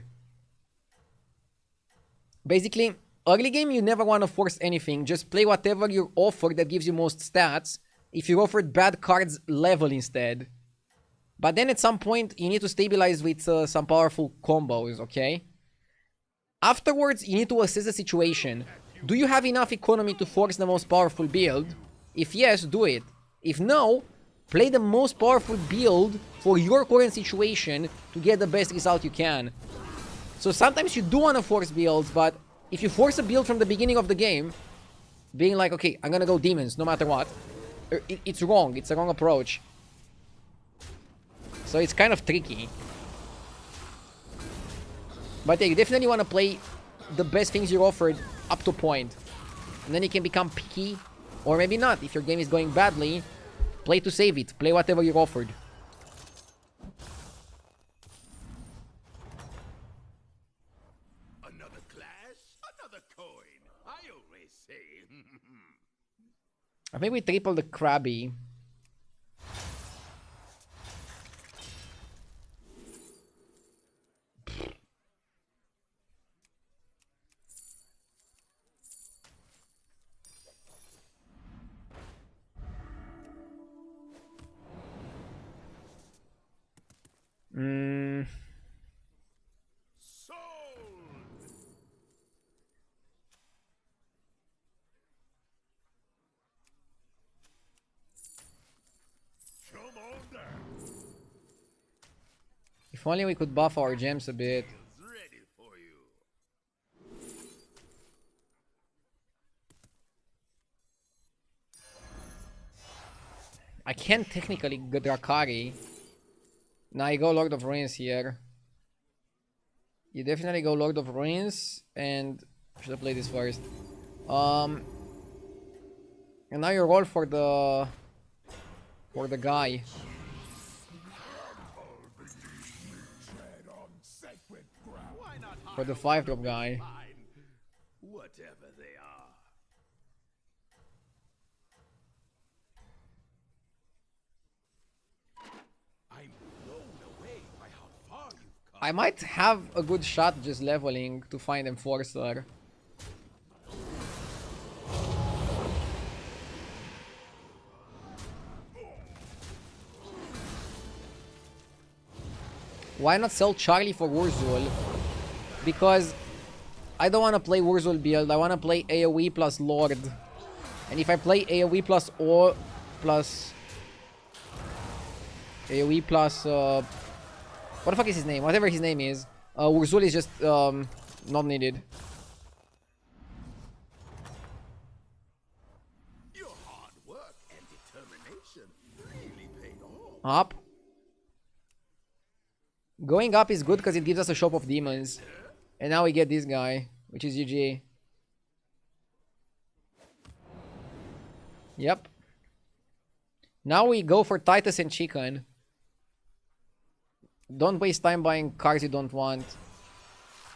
Speaker 7: Basically, early game you never want to force anything. Just play whatever you're offered that gives you most stats. If you're offered bad cards, level instead. But then at some point, you need to stabilize with some powerful combos, okay? Afterwards, you need to assess the situation. Do you have enough economy to force the most powerful build? If yes, do it. If no, play the most powerful build for your current situation to get the best result you can. So sometimes you do want to force builds, but if you force a build from the beginning of the game, being like, okay, I'm gonna go demons no matter what, it's wrong. It's a wrong approach. So it's kind of tricky. But yeah, you definitely want to play the best things you're offered up to a point. And then you can become picky, or maybe not. If your game is going badly, play to save it. Play whatever you're offered.
Speaker 2: Another clash, another coin. I always say.
Speaker 7: I think we triple the Krabby.
Speaker 2: Sold. Come on down.
Speaker 7: If only we could buff our gems a bit.
Speaker 2: Ready for you.
Speaker 7: I can technically go Drakari. Now I go Lord of Ruins here. You definitely go Lord of Ruins, and should have played this first. And now you roll for the guy. For the 5-drop guy.
Speaker 2: Whatever they are. I'm blown away by how far you've come.
Speaker 7: I might have a good shot just leveling to find Enforcer. Why not sell Charlie for Wurzul? Because I don't want to play Wurzul build. I want to play AoE plus Lord. And if I play AoE plus O plus AoE plus what the fuck is his name? Whatever his name is, Wurzul is just not needed.
Speaker 2: Your hard work and determination really paid off.
Speaker 7: Up. Going up is good because it gives us a shop of demons. And now we get this guy, which is GG. Yep. Now we go for Titus and Chicken. Don't waste time buying cards you don't want.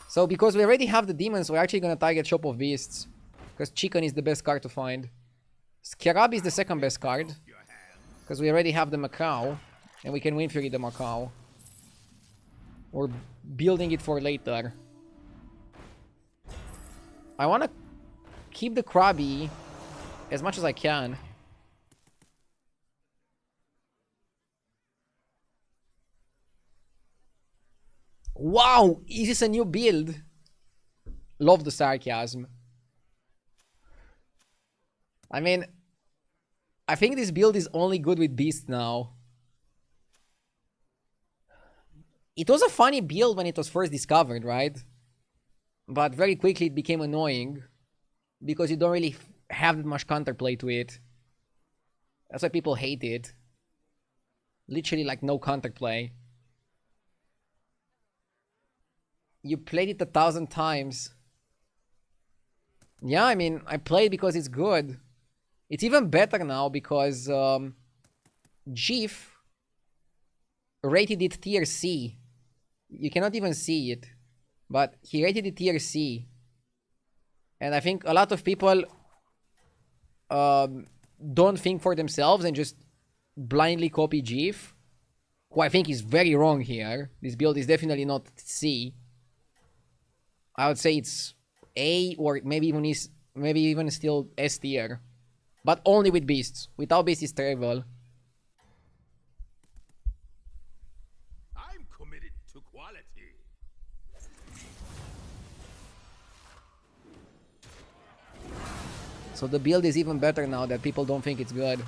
Speaker 7: So because we already have the demons, we're actually gonna target Shop of Beasts. Because Chicken is the best card to find. Scarab is the second best card. Because we already have the Macau. And we can Wind Fury the Macau. We're building it for later. I want to keep the Krabby as much as I can. Wow! Is this a new build? Love the sarcasm. I mean, I think this build is only good with Beast now. It was a funny build when it was first discovered, right? But very quickly it became annoying because you don't really have that much counterplay to it. That's why people hate it. Literally like no counterplay. You played it 1,000 times. Yeah, I mean, I played because it's good. It's even better now because Jeef rated it tier C. You cannot even see it, but he rated it tier C. And I think a lot of people don't think for themselves and just blindly copy Jeef, who I think is very wrong here. This build is definitely not C. I would say it's A, or maybe even still S tier, but only with beasts. Without beasts, it's terrible.
Speaker 2: I'm committed to quality.
Speaker 7: So the build is even better now that people don't think it's good.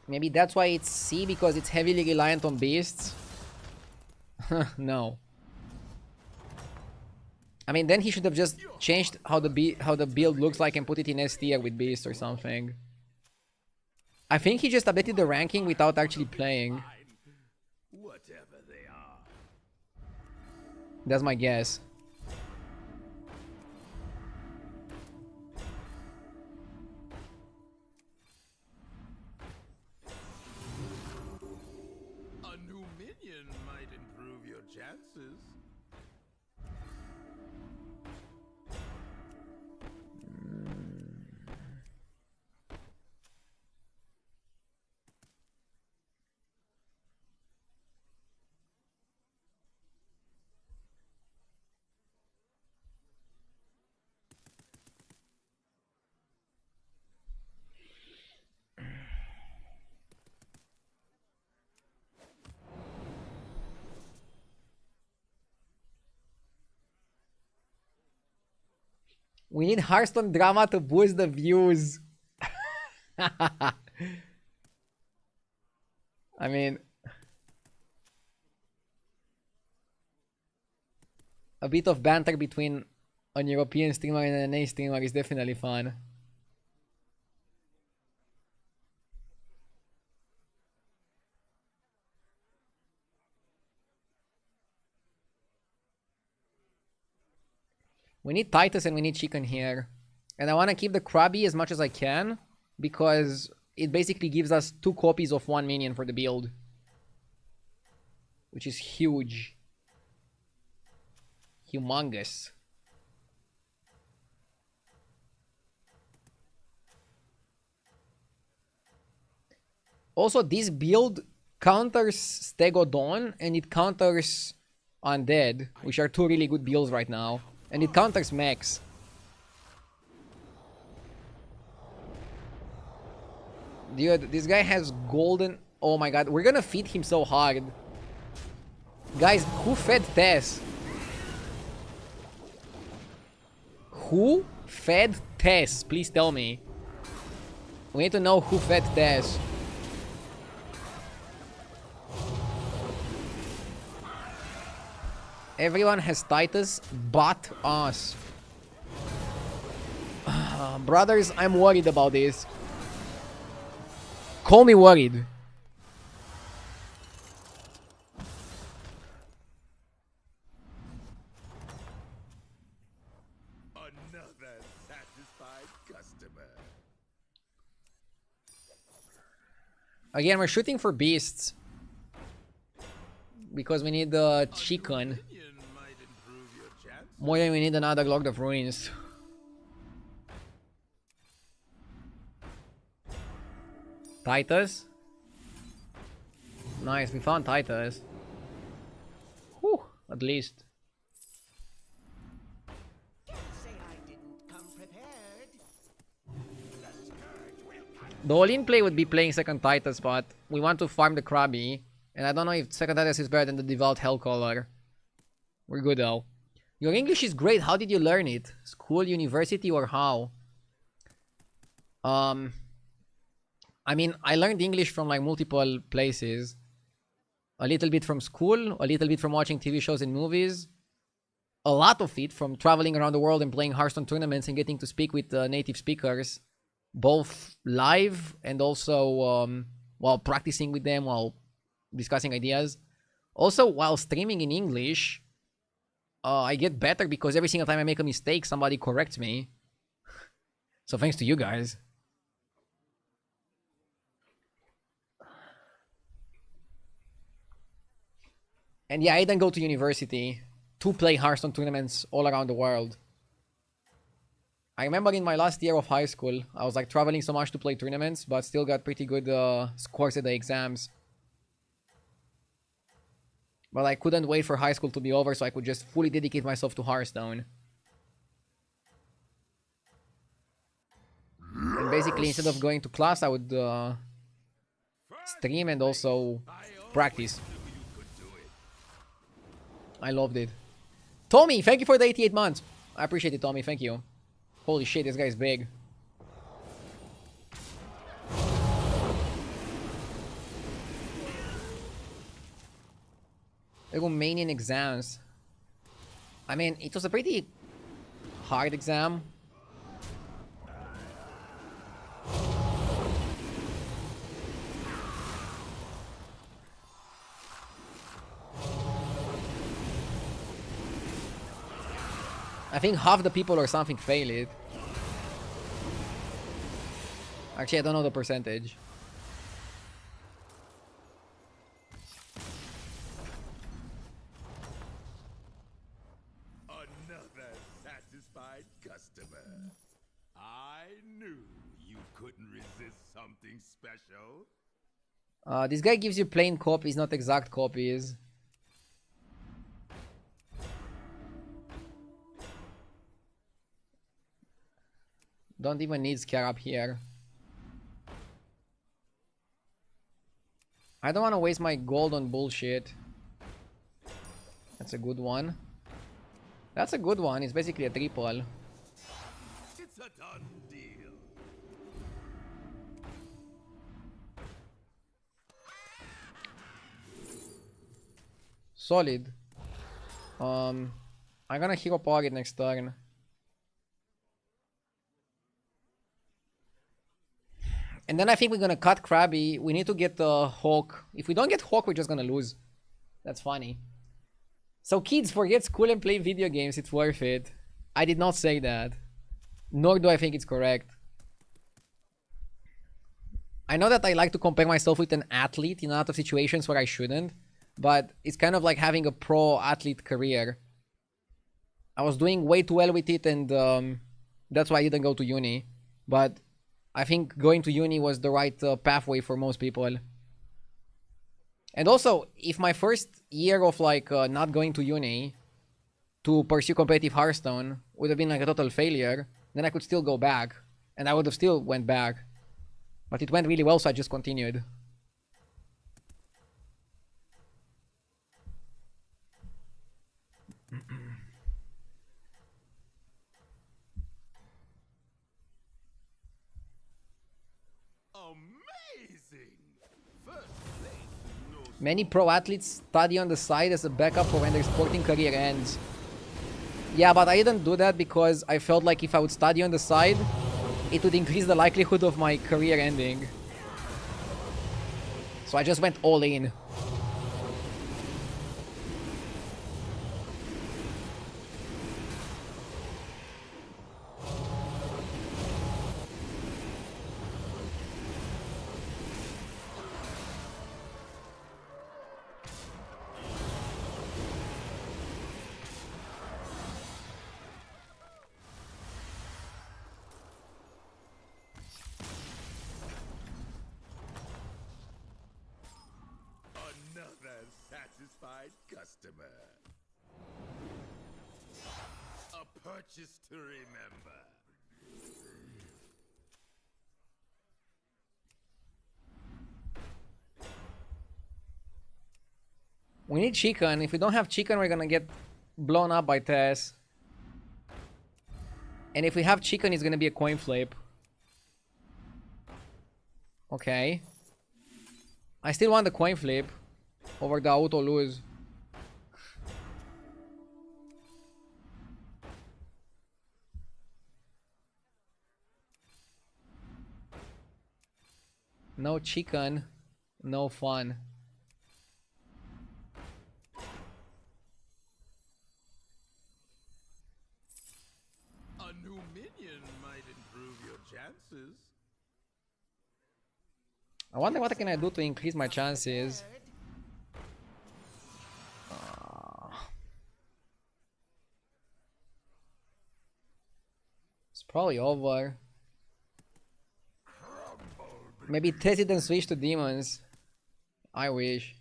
Speaker 7: Maybe that's why it's C, because it's heavily reliant on beasts. No. I mean, then he should have just changed how the build looks like and put it in S tier with beasts or something. I think he just updated the ranking without actually playing.
Speaker 2: Whatever they are.
Speaker 7: That's my guess.
Speaker 2: A new minion might improve your chances.
Speaker 7: We need Hearthstone drama to boost the views. I mean, a bit of banter between an European streamer and an NA streamer is definitely fun. We need Titus and we need Chicken here. And I want to keep the Krabby as much as I can, because it basically gives us 2 copies of 1 minion for the build, which is huge. Humongous. Also, this build counters Stegodon and it counters Undead, which are 2 really good builds right now. And it counters mechs. Dude, this guy has golden... Oh my god, we're gonna feed him so hard. Guys, who fed Tess? Who fed Tess? Please tell me. We need to know who fed Tess. Everyone has Titus but us. Brothers, I'm worried about this. Call me worried.
Speaker 2: Another satisfied customer.
Speaker 7: Again, we're shooting for beasts. Because we need the chicken.
Speaker 2: Minion might improve your chances.
Speaker 7: More than we need another Lord of Ruins. Titus. Nice, we found Titus. Whew, at least. The all-in play would be playing second Titus, but we want to farm the Krabby. And I don't know if second address is better than the devout hell caller. We're good though. Your English is great. How did you learn it? School, university, or how? I mean, I learned English from like multiple places. A little bit from school, a little bit from watching TV shows and movies. A lot of it from traveling around the world and playing Hearthstone tournaments and getting to speak with native speakers, both live and also while practicing with them, while discussing ideas. Also, while streaming in English, I get better because every single time I make a mistake, somebody corrects me. So thanks to you guys. And yeah, I didn't go to university to play Hearthstone tournaments all around the world. I remember in my last year of high school, I was like traveling so much to play tournaments, but still got pretty good scores at the exams. But I couldn't wait for high school to be over so I could just fully dedicate myself to Hearthstone. And basically, instead of going to class, I would stream and also practice. I loved it. Tommy, thank you for the 88 months. I appreciate it, Tommy. Thank you. Holy shit, this guy is big. The Romanian exams. I mean, it was a pretty hard exam. I think half the people or something fail it. Actually, I don't know the percentage.
Speaker 2: Another satisfied customer. I knew you couldn't resist something special.
Speaker 7: This guy gives you plain copies, not exact copies. Don't even need Scarab here. I don't want to waste my gold on bullshit. That's a good one. That's a good one. It's basically a triple.
Speaker 2: It's a done deal.
Speaker 7: Solid. I'm gonna hero power it next turn. And then I think we're gonna cut Krabby. We need to get the Hawk. If we don't get Hawk, we're just gonna lose. That's funny. So kids, forget school and play video games. It's worth it. I did not say that. Nor do I think it's correct. I know that I like to compare myself with an athlete in a lot of situations where I shouldn't. But it's kind of like having a pro athlete career. I was doing way too well with it, and that's why I didn't go to uni. But I think going to uni was the right pathway for most people. And also, if my first year of like not going to uni to pursue competitive Hearthstone would have been like a total failure, then I could still go back. And I would have still went back. But it went really well, so I just continued.
Speaker 2: Amazing! First place, no
Speaker 7: Many pro athletes study on the side as a backup for when their sporting career ends. Yeah, but I didn't do that because I felt like if I would study on the side, it would increase the likelihood of my career ending. So I just went all in.
Speaker 2: Another satisfied customer. A purchase to remember.
Speaker 7: We need chicken. If we don't have chicken, we're gonna get blown up by Tess. And if we have chicken, it's gonna be a coin flip. Okay. I still want the coin flip over the auto lose. No chicken, no fun.
Speaker 2: A new minion might improve your chances.
Speaker 7: I wonder what can I do to increase my chances. It's probably over. Maybe test it and switch to demons. I wish.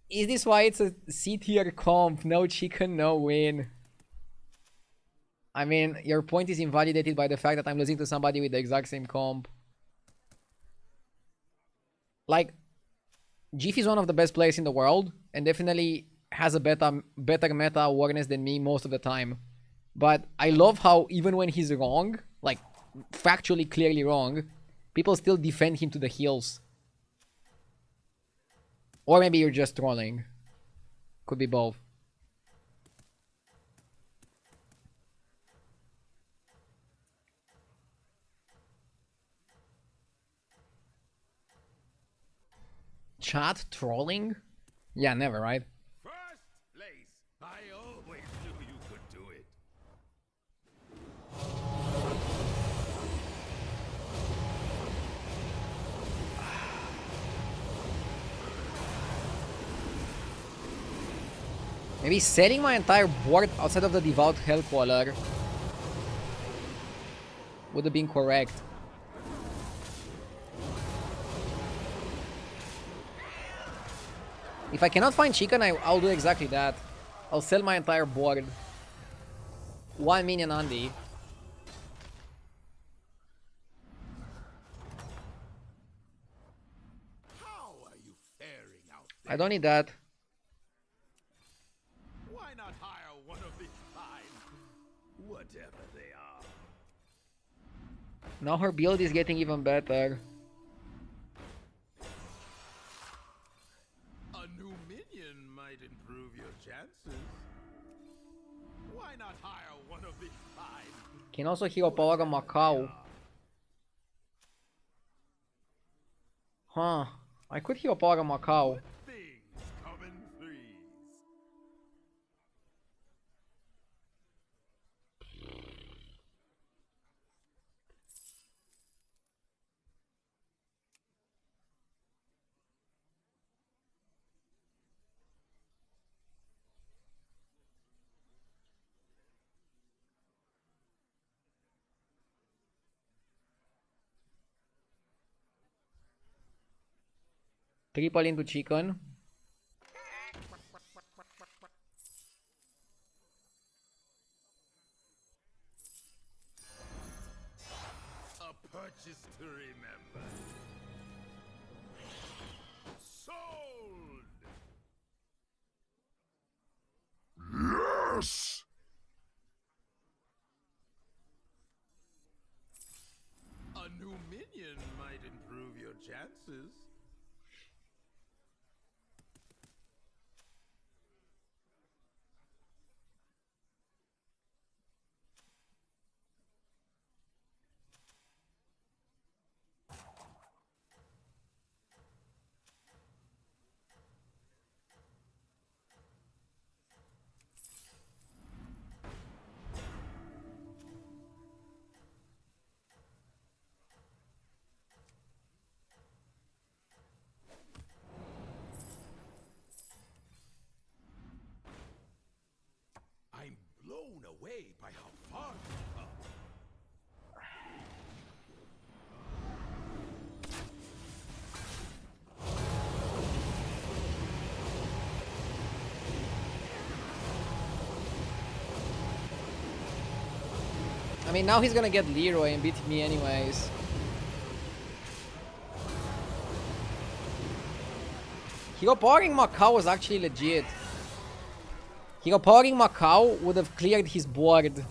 Speaker 7: Is this why it's a C tier comp? No chicken, no win. I mean, your point is invalidated by the fact that I'm losing to somebody with the exact same comp. Like, Gif is one of the best players in the world, and definitely has a better meta awareness than me most of the time. But I love how even when he's wrong, like factually clearly wrong, people still defend him to the heels. Or maybe you're just trolling. Could be both. Chat trolling? Yeah, never, right?
Speaker 2: First place. I always knew you could do it.
Speaker 7: Maybe selling my entire board outside of the Devout Hellcaller would have been correct. If I cannot find chicken, I'll do exactly that. I'll sell my entire board. 1 minion Andy.
Speaker 2: How are you faring out
Speaker 7: I
Speaker 2: there?
Speaker 7: don't need that.
Speaker 2: Why not hire one of these fine, whatever they are?
Speaker 7: Now her build is getting even better.
Speaker 2: A new minion might improve your chances. Why not hire one of these fine?
Speaker 7: Can also hero power on Macau. Huh. I could hero power on Macau.
Speaker 2: Things come in threes.
Speaker 7: Triple into chicken.
Speaker 2: A purchase to remember. Sold! Yes! A new minion might improve your chances.
Speaker 7: mean, now he's gonna get Leroy and beat me anyways. Hero powering Macau was actually legit. Hero powering Macau would have cleared his board.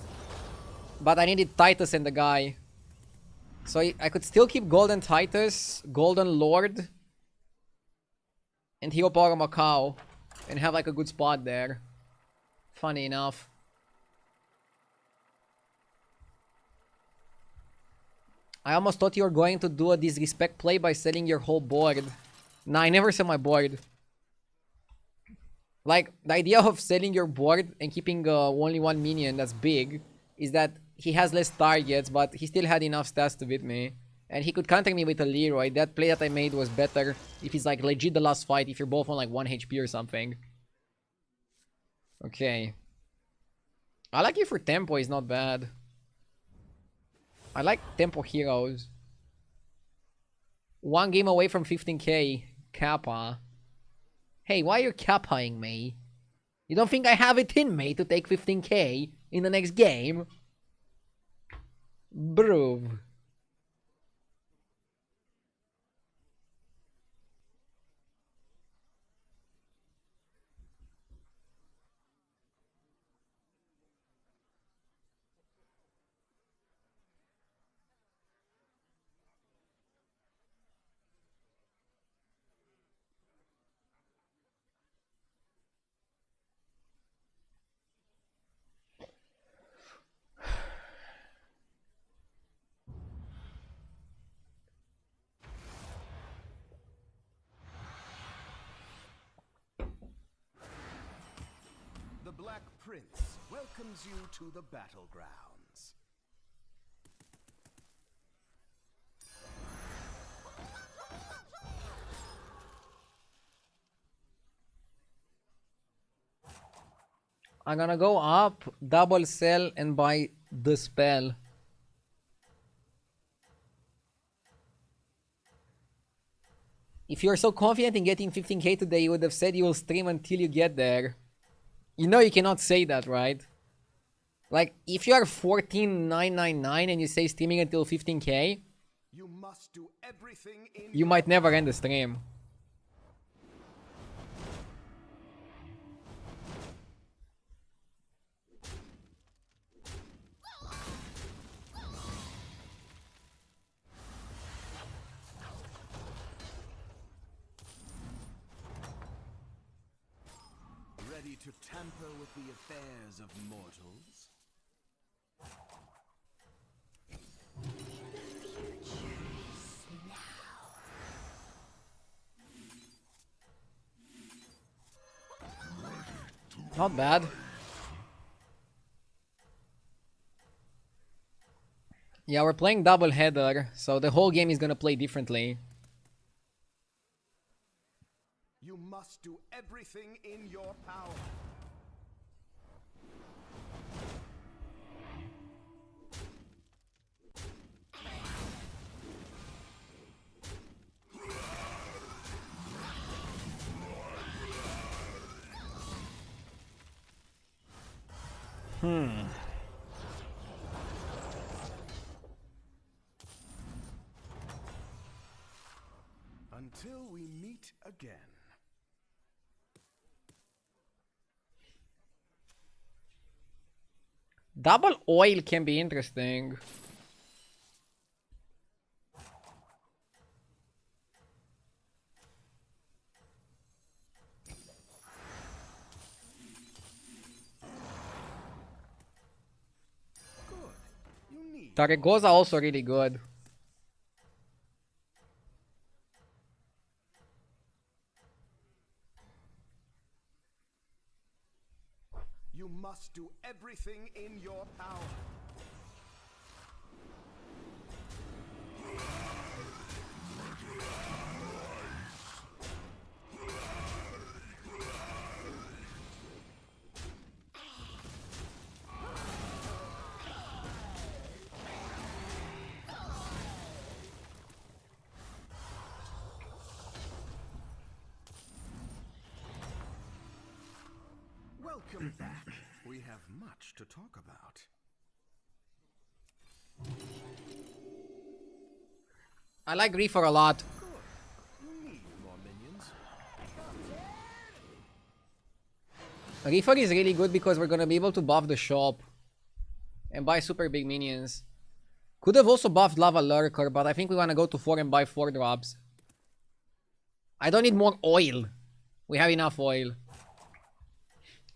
Speaker 7: But I needed Titus and the guy. So I could still keep Golden Titus, Golden Lord, and Hero Power Macau, and have like a good spot there. Funny enough. I almost thought you were going to do a disrespect play by selling your whole board. Nah, I never sell my board. Like, the idea of selling your board and keeping only one minion that's big is that he has less targets, but he still had enough stats to beat me. And he could counter me with a Leroy. That play that I made was better if he's like legit the last fight, if you're both on like 1 HP or something. Okay. I like you for tempo, is not bad. I like tempo heroes. 1 game away from 15k. Kappa. Hey, why are you kappaing me? You don't think I have it in me to take 15k in the next game? Bro.
Speaker 3: The Black Prince welcomes you to the Battlegrounds.
Speaker 7: I'm gonna go up, double sell, and buy the spell. If you're so confident in getting 15k today, you would have said you will stream until you get there. You know you cannot say that, right? Like, if you are 14,999 and you say streaming until 15k,
Speaker 3: You must do everything in
Speaker 7: you might never end the stream.
Speaker 3: Ready to tamper with the affairs of mortals?
Speaker 7: Not bad. Yeah, we're playing double header, so the whole game is gonna play differently.
Speaker 3: You must do everything in your power. Until we meet again.
Speaker 7: Double oil can be interesting. Taregoza also really good.
Speaker 3: You must do everything in your power. Welcome back. We have much to talk about.
Speaker 7: I like Reefer a lot. Reefer is really good because we're gonna be able to buff the shop and buy super big minions. Could have also buffed Lava Lurker, but I think we wanna go to 4 and buy 4 drops. I don't need more oil. We have enough oil.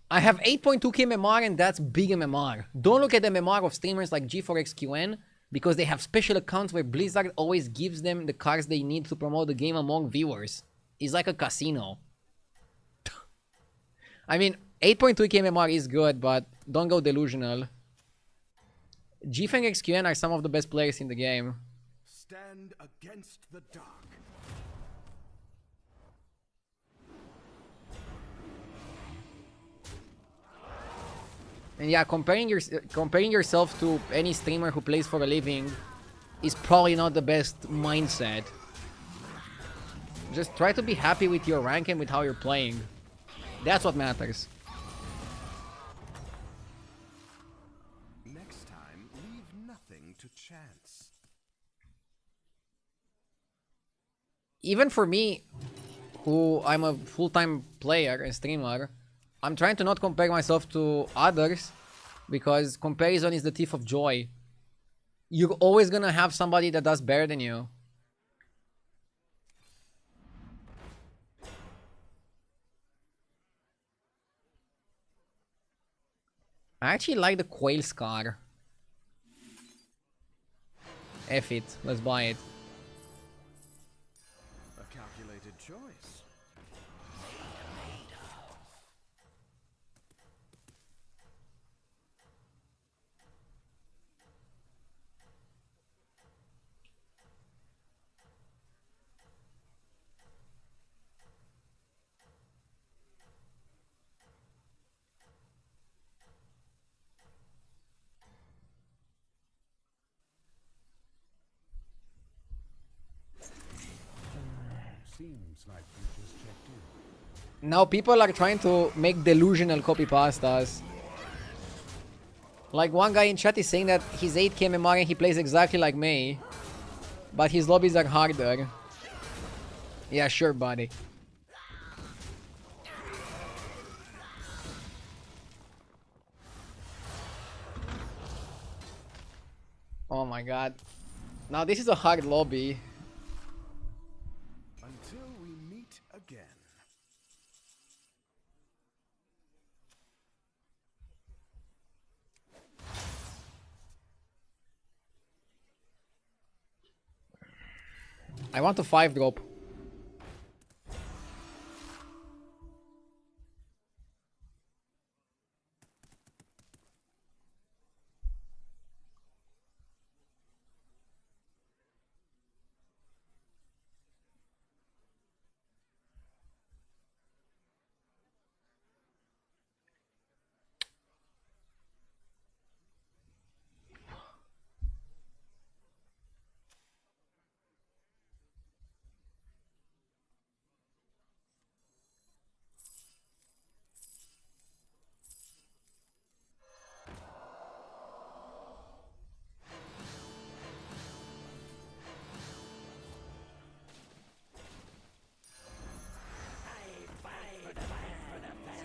Speaker 7: I have 8.2k MMR and that's big MMR. Don't look at the MMR of streamers like G4XQN because they have special accounts where Blizzard always gives them the cards they need to promote the game among viewers. It's like a casino. I mean, 8.2k MMR is good, but don't go delusional. G4 XQN are some of the best players in the game.
Speaker 3: Stand against the dark.
Speaker 7: And yeah, comparing yourself to any streamer who plays for a living is probably not the best mindset. Just try to be happy with your rank and with how you're playing. That's what matters.
Speaker 3: Next time, leave nothing to chance.
Speaker 7: Even for me, who I'm a full-time player and streamer, I'm trying to not compare myself to others because comparison is the thief of joy. You're always gonna have somebody that does better than you. I actually like the Quail Scar. F it, let's buy it.
Speaker 3: A calculated choice. Seems like you just checked in.
Speaker 7: Now people are trying to make delusional copy pastas. Like one guy in chat is saying that he's 8k MMR and he plays exactly like me. But his lobbies are harder. Yeah, sure, buddy. Oh my god. Now this is a hard lobby.
Speaker 3: Until we meet again.
Speaker 7: I want a 5 drop.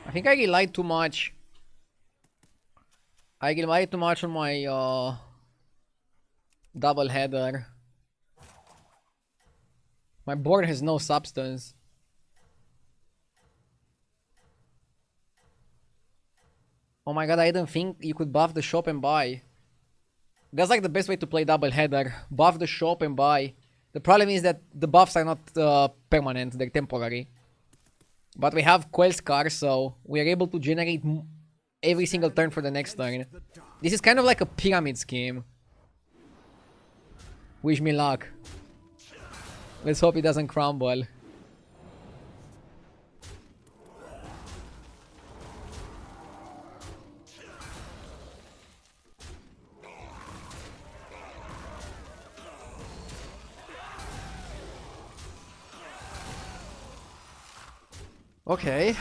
Speaker 7: I think I relied too much. I relied too much on my double header. My board has no substance. Oh my god, I didn't think you could buff the shop and buy. That's like the best way to play double header. Buff the shop and buy. The problem is that the buffs are not permanent, they're temporary. But we have Quail Scar, so we are able to generate every single turn for the next turn. This is kind of like a pyramid scheme. Wish me luck. Let's hope it doesn't crumble. Okay.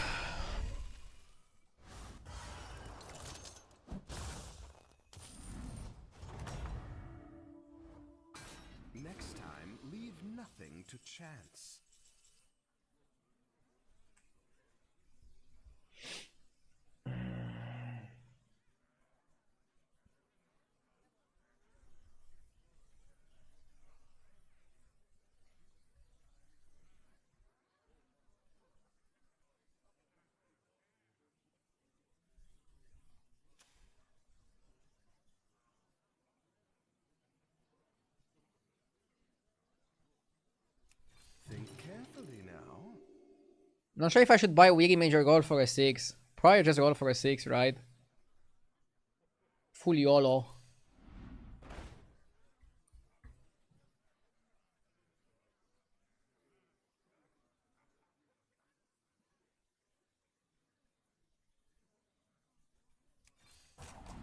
Speaker 7: Not sure if I should buy Weary Mage or roll for a 6. Probably just roll for a 6, right? Full YOLO.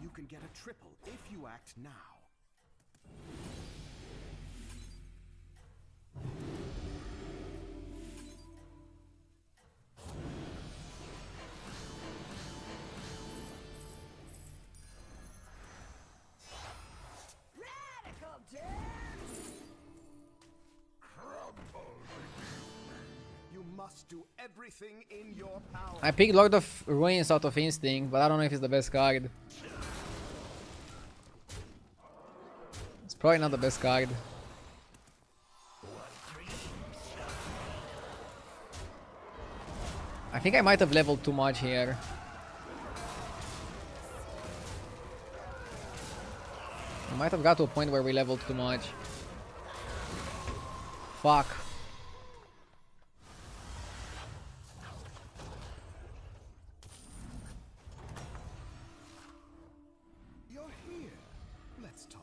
Speaker 3: You can get a triple if you act now.
Speaker 5: Radical death!
Speaker 3: You must do everything in your power.
Speaker 7: I picked Lord of Ruins out of instinct, but I don't know if it's the best card. It's probably not the best card. I think I might have leveled too much here. I might have got to a point where we leveled too much. Fuck.
Speaker 3: You're here. Let's talk.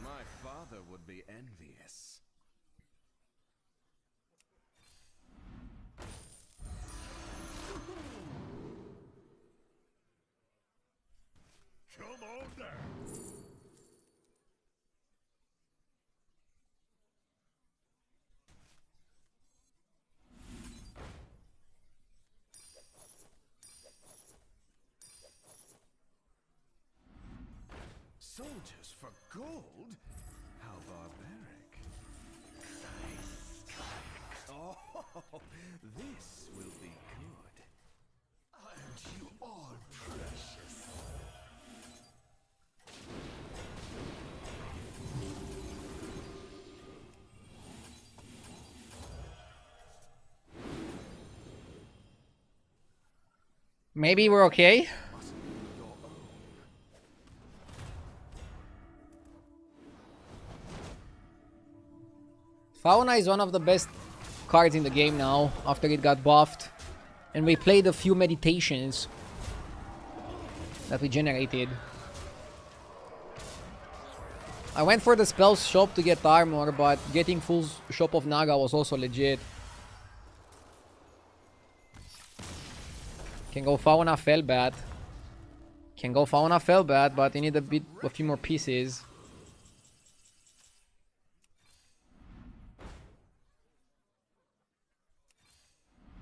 Speaker 3: My father would be envious.
Speaker 2: Come on down.
Speaker 3: Soldiers for gold? How barbaric. Oh, this will be good. Aren't you all precious?
Speaker 7: Maybe we're okay. Fauna is one of the best cards in the game now, after it got buffed. And we played a few meditations that we generated. I went for the spells shop to get armor, but getting full shop of Naga was also legit. Can go Fauna Fellbat. Can go Fauna Fellbat, but you need a few more pieces.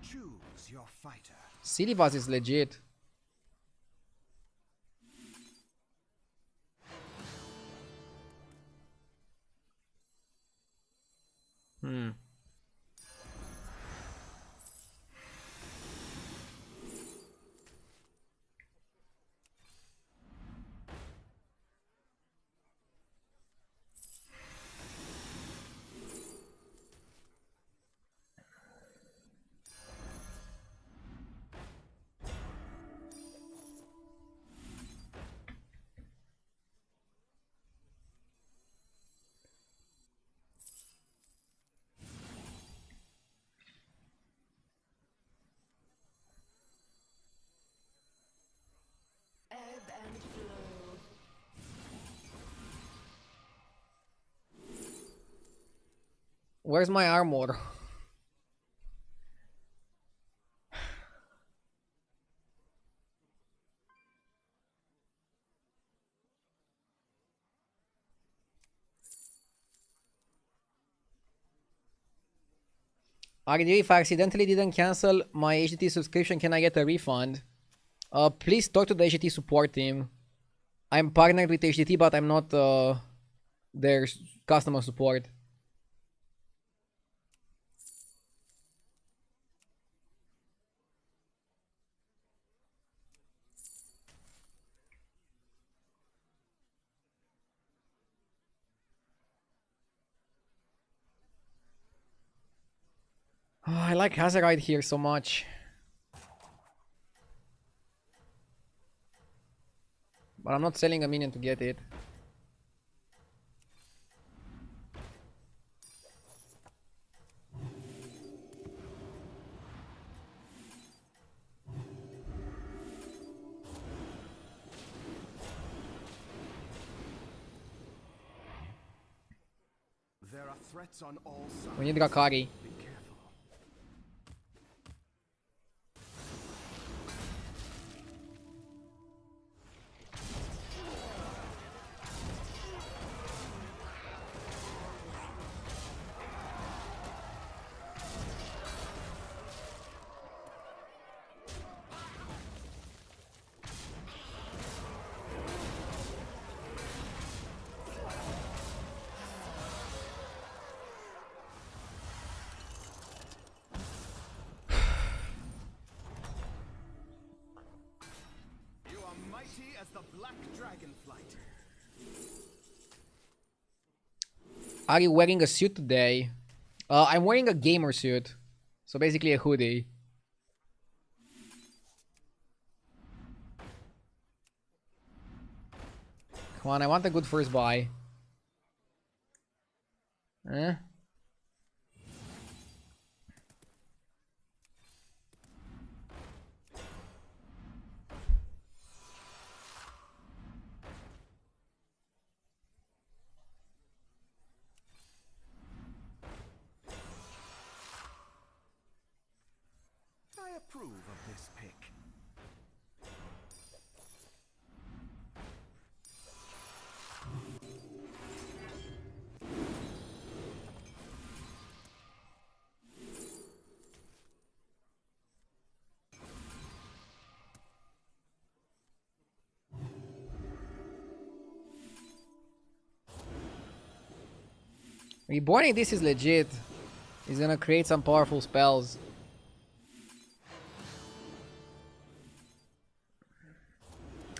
Speaker 3: Choose your fighter.
Speaker 7: Silivas is legit.
Speaker 5: Ebb and flow.
Speaker 7: Where's my armor? RJ, if I accidentally didn't cancel my HDT subscription, can I get a refund? Please talk to the HDT support team. I'm partnered with HDT, but I'm not their customer support. Oh, I like Hazardite here so much. But I'm not selling a minion to get it.
Speaker 3: There are threats on all sides.
Speaker 7: We need Rakari.
Speaker 3: Be careful. You are mighty as the black dragonflight.
Speaker 7: Are you wearing a suit today? I'm wearing a gamer suit. So basically a hoodie. Come on, I want a good first buy. Eh?
Speaker 3: I approve of this pick.
Speaker 7: Reborning this is legit. He's gonna create some powerful spells.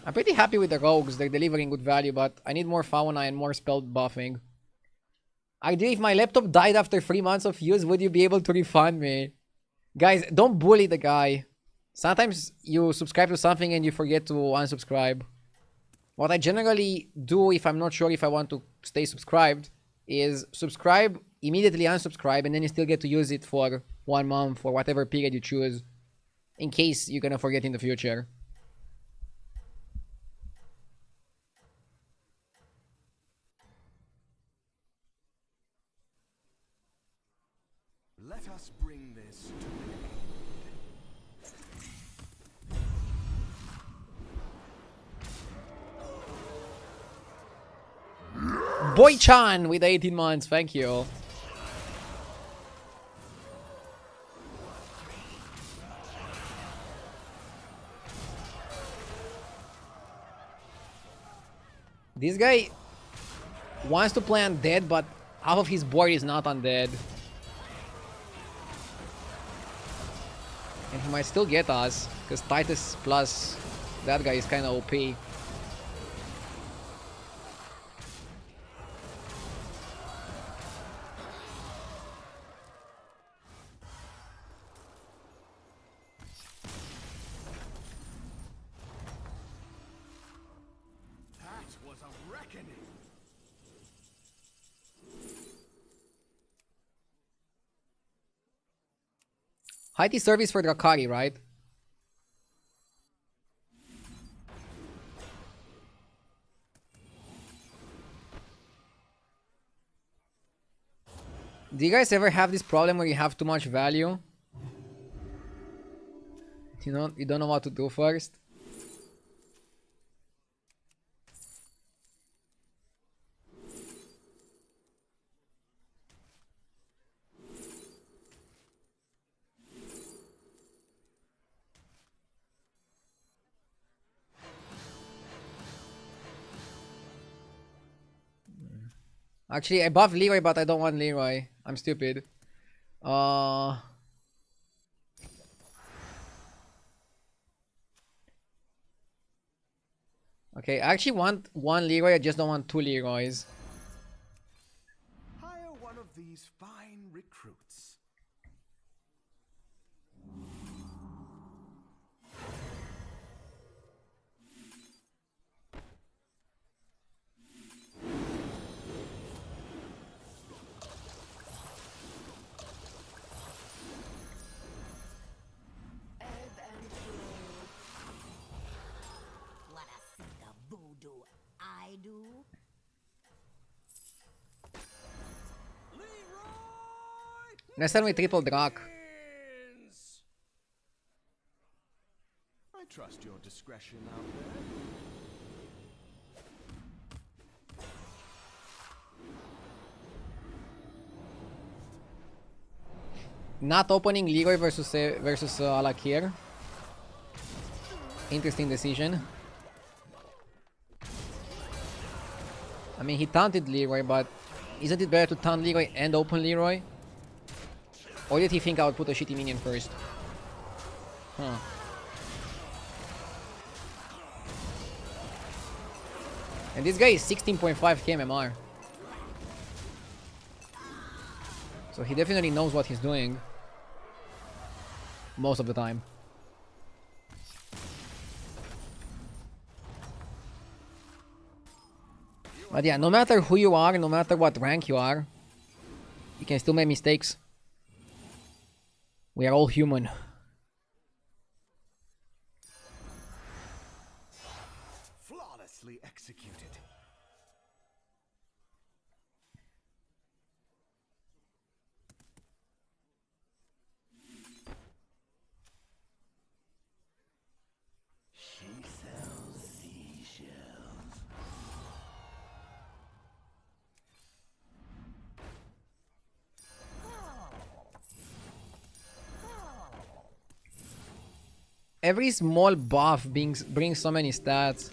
Speaker 7: I'm pretty happy with the rogues, they're delivering good value, but I need more fauna and more spell buffing. Idea, if my laptop died after 3 months of use, would you be able to refund me? Guys, don't bully the guy. Sometimes you subscribe to something and you forget to unsubscribe. What I generally do if I'm not sure if I want to stay subscribed is subscribe, immediately unsubscribe, and then you still get to use it for 1 month or whatever period you choose, in case you're gonna forget in the future.
Speaker 3: Let us bring this to an
Speaker 7: Boy-chan with 18 months, thank you. This guy wants to play undead, but half of his board is not undead. And he might still get us, because Titus plus that guy is kinda OP.
Speaker 3: That was a reckoning.
Speaker 7: High T service for Drakari, right? Do you guys ever have this problem where you have too much value? You don't know what to do first? Actually, I buffed Leroy, but I don't want Leroy. I'm stupid. Okay, I actually want one Leroy, I just don't want 2 Leroys.
Speaker 3: Hire one of these fine recruits.
Speaker 5: I do.
Speaker 7: Let's start with triple Drak.
Speaker 3: I trust your discretion out there.
Speaker 7: Not opening Leroy versus Alakir. Interesting decision. I mean, he taunted Leroy, but isn't it better to taunt Leroy and open Leroy? Or did he think I would put a shitty minion first? Huh. And this guy is 16.5 KMR. So he definitely knows what he's doing. Most of the time. But yeah, no matter who you are, no matter what rank you are, you can still make mistakes. We are all human.
Speaker 3: Flawlessly executed. She sells seashells.
Speaker 7: Every small buff brings so many stats.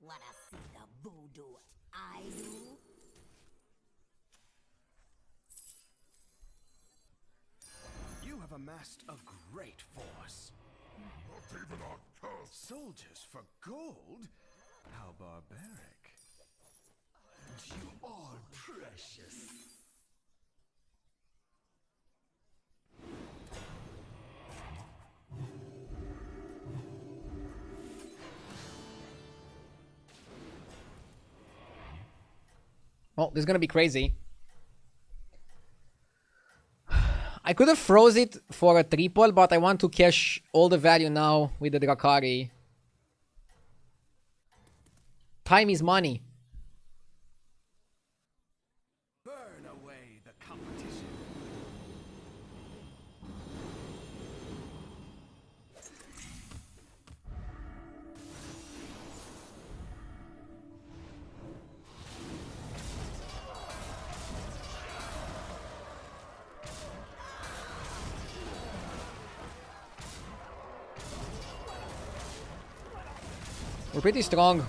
Speaker 5: Wanna see the voodoo I do?
Speaker 3: You have amassed a great force.
Speaker 2: Not even our curse.
Speaker 3: Soldiers for gold? How barbaric.
Speaker 2: You are precious.
Speaker 7: Oh, this is gonna be crazy. I could have froze it for a triple, but I want to cash all the value now with the Drakari. Time is money.
Speaker 3: Burn away the competition.
Speaker 7: We're pretty strong.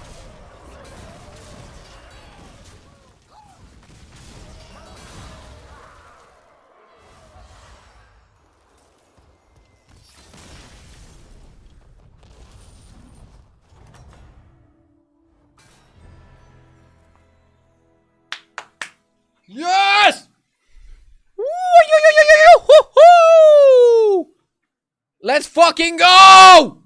Speaker 7: Yes! Woo, yo, yo, yo, yo, yo, hoo, hoo! Let's fucking go!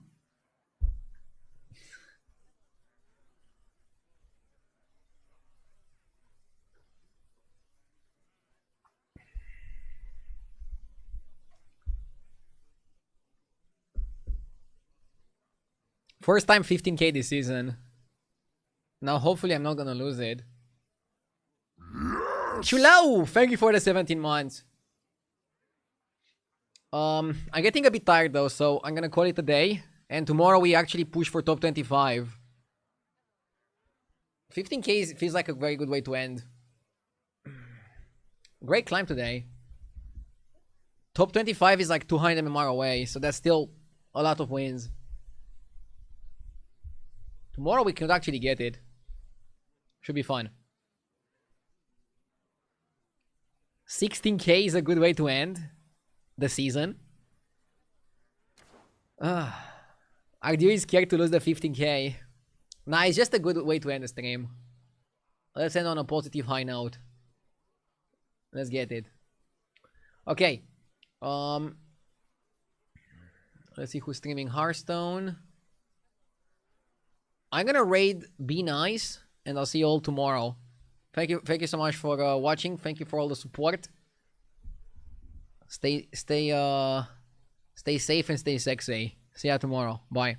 Speaker 7: First time 15k this season. Now hopefully I'm not gonna lose it. Chulao! Thank you for the 17 months. I'm getting a bit tired though, so I'm gonna call it a day. And tomorrow we actually push for top 25. 15k feels like a very good way to end. Great climb today. Top 25 is like 200 MMR away, so that's still a lot of wins. Tomorrow we could actually get it. Should be fun. 16k is a good way to end the season. Ardir is scared to lose the 15k. Nah, it's just a good way to end the stream. Let's end on a positive high note. Let's get it. Okay. Let's see who's streaming Hearthstone. I'm gonna raid Be Nice, and I'll see you all tomorrow. Thank you so much for watching. Thank you for all the support. Stay Stay safe and stay sexy. See ya tomorrow. Bye.